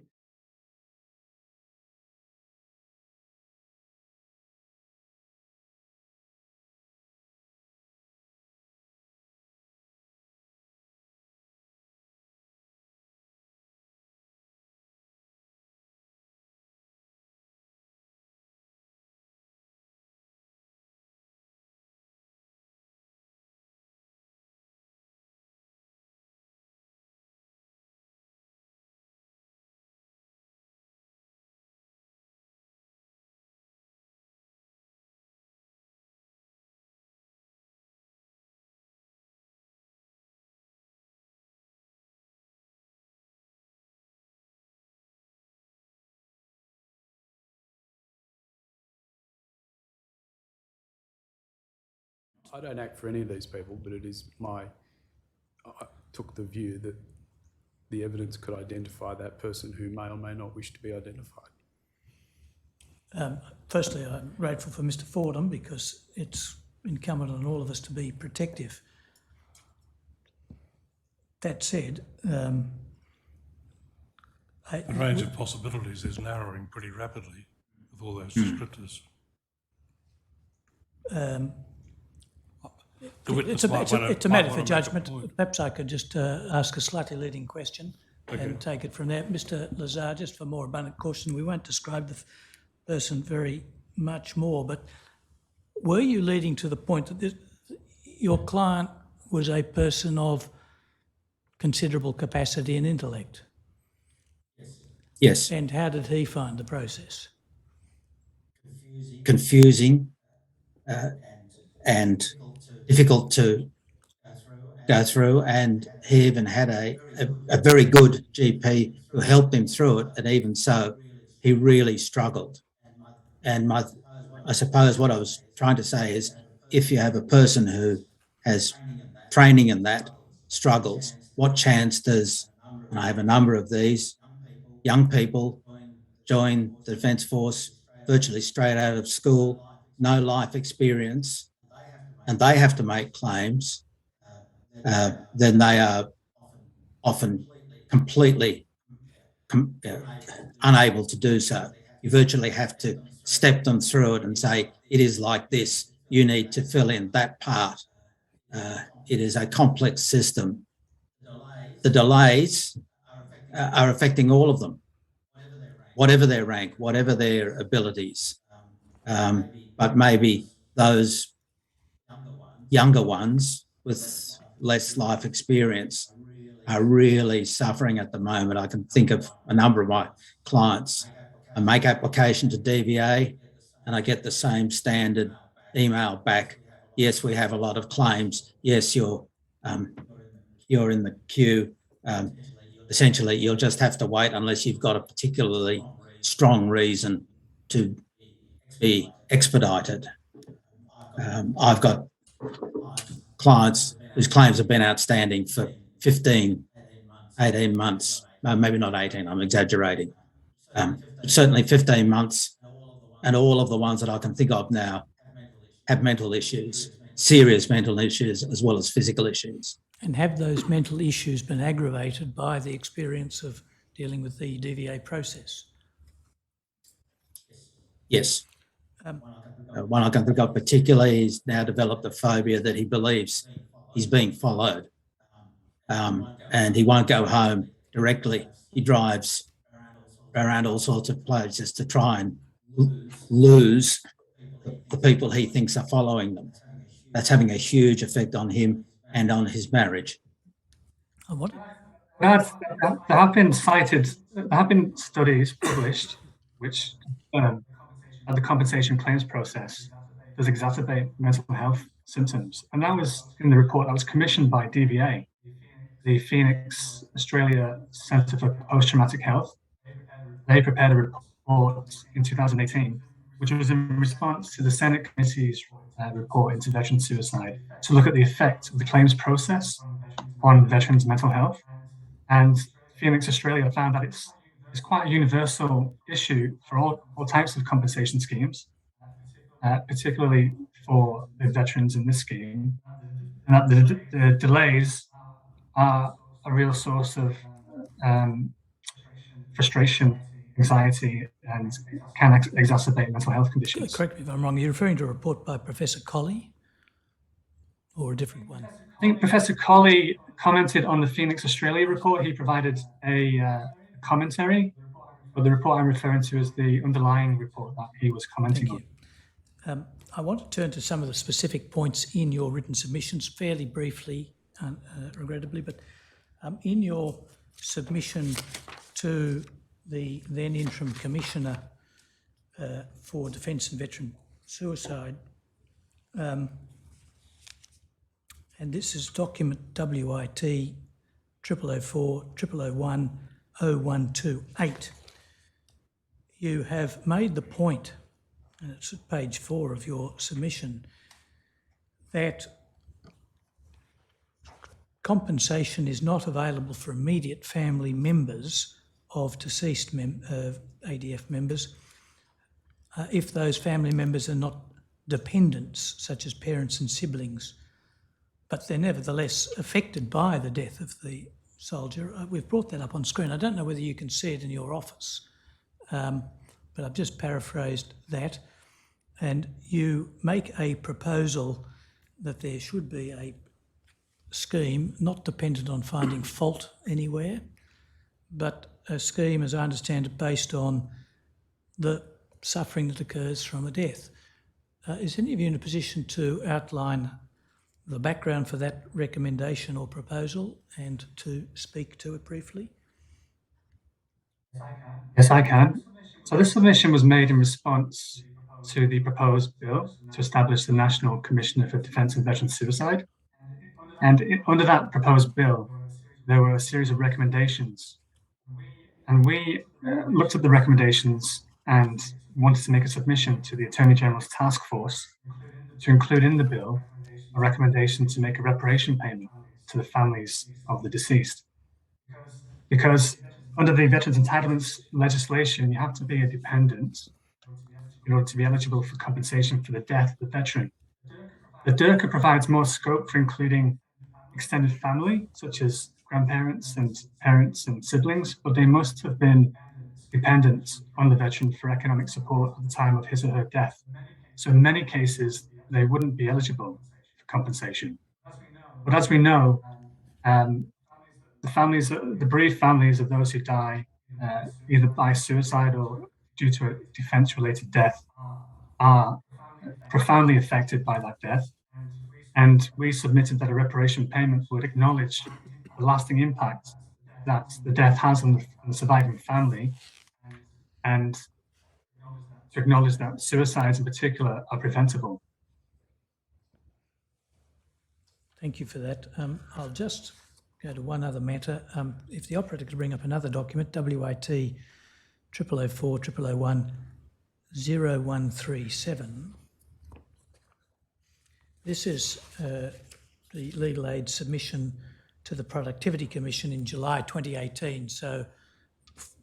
I don't act for any of these people, but it is I took the view that the evidence could identify that person who may or may not wish to be identified. Firstly, I'm grateful for Mr. Fordham because it's incumbent on all of us to be protective. That said, The range of possibilities is narrowing pretty rapidly with all those descriptors. The witness It's a might wanna- matter might for wanna make a judgment. point. Perhaps I could just ask a slightly leading question Okay. and take it from there. Mr. Lazar, just for more abundant caution, we won't describe the person very much more, but were you leading to the point that your client was a person of considerable capacity and intellect? Yes, And how did he find the process? confusing and difficult to go through, and he even had a very good GP who helped him through it, and even so, he really struggled. And I suppose what I was trying to say is, if you have a person who has training in that struggles, what chance does, and I have a number of these, young people join the Defence Force virtually straight out of school, no life experience, and they have to make claims, then they are often completely unable to do so. You virtually have to step them through it and say, it is like this, you need to fill in that part. It is a complex system. The delays are affecting all of them, whatever their rank, whatever their abilities. But maybe those younger ones with less life experience are really suffering at the moment. I can think of a number of my clients. I make application to DVA and I get the same standard email back. Yes, we have a lot of claims. Yes, you're in the queue. Essentially, you'll just have to wait unless you've got a particularly strong reason to be expedited. I've got clients whose claims have been outstanding for 15, 18 months, maybe not 18, I'm exaggerating, certainly 15 months, and all of the ones that I can think of now have mental issues, serious mental issues, as well as physical issues. And have those mental issues been aggravated by the experience of dealing with the DVA process? Yes. One I can think of particularly, he's now developed a phobia that he believes he's being followed, and he won't go home directly. He drives around all sorts of places to try and lose the people he thinks are following them. That's having a huge effect on him and on his marriage. What? There have been studies published which that the compensation claims process does exacerbate mental health symptoms. And that was in the report that was commissioned by DVA, the Phoenix Australia Centre for Post-Traumatic Health. They prepared a report in 2018, which was in response to the Senate Committee's report into veteran suicide, to look at the effect of the claims process on veterans' mental health. And Phoenix Australia found that it's quite a universal issue for all types of compensation schemes, particularly for the veterans in this scheme, and that the delays are a real source of frustration, anxiety, and can exacerbate mental health conditions. Correct me if I'm wrong, you're referring to a report by Professor Colley or a different one? I think Professor Colley commented on the Phoenix Australia report. He provided a commentary, but the report I'm referring to is the underlying report that he was commenting on. I want to turn to some of the specific points in your written submissions fairly briefly, regrettably, but in your submission to the then interim commissioner for Defence and Veteran Suicide, and this is document WIT 0004 0001 0128. You have made the point, and it's at page 4 of your submission, that compensation is not available for immediate family members of deceased ADF members if those family members are not dependents, such as parents and siblings, but they're nevertheless affected by the death of the soldier. We've brought that up on screen. I don't know whether you can see it in your office, but I've just paraphrased that. and you make a proposal that there should be a scheme not dependent on finding fault anywhere, but a scheme, as I understand it, based on the suffering that occurs from a death. Is any of you in a position to outline the background for that recommendation or proposal and to speak to it briefly? Yes, I can. So this submission was made in response to the proposed bill to establish the National Commissioner for Defence and Veteran Suicide. And under that proposed bill, there were a series of recommendations. And we looked at the recommendations and wanted to make a submission to the Attorney General's task force to include in the bill a recommendation to make a reparation payment to the families of the deceased. Because under the Veterans Entitlements legislation, you have to be a dependent in order to be eligible for compensation for the death of the veteran. The DIRCA provides more scope for including extended family, such as grandparents and parents and siblings, but they must have been dependent on the veteran for economic support at the time of his or her death. So in many cases, they wouldn't be eligible for compensation. But as we know, the bereaved families of those who die either by suicide or due to a defence-related death are profoundly affected by that death. And we submitted that a reparation payment would acknowledge the lasting impact that the death has on the surviving family, and to acknowledge that suicides in particular are preventable. Thank you for that. I'll just go to one other matter. If the operator could bring up another document, WIT 0004 0001 0137. This is the legal aid submission to the Productivity Commission in July 2018, so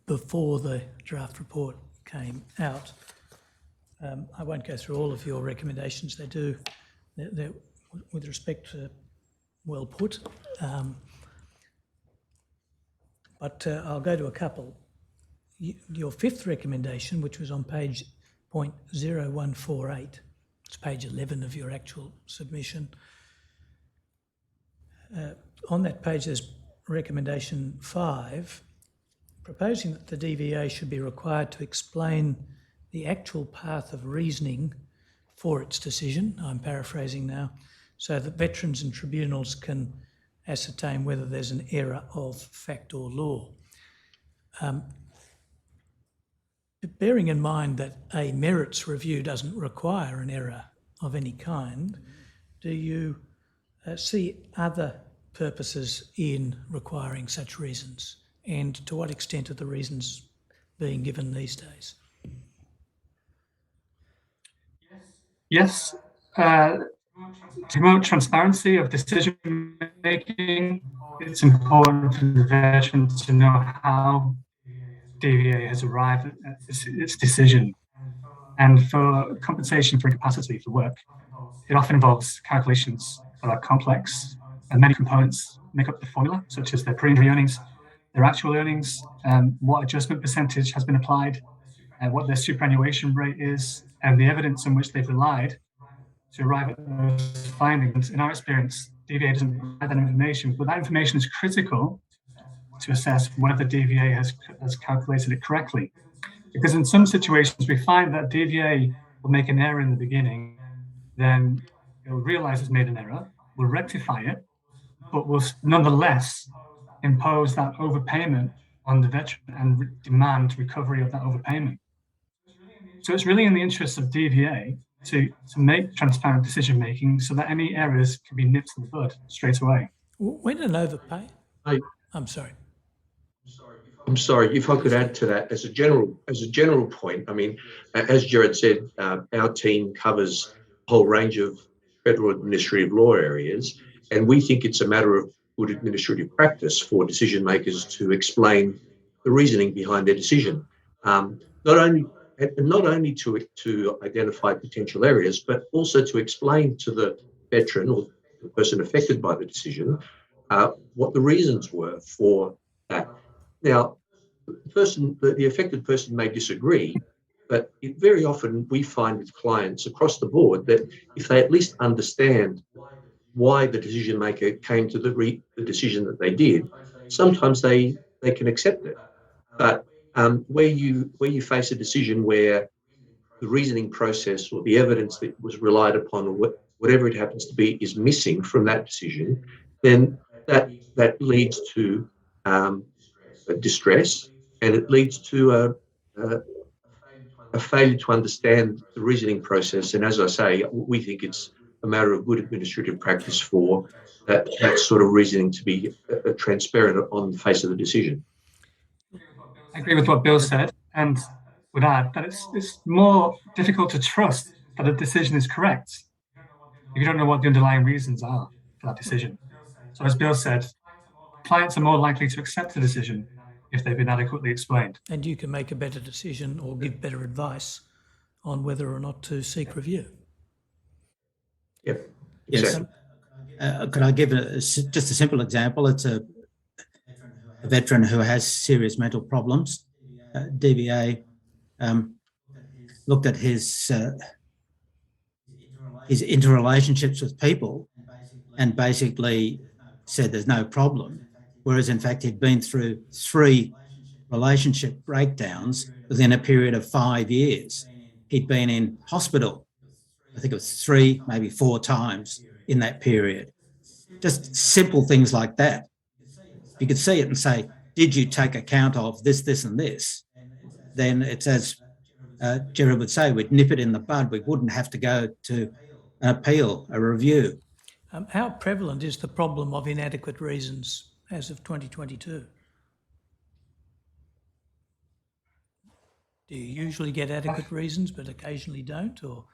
before the draft report came out. I won't go through all of your recommendations. They're with respect to well put, but I'll go to a couple. Your fifth recommendation, which was on page .0148, it's page 11 of your actual submission. On that page, there's recommendation 5, proposing that the DVA should be required to explain the actual path of reasoning for its decision, I'm paraphrasing now, so that veterans and tribunals can ascertain whether there's an error of fact or law. Bearing in mind that a merits review doesn't require an error of any kind, do you see other purposes in requiring such reasons? And to what extent are the reasons being given these days? Yes. To promote transparency of decision making, it's important for the veteran to know how DVA has arrived at its decision. And for compensation for incapacity for work, it often involves calculations that are complex, and many components make up the formula, such as their pre-injury earnings, their actual earnings, what adjustment percentage has been applied, what their superannuation rate is, and the evidence on which they've relied to arrive at those findings. In our experience, DVA doesn't provide that information, but that information is critical to assess whether DVA has calculated it correctly. Because in some situations, we find that DVA will make an error in the beginning, then it'll realize it's made an error, will rectify it, but will nonetheless impose that overpayment on the veteran and demand recovery of that overpayment. So it's really in the interest of DVA to make transparent decision making so that any errors can be nipped in the bud straight away. When an overpay? I'm sorry. I'm sorry, if I could add to that as a general point. I mean, as Jared said, our team covers a whole range of federal administrative law areas, and we think it's a matter of good administrative practice for decision makers to explain the reasoning behind their decision, not only to identify potential areas, but also to explain to the veteran or the person affected by the decision what the reasons were for that. Now, the affected person may disagree, but very often we find with clients across the board that if they at least understand why the decision maker came to the decision that they did, sometimes they can accept it. But where you face a decision where the reasoning process or the evidence that was relied upon, or whatever it happens to be, is missing from that decision, then that leads to distress, and it leads to a failure to understand the reasoning process. And as I say, we think it's a matter of good administrative practice for that sort of reasoning to be transparent on the face of the decision. I agree with what Bill said, and would add that it's more difficult to trust that a decision is correct if you don't know what the underlying reasons are for that decision. So as Bill said, clients are more likely to accept the decision if they've been adequately explained. And you can make a better decision or give better advice on whether or not to seek review. Yep. Yes. Exactly. Could I give just a simple example? It's a veteran who has serious mental problems. DVA looked at his interrelationships with people and basically said there's no problem, whereas in fact he'd been through 3 relationship breakdowns within a period of 5 years. He'd been in hospital, I think it was 3, maybe 4 times in that period. Just simple things like that. You could see it and say, did you take account of this, this and this? Then it's as Jared would say, we'd nip it in the bud. We wouldn't have to go to an appeal, a review. How prevalent is the problem of inadequate reasons as of 2022? Do you usually get adequate reasons but occasionally don't, or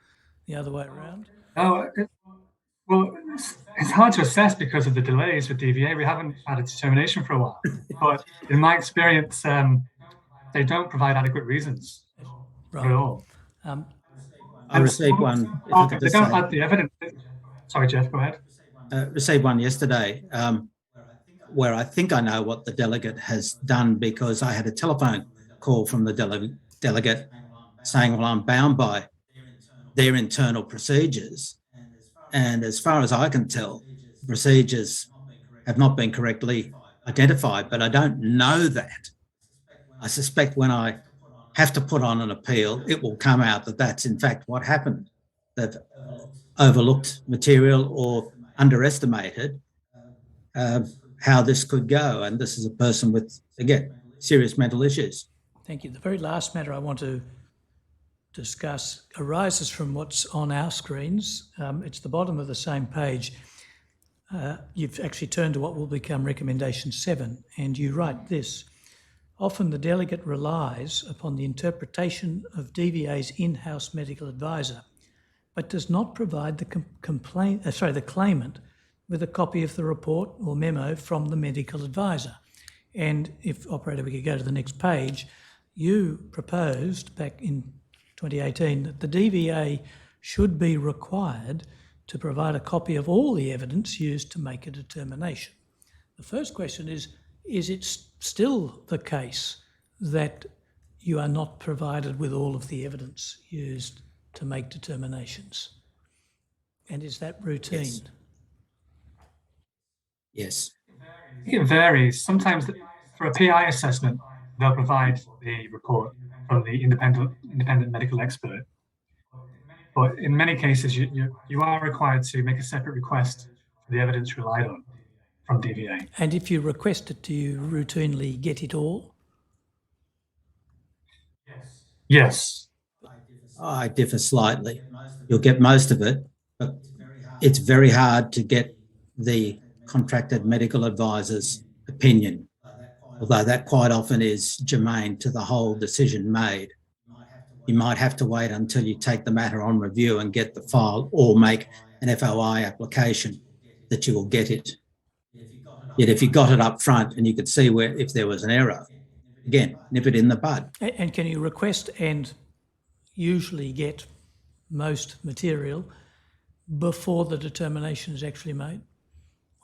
the other way around? Oh, well, it's hard to assess because of the delays with DVA. We haven't had a determination for a while. But in my experience, they don't provide adequate reasons at all. I received one. They don't add the evidence. Sorry, Jeff, go ahead. Received one yesterday where I think I know what the delegate has done, because I had a telephone call from the delegate saying, well, I'm bound by their internal procedures. And as far as I can tell, procedures have not been correctly identified, but I don't know that. I suspect when I have to put on an appeal, it will come out that that's in fact what happened, that overlooked material or underestimated how this could go. And this is a person with, again, serious mental issues. Thank you. The very last matter I want to discuss arises from what's on our screens. It's the bottom of the same page. You've actually turned to what will become recommendation 7, and you write this: often the delegate relies upon the interpretation of DVA's in-house medical advisor, but does not provide the claimant with a copy of the report or memo from the medical advisor. And if, operator, we could go to the next page, you proposed back in 2018 that the DVA should be required to provide a copy of all the evidence used to make a determination. The first question is it still the case that you are not provided with all of the evidence used to make determinations? And is that routine? Yes. It varies. Sometimes for a PI assessment, they'll provide the report from the independent medical expert. But in many cases, you are required to make a separate request for the evidence relied on from DVA. And if you request it, do you routinely get it all? Yes. I differ slightly. You'll get most of it, but it's very hard to get the contracted medical advisor's opinion, although that quite often is germane to the whole decision made. You might have to wait until you take the matter on review and get the file, or make an FOI application that you will get it. Yet if you got it up front and you could see where, if there was an error, again, nip it in the bud. And can you request and usually get most material before the determination is actually made?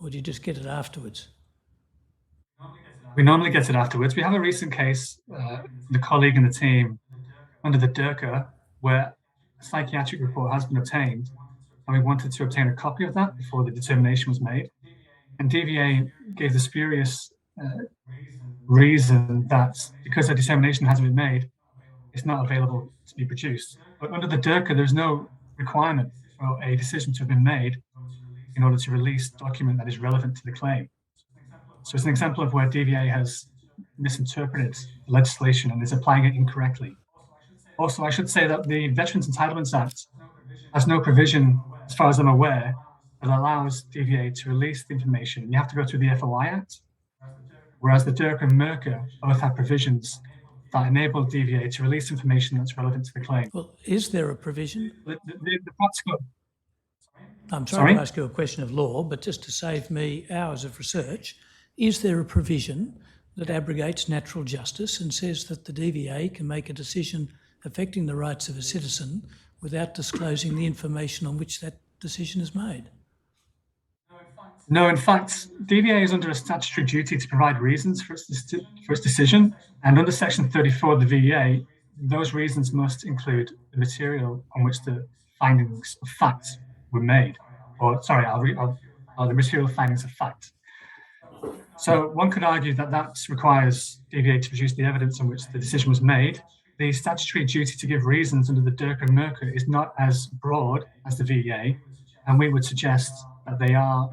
Or do you just get it afterwards? We normally get it afterwards. We have a recent case, the colleague in the team under the DIRCA where a psychiatric report has been obtained, and we wanted to obtain a copy of that before the determination was made. And DVA gave the spurious reason that because a determination hasn't been made, it's not available to be produced. But under the DIRCA, there's no requirement for a decision to have been made in order to release a document that is relevant to the claim. So it's an example of where DVA has misinterpreted the legislation and is applying it incorrectly. Also, I should say that the Veterans Entitlements Act has no provision, as far as I'm aware, that allows DVA to release the information. You have to go through the FOI Act, whereas the DIRCA and MERCA both have provisions that enable DVA to release information that's relevant to the claim. Well, is there a provision? The practical. I'm sorry to ask you a question of law, but just to save me hours of research, is there a provision that abrogates natural justice and says that the DVA can make a decision affecting the rights of a citizen without disclosing the information on which that decision is made? No, in fact, DVA is under a statutory duty to provide reasons for its decision, and under Section 34 of the VEA, those reasons must include the material on which the findings of fact were made. Or, sorry, the material findings of fact. So one could argue that that requires DVA to produce the evidence on which the decision was made. The statutory duty to give reasons under the DIRCA and MERCA is not as broad as the VEA, and we would suggest that they are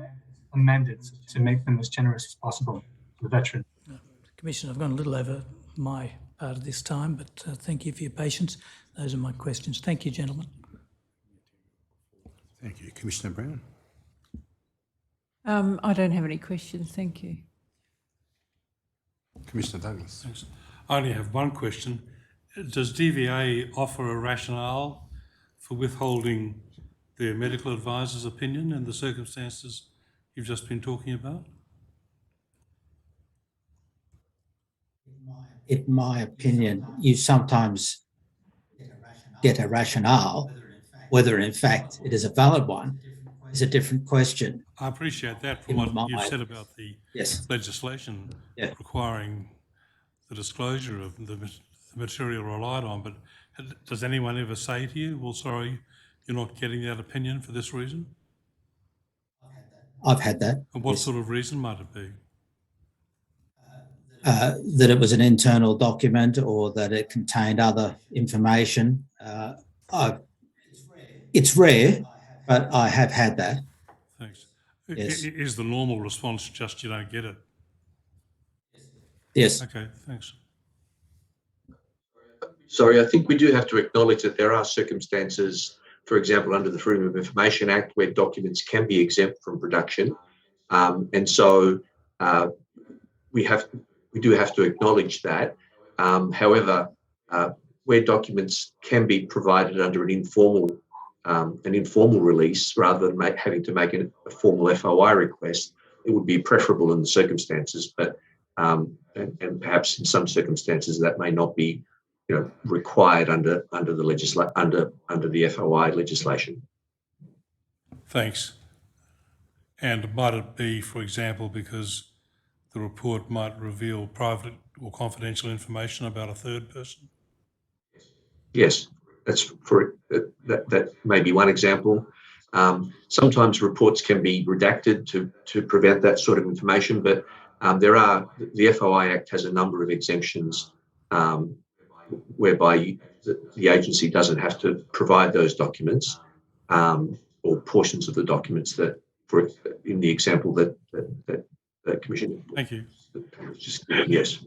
amended to make them as generous as possible for the veteran. Commissioner, I've gone a little over my part of this time, but thank you for your patience. Those are my questions. Thank you, gentlemen. Thank you. Commissioner Brown? I don't have any questions, thank you. Commissioner Douglas? Thanks. I only have one question. Does DVA offer a rationale for withholding their medical advisor's opinion in the circumstances you've just been talking about? In my opinion, you sometimes get a rationale. Whether in fact it is a valid one is a different question. I appreciate that from what you've said about the legislation requiring the disclosure of the material relied on, but does anyone ever say to you, well, sorry, you're not getting that opinion for this reason? I've had that. And what sort of reason might it be? That it was an internal document or that it contained other information. It's rare, but I have had that. Thanks. Yes. Is the normal response just you don't get it? Yes. Okay, thanks. Sorry, I think we do have to acknowledge that there are circumstances, for example, under the Freedom of Information Act, where documents can be exempt from production. And so we do have to acknowledge that. However, where documents can be provided under an informal release rather than having to make a formal FOI request, it would be preferable in the circumstances. But and perhaps in some circumstances that may not be, required under the FOI legislation. Thanks. And might it be, for example, because the report might reveal private or confidential information about a third person? Yes, that may be one example. Sometimes reports can be redacted to prevent that sort of information, but the FOI Act has a number of exemptions whereby the agency doesn't have to provide those documents or portions of the documents that, in the example that Commissioner. Thank you. Yes.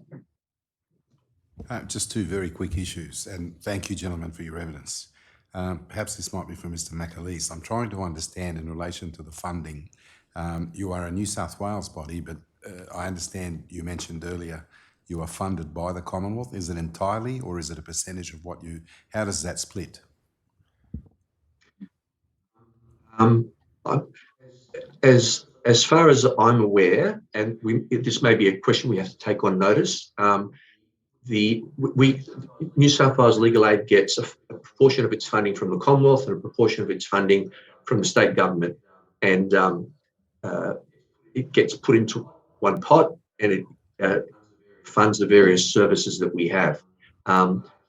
Just two very quick issues, and thank you, gentlemen, for your evidence. Perhaps this might be for Mr. McAleese. I'm trying to understand in relation to the funding. You are a New South Wales body, but I understand you mentioned earlier you are funded by the Commonwealth. Is it entirely, or is it a percentage of what you? How does that split? As far as I'm aware, and this may be a question we have to take on notice. New South Wales Legal Aid gets a proportion of its funding from the Commonwealth and a proportion of its funding from the state government, and it gets put into one pot and it funds the various services that we have.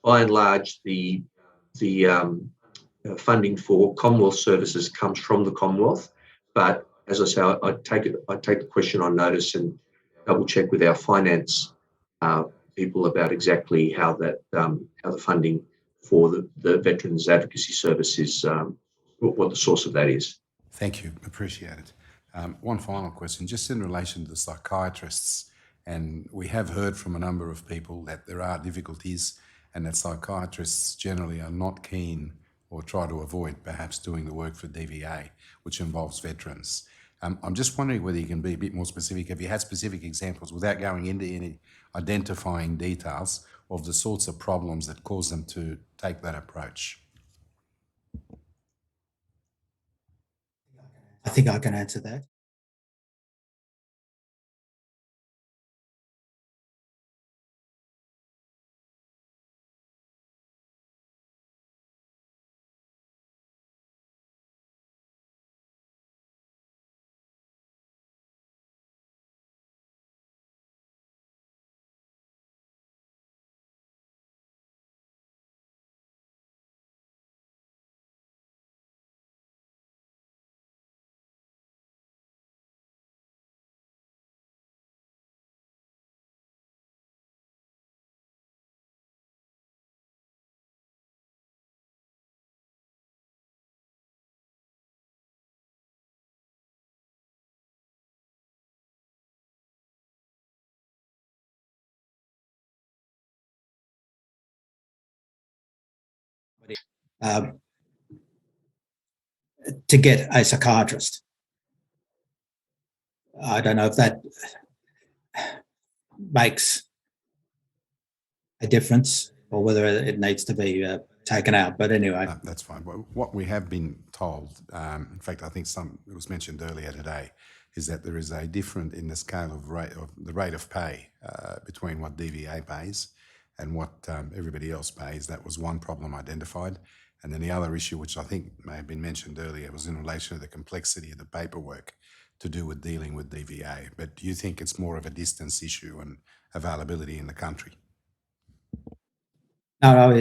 by and large, the funding for Commonwealth services comes from the Commonwealth. But as I say, I take the question on notice and double check with our finance people about exactly how that how the funding for the Veterans Advocacy Service is, what the source of that is. Thank you. Appreciate it. One final question, just in relation to the psychiatrists, and we have heard from a number of people that there are difficulties and that psychiatrists generally are not keen or try to avoid perhaps doing the work for DVA, which involves veterans. I'm just wondering whether you can be a bit more specific. Have you had specific examples, without going into any identifying details, of the sorts of problems that cause them to take that approach? I think I can answer that. Um, to get a psychiatrist. I don't know if that makes a difference or whether it needs to be taken out. But anyway, That's fine. Well, what we have been told, in fact, I think it was mentioned earlier today, is that there is a difference in the scale of the rate of pay between what DVA pays and what everybody else pays. That was one problem identified. And then the other issue, which I think may have been mentioned earlier, was in relation to the complexity of the paperwork to do with dealing with DVA. But do you think it's more of a distance issue and availability in the country? no,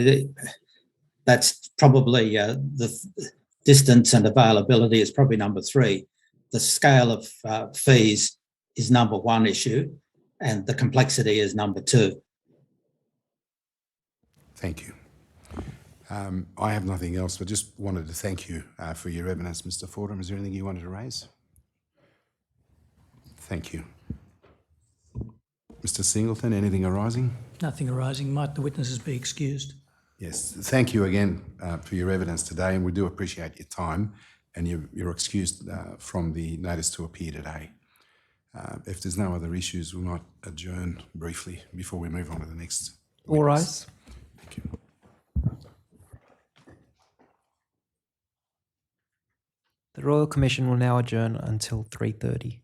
that's probably the distance and availability is probably number three. The scale of fees is number one issue, and the complexity is number two. Thank you. I have nothing else, but just wanted to thank you for your evidence, Mr. Fordham. Is there anything you wanted to raise? Thank you. Mr. Singleton, anything arising? Nothing arising. Might the witnesses be excused? Yes, thank you again for your evidence today, and we do appreciate your time, and you're excused from the notice to appear today. If there's no other issues, we might adjourn briefly before we move on to the next. All rise. Thank you. The Royal Commission will now adjourn until 3:30.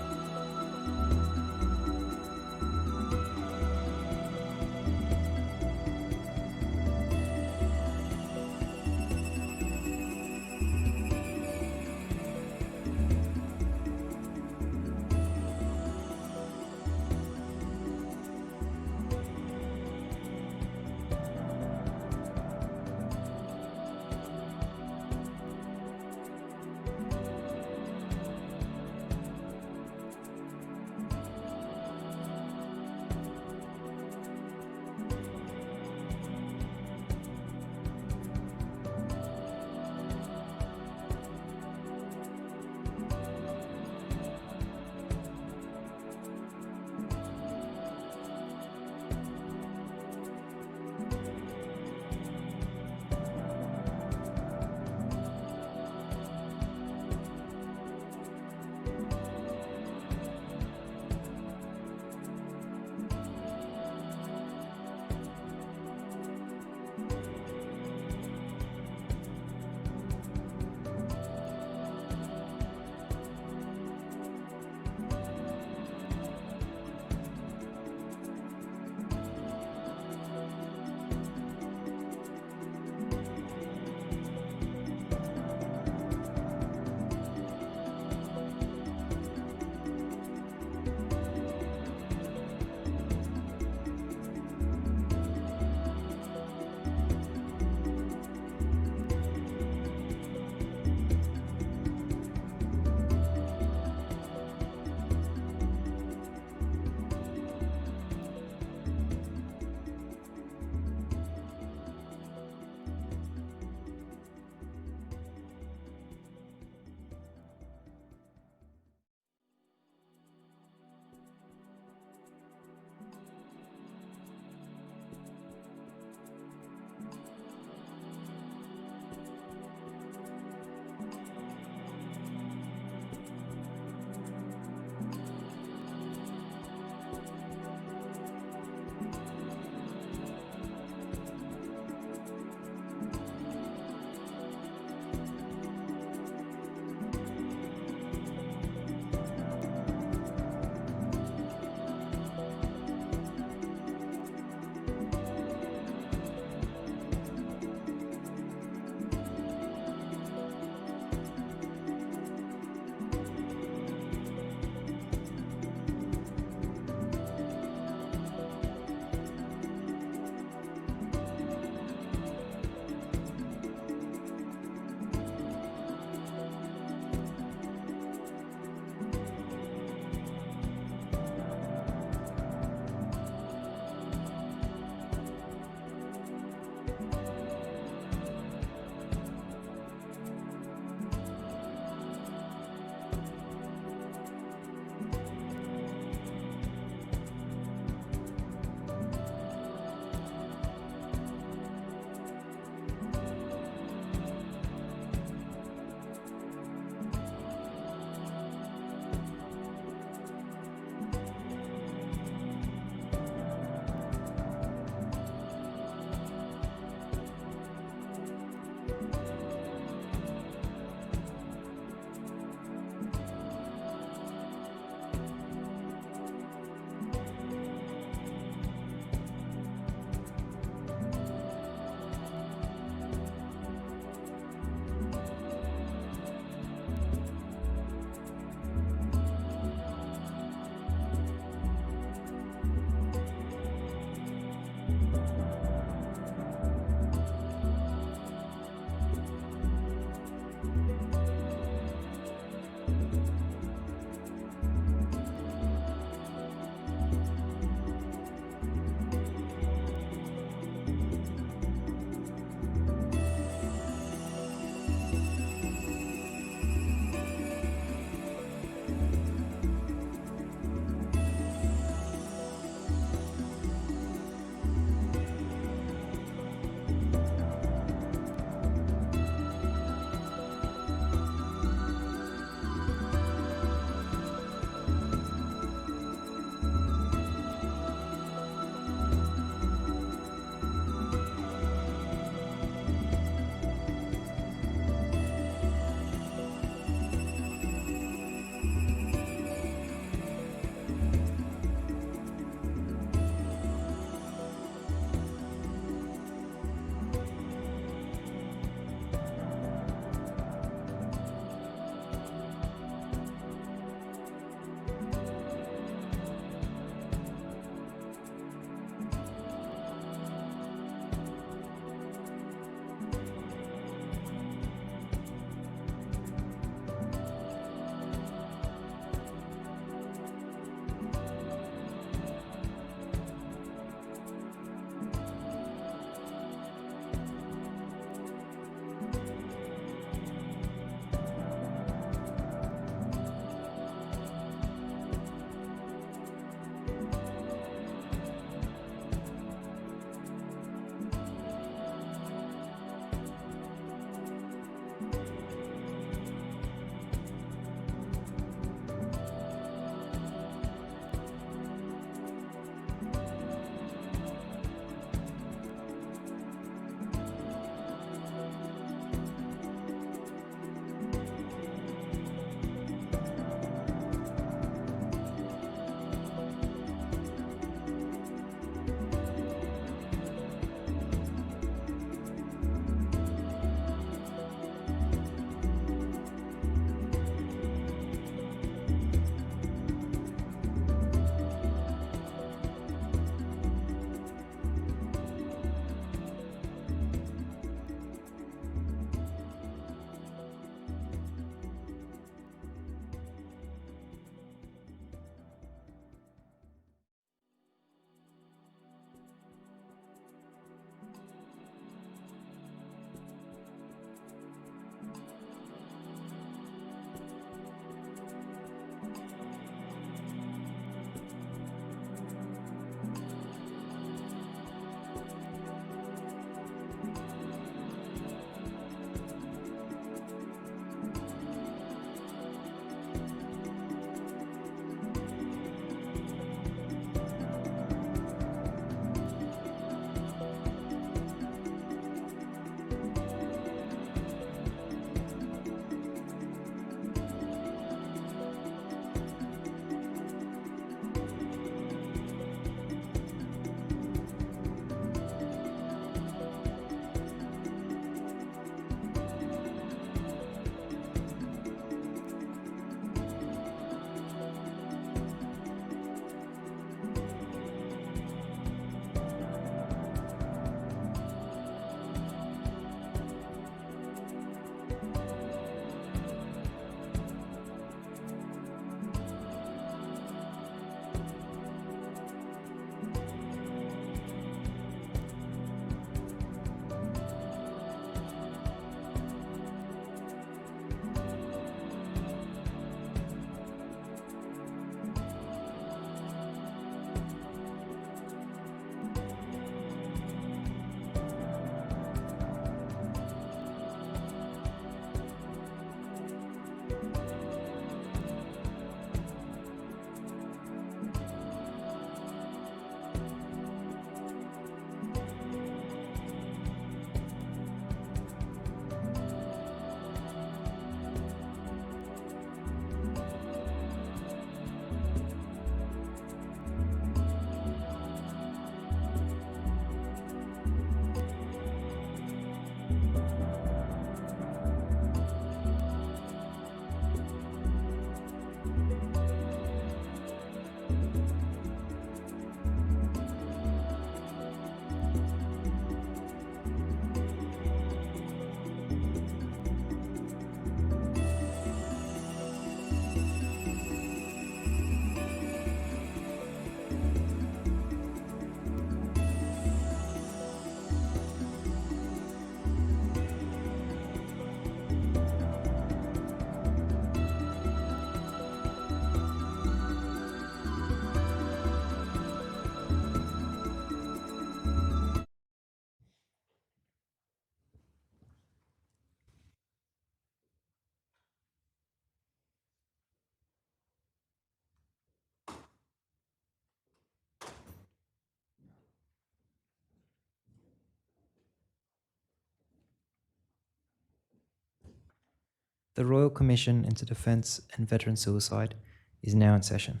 The Royal Commission into Defence and Veteran Suicide is now in session.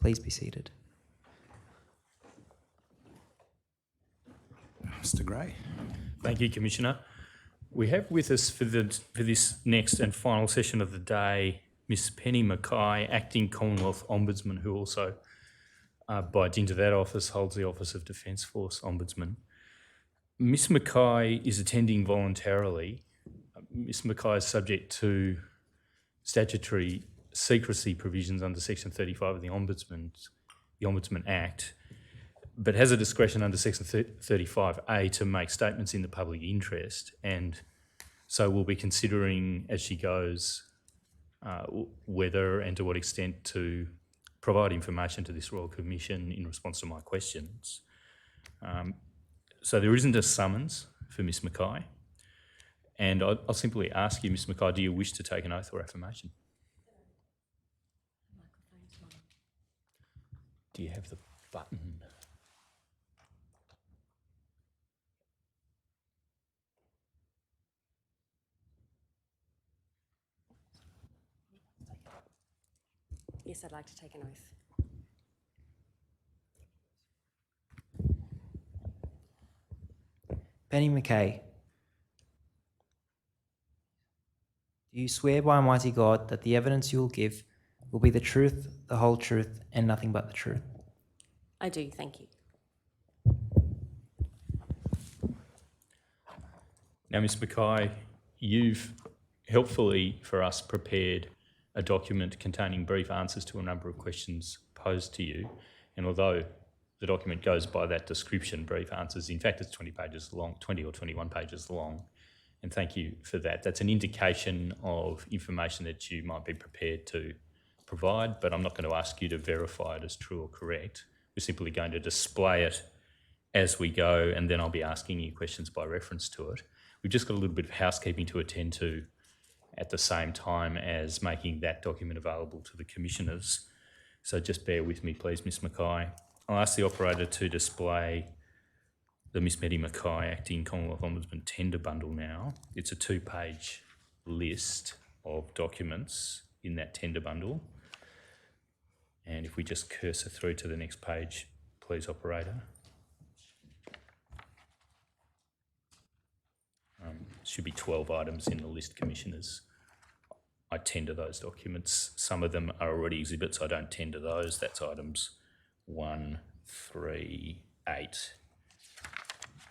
Please be seated. Mr. Gray. Thank you, Commissioner. We have with us for this next and final session of the day, Miss Penny Mackay, Acting Commonwealth Ombudsman, who also, by dint of that office, holds the Office of Defence Force Ombudsman. Miss Mackay is attending voluntarily. Miss Mackay is subject to statutory secrecy provisions under Section 35 of the Ombudsman Act, but has a discretion under Section 35A to make statements in the public interest, and so we'll be considering as she goes whether and to what extent to provide information to this Royal Commission in response to my questions. So there isn't a summons for Miss Mackay, and I'll simply ask you, Miss Mackay, do you wish to take an oath or affirmation? Do you have the button? Yes, I'd like to take an oath. Penny Mackay, do you swear by Almighty God that the evidence you will give will be the truth, the whole truth, and nothing but the truth? I do, thank you. Now, Ms Mackay, you've helpfully for us prepared a document containing brief answers to a number of questions posed to you, and although the document goes by that description, brief answers, in fact it's 20 pages long, 20 or 21 pages long, and thank you for that. That's an indication of information that you might be prepared to provide, but I'm not going to ask you to verify it as true or correct. We're simply going to display it as we go, and then I'll be asking you questions by reference to it. We've just got a little bit of housekeeping to attend to at the same time as making that document available to the commissioners. So just bear with me, please, Miss Mackay. I'll ask the operator to display the Miss Penny Mackay Acting Commonwealth Ombudsman tender bundle now. It's a 2-page list of documents in that tender bundle. And if we just cursor through to the next page, please, operator. Should be 12 items in the list, commissioners. I tender those documents. Some of them are already exhibits. I don't tender those. That's items 1, 3, 8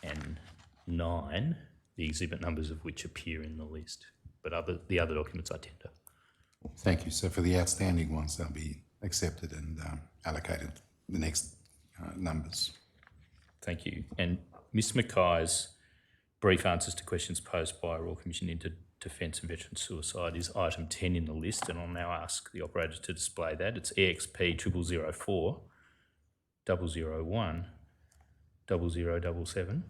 and 9, the exhibit numbers of which appear in the list. But the other documents I tender. Thank you. So for the outstanding ones, they'll be accepted and allocated the next numbers. Thank you. And Ms Mackay's brief answers to questions posed by Royal Commission into Defence and Veteran Suicide is item 10 in the list, and I'll now ask the operator to display that. It's EXP 0004 001 0077.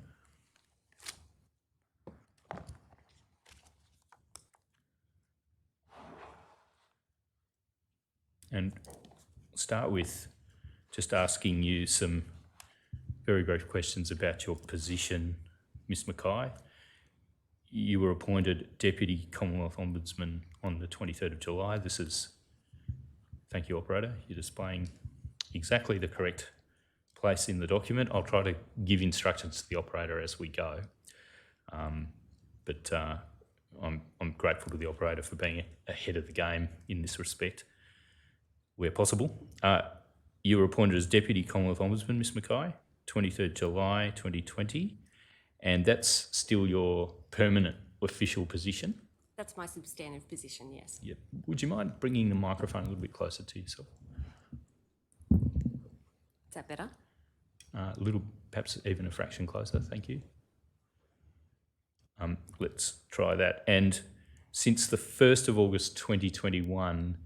And start with just asking you some very brief questions about your position, Ms Mackay. You were appointed Deputy Commonwealth Ombudsman on the 23rd of July. This is, thank you, operator, you're displaying exactly the correct place in the document. I'll try to give instructions to the operator as we go. I'm grateful to the operator for being ahead of the game in this respect, where possible. You were appointed as Deputy Commonwealth Ombudsman, Ms Mackay, 23rd July 2020, and that's still your permanent official position? That's my substantive position, yes. Yep. Would you mind bringing the microphone a little bit closer to yourself? Is that better? A little, perhaps even a fraction closer, thank you. Let's try that. And since the 1st of August 2021,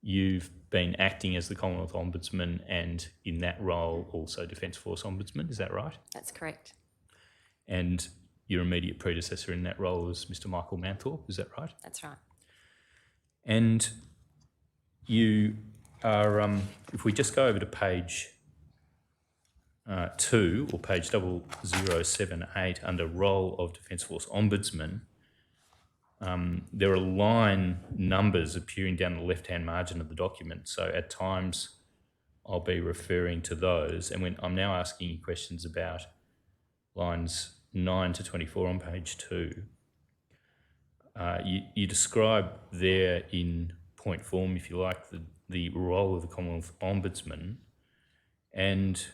you've been acting as the Commonwealth Ombudsman and in that role also Defence Force Ombudsman, is that right? That's correct. And your immediate predecessor in that role was Mr Michael Manthorpe, is that right? That's right. And you are, if we just go over to page 2 or page 0078 under Role of Defence Force Ombudsman, there are line numbers appearing down the left-hand margin of the document. So at times I'll be referring to those. And when I'm now asking you questions about lines 9 to 24 on page 2, you describe there in point form, if you like, the role of the Commonwealth Ombudsman. And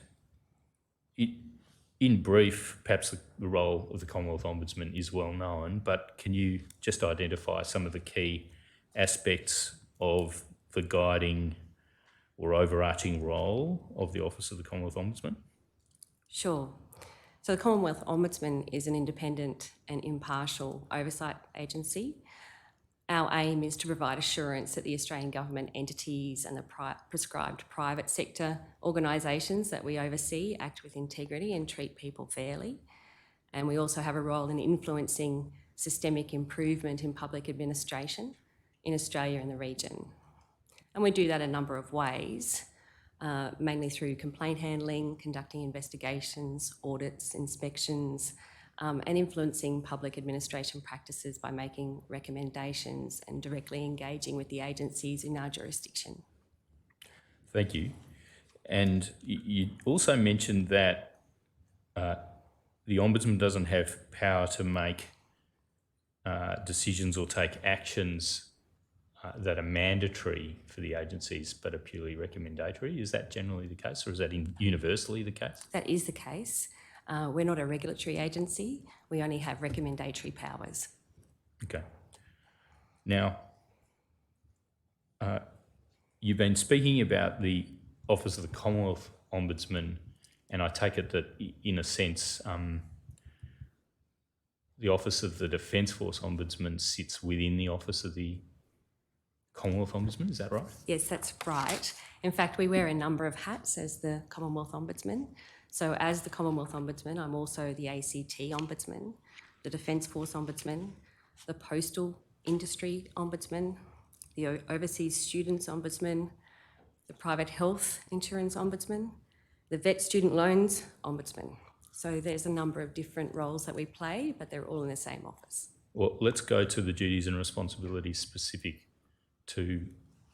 in brief, perhaps the role of the Commonwealth Ombudsman is well known, but can you just identify some of the key aspects of the guiding or overarching role of the Office of the Commonwealth Ombudsman? Sure. So the Commonwealth Ombudsman is an independent and impartial oversight agency. Our aim is to provide assurance that the Australian government entities and the prescribed private sector organisations that we oversee act with integrity and treat people fairly. And we also have a role in influencing systemic improvement in public administration in Australia and the region. And we do that a number of ways, mainly through complaint handling, conducting investigations, audits, inspections, and influencing public administration practices by making recommendations and directly engaging with the agencies in our jurisdiction. Thank you. And you also mentioned that the Ombudsman doesn't have power to make decisions or take actions that are mandatory for the agencies but are purely recommendatory. Is that generally the case, or is that universally the case? That is the case. We're not a regulatory agency. We only have recommendatory powers. Okay. Now, you've been speaking about the Office of the Commonwealth Ombudsman, and I take it that, in a sense, the Office of the Defence Force Ombudsman sits within the Office of the Commonwealth Ombudsman, is that right? Yes, that's right. In fact, we wear a number of hats as the Commonwealth Ombudsman. So as the Commonwealth Ombudsman, I'm also the ACT Ombudsman, the Defence Force Ombudsman, the Postal Industry Ombudsman, the Overseas Students Ombudsman, the Private Health Insurance Ombudsman, the Vet Student Loans Ombudsman. So there's a number of different roles that we play, but they're all in the same office. Well, let's go to the duties and responsibilities specific to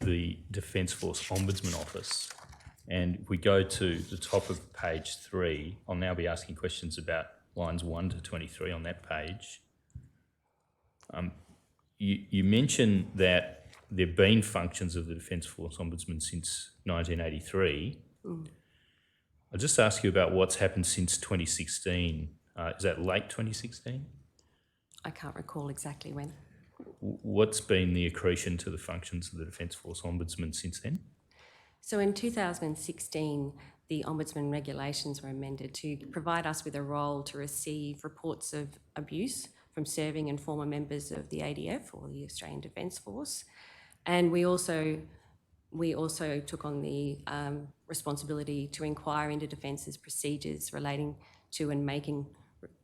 the Defence Force Ombudsman Office. And if we go to the top of page 3, I'll now be asking questions about lines 1 to 23 on that page. You mentioned that there have been functions of the Defence Force Ombudsman since 1983. I'll just ask you about what's happened since 2016. Is that late 2016? I can't recall exactly when. What's been the accretion to the functions of the Defence Force Ombudsman since then? So in 2016, the Ombudsman regulations were amended to provide us with a role to receive reports of abuse from serving and former members of the ADF, or the Australian Defence Force. And we also took on the responsibility to inquire into Defence's procedures relating to and making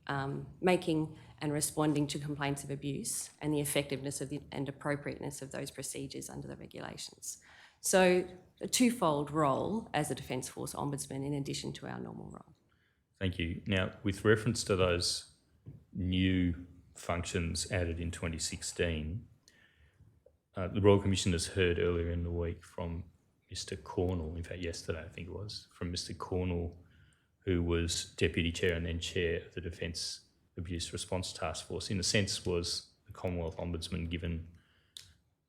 and responding to complaints of abuse, and the effectiveness of and appropriateness of those procedures under the regulations. So a twofold role as a Defence Force Ombudsman in addition to our normal role. Thank you. Now, with reference to those new functions added in 2016, the Royal Commission has heard earlier in the week from Mr Cornell, in fact yesterday I think it was, from Mr Cornell, who was Deputy Chair and then Chair of the Defence Abuse Response Task Force. In a sense, was the Commonwealth Ombudsman given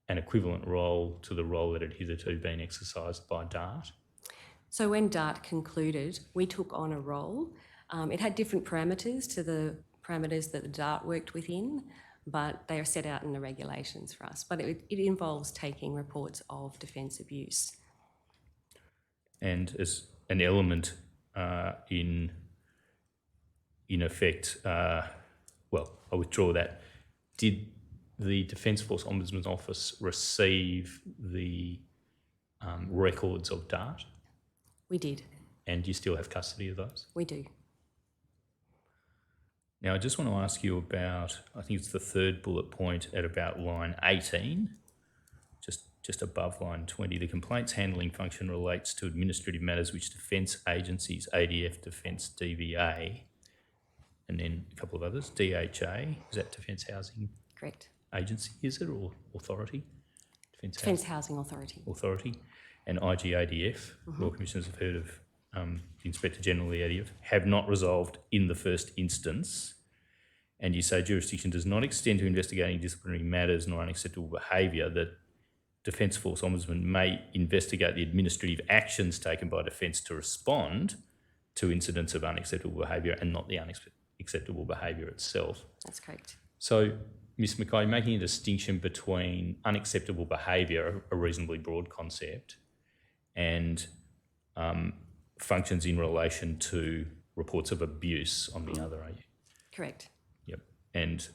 an equivalent role to the role that had hitherto been exercised by DART? So when DART concluded, we took on a role. It had different parameters to the parameters that the DART worked within, but they are set out in the regulations for us. But it involves taking reports of defence abuse. And as an element in effect, well, I withdraw that. Did the Defence Force Ombudsman's Office receive the records of DART? We did. And do you still have custody of those? We do. Now, I just want to ask you about, I think it's the third bullet point at about line 18, just above line 20. The complaints handling function relates to administrative matters which defence agencies, ADF, Defence DVA, and then a couple of others, DHA, is that Defence Housing? Correct. agency, is it, or authority? Defence Housing Authority. Authority. And IGADF, Royal Commissioners have heard of the Inspector General of the ADF, have not resolved in the first instance. And you say jurisdiction does not extend to investigating disciplinary matters nor unacceptable behaviour, that Defence Force Ombudsman may investigate the administrative actions taken by Defence to respond to incidents of unacceptable behaviour and not the unacceptable behaviour itself. That's correct. So, Ms Mackay, making a distinction between unacceptable behaviour, a reasonably broad concept, and functions in relation to reports of abuse on the other, are you? Correct. Yep. And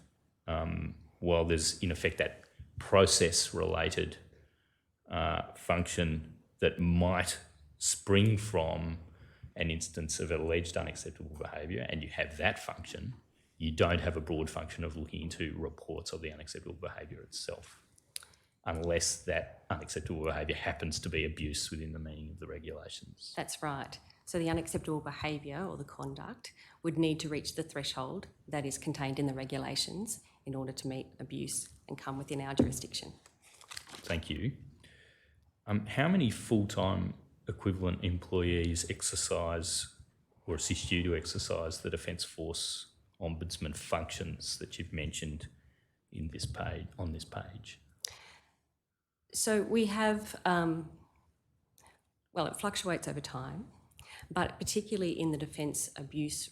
while there's in effect that process-related function that might spring from an instance of alleged unacceptable behaviour, and you have that function, you don't have a broad function of looking into reports of the unacceptable behaviour itself, unless that unacceptable behaviour happens to be abuse within the meaning of the regulations. That's right. So the unacceptable behaviour or the conduct would need to reach the threshold that is contained in the regulations in order to meet abuse and come within our jurisdiction. Thank you. How many full-time equivalent employees exercise or assist you to exercise the Defence Force Ombudsman functions that you've mentioned in this page, on this page? So we have, well, it fluctuates over time, but particularly in the Defence Abuse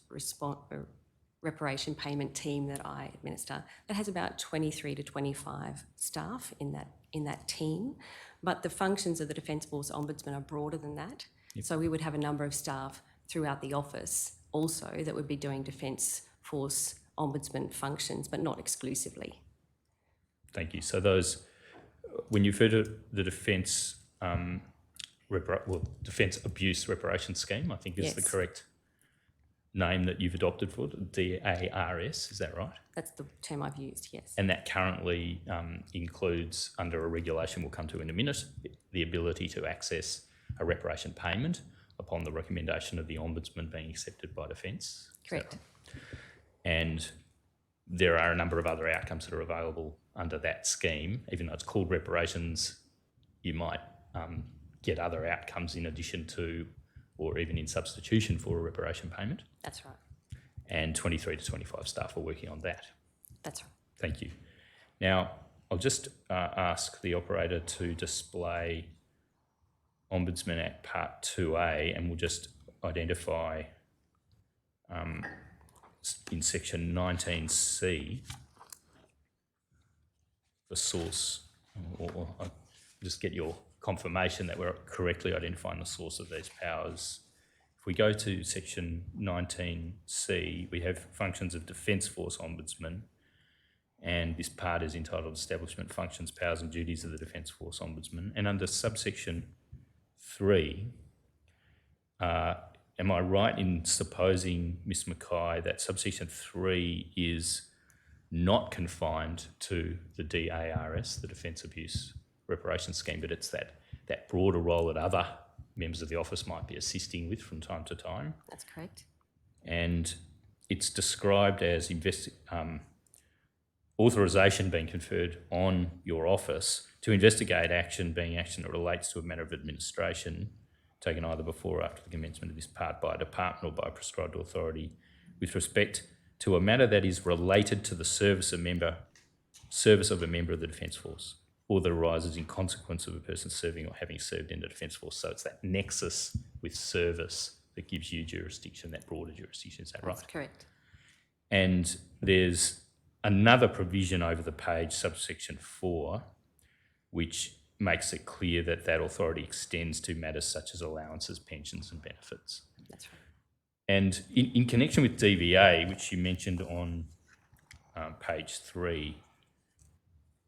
Reparation Payment team that I administer, that has about 23 to 25 staff in that team. But the functions of the Defence Force Ombudsman are broader than that. Yep. So we would have a number of staff throughout the office also that would be doing Defence Force Ombudsman functions, but not exclusively. Thank you. So those, when you refer to the Defence Defence Abuse Reparation Scheme, I think is the correct name that you've adopted for it, DARS, is that right? That's the term I've used, yes. And that currently includes, under a regulation we'll come to in a minute, the ability to access a reparation payment upon the recommendation of the Ombudsman being accepted by Defence. Correct. And there are a number of other outcomes that are available under that scheme. Even though it's called reparations, you might get other outcomes in addition to, or even in substitution for, a reparation payment. That's right. And 23 to 25 staff are working on that. That's right. Thank you. Now, I'll just ask the operator to display Ombudsman Act Part 2A, and we'll just identify in section 19C the source, or just get your confirmation that we're correctly identifying the source of these powers. If we go to section 19C, we have functions of Defence Force Ombudsman, and this part is entitled Establishment Functions, Powers and Duties of the Defence Force Ombudsman. And under subsection 3, am I right in supposing, Ms Mackay, that subsection 3 is not confined to the DARS, the Defence Abuse Reparation Scheme, but it's that broader role that other members of the office might be assisting with from time to time? That's correct. And it's described as authorisation being conferred on your office to investigate action that relates to a matter of administration taken either before or after the commencement of this part by a department or by a prescribed authority with respect to a matter that is related to the service of a member of the Defence Force, or that arises in consequence of a person serving or having served in the Defence Force. So it's that nexus with service that gives you jurisdiction, that broader jurisdiction, is that right? That's correct. And there's another provision over the page, subsection 4, which makes it clear that that authority extends to matters such as allowances, pensions and benefits. That's right. And in connection with DVA, which you mentioned on page 3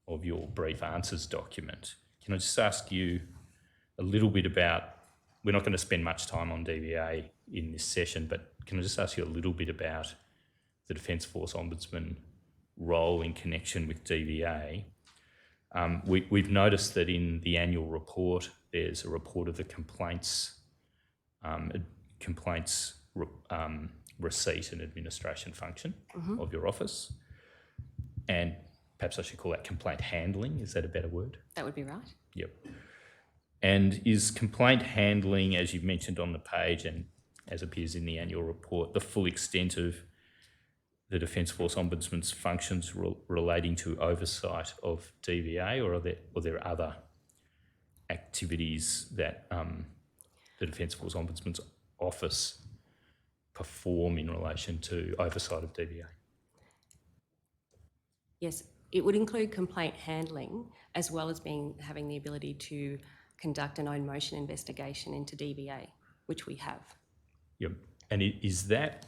of your brief answers document, can I just ask you a little bit about, we're not going to spend much time on DVA in this session, but can I just ask you a little bit about the Defence Force Ombudsman role in connection with DVA? We've noticed that in the annual report, there's a report of the complaints receipt and administration function of your office. And perhaps I should call that complaint handling. Is that a better word? That would be right. Yep. And is complaint handling, as you've mentioned on the page and as appears in the annual report, the full extent of the Defence Force Ombudsman's functions relating to oversight of DVA, or are there other activities that the Defence Force Ombudsman's office perform in relation to oversight of DVA? Yes, it would include complaint handling as well as having the ability to conduct an own motion investigation into DVA, which we have. Yep. And is that,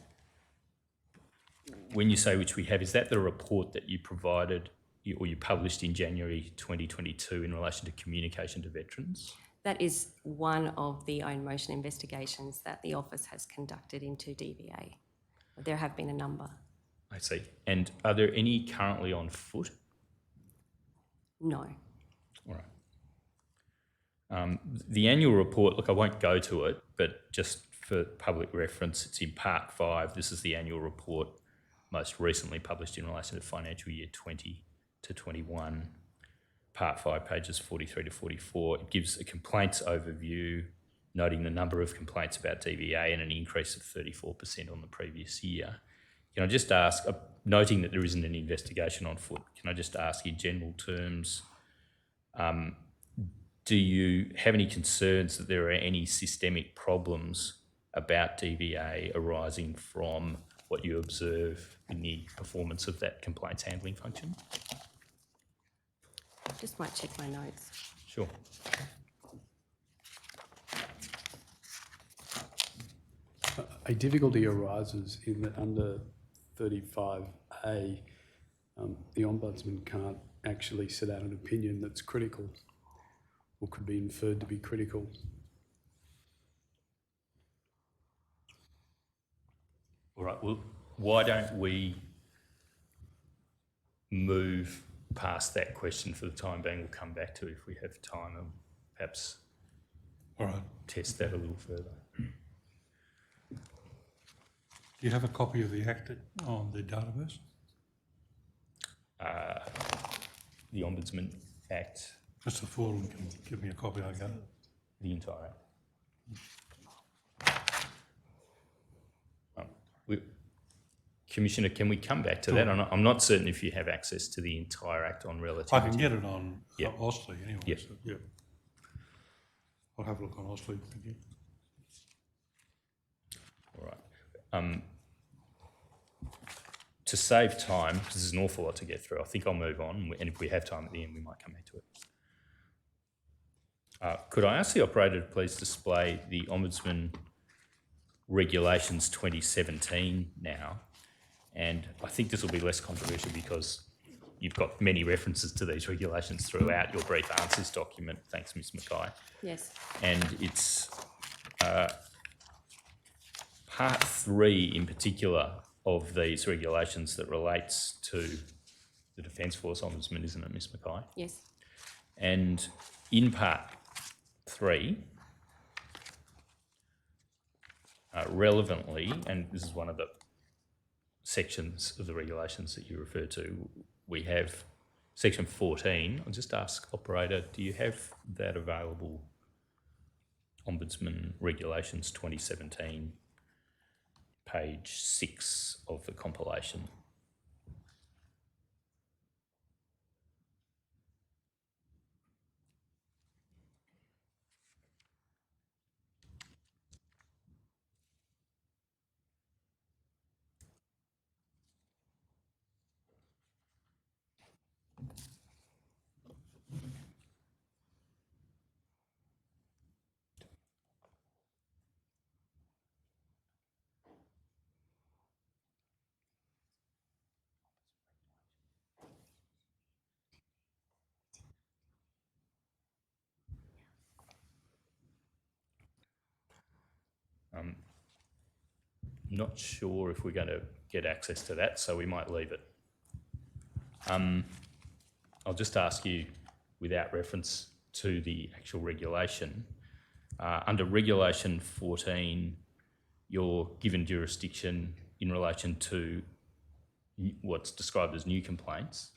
when you say which we have, is that the report that you provided or you published in January 2022 in relation to communication to veterans? That is one of the own motion investigations that the office has conducted into DVA. There have been a number. I see. And are there any currently on foot? No. All right. The annual report, look, I won't go to it, but just for public reference, it's in part 5. This is the annual report most recently published in relation to financial year 20 to 21. Part 5, pages 43 to 44. It gives a complaints overview, noting the number of complaints about DVA and an increase of 34% on the previous year. Can I just ask, noting that there isn't an investigation on foot, can I just ask in general terms, do you have any concerns that there are any systemic problems about DVA arising from what you observe in the performance of that complaints handling function? Just might check my notes. Sure. A difficulty arises in that under 35A, the Ombudsman can't actually set out an opinion that's critical or could be inferred to be critical. All right, well, why don't we move past that question for the time being? We'll come back to it if we have time and perhaps test that a little further. Do you have a copy of the Act on the database? The Ombudsman Act. Mr. Fordham can give me a copy, I got it. The entire Act. Commissioner, can we come back to that? I'm not certain if you have access to the entire Act on relativity. I can get it on Ausley anyway. Yep. So, yeah. I'll have a look on Ausley. Thank you. All right. To save time, because there's an awful lot to get through, I think I'll move on, and if we have time at the end, we might come back to it. Could I ask the operator to please display the Ombudsman Regulations 2017 now? And I think this will be less controversial because you've got many references to these regulations throughout your brief answers document. Thanks, Ms. Mackay. Yes. And it's part 3 in particular of these regulations that relates to the Defence Force Ombudsman, isn't it, Ms. Mackay? Yes. And in part 3, relevantly, and this is one of the sections of the regulations that you refer to, we have section 14. I'll just ask operator, do you have that available? Ombudsman Regulations 2017, page 6 of the compilation. Not sure if we're going to get access to that, so we might leave it. I'll just ask you, without reference to the actual regulation, under Regulation 14, you're given jurisdiction in relation to what's described as new complaints,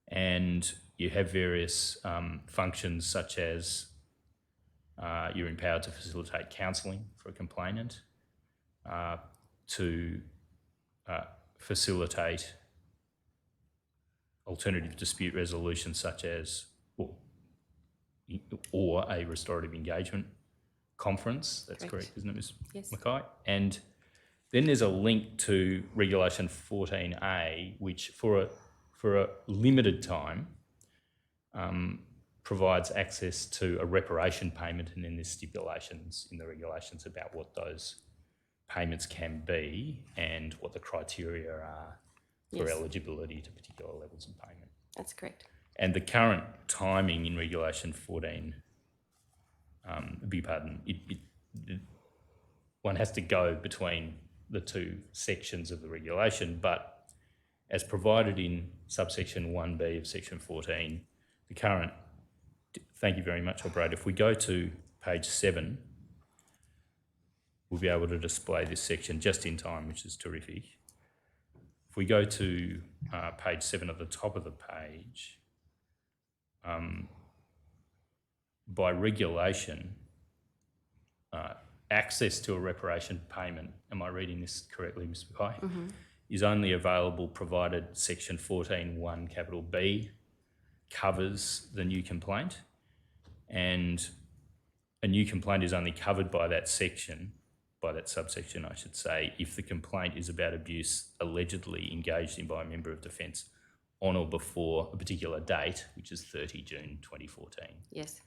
And you have various functions such as you're empowered to facilitate counselling for a complainant, to facilitate alternative dispute resolution such as, or a restorative engagement conference. That's correct, isn't it, Ms. Yes. Mackay? And then there's a link to Regulation 14A, which for a limited time provides access to a reparation payment, and then there's stipulations in the regulations about what those payments can be and what the criteria are for eligibility to particular levels of payment. That's correct. And the current timing in Regulation 14, beg your pardon, one has to go between the two sections of the regulation, but as provided in subsection 1B of section 14, the current, thank you very much, operator, if we go to page 7, we'll be able to display this section just in time, which is terrific. If we go to page 7 at the top of the page, by regulation, access to a reparation payment, am I reading this correctly, Ms. Mackay? Mm-hmm. Is only available provided section 14(1) capital B covers the new complaint, and a new complaint is only covered by that section, by that subsection I should say, if the complaint is about abuse allegedly engaged in by a member of defence on or before a particular date, which is 30 June 2014. Yes.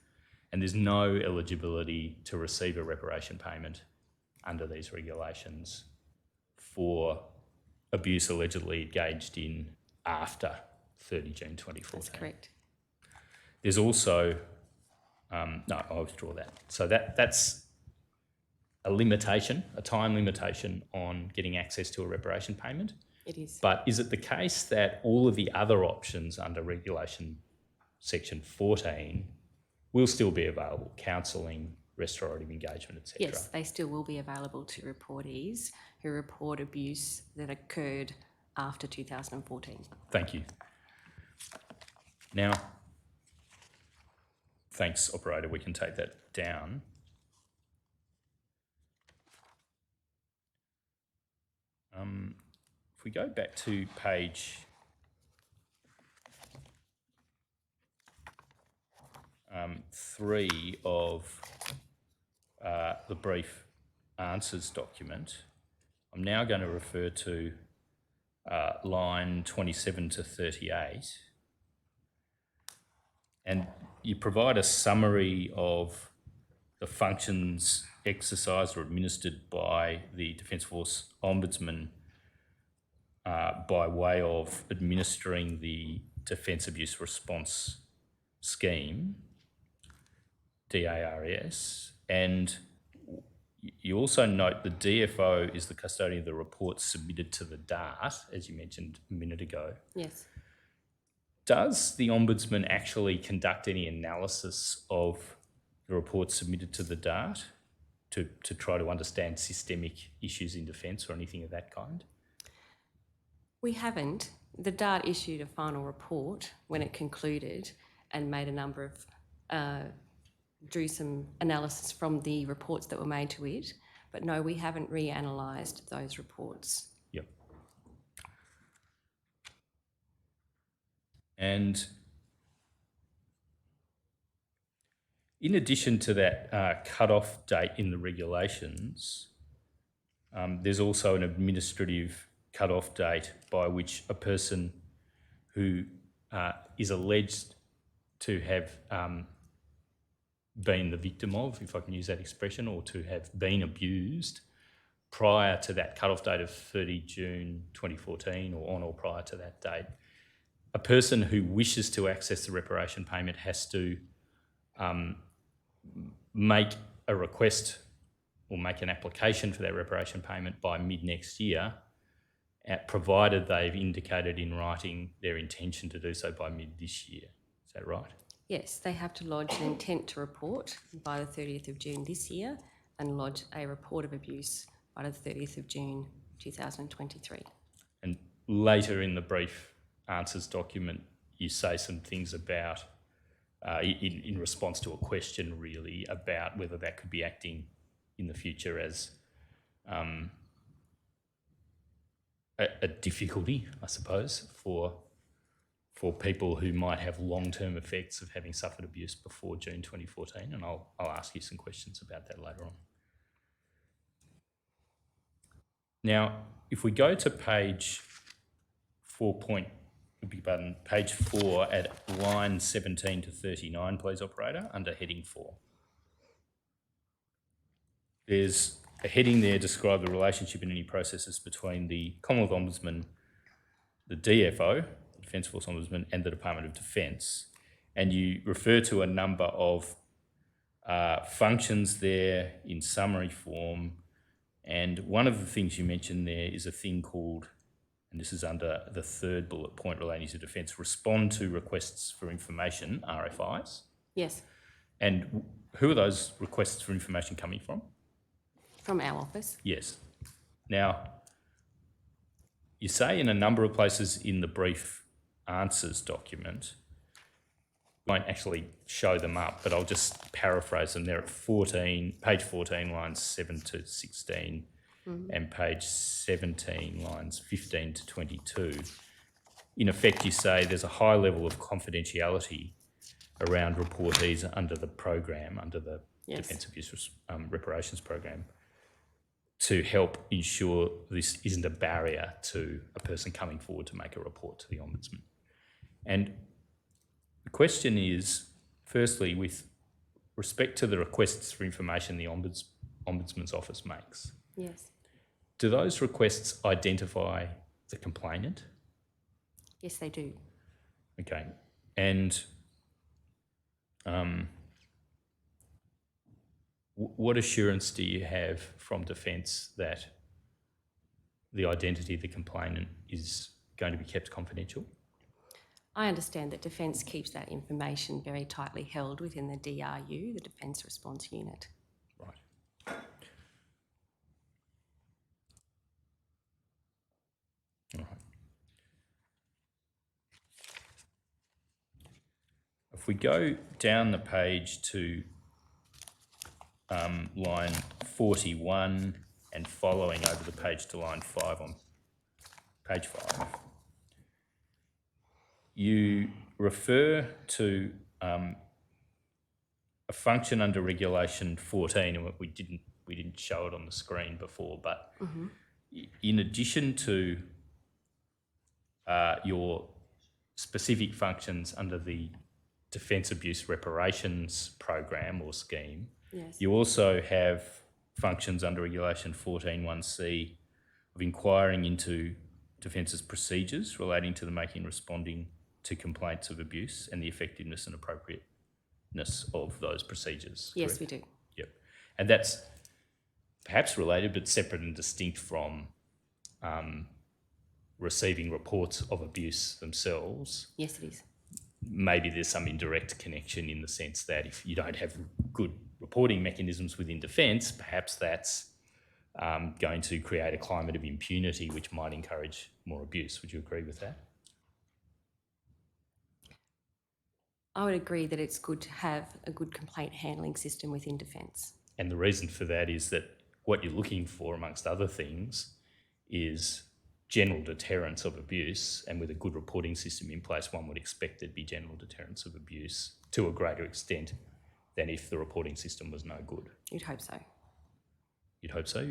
And there's no eligibility to receive a reparation payment under these regulations for abuse allegedly engaged in after 30 June 2014. That's correct. There's also, no, I'll withdraw that. So that's a limitation, a time limitation on getting access to a reparation payment. It is. But is it the case that all of the other options under regulation section 14 will still be available? Counselling, restorative engagement, etc. Yes, they still will be available to reportees who report abuse that occurred after 2014. Thank you. Now, thanks, operator, we can take that down. If we go back to page 3 of the brief answers document, I'm now going to refer to line 27 to 38. And you provide a summary of the functions exercised or administered by the Defence Force Ombudsman by way of administering the Defence Abuse Response Scheme, DARS, and you also note the DFO is the custodian of the reports submitted to the DART, as you mentioned a minute ago. Yes. Does the Ombudsman actually conduct any analysis of the reports submitted to the DART to try to understand systemic issues in defence or anything of that kind? We haven't. The DART issued a final report when it concluded and made a number of, drew some analysis from the reports that were made to it. But no, we haven't reanalysed those reports. Yep. And in addition to that cut-off date in the regulations, there's also an administrative cut-off date by which a person who is alleged to have been the victim of, if I can use that expression, or to have been abused prior to that cut-off date of 30 June 2014 or on or prior to that date, a person who wishes to access the reparation payment has to make a request or make an application for that reparation payment by mid-next year, provided they've indicated in writing their intention to do so by mid this year. Is that right? Yes, they have to lodge an intent to report by the 30th of June this year and lodge a report of abuse by the 30th of June 2023. And later in the brief answers document, you say some things about, in response to a question really, about whether that could be acting in the future as a difficulty, I suppose, for people who might have long-term effects of having suffered abuse before June 2014, and I'll ask you some questions about that later on. Now, if we go to page 4, page 4 at line 17 to 39, please, operator, under heading 4. There's a heading there, describe the relationship in any processes between the Commonwealth Ombudsman, the DFO, the Defence Force Ombudsman, and the Department of Defence. And you refer to a number of functions there in summary form. And one of the things you mentioned there is a thing called, and this is under the third bullet point relating to defence, respond to requests for information, RFIs. Yes. And who are those requests for information coming from? From our office. Yes. Now, you say in a number of places in the brief answers document, I won't actually show them up, but I'll just paraphrase them. They're at page 14, lines 7 to 16, and page 17, lines 15 to 22. In effect, you say there's a high level of confidentiality around reportees under the program, under the Defence Abuse Reparations Program, to help ensure this isn't a barrier to a person coming forward to make a report to the Ombudsman. And the question is, firstly, with respect to the requests for information the Ombudsman's office makes, Yes. do those requests identify the complainant? Yes, they do. Okay. And what assurance do you have from Defence that the identity of the complainant is going to be kept confidential? I understand that Defence keeps that information very tightly held within the DRU, the Defence Response Unit. Right. All right. If we go down the page to line 41 and following over the page to line 5 on page 5, you refer to a function under Regulation 14, and we didn't show it on the screen before, but in addition to your specific functions under the Defence Abuse Reparations Program or scheme, Yes. you also have functions under Regulation 14(1)(c) of inquiring into Defence's procedures relating to the making and responding to complaints of abuse and the effectiveness and appropriateness of those procedures. Yes, correct? we do. Yep. And that's perhaps related but separate and distinct from receiving reports of abuse themselves. Yes, it is. Maybe there's some indirect connection in the sense that if you don't have good reporting mechanisms within Defence, perhaps that's going to create a climate of impunity which might encourage more abuse. Would you agree with that? I would agree that it's good to have a good complaint handling system within Defence. And the reason for that is that what you're looking for, amongst other things, is general deterrence of abuse, and with a good reporting system in place, one would expect there'd be general deterrence of abuse to a greater extent than if the reporting system was no good. You'd hope so. You'd hope so?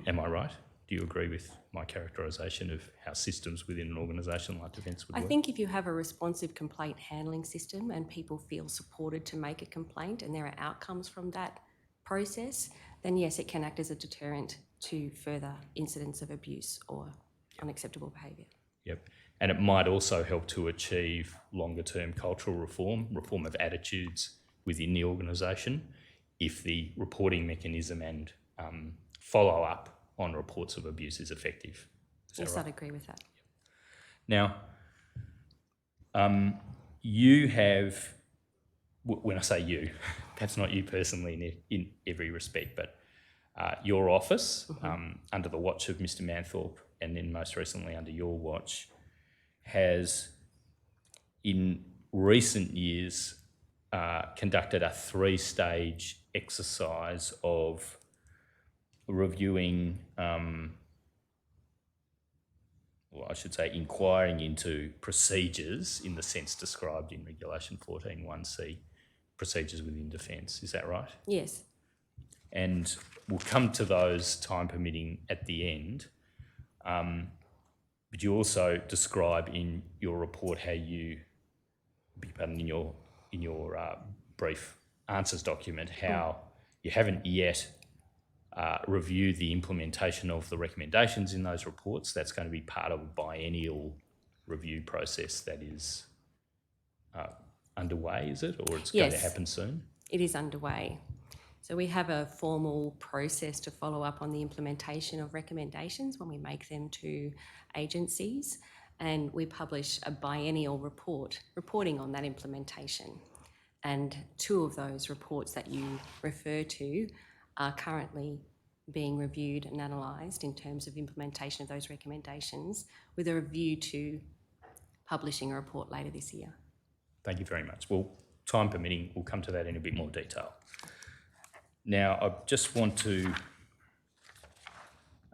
Am I right? Do you agree with my characterisation of how systems within an organisation like Defence would work? I think if you have a responsive complaint handling system and people feel supported to make a complaint and there are outcomes from that process, then yes, it can act as a deterrent to further incidents of abuse or unacceptable behaviour. Yep. And it might also help to achieve longer term cultural reform of attitudes within the organisation, if the reporting mechanism and follow up on reports of abuse is effective. Yes, right? I'd agree with that. Now, you have, when I say you, perhaps not you personally in every respect, but your office, under the watch of Mr. Manthorpe, and then most recently under your watch, has in recent years conducted a three-stage exercise of reviewing, well, I should say inquiring into procedures in the sense described in Regulation 14(1)(c), procedures within defence. Is that right? Yes. And we'll come to those, time permitting, at the end. But you also describe in your report how you, in your brief answers document, how you haven't yet reviewed the implementation of the recommendations in those reports. That's going to be part of a biennial review process that is underway, is it? Or it's going to happen soon? It is underway. So we have a formal process to follow up on the implementation of recommendations when we make them to agencies, and we publish a biennial report reporting on that implementation. And 2 of those reports that you refer to are currently being reviewed and analysed in terms of implementation of those recommendations, with a review to publishing a report later this year. Thank you very much. Well, time permitting, we'll come to that in a bit more detail. Now, I just want to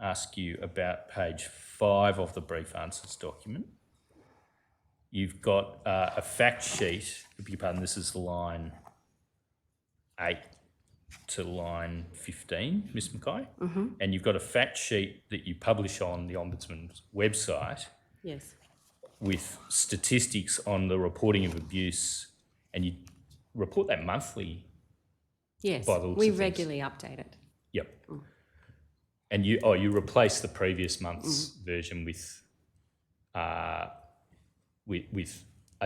ask you about page 5 of the brief answers document. You've got a fact sheet, I beg your pardon, this is line 8 to line 15, Ms Mackay, and you've got a fact sheet that you publish on the Ombudsman's website. Yes. With statistics on the reporting of abuse, and you report that monthly. Yes, by the looks we of things. regularly update it. Yep. And you replace the previous month's version with a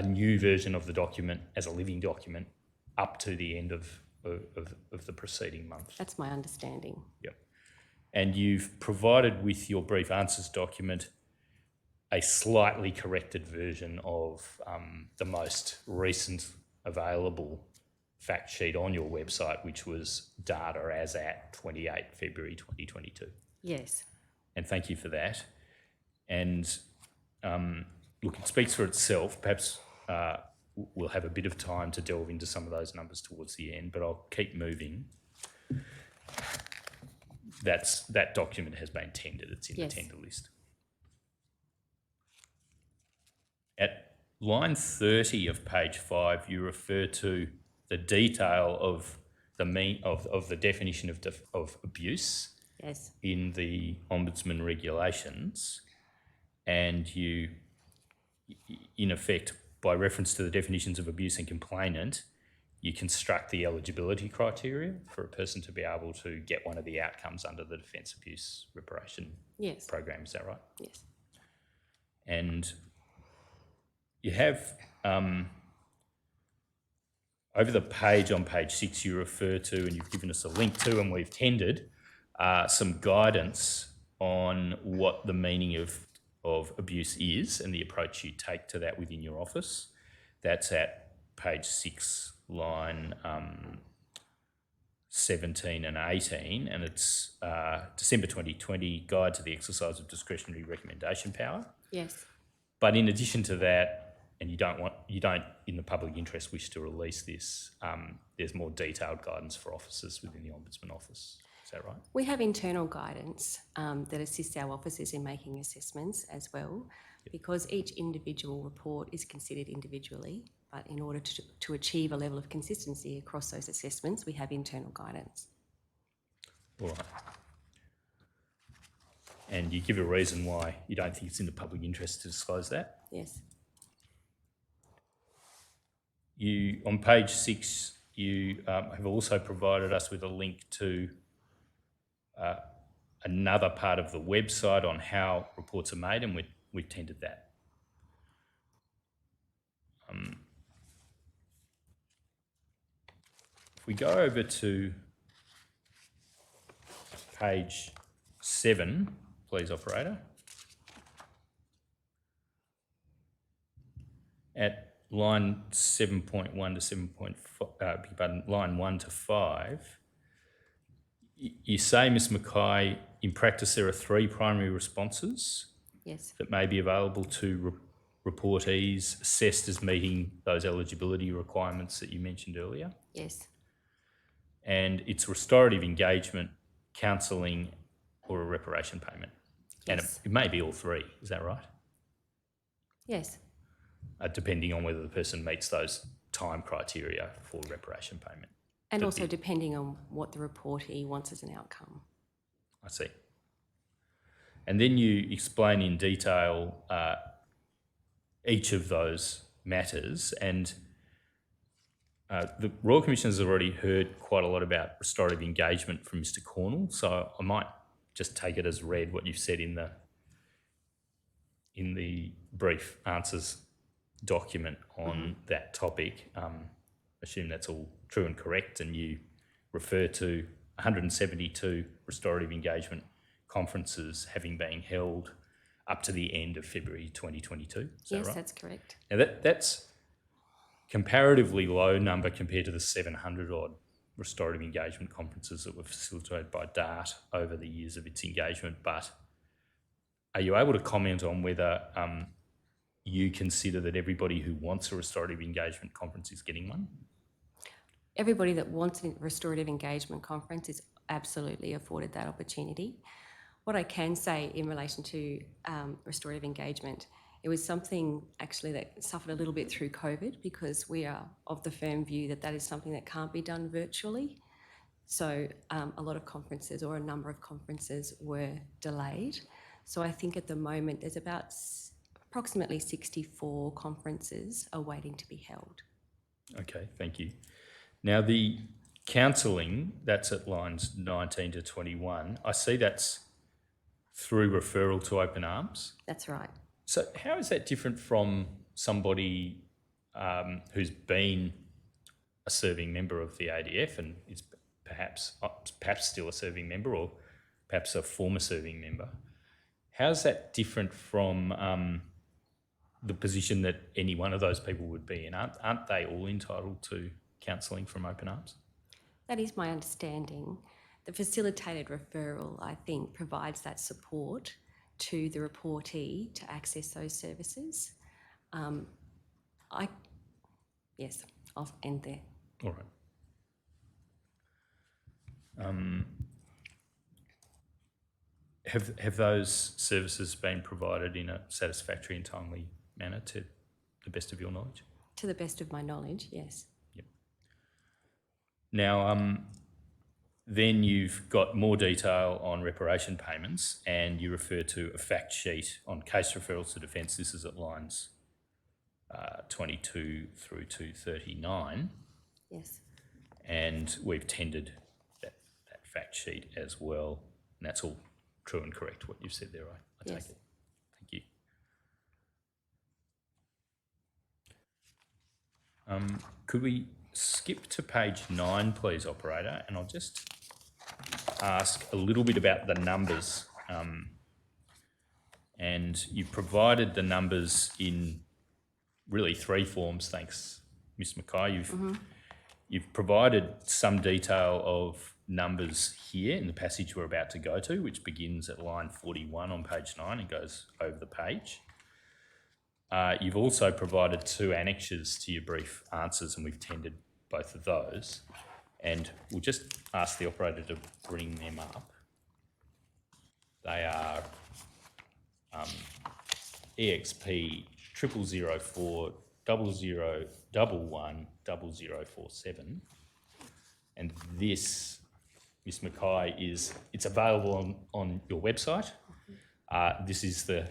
new version of the document as a living document up to the end of the preceding month. That's my understanding. Yep. And you've provided with your brief answers document a slightly corrected version of the most recent available fact sheet on your website, which was data as at 28 February 2022. Yes. And thank you for that. And look, it speaks for itself. Perhaps we'll have a bit of time to delve into some of those numbers towards the end, but I'll keep moving. That document has been tendered. It's in the tender list. At line 30 of page 5, you refer to the detail of the definition of abuse in the Ombudsman regulations, and you, in effect, by reference to the definitions of abuse and complainant, you construct the eligibility criteria for a person to be able to get one of the outcomes under the Defence Abuse Reparation program. Is that right? Yes. And you have, over the page on page 6, you refer to, and you've given us a link to, and we've tendered, some guidance on what the meaning of abuse is and the approach you take to that within your office. That's at page 6, line 17 and 18, and it's December 2020 Guide to the Exercise of Discretionary Recommendation Power. Yes. But in addition to that, and you don't, in the public interest, wish to release this, there's more detailed guidance for officers within the Ombudsman Office. Is that right? We have internal guidance that assists our officers in making assessments as well, because each individual report is considered individually, but in order to achieve a level of consistency across those assessments, we have internal guidance. All right. And you give a reason why you don't think it's in the public interest to disclose that? Yes. On page 6, you have also provided us with a link to another part of the website on how reports are made, and we've tendered that. If we go over to page 7, please, operator. At line 7.1 to 7.5, line 1 to 5, you say, Ms Mackay, in practice there are 3 primary responses that may be available to reportees assessed as meeting those eligibility requirements that you mentioned earlier. Yes. And it's restorative engagement, counselling, or a reparation payment. And Yes. it may be all three, is that right? Yes. Depending on whether the person meets those time criteria for reparation payment. And also depending on what the reportee wants as an outcome. I see. And then you explain in detail each of those matters, and the Royal Commission has already heard quite a lot about restorative engagement from Mr. Cornell, so I might just take it as read what you've said in the brief answers document on that topic. Assume that's all true and correct, and you refer to 172 restorative engagement conferences having been held up to the end of February 2022. Is that Yes, right? that's correct. Now that's comparatively low number compared to the 700 odd restorative engagement conferences that were facilitated by DART over the years of its engagement. But are you able to comment on whether you consider that everybody who wants a restorative engagement conference is getting one? Everybody that wants a restorative engagement conference is absolutely afforded that opportunity. What I can say in relation to restorative engagement, it was something actually that suffered a little bit through COVID, because we are of the firm view that that is something that can't be done virtually. So a lot of conferences, or a number of conferences, were delayed. So I think at the moment there's about approximately 64 conferences are waiting to be held. Okay, thank you. Now the counselling, that's at lines 19 to 21. I see that's through referral to Open Arms. That's right. So how is that different from somebody who's been a serving member of the ADF and is perhaps still a serving member, or perhaps a former serving member? How's that different from the position that any one of those people would be in? Aren't they all entitled to counselling from Open Arms? That is my understanding. The facilitated referral, I think, provides that support to the reportee to access those services. Yes, I'll end there. All right. Have those services been provided in a satisfactory and timely manner, to the best of your knowledge? To the best of my knowledge, yes. Yep. Now, then you've got more detail on reparation payments, and you refer to a fact sheet on case referrals to defence. This is at lines 22 through to 39. Yes. And we've tendered that fact sheet as well, and that's all true and correct, what you've said there, I take Yes. it. Thank you. Could we skip to page 9, please, operator? And I'll just ask a little bit about the numbers. And you've provided the numbers in really 3 forms, thanks, Ms. Mackay. You've provided some detail of numbers here in the passage we're about to go to, which begins at line 41 on page 9 and goes over the page. You've also provided 2 annexures to your brief answers, and we've tendered both of those. And we'll just ask the operator to bring them up. They are EXP 0004 0011 0047. And this, Ms. Mackay, it's available on your website. This is the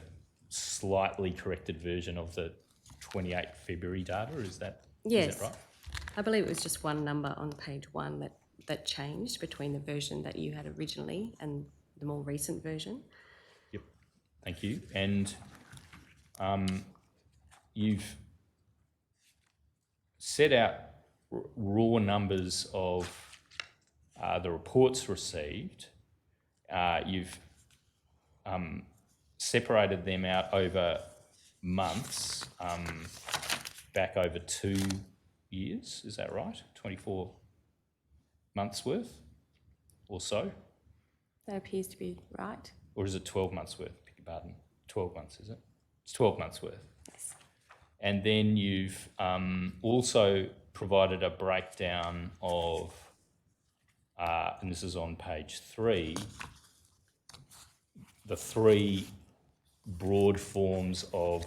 slightly corrected version of the 28th February data, is that right? I believe it was just one number on page 1 that changed between the version that you had originally and the more recent version. Yep, thank you. And you've set out raw numbers of the reports received. You've separated them out over months, back over 2 years, is that right? 24 months worth or so? That appears to be right. Or is it 12 months worth? Beg your pardon. 12 months, is it? It's 12 months worth. Yes. And then you've also provided a breakdown of, and this is on page 3, the 3 broad forms of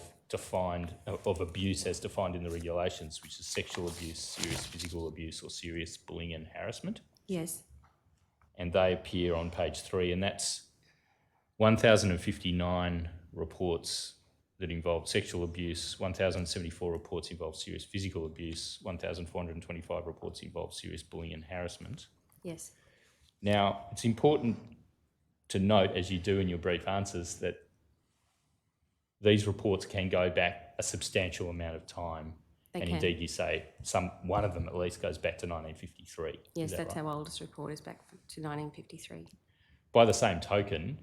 abuse as defined in the regulations, which is sexual abuse, serious physical abuse, or serious bullying and harassment. Yes. And they appear on page 3, and that's 1,059 reports that involved sexual abuse, 1,074 reports involved serious physical abuse, 1,425 reports involved serious bullying and harassment. Yes. Now, it's important to note, as you do in your brief answers, that these reports can go back a substantial amount of time. They and can. Indeed, you say one of them at least goes back to 1953. Yes, Is that that's right? our oldest report, is back to 1953. By the same token,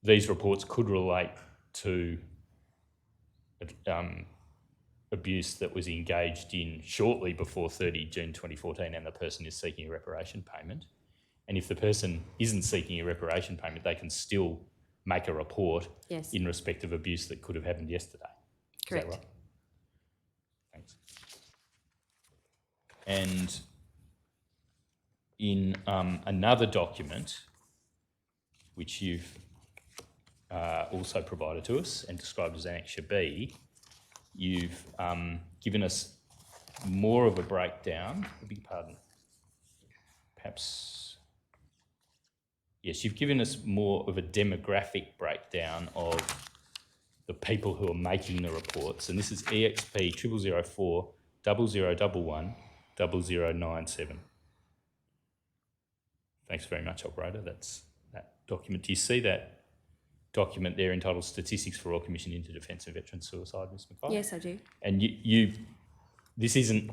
these reports could relate to abuse that was engaged in shortly before 30 June 2014 and the person is seeking a reparation payment. And if the person isn't seeking a reparation payment, they can still make a report Yes. in respect of abuse that could have happened yesterday. Correct. Is that right? Thanks. And in another document, which you've also provided to us and described as Annexure B, you've given us more of a breakdown. I beg your pardon. Perhaps. Yes, you've given us more of a demographic breakdown of the people who are making the reports. And this is EXP 0004 0011 0097. Thanks very much, operator. That's that document. Do you see that document there entitled Statistics for Royal Commission into Defence of Veteran Suicide, Ms McKay? Yes, I do. And this isn't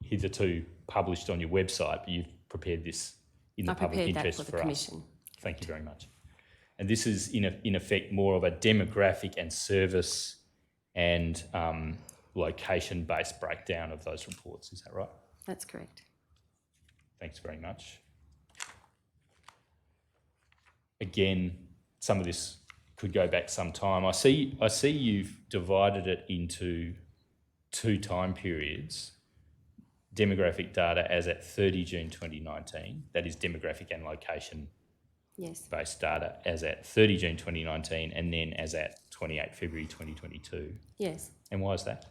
hitherto published on your website, but you've prepared this in the public interest that for the Commission. Thank you very much. And this is in effect more of a demographic and service and location-based breakdown of those reports. Is that right? That's correct. Thanks very much. Again, some of this could go back some time. I see you've divided it into 2 time periods. Demographic data as at 30 June 2019, that is demographic and location Yes. based data as at 30 June 2019 and then as at 28 February 2022. Yes. And why is that?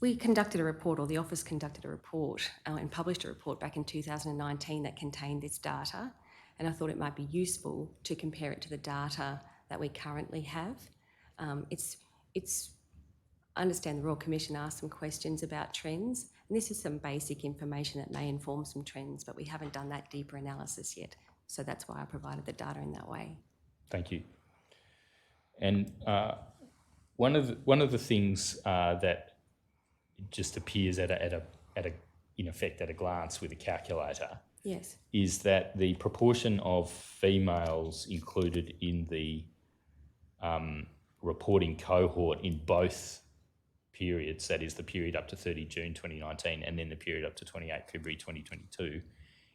We conducted a report, or the office conducted a report and published a report back in 2019 that contained this data, and I thought it might be useful to compare it to the data that we currently have. I understand the Royal Commission asked some questions about trends, and this is some basic information that may inform some trends, but we haven't done that deeper analysis yet. So that's why I provided the data in that way. Thank you. And one of the things that just appears in effect at a glance with a calculator, yes, is that the proportion of females included in the reporting cohort in both periods, that is the period up to 30 June 2019 and then the period up to 28 February 2022,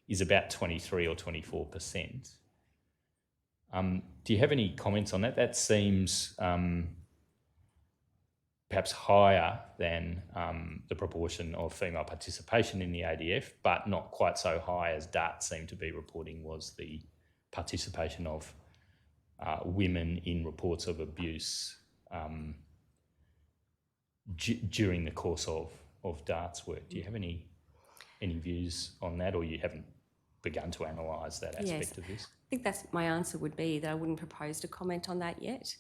is about 23 or 24%. Do you have any comments on that? That seems perhaps higher than the proportion of female participation in the ADF, but not quite so high as DART seemed to be reporting was the participation of women in reports of abuse during the course of DART's work. Do you have any views on that, or you haven't begun to analyse that aspect of this? I think that's my answer would be that I wouldn't propose to comment on that yet.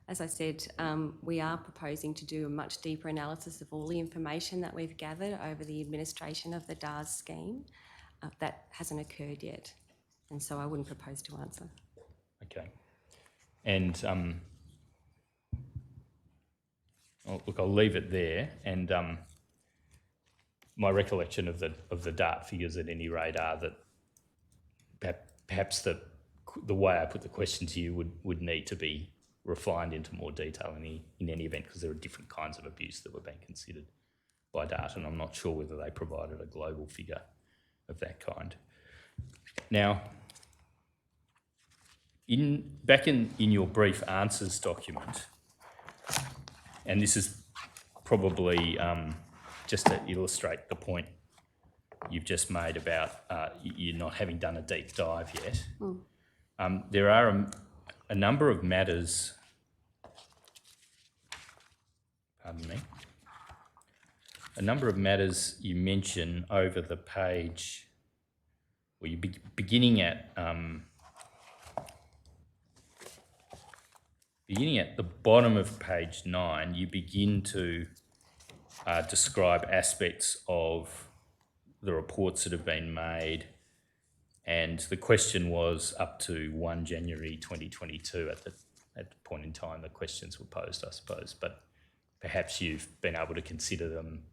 As I said, we are proposing to do a much deeper analysis of all the information that we've gathered over the administration of the DARS scheme. That hasn't occurred yet, and so I wouldn't propose to answer. Okay. And look, I'll leave it there. And my recollection of the DART figures at any rate are that perhaps the way I put the question to you would need to be refined into more detail in any event, because there are different kinds of abuse that were being considered by DART, and I'm not sure whether they provided a global figure of that kind. Now, back in your brief answers document, and this is probably just to illustrate the point you've just made about you not having done a deep dive yet. There are a number of matters, pardon me, a number of matters you mention over the page, well, you're beginning at the bottom of page 9, you begin to describe aspects of the reports that have been made, and the question was up to 1 January 2022 at the point in time the questions were posed, I suppose, but perhaps you've been able to consider them,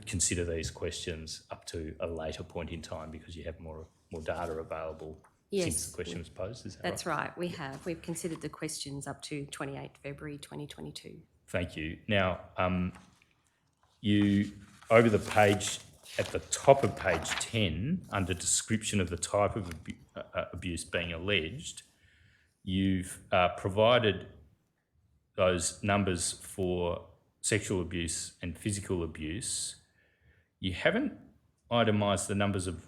consider these questions up to a later point in time because you have more data available since the question was posed, is that That's right? right, we've considered the questions up to 28 February 2022. Thank you. Now, you, over the page, at the top of page 10, under description of the type of abuse being alleged, you've provided those numbers for sexual abuse and physical abuse. You haven't itemised the numbers of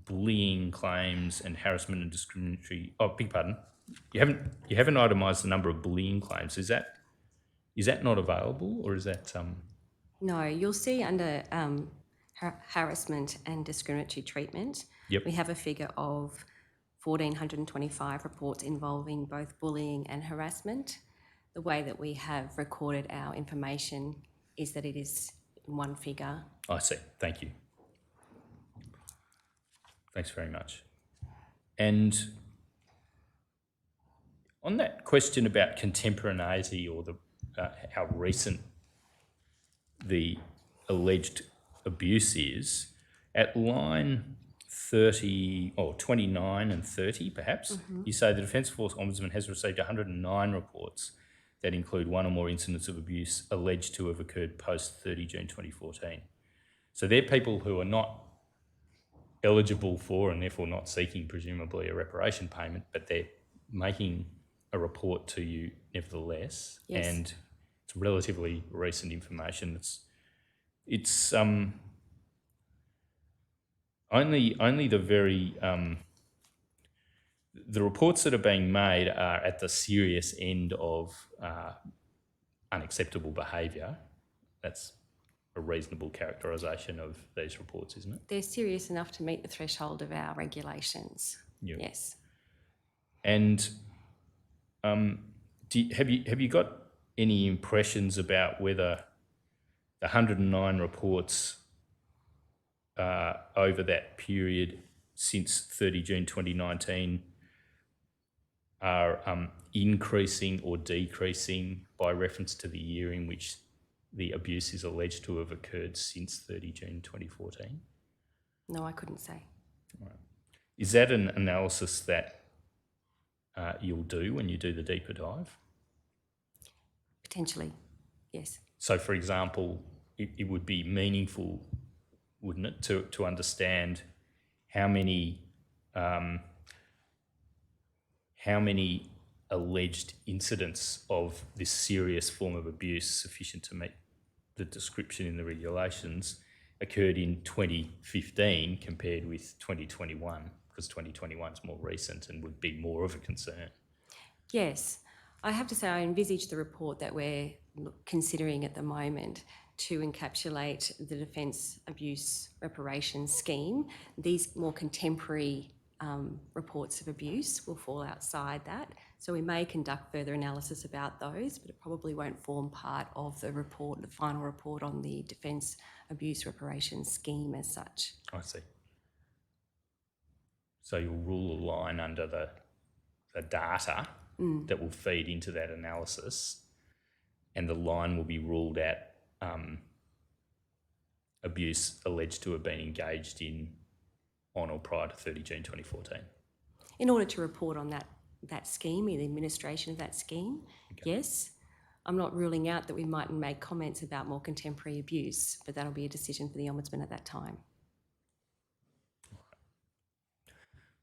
bullying claims and harassment and discriminatory. Oh, beg pardon. You haven't itemised the number of bullying claims. Is that not available, or is that? No, you'll see under harassment and discriminatory treatment, Yep. we have a figure of 1,425 reports involving both bullying and harassment. The way that we have recorded our information is that it is one figure. I see. Thank you. Thanks very much. And on that question about contemporaneity or how recent the alleged abuse is, at line 30 or 29 and 30 perhaps, you say the Defence Force Ombudsman has received 109 reports that include one or more incidents of abuse alleged to have occurred post 30 June 2014. So they're people who are not eligible for and therefore not seeking presumably a reparation payment, but they're making a report to you nevertheless. Yes. And it's relatively recent information. It's only the very the reports that are being made are at the serious end of unacceptable behaviour. That's a reasonable characterisation of these reports, isn't it? They're serious enough to meet the threshold of our regulations. Yeah. Yes. And have you got any impressions about whether the 109 reports over that period since 30 June 2019 are increasing or decreasing by reference to the year in which the abuse is alleged to have occurred since 30 June 2014? No, I couldn't say. Right. Is that an analysis that you'll do when you do the deeper dive? Potentially, yes. So, for example, it would be meaningful, wouldn't it, to understand how many alleged incidents of this serious form of abuse sufficient to meet the description in the regulations occurred in 2015 compared with 2021, because 2021 is more recent and would be more of a concern. Yes. I have to say I envisage the report that we're considering at the moment to encapsulate the Defence Abuse Reparations Scheme. These more contemporary reports of abuse will fall outside that. So we may conduct further analysis about those, but it probably won't form part of the report, the final report on the Defence Abuse Reparations Scheme as such. I see. So you'll rule a line under the data that will feed into that analysis, and the line will be ruled at abuse alleged to have been engaged in on or prior to 30 June 2014. In order to report on that scheme, the administration of that scheme, okay. Yes. I'm not ruling out that we might make comments about more contemporary abuse, but that'll be a decision for the Ombudsman at that time.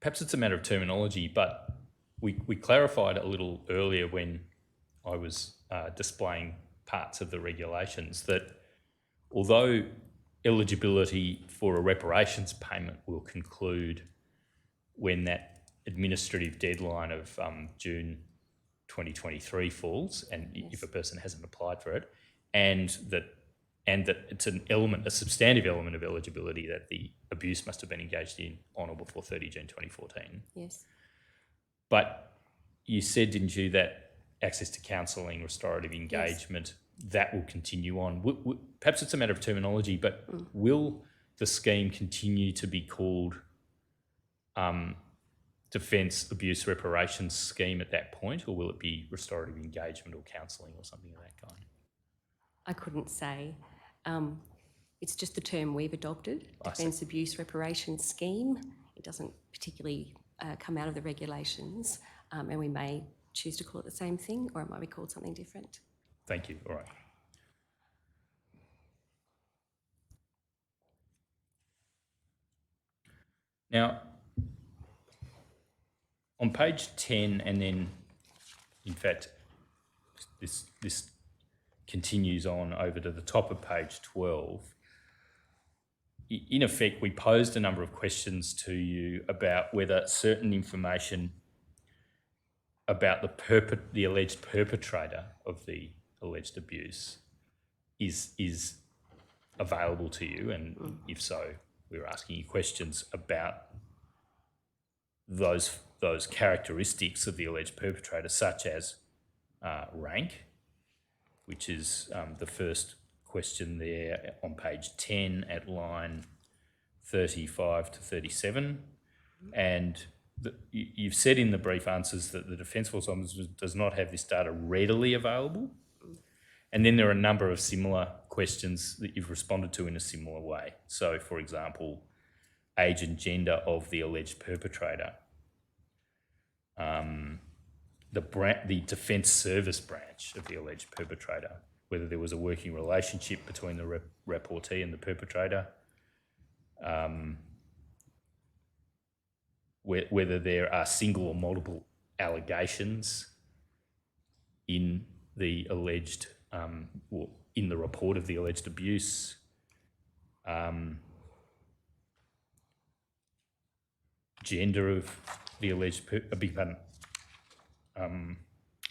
Perhaps it's a matter of terminology, but we clarified a little earlier when I was displaying parts of the regulations, that although eligibility for a reparations payment will conclude when that administrative deadline of June 2023 falls, and if a person hasn't applied for it, and that it's a substantive element of eligibility that the abuse must have been engaged in on or before 30 June 2014. Yes. But you said, didn't you, that access to counselling, restorative engagement, that will continue on. Perhaps it's a matter of terminology, but will the scheme continue to be called Defence Abuse Reparations Scheme at that point, or will it be restorative engagement or counselling or something of that kind? I couldn't say. It's just the term we've adopted, Defence Abuse Reparations Scheme. It doesn't particularly come out of the regulations, and we may choose to call it the same thing, or it might be called something different. Thank you. All right. Now, on page 10, and then, in fact, this continues on over to the top of page 12, in effect, we posed a number of questions to you about whether certain information about the alleged perpetrator of the alleged abuse is available to you, and if so, we were asking you questions about those characteristics of the alleged perpetrator, such as rank, which is the first question there on page 10 at line 35 to 37. And you've said in the brief answers that the Defence Force Ombudsman does not have this data readily available. And then there are a number of similar questions that you've responded to in a similar way. So, for example, age and gender of the alleged perpetrator, the Defence Service branch of the alleged perpetrator, whether there was a working relationship between the reportee and the perpetrator, whether there are single or multiple allegations in the alleged, or in the report of the alleged abuse, gender of the alleged,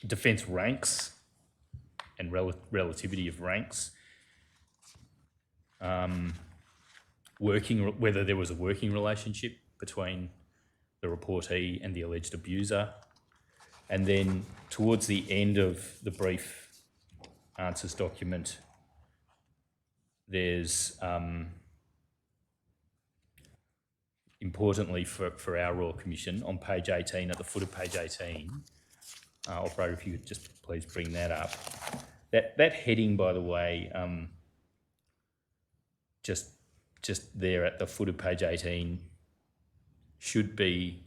defence ranks and relativity of ranks, whether there was a working relationship between the reportee and the alleged abuser. And then towards the end of the brief answers document, there's, importantly for our Royal Commission, on page 18, at the foot of page 18, Operator, if you could just please bring that up. That heading, by the way, just there at the foot of page 18, should be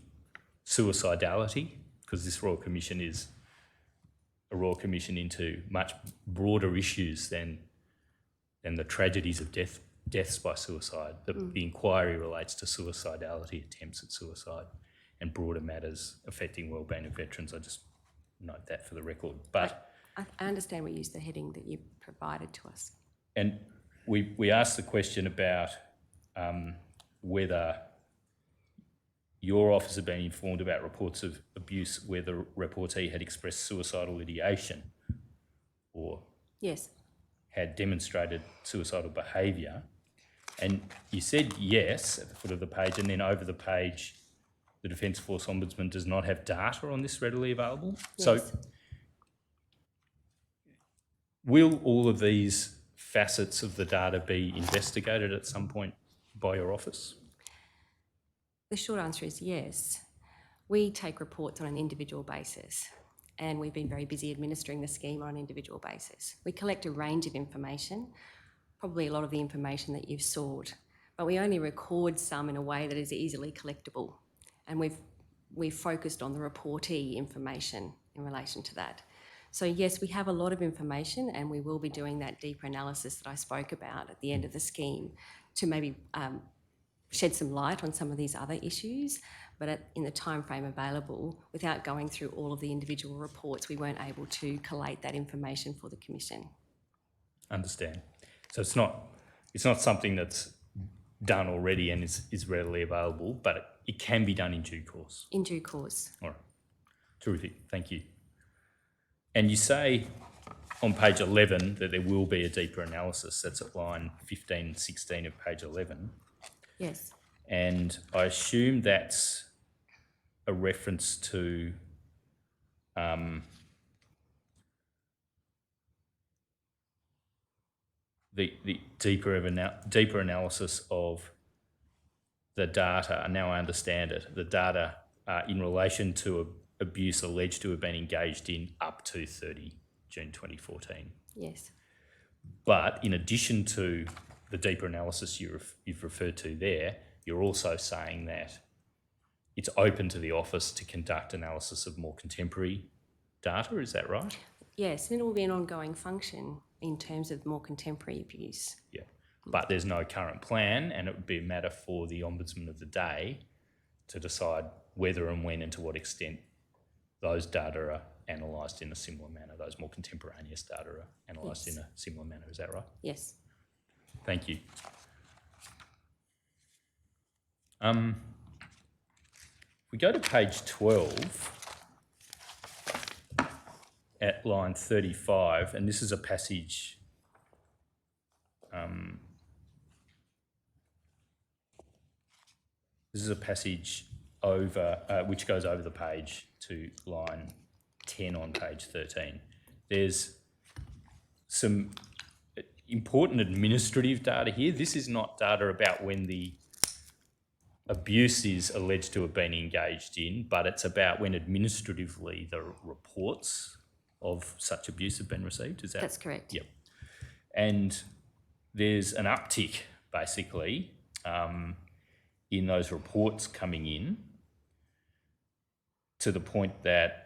suicidality, because this Royal Commission is a Royal Commission into much broader issues than the tragedies of deaths by suicide. The inquiry relates to suicidality, attempts at suicide, and broader matters affecting wellbeing of veterans. I just note that for the record. But I understand we use the heading that you provided to us. And we asked the question about whether your office had been informed about reports of abuse where the reportee had expressed suicidal ideation or Yes. had demonstrated suicidal behaviour. And you said yes at the foot of the page, and then over the page, the Defence Force Ombudsman does not have data on this readily available. Yes. So will all of these facets of the data be investigated at some point by your office? The short answer is yes. We take reports on an individual basis, and we've been very busy administering the scheme on an individual basis. We collect a range of information, probably a lot of the information that you've sought, but we only record some in a way that is easily collectible. And we've focused on the reportee information in relation to that. So yes, we have a lot of information, and we will be doing that deeper analysis that I spoke about at the end of the scheme to maybe shed some light on some of these other issues. but in the time frame available, without going through all of the individual reports, we weren't able to collate that information for the Commission. Understand. So it's not something that's done already and is readily available, but it can be done in due course. In due course. All right. Terrific. Thank you. And you say on page 11 that there will be a deeper analysis. That's at line 15 and 16 of page 11. Yes. And I assume that's a reference to the deeper analysis of the data. And now I understand it. The data in relation to abuse alleged to have been engaged in up to 30 June 2014. Yes. But in addition to the deeper analysis you've referred to there, you're also saying that it's open to the office to conduct analysis of more contemporary data. Is that right? Yes, and it will be an ongoing function in terms of more contemporary abuse. Yeah. But there's no current plan, and it would be a matter for the Ombudsman of the day to decide whether and when and to what extent those data are analysed in a similar manner, those more contemporaneous data are analysed in a similar manner. Is that right? Yes. Thank you. We go to page 12 at line 35, and this is a passage over which goes over the page to line 10 on page 13. There's some important administrative data here. This is not data about when the abuse is alleged to have been engaged in, but it's about when administratively the reports of such abuse have been received. Is that? That's correct. Yep. And there's an uptick, basically, in those reports coming in, to the point that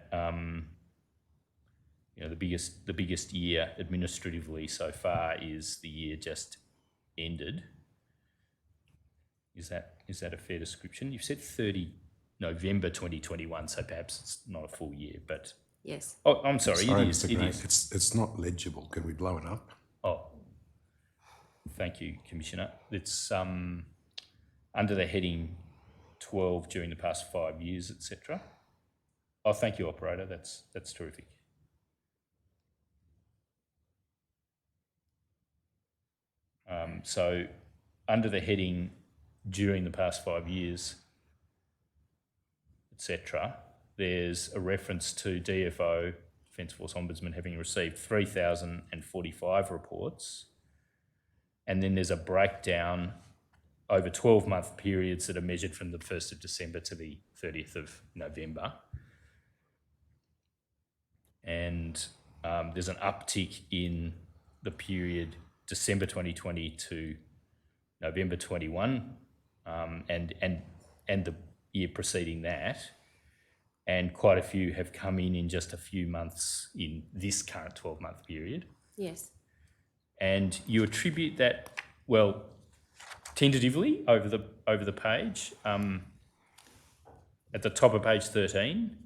the biggest year administratively so far is the year just ended. Is that a fair description? You've said 30 November 2021, so perhaps it's not a full year, but... Yes. Oh, I'm sorry, Sorry, it is. Mr. Gray, it's not legible. Can we blow it up? Oh, thank you, Commissioner. It's under the heading 12 during the past 5 years, etc. Oh, thank you, Operator. That's terrific. So under the heading during the past 5 years, etc., there's a reference to DFO, Defence Force Ombudsman, having received 3,045 reports. And then there's a breakdown over 12-month periods that are measured from the 1st of December to the 30th of November. And there's an uptick in the period December 2020 to November 21, and the year preceding that. And quite a few have come in just a few months in this current 12-month period. Yes. And you attribute that, well, tentatively over the page, at the top of page 13,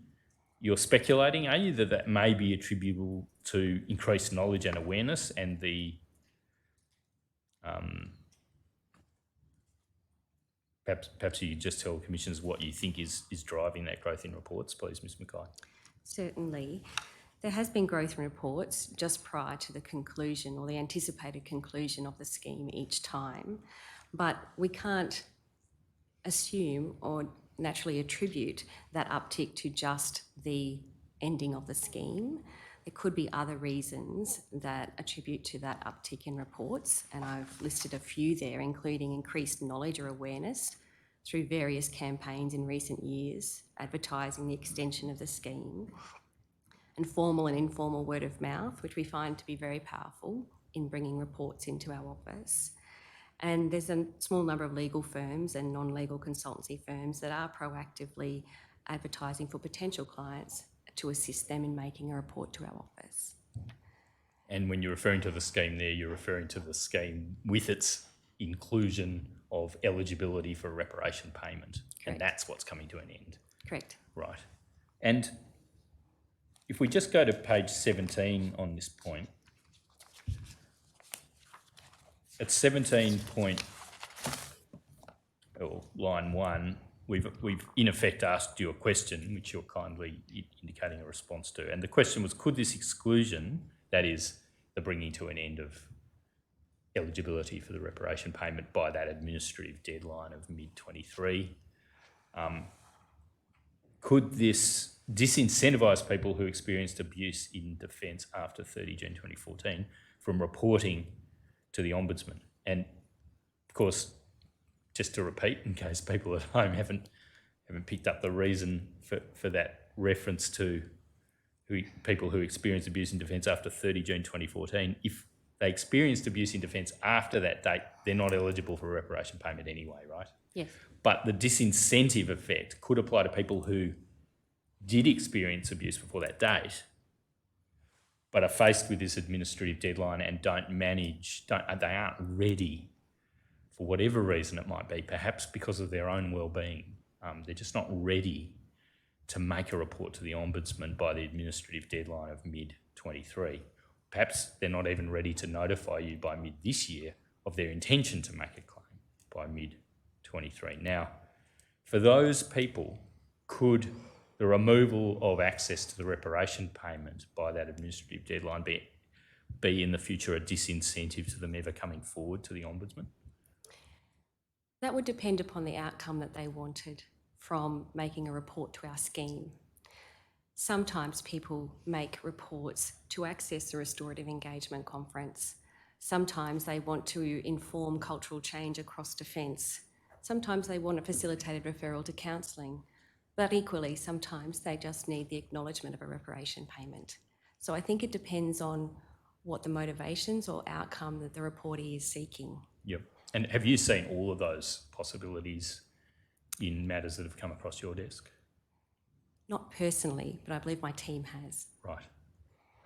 you're speculating, are you, that may be attributable to increased knowledge and awareness and the perhaps you just tell commissioners what you think is driving that growth in reports, please, Ms. Mackay. Certainly. There has been growth in reports just prior to the conclusion or the anticipated conclusion of the scheme each time, but we can't assume or naturally attribute that uptick to just the ending of the scheme. There could be other reasons that attribute to that uptick in reports, and I've listed a few there, including increased knowledge or awareness through various campaigns in recent years, advertising the extension of the scheme, and formal and informal word of mouth, which we find to be very powerful in bringing reports into our office. And there's a small number of legal firms and non-legal consultancy firms that are proactively advertising for potential clients to assist them in making a report to our office. And when you're referring to the scheme there, you're referring to the scheme with its inclusion of eligibility for reparation payment. Correct. And that's what's coming to an end. Correct. Right. And if we just go to page 17 on this point, at 17 point, or line 1, we've in effect asked you a question, which you're kindly indicating a response to. And the question was, could this exclusion, that is the bringing to an end of eligibility for the reparation payment by that administrative deadline of mid-23, could this disincentivise people who experienced abuse in defence after 30 June 2014 from reporting to the Ombudsman? And of course, just to repeat, in case people at home haven't picked up the reason for that reference to people who experienced abuse in defence after 30 June 2014, if they experienced abuse in defence after that date, they're not eligible for reparation payment anyway, right? Yes. But the disincentive effect could apply to people who did experience abuse before that date, but are faced with this administrative deadline and they aren't ready for whatever reason it might be, perhaps because of their own well-being. They're just not ready to make a report to the Ombudsman by the administrative deadline of mid-23. Perhaps they're not even ready to notify you by mid this year of their intention to make a claim by mid-23. Now, for those people, could the removal of access to the reparation payment by that administrative deadline be in the future a disincentive to them ever coming forward to the Ombudsman? That would depend upon the outcome that they wanted from making a report to our scheme. Sometimes people make reports to access the Restorative Engagement Conference. Sometimes they want to inform cultural change across defence. Sometimes they want a facilitated referral to counselling. But equally, sometimes they just need the acknowledgement of a reparation payment. So I think it depends on what the motivations or outcome that the reportee is seeking. Yep. And have you seen all of those possibilities in matters that have come across your desk? Not personally, but I believe my team has. Right.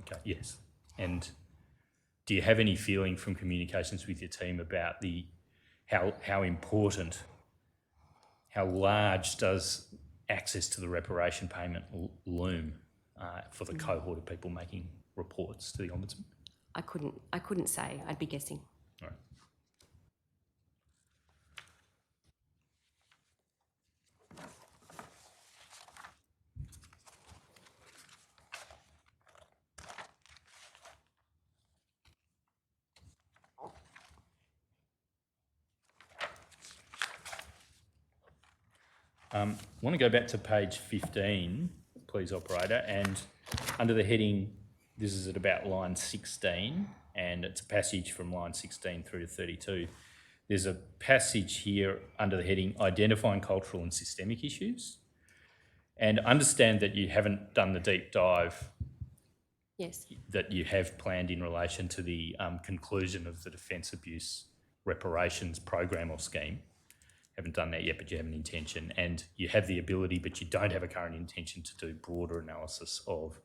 Okay, yes. And do you have any feeling from communications with your team about how important, how large does access to the reparation payment loom for the cohort of people making reports to the Ombudsman? I couldn't say. I'd be guessing. All right. I want to go back to page 15, please, operator, and under the heading, this is at about line 16, and it's a passage from line 16 through to 32. There's a passage here under the heading, identifying cultural and systemic issues, and understand that you haven't done the deep dive Yes. that you have planned in relation to the conclusion of the Defence Abuse Reparations Program or Scheme. Haven't done that yet, but you have an intention, and you have the ability, but you don't have a current intention to do broader analysis of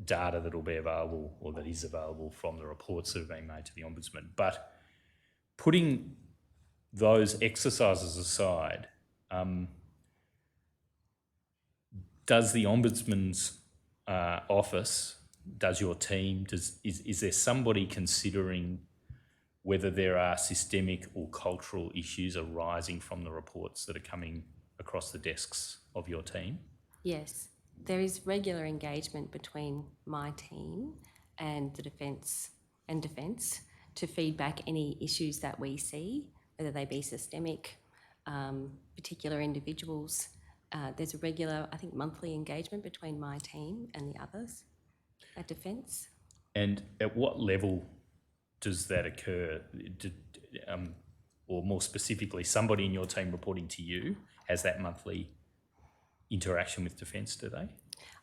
data that will be available or that is available from the reports that have been made to the Ombudsman. But putting those exercises aside, does the Ombudsman's office, does your team, is there somebody considering whether there are systemic or cultural issues arising from the reports that are coming across the desks of your team? Yes. There is regular engagement between my team and the Defence to feed back any issues that we see, whether they be systemic, particular individuals. There's a regular, I think, monthly engagement between my team and the others at Defence. And at what level does that occur? Or more specifically, somebody in your team reporting to you has that monthly interaction with Defence, do they?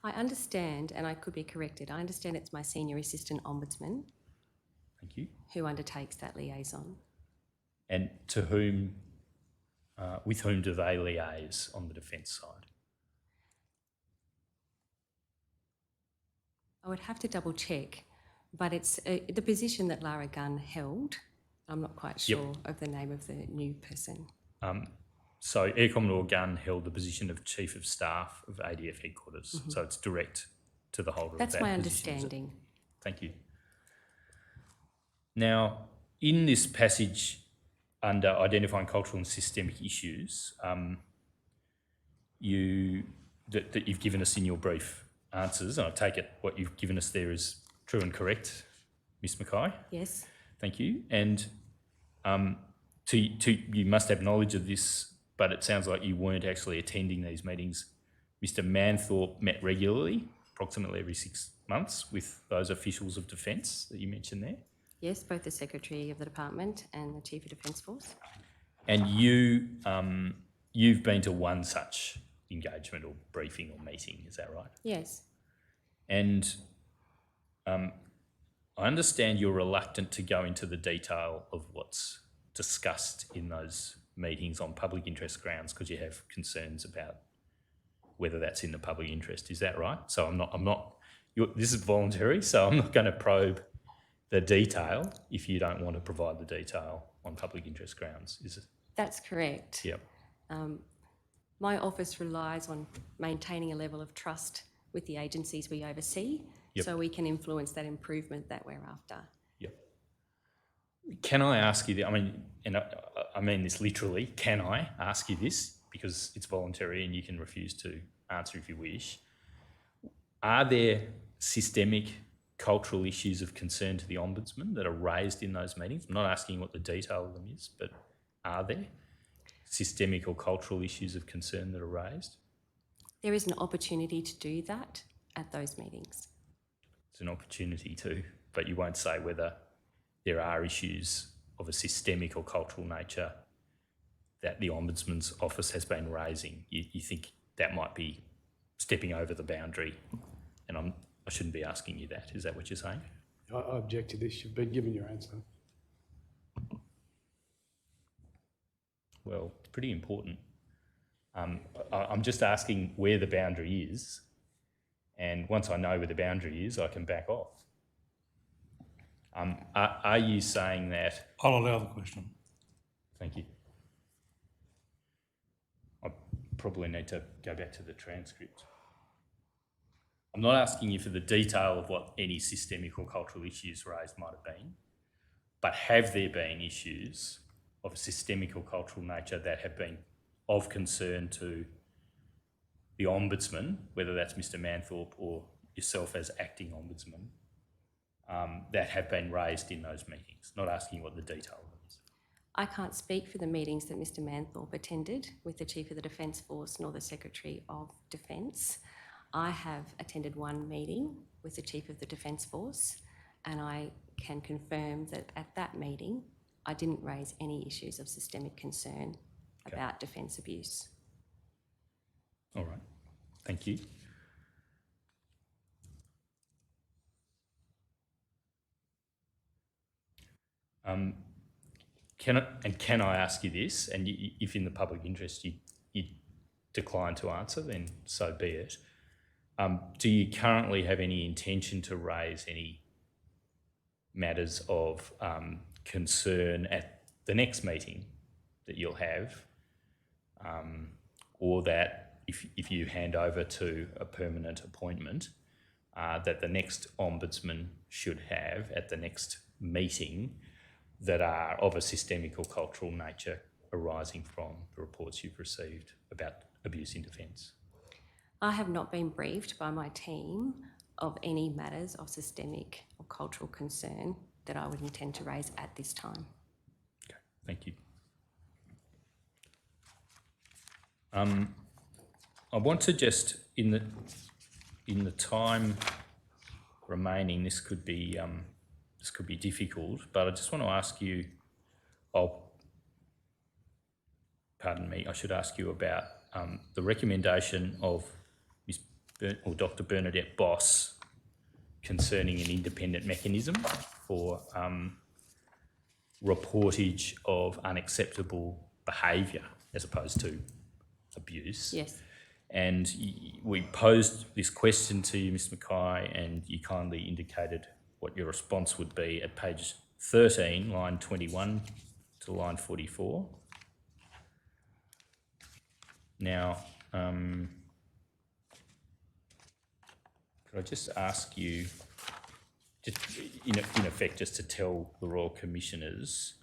I understand, and I could be corrected, I understand it's my Senior Assistant Ombudsman. Thank you. Who undertakes that liaison. And to whom, with whom do they liaise on the Defence side? I would have to double check, but it's the position that Lara Gunn held. I'm not quite Yep. sure of the name of the new person. So Air Commodore Gunn held the position of Chief of Staff of ADF Headquarters, so it's direct to the holder That's of that my position, is it? understanding. Thank you. Now, in this passage under identifying cultural and systemic issues, that you've given us in your brief answers, and I take it what you've given us there is true and correct, Ms Mackay. Yes. Thank you. And you must have knowledge of this, but it sounds like you weren't actually attending these meetings. Mr Manthorpe met regularly, approximately every 6 months, with those officials of defence that you mentioned there. Yes, both the Secretary of the Department and the Chief of Defence Force. And you've been to one such engagement or briefing or meeting, is that right? Yes. And I understand you're reluctant to go into the detail of what's discussed in those meetings on public interest grounds because you have concerns about whether that's in the public interest. Is that right? So this is voluntary, so I'm not going to probe the detail if you don't want to provide the detail on public interest grounds, is it? That's correct. Yep. My office relies on maintaining a level of trust with the agencies we oversee, Yep. so we can influence that improvement that we're after. Yep. Can I ask you, I mean this literally, can I ask you this? Because it's voluntary and you can refuse to answer if you wish. Are there systemic cultural issues of concern to the Ombudsman that are raised in those meetings? I'm not asking what the detail of them is, but are there systemic or cultural issues of concern that are raised? There is an opportunity to do that at those meetings. It's an opportunity to, but you won't say whether there are issues of a systemic or cultural nature that the Ombudsman's office has been raising. You think that might be stepping over the boundary, and I shouldn't be asking you that. Is that what you're saying? I object to this. You've been given your answer. Well, it's pretty important. I'm just asking where the boundary is, and once I know where the boundary is, I can back off. Are you saying that... I'll allow the question. Thank you. I probably need to go back to the transcript. I'm not asking you for the detail of what any systemic or cultural issues raised might have been, but have there been issues of a systemic or cultural nature that have been of concern to the Ombudsman, whether that's Mr Manthorpe or yourself as acting Ombudsman, that have been raised in those meetings? Not asking what the detail is. I can't speak for the meetings that Mr Manthorpe attended with the Chief of the Defence Force nor the Secretary of Defence. I have attended one meeting with the Chief of the Defence Force, and I can confirm that at that meeting I didn't raise any issues of systemic concern about defence abuse. All right, thank you. Can I ask you this, and if in the public interest you decline to answer, then so be it. Do you currently have any intention to raise any matters of concern at the next meeting that you'll have, or that if you hand over to a permanent appointment, that the next Ombudsman should have at the next meeting that are of a systemic or cultural nature arising from the reports you've received about abuse in defence? I have not been briefed by my team of any matters of systemic or cultural concern that I would intend to raise at this time. Okay, thank you. I want to just, in the time remaining, this could be difficult, but I just want to ask you. Pardon me. I should ask you about the recommendation of Dr. Bernadette Boss concerning an independent mechanism for reportage of unacceptable behaviour as opposed to abuse. Yes. And we posed this question to you, Ms Mackay, and you kindly indicated what your response would be at page 13, line 21 to line 44. Now, could I just ask you, just in effect, just to tell the Royal Commissioners,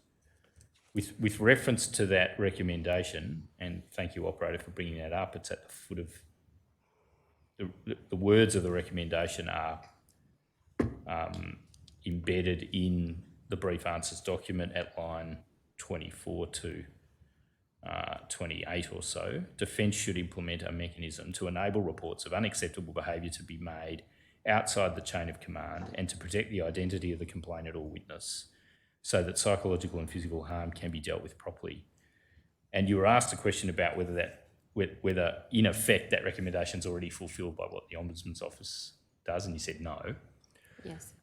with reference to that recommendation, and thank you, operator, for bringing that up, it's at the foot of the words of the recommendation are embedded in the brief answers document at line 24 to 28 or so. Defence should implement a mechanism to enable reports of unacceptable behaviour to be made outside the chain of command and to protect the identity of the complainant or witness so that psychological and physical harm can be dealt with properly. And you were asked a question about whether in effect that recommendation is already fulfilled by what the Ombudsman's Office does, and you said no. Yes.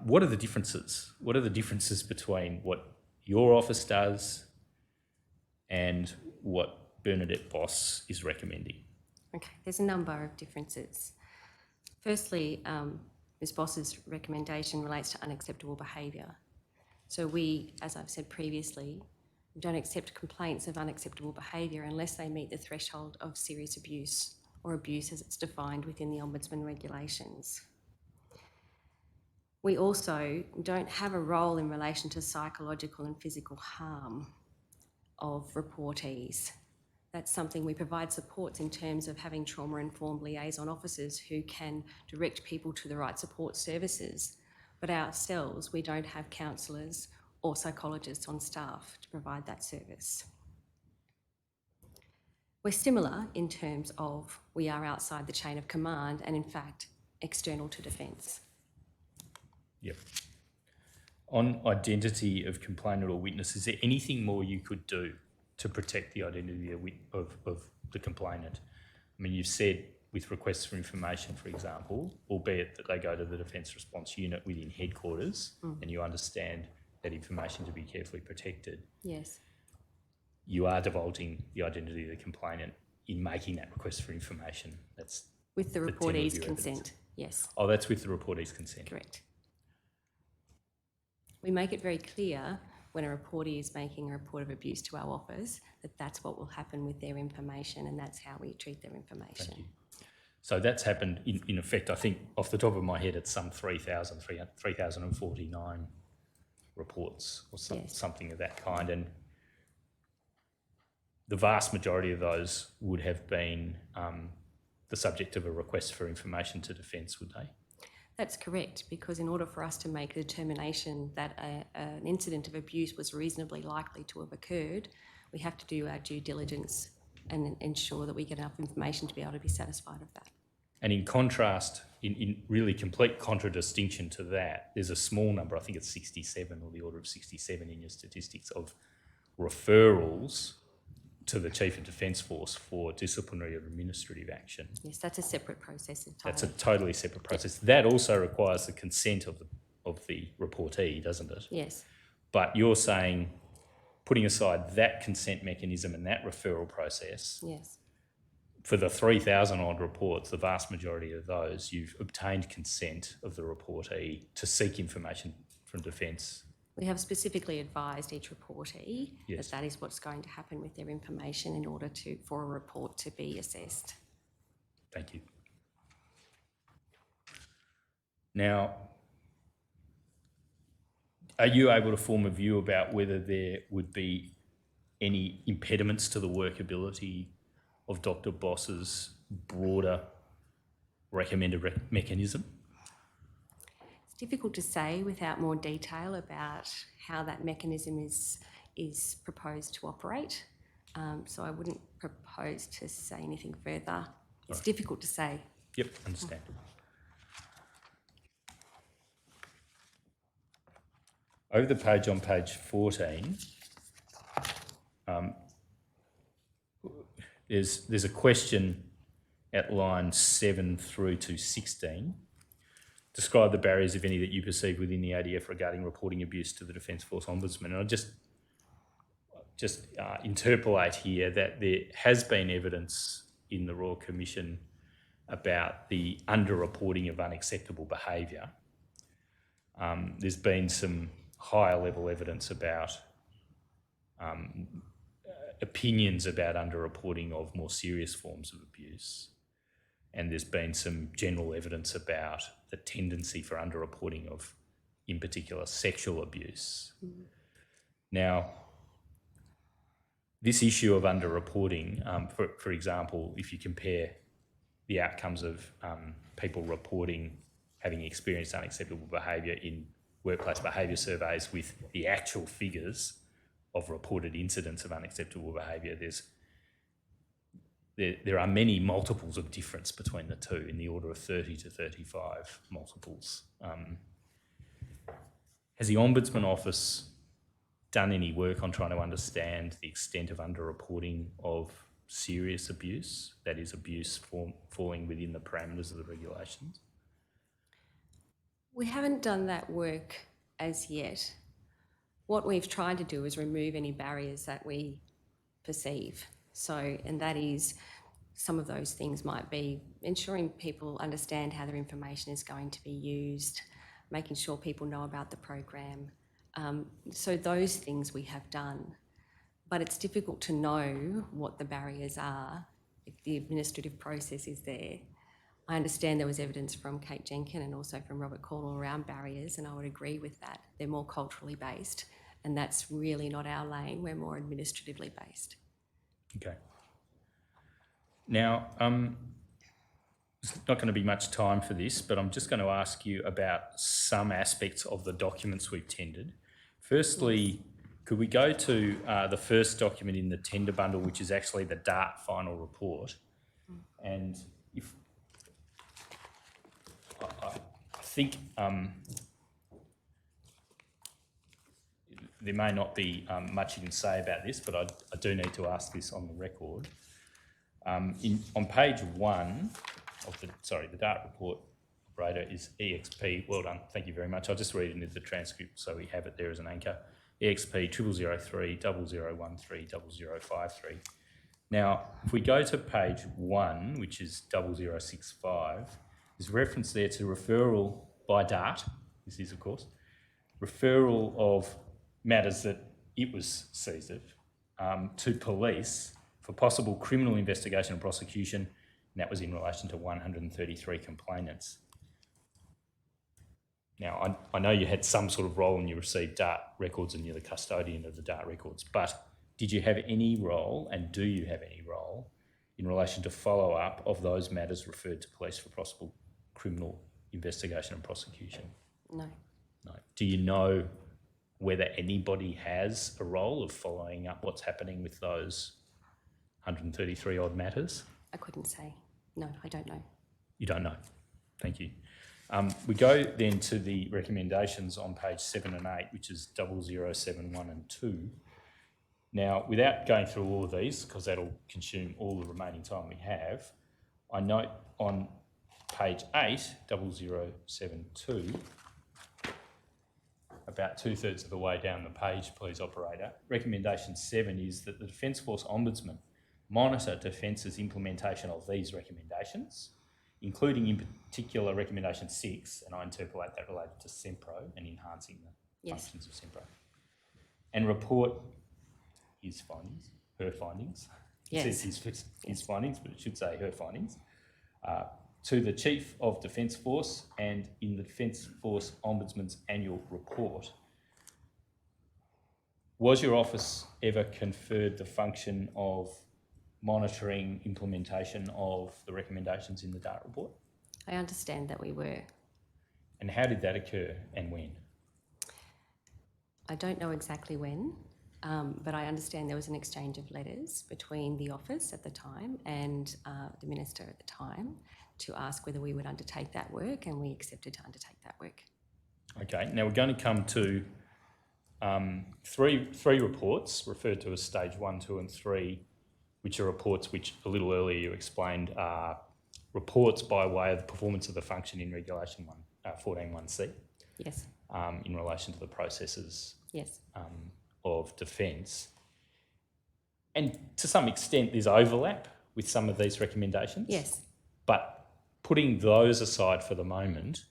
What are the differences? What are the differences between what your office does and what Bernadette Boss is recommending? Okay, there's a number of differences. Firstly, Ms Boss's recommendation relates to unacceptable behaviour. So we, as I've said previously, don't accept complaints of unacceptable behaviour unless they meet the threshold of serious abuse or abuse as it's defined within the Ombudsman regulations. We also don't have a role in relation to psychological and physical harm of reportees. That's something we provide supports in terms of having trauma-informed liaison officers who can direct people to the right support services. But ourselves, we don't have counsellors or psychologists on staff to provide that service. We're similar in terms of we are outside the chain of command and in fact external to defence. Yep. On identity of complainant or witness, is there anything more you could do to protect the identity of the complainant? I mean, you've said with requests for information, for example, albeit that they go to the Defence Response Unit within headquarters and you understand that information to be carefully protected. Yes. You are divulging the identity of the complainant in making that request for information. That's with the tenor of reportee's your consent, evidence. yes. Oh, that's with the reportee's consent. Correct. We make it very clear when a reportee is making a report of abuse to our office that that's what will happen with their information and that's how we treat their information. Thank you. So that's happened in effect, I think off the top of my head, it's some 3,049 reports or something of that kind. And the vast majority of those would have been the subject of a request for information to Defence, would they? That's correct, because in order for us to make a determination that an incident of abuse was reasonably likely to have occurred, we have to do our due diligence and ensure that we get enough information to be able to be satisfied of that. And in contrast, in really complete contradistinction to that, there's a small number, I think it's 67 or the order of 67 in your statistics, of referrals to the Chief of Defence Force for disciplinary or administrative action. Yes, that's a separate process entirely. That's a totally separate process. That also requires the consent of the reportee, doesn't it? Yes. But you're saying, putting aside that consent mechanism and that referral process, yes, for the 3,000 odd reports, the vast majority of those, you've obtained consent of the reportee to seek information from Defence. We have specifically advised each reportee Yes. that is what's going to happen with their information in order for a report to be assessed. Thank you. Now, are you able to form a view about whether there would be any impediments to the workability of Dr. Boss's broader recommended mechanism? It's difficult to say without more detail about how that mechanism is proposed to operate. So I wouldn't propose to say anything further. It's difficult to say. Yep, understand. Over the page on page 14, there's a question at line 7 through to 16. Describe the barriers, if any, that you perceive within the ADF regarding reporting abuse to the Defence Force Ombudsman. And I just interpolate here that there has been evidence in the Royal Commission about the underreporting of unacceptable behaviour. There's been some higher level evidence about opinions about underreporting of more serious forms of abuse. And there's been some general evidence about the tendency for underreporting of, in particular, sexual abuse. Now, this issue of underreporting, for example, if you compare the outcomes of people reporting having experienced unacceptable behaviour in workplace behaviour surveys with the actual figures of reported incidents of unacceptable behaviour, there are many multiples of difference between the two, in the order of 30 to 35 multiples. Has the Ombudsman Office done any work on trying to understand the extent of underreporting of serious abuse, that is, abuse falling within the parameters of the regulations? We haven't done that work as yet. What we've tried to do is remove any barriers that we perceive. So, and that is, some of those things might be ensuring people understand how their information is going to be used, making sure people know about the program. So those things we have done, but it's difficult to know what the barriers are if the administrative process is there. I understand there was evidence from Kate Jenkin and also from Robert Caldwell around barriers, and I would agree with that. They're more culturally based, and that's really not our lane. We're more administratively based. Okay. Now, there's not going to be much time for this, but I'm just going to ask you about some aspects of the documents we've tendered. Firstly, could we go to the first document in the tender bundle, which is actually the DART final report? And if I think there may not be much you can say about this, but I do need to ask this on the record. On page 1 of the DART report, operator is EXP. Well done, thank you very much. I'll just read it into the transcript so we have it there as an anchor. EXP 0003 0013 0053. Now, if we go to page 1, which is 0065, there's reference there to referral by DART, this is of course, referral of matters that it was seized of to police for possible criminal investigation and prosecution, and that was in relation to 133 complainants. Now, I know you had some sort of role and you received DART records and you're the custodian of the DART records, but did you have any role, and do you have any role, in relation to follow-up of those matters referred to police for possible criminal investigation and prosecution? No. No. Do you know whether anybody has a role of following up what's happening with those 133 odd matters? I couldn't say. No, I don't know. You don't know. Thank you. We go then to the recommendations on page 7 and 8, which is 0071 and 2. Now, without going through all of these, because that'll consume all the remaining time we have, I note on page 8, 0072, about 2/3 of the way down the page, please, operator. Recommendation 7 is that the Defence Force Ombudsman monitor Defence's implementation of these recommendations, including in particular recommendation 6, and I interpolate that related to SEMPRO and enhancing the functions of SEMPRO, and report his findings, her findings. Yes. It says his findings, but it should say her findings, to the Chief of Defence Force and in the Defence Force Ombudsman's annual report. Was your office ever conferred the function of monitoring implementation of the recommendations in the DART report? I understand that we were. And how did that occur and when? I don't know exactly when, but I understand there was an exchange of letters between the office at the time and the Minister at the time to ask whether we would undertake that work, and we accepted to undertake that work. Okay, now we're going to come to three reports referred to as stage 1, 2 and 3, which are reports which a little earlier you explained are reports by way of the performance of the function in Regulation 14.1c. Yes. In relation to the processes yes. Of defence. And to some extent there's overlap with some of these recommendations. Yes. But putting those aside for the moment,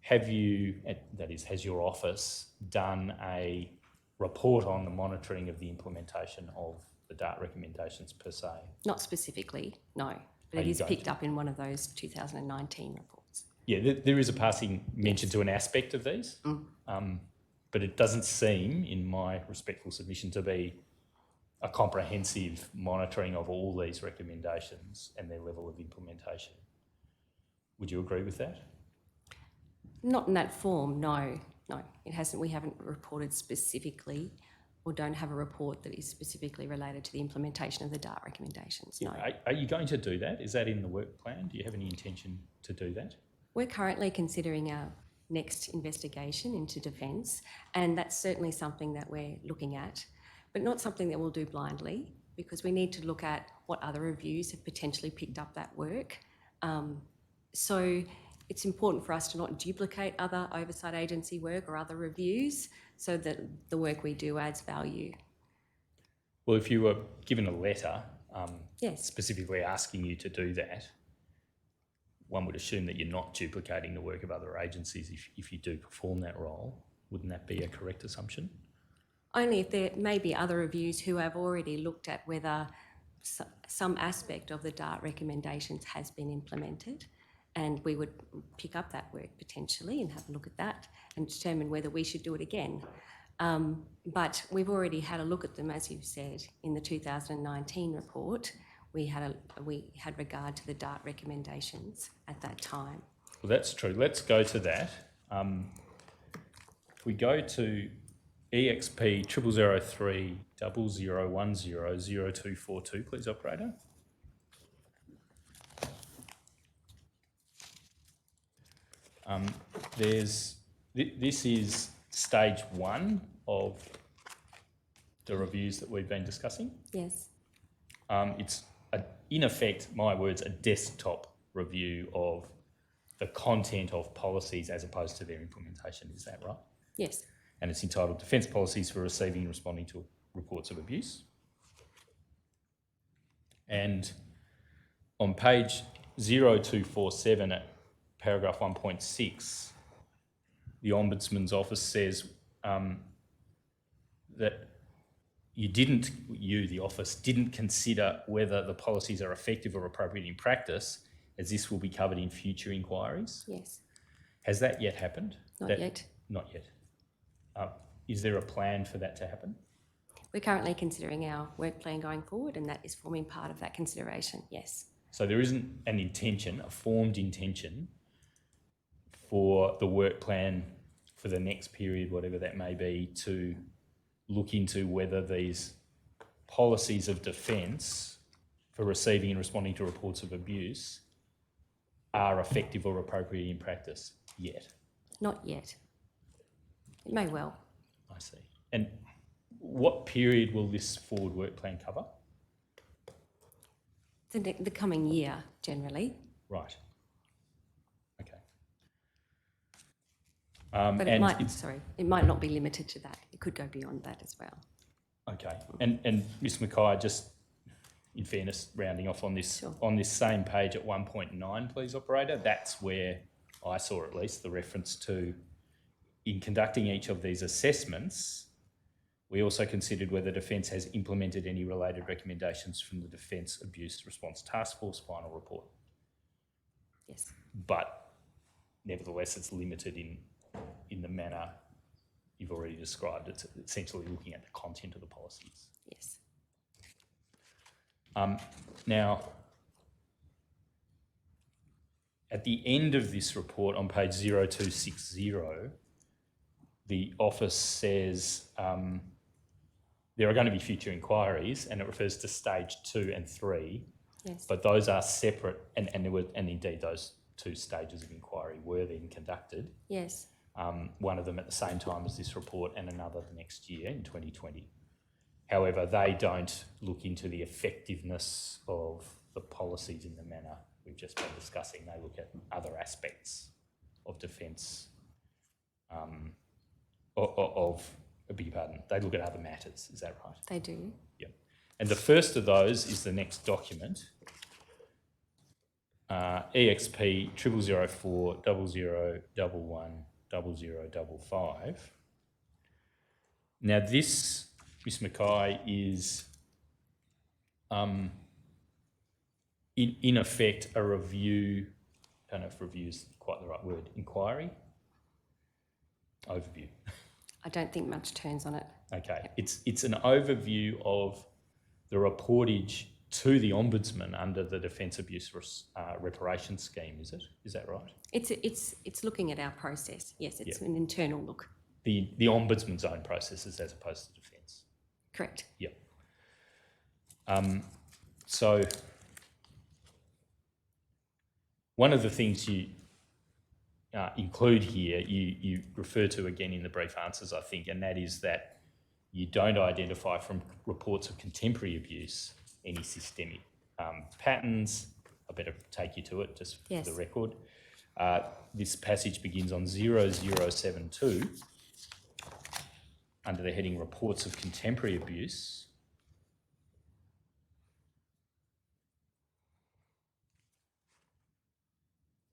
have you, that is, has your office done a report on the monitoring of the implementation of the DART recommendations per se? Not specifically, no, but Are it you is going picked to? up in one of those 2019 reports. Yeah, there is a passing mention to an aspect of these, but it doesn't seem, in my respectful submission, to be a comprehensive monitoring of all these recommendations and their level of implementation. Would you agree with that? Not in that form, no, it hasn't. We haven't reported specifically, or don't have a report that is specifically related to the implementation of the DART recommendations, no. Are you going to do that? Is that in the work plan? Do you have any intention to do that? We're currently considering our next investigation into defence, and that's certainly something that we're looking at, but not something that we'll do blindly, because we need to look at what other reviews have potentially picked up that work. So it's important for us to not duplicate other oversight agency work or other reviews, so that the work we do adds value. Well, if you were given a letter Yes. specifically asking you to do that, one would assume that you're not duplicating the work of other agencies if you do perform that role. Wouldn't that be a correct assumption? Only if there may be other reviews who have already looked at whether some aspect of the DART recommendations has been implemented, and we would pick up that work potentially and have a look at that and determine whether we should do it again. But we've already had a look at them, as you've said, in the 2019 report. We had regard to the DART recommendations at that time. Well, that's true. Let's go to that. If we go to EXP 0003 0010 0242, please, operator. This is stage 1 of the reviews that we've been discussing. Yes. It's, in effect, my words, a desktop review of the content of policies as opposed to their implementation. Is that right? Yes. And it's entitled Defence Policies for Receiving and Responding to Reports of Abuse. And on page 0247 at paragraph 1.6, the Ombudsman's Office says that the office didn't consider whether the policies are effective or appropriate in practice, as this will be covered in future inquiries. Yes. Has that yet happened? Not yet. Not yet. Is there a plan for that to happen? We're currently considering our work plan going forward, and that is forming part of that consideration, yes. So there isn't an intention, a formed intention, for the work plan for the next period, whatever that may be, to look into whether these policies of defence for receiving and responding to reports of abuse are effective or appropriate in practice yet? Not yet. It may well. I see. And what period will this forward work plan cover? The coming year, generally. Right. Okay. But it might not be limited to that. It could go beyond that as well. Okay. And Ms Mackay, just in fairness, rounding off on this, Sure. on this same page at 1.9, please, operator, that's where I saw at least the reference to, in conducting each of these assessments, we also considered whether Defence has implemented any related recommendations from the Defence Abuse Response Task Force final report. Yes. But nevertheless, it's limited in the manner you've already described. It's essentially looking at the content of the policies. Yes. Now, at the end of this report on page 0260, the office says there are going to be future inquiries, and it refers to stage 2 and 3. Yes. But those are separate, and indeed those two stages of inquiry were then conducted. Yes. One of them at the same time as this report, and another the next year in 2020. However, they don't look into the effectiveness of the policies in the manner we've just been discussing. They look at other aspects of defence, I beg your pardon, they look at other matters, is that right? They do. Yep. And the first of those is the next document. EXP 0004 0011 0055. Now this, Ms Mackay, is in effect a review, I don't know if review is quite the right word, inquiry? Overview. I don't think much turns on it. Okay, it's an overview of the reportage to the Ombudsman under the Defence Abuse Reparations Scheme, is it? Is that right? It's looking at our process. Yes, it's an internal look. The Ombudsman's own processes as opposed to Defence. Correct. Yep. So one of the things you include here, you refer to again in the brief answers, I think, and that is that you don't identify from reports of contemporary abuse any systemic patterns. I better take you to it just for the record. This passage begins on 0072 under the heading Reports of Contemporary Abuse.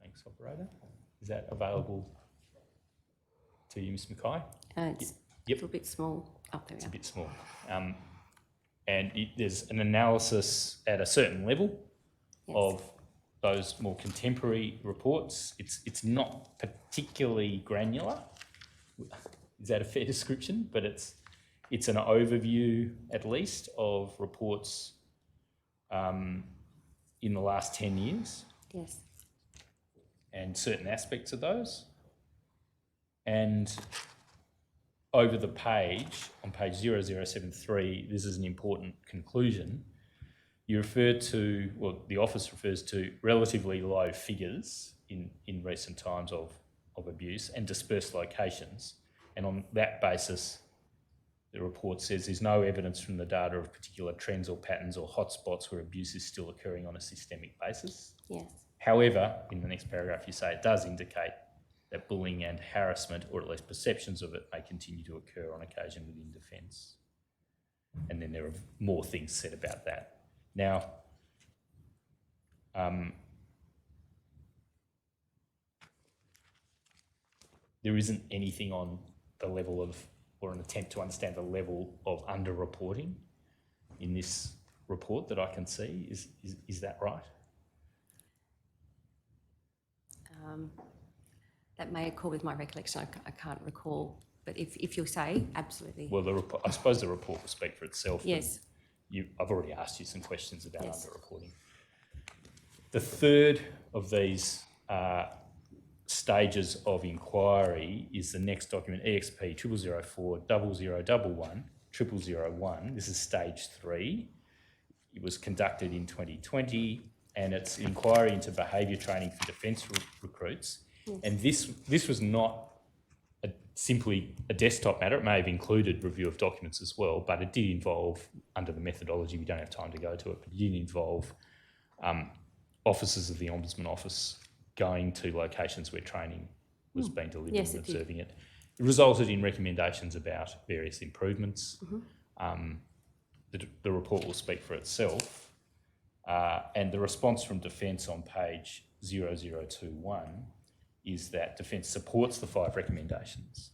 Thanks, operator. Is that available to you, Ms Mackay? It's a little bit small. Oh, there we It's are. a bit small. And there's an analysis at a certain level of those more contemporary reports. It's not particularly granular. Is that a fair description? But it's an overview, at least, of reports in the last 10 years. Yes. And certain aspects of those. And over the page, on page 0073, this is an important conclusion. You refer to, well, the office refers to relatively low figures in recent times of abuse and dispersed locations. And on that basis, the report says there's no evidence from the data of particular trends or patterns or hotspots where abuse is still occurring on a systemic basis. Yes. However, in the next paragraph, you say it does indicate that bullying and harassment, or at least perceptions of it, may continue to occur on occasion within Defence. And then there are more things said about that. Now, there isn't anything on the level of, or an attempt to understand the level of under-reporting in this report that I can see. Is that right? That may accord with my recollection. I can't recall, but if you'll say, absolutely. Well, I suppose the report will speak for itself. Yes. I've already asked you some questions about under-reporting. The third of these stages of inquiry is the next document, EXP 0004 0011 0001. This is stage 3. It was conducted in 2020, and it's inquiry into behaviour training for defence recruits. Yes. And this was not simply a desktop matter. It may have included review of documents as well, but it did involve, under the methodology, we don't have time to go to it, but it did involve officers of the Ombudsman Office going to locations where training was being delivered and observing it. It resulted in recommendations about various improvements. Mm-hmm. The report will speak for itself. And the response from Defence on page 0021 is that Defence supports the 5 recommendations.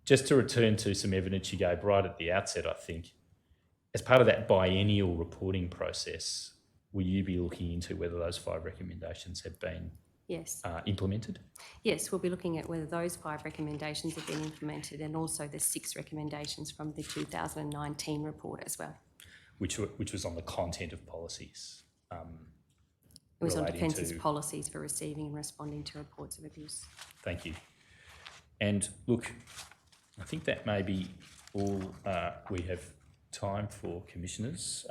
Just to return to some evidence you gave right at the outset, I think, as part of that biennial reporting process, will you be looking into whether those 5 recommendations have been implemented? Yes, we'll be looking at whether those 5 recommendations have been implemented, and also the 6 recommendations from the 2019 report as well. Which was on the content of policies. It was on Defence's policies for receiving and responding to reports of abuse. Thank you. And look, I think that may be all we have time for, Commissioners.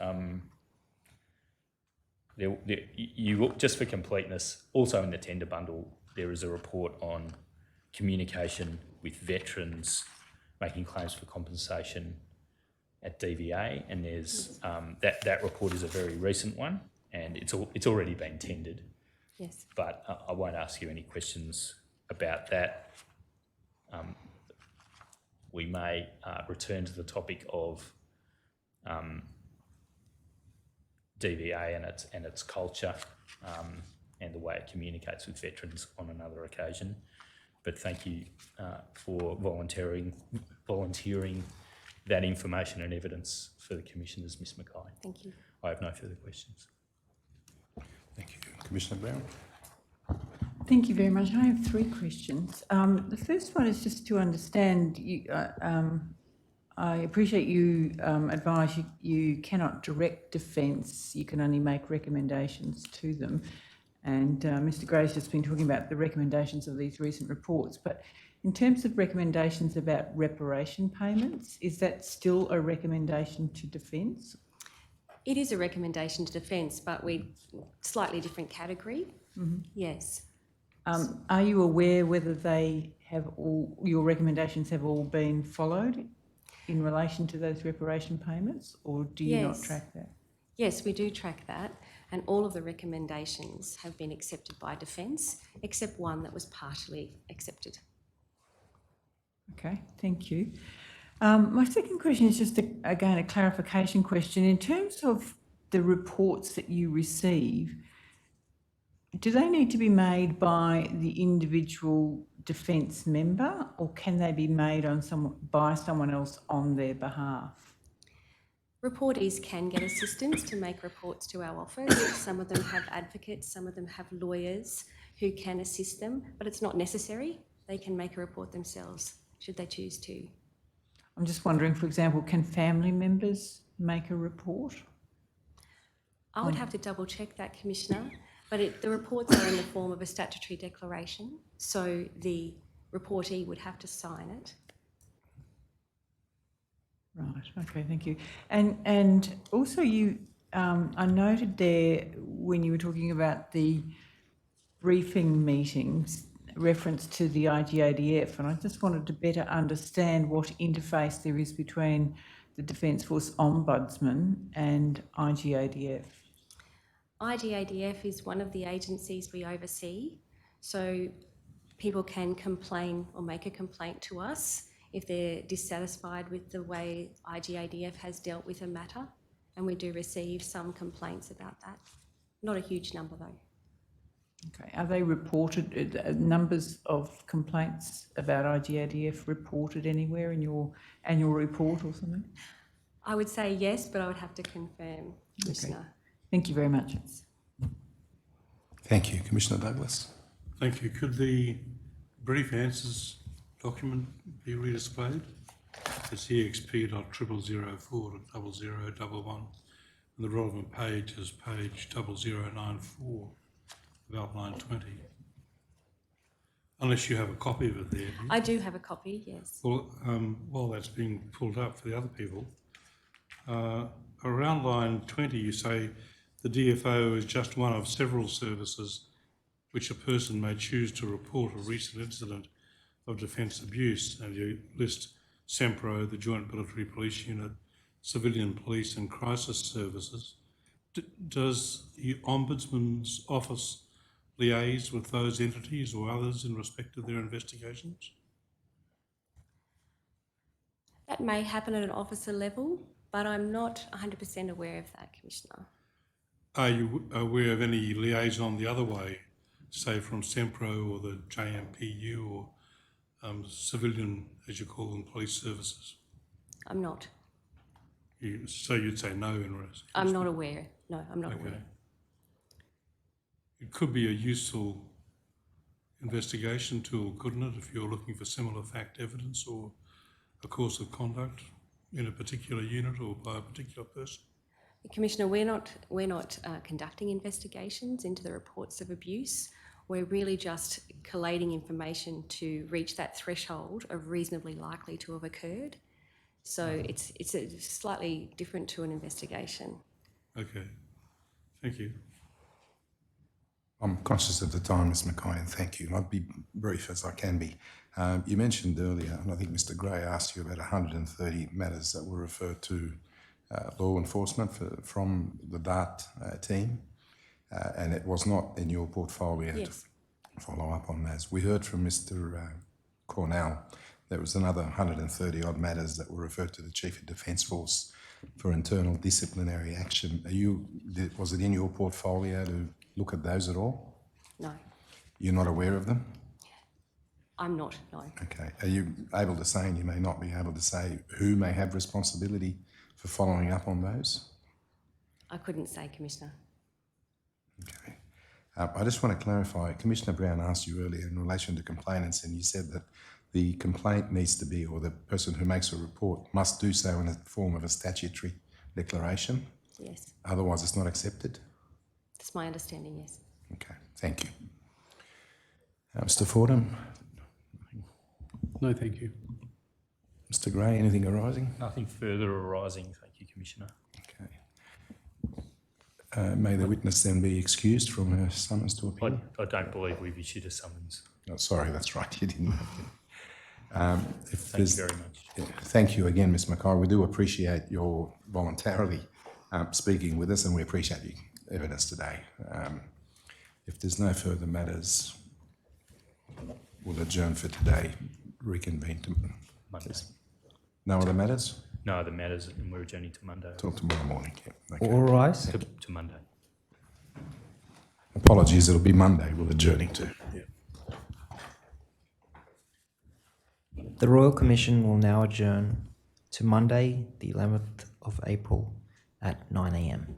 Just for completeness, also in the tender bundle, there is a report on communication with veterans making claims for compensation at DVA, and there's that report is a very recent one, and it's already been tendered. Yes. But I won't ask you any questions about that. We may DVA and its culture and the way it communicates with veterans on another occasion. But thank you for volunteering that information and evidence for the Commissioners, Ms Mackay. Thank you. I have no further questions. Thank you. Commissioner Brown? Thank you very much. I have three questions. The first one is just to understand, I appreciate you advise you cannot direct defence, you can only make recommendations to them. And Mr Gray's just been talking about the recommendations of these recent reports, but in terms of recommendations about reparation payments, is that still a recommendation to defence? It is a recommendation to defence, but we're slightly different category. Mm-hmm. Yes. Are you aware whether your recommendations have all been followed in relation to those reparation payments, or do you not track that? Yes, we do track that, and all of the recommendations have been accepted by Defence, except one that was partially accepted. Okay, thank you. My second question is just, again, a clarification question. In terms of the reports that you receive, do they need to be made by the individual defence member, or can they be made by someone else on their behalf? Reportees can get assistance to make reports to our office. Some of them have advocates, some of them have lawyers who can assist them, but it's not necessary. They can make a report themselves, should they choose to. I'm just wondering, for example, can family members make a report? I would have to double check that, Commissioner, but the reports are in the form of a statutory declaration, so the reportee would have to sign it. Right, okay, thank you. And also I noted there when you were talking about the briefing meetings, reference to the IGADF, and I just wanted to better understand what interface there is between the Defence Force Ombudsman and IGADF. IGADF is one of the agencies we oversee, so people can complain or make a complaint to us if they're dissatisfied with the way IGADF has dealt with a matter, and we do receive some complaints about that. Not a huge number though. Okay, are they reported, numbers of complaints about IGADF reported anywhere in your annual report or something? I would say yes, but I would have to confirm, Commissioner. Okay. Thank you very much. Thank you. Commissioner Douglas? Thank you. Could the brief answers document be redisplayed? It's EXP.0004.0011, and the relevant page is page 0094 of outline 20. Unless you have a copy of it there. I do have a copy, yes. Well, while that's being pulled up for the other people, around line 20 you say the DFO is just one of several services which a person may choose to report a recent incident of defence abuse, and you list SEMPRO, the Joint Military Police Unit, Civilian Police and Crisis Services. Does the Ombudsman's Office liaise with those entities or others in respect of their investigations? That may happen at an officer level, but I'm not 100% aware of that, Commissioner. Are you aware of any liaison the other way, say from SEMPRO or the JMPU or civilian, as you call them, police services? I'm not. So you'd say no in response? I'm not aware. No, I'm not aware. It could be a useful investigation tool, couldn't it, if you're looking for similar fact evidence or a course of conduct in a particular unit or by a particular person? Commissioner, we're not conducting investigations into the reports of abuse. We're really just collating information to reach that threshold of reasonably likely to have occurred. So it's slightly different to an investigation. Okay, thank you. I'm conscious of the time, Ms Mackay, and thank you. I'll be brief as I can be. You mentioned earlier, and I think Mr Gray asked you about 130 matters that were referred to law enforcement from the DART team, and it was not in your portfolio. Yes. To follow up on that. We heard from Mr Cornell there was another 130 odd matters that were referred to the Chief of Defence Force. for internal disciplinary action. Was it in your portfolio to look at those at all? No, You're not aware of them? I'm not, no. Okay. Are you able to say, and you may not be able to say, who may have responsibility for following up on those? I couldn't say, Commissioner. Okay. I just want to clarify, Commissioner Brown asked you earlier in relation to complainants, and you said that the complaint needs to be, or the person who makes a report must do so in the form of a statutory declaration. Yes, Otherwise, it's not accepted. that's my understanding, yes. Okay, thank you. Mr. Fordham? No, thank you. Mr. Gray, anything arising? Nothing further arising, thank you, Commissioner. Okay. May the witness then be excused from her summons to appear? I don't believe we've issued a summons. Oh, sorry, that's right, you didn't. Thank you very much. Yeah, thank you again, Ms. Mackay. We do appreciate your voluntarily speaking with us, and we appreciate your evidence today. If there's no further matters, we'll adjourn for today, reconvene to Monday. No other matters? No other matters, and we're adjourning to Monday. Till tomorrow morning. Yeah. Okay. All rise. To Monday. Apologies, it'll be Monday we're adjourning to. Yeah. The Royal Commission will now adjourn to Monday, the 11th of April at 9 a.m.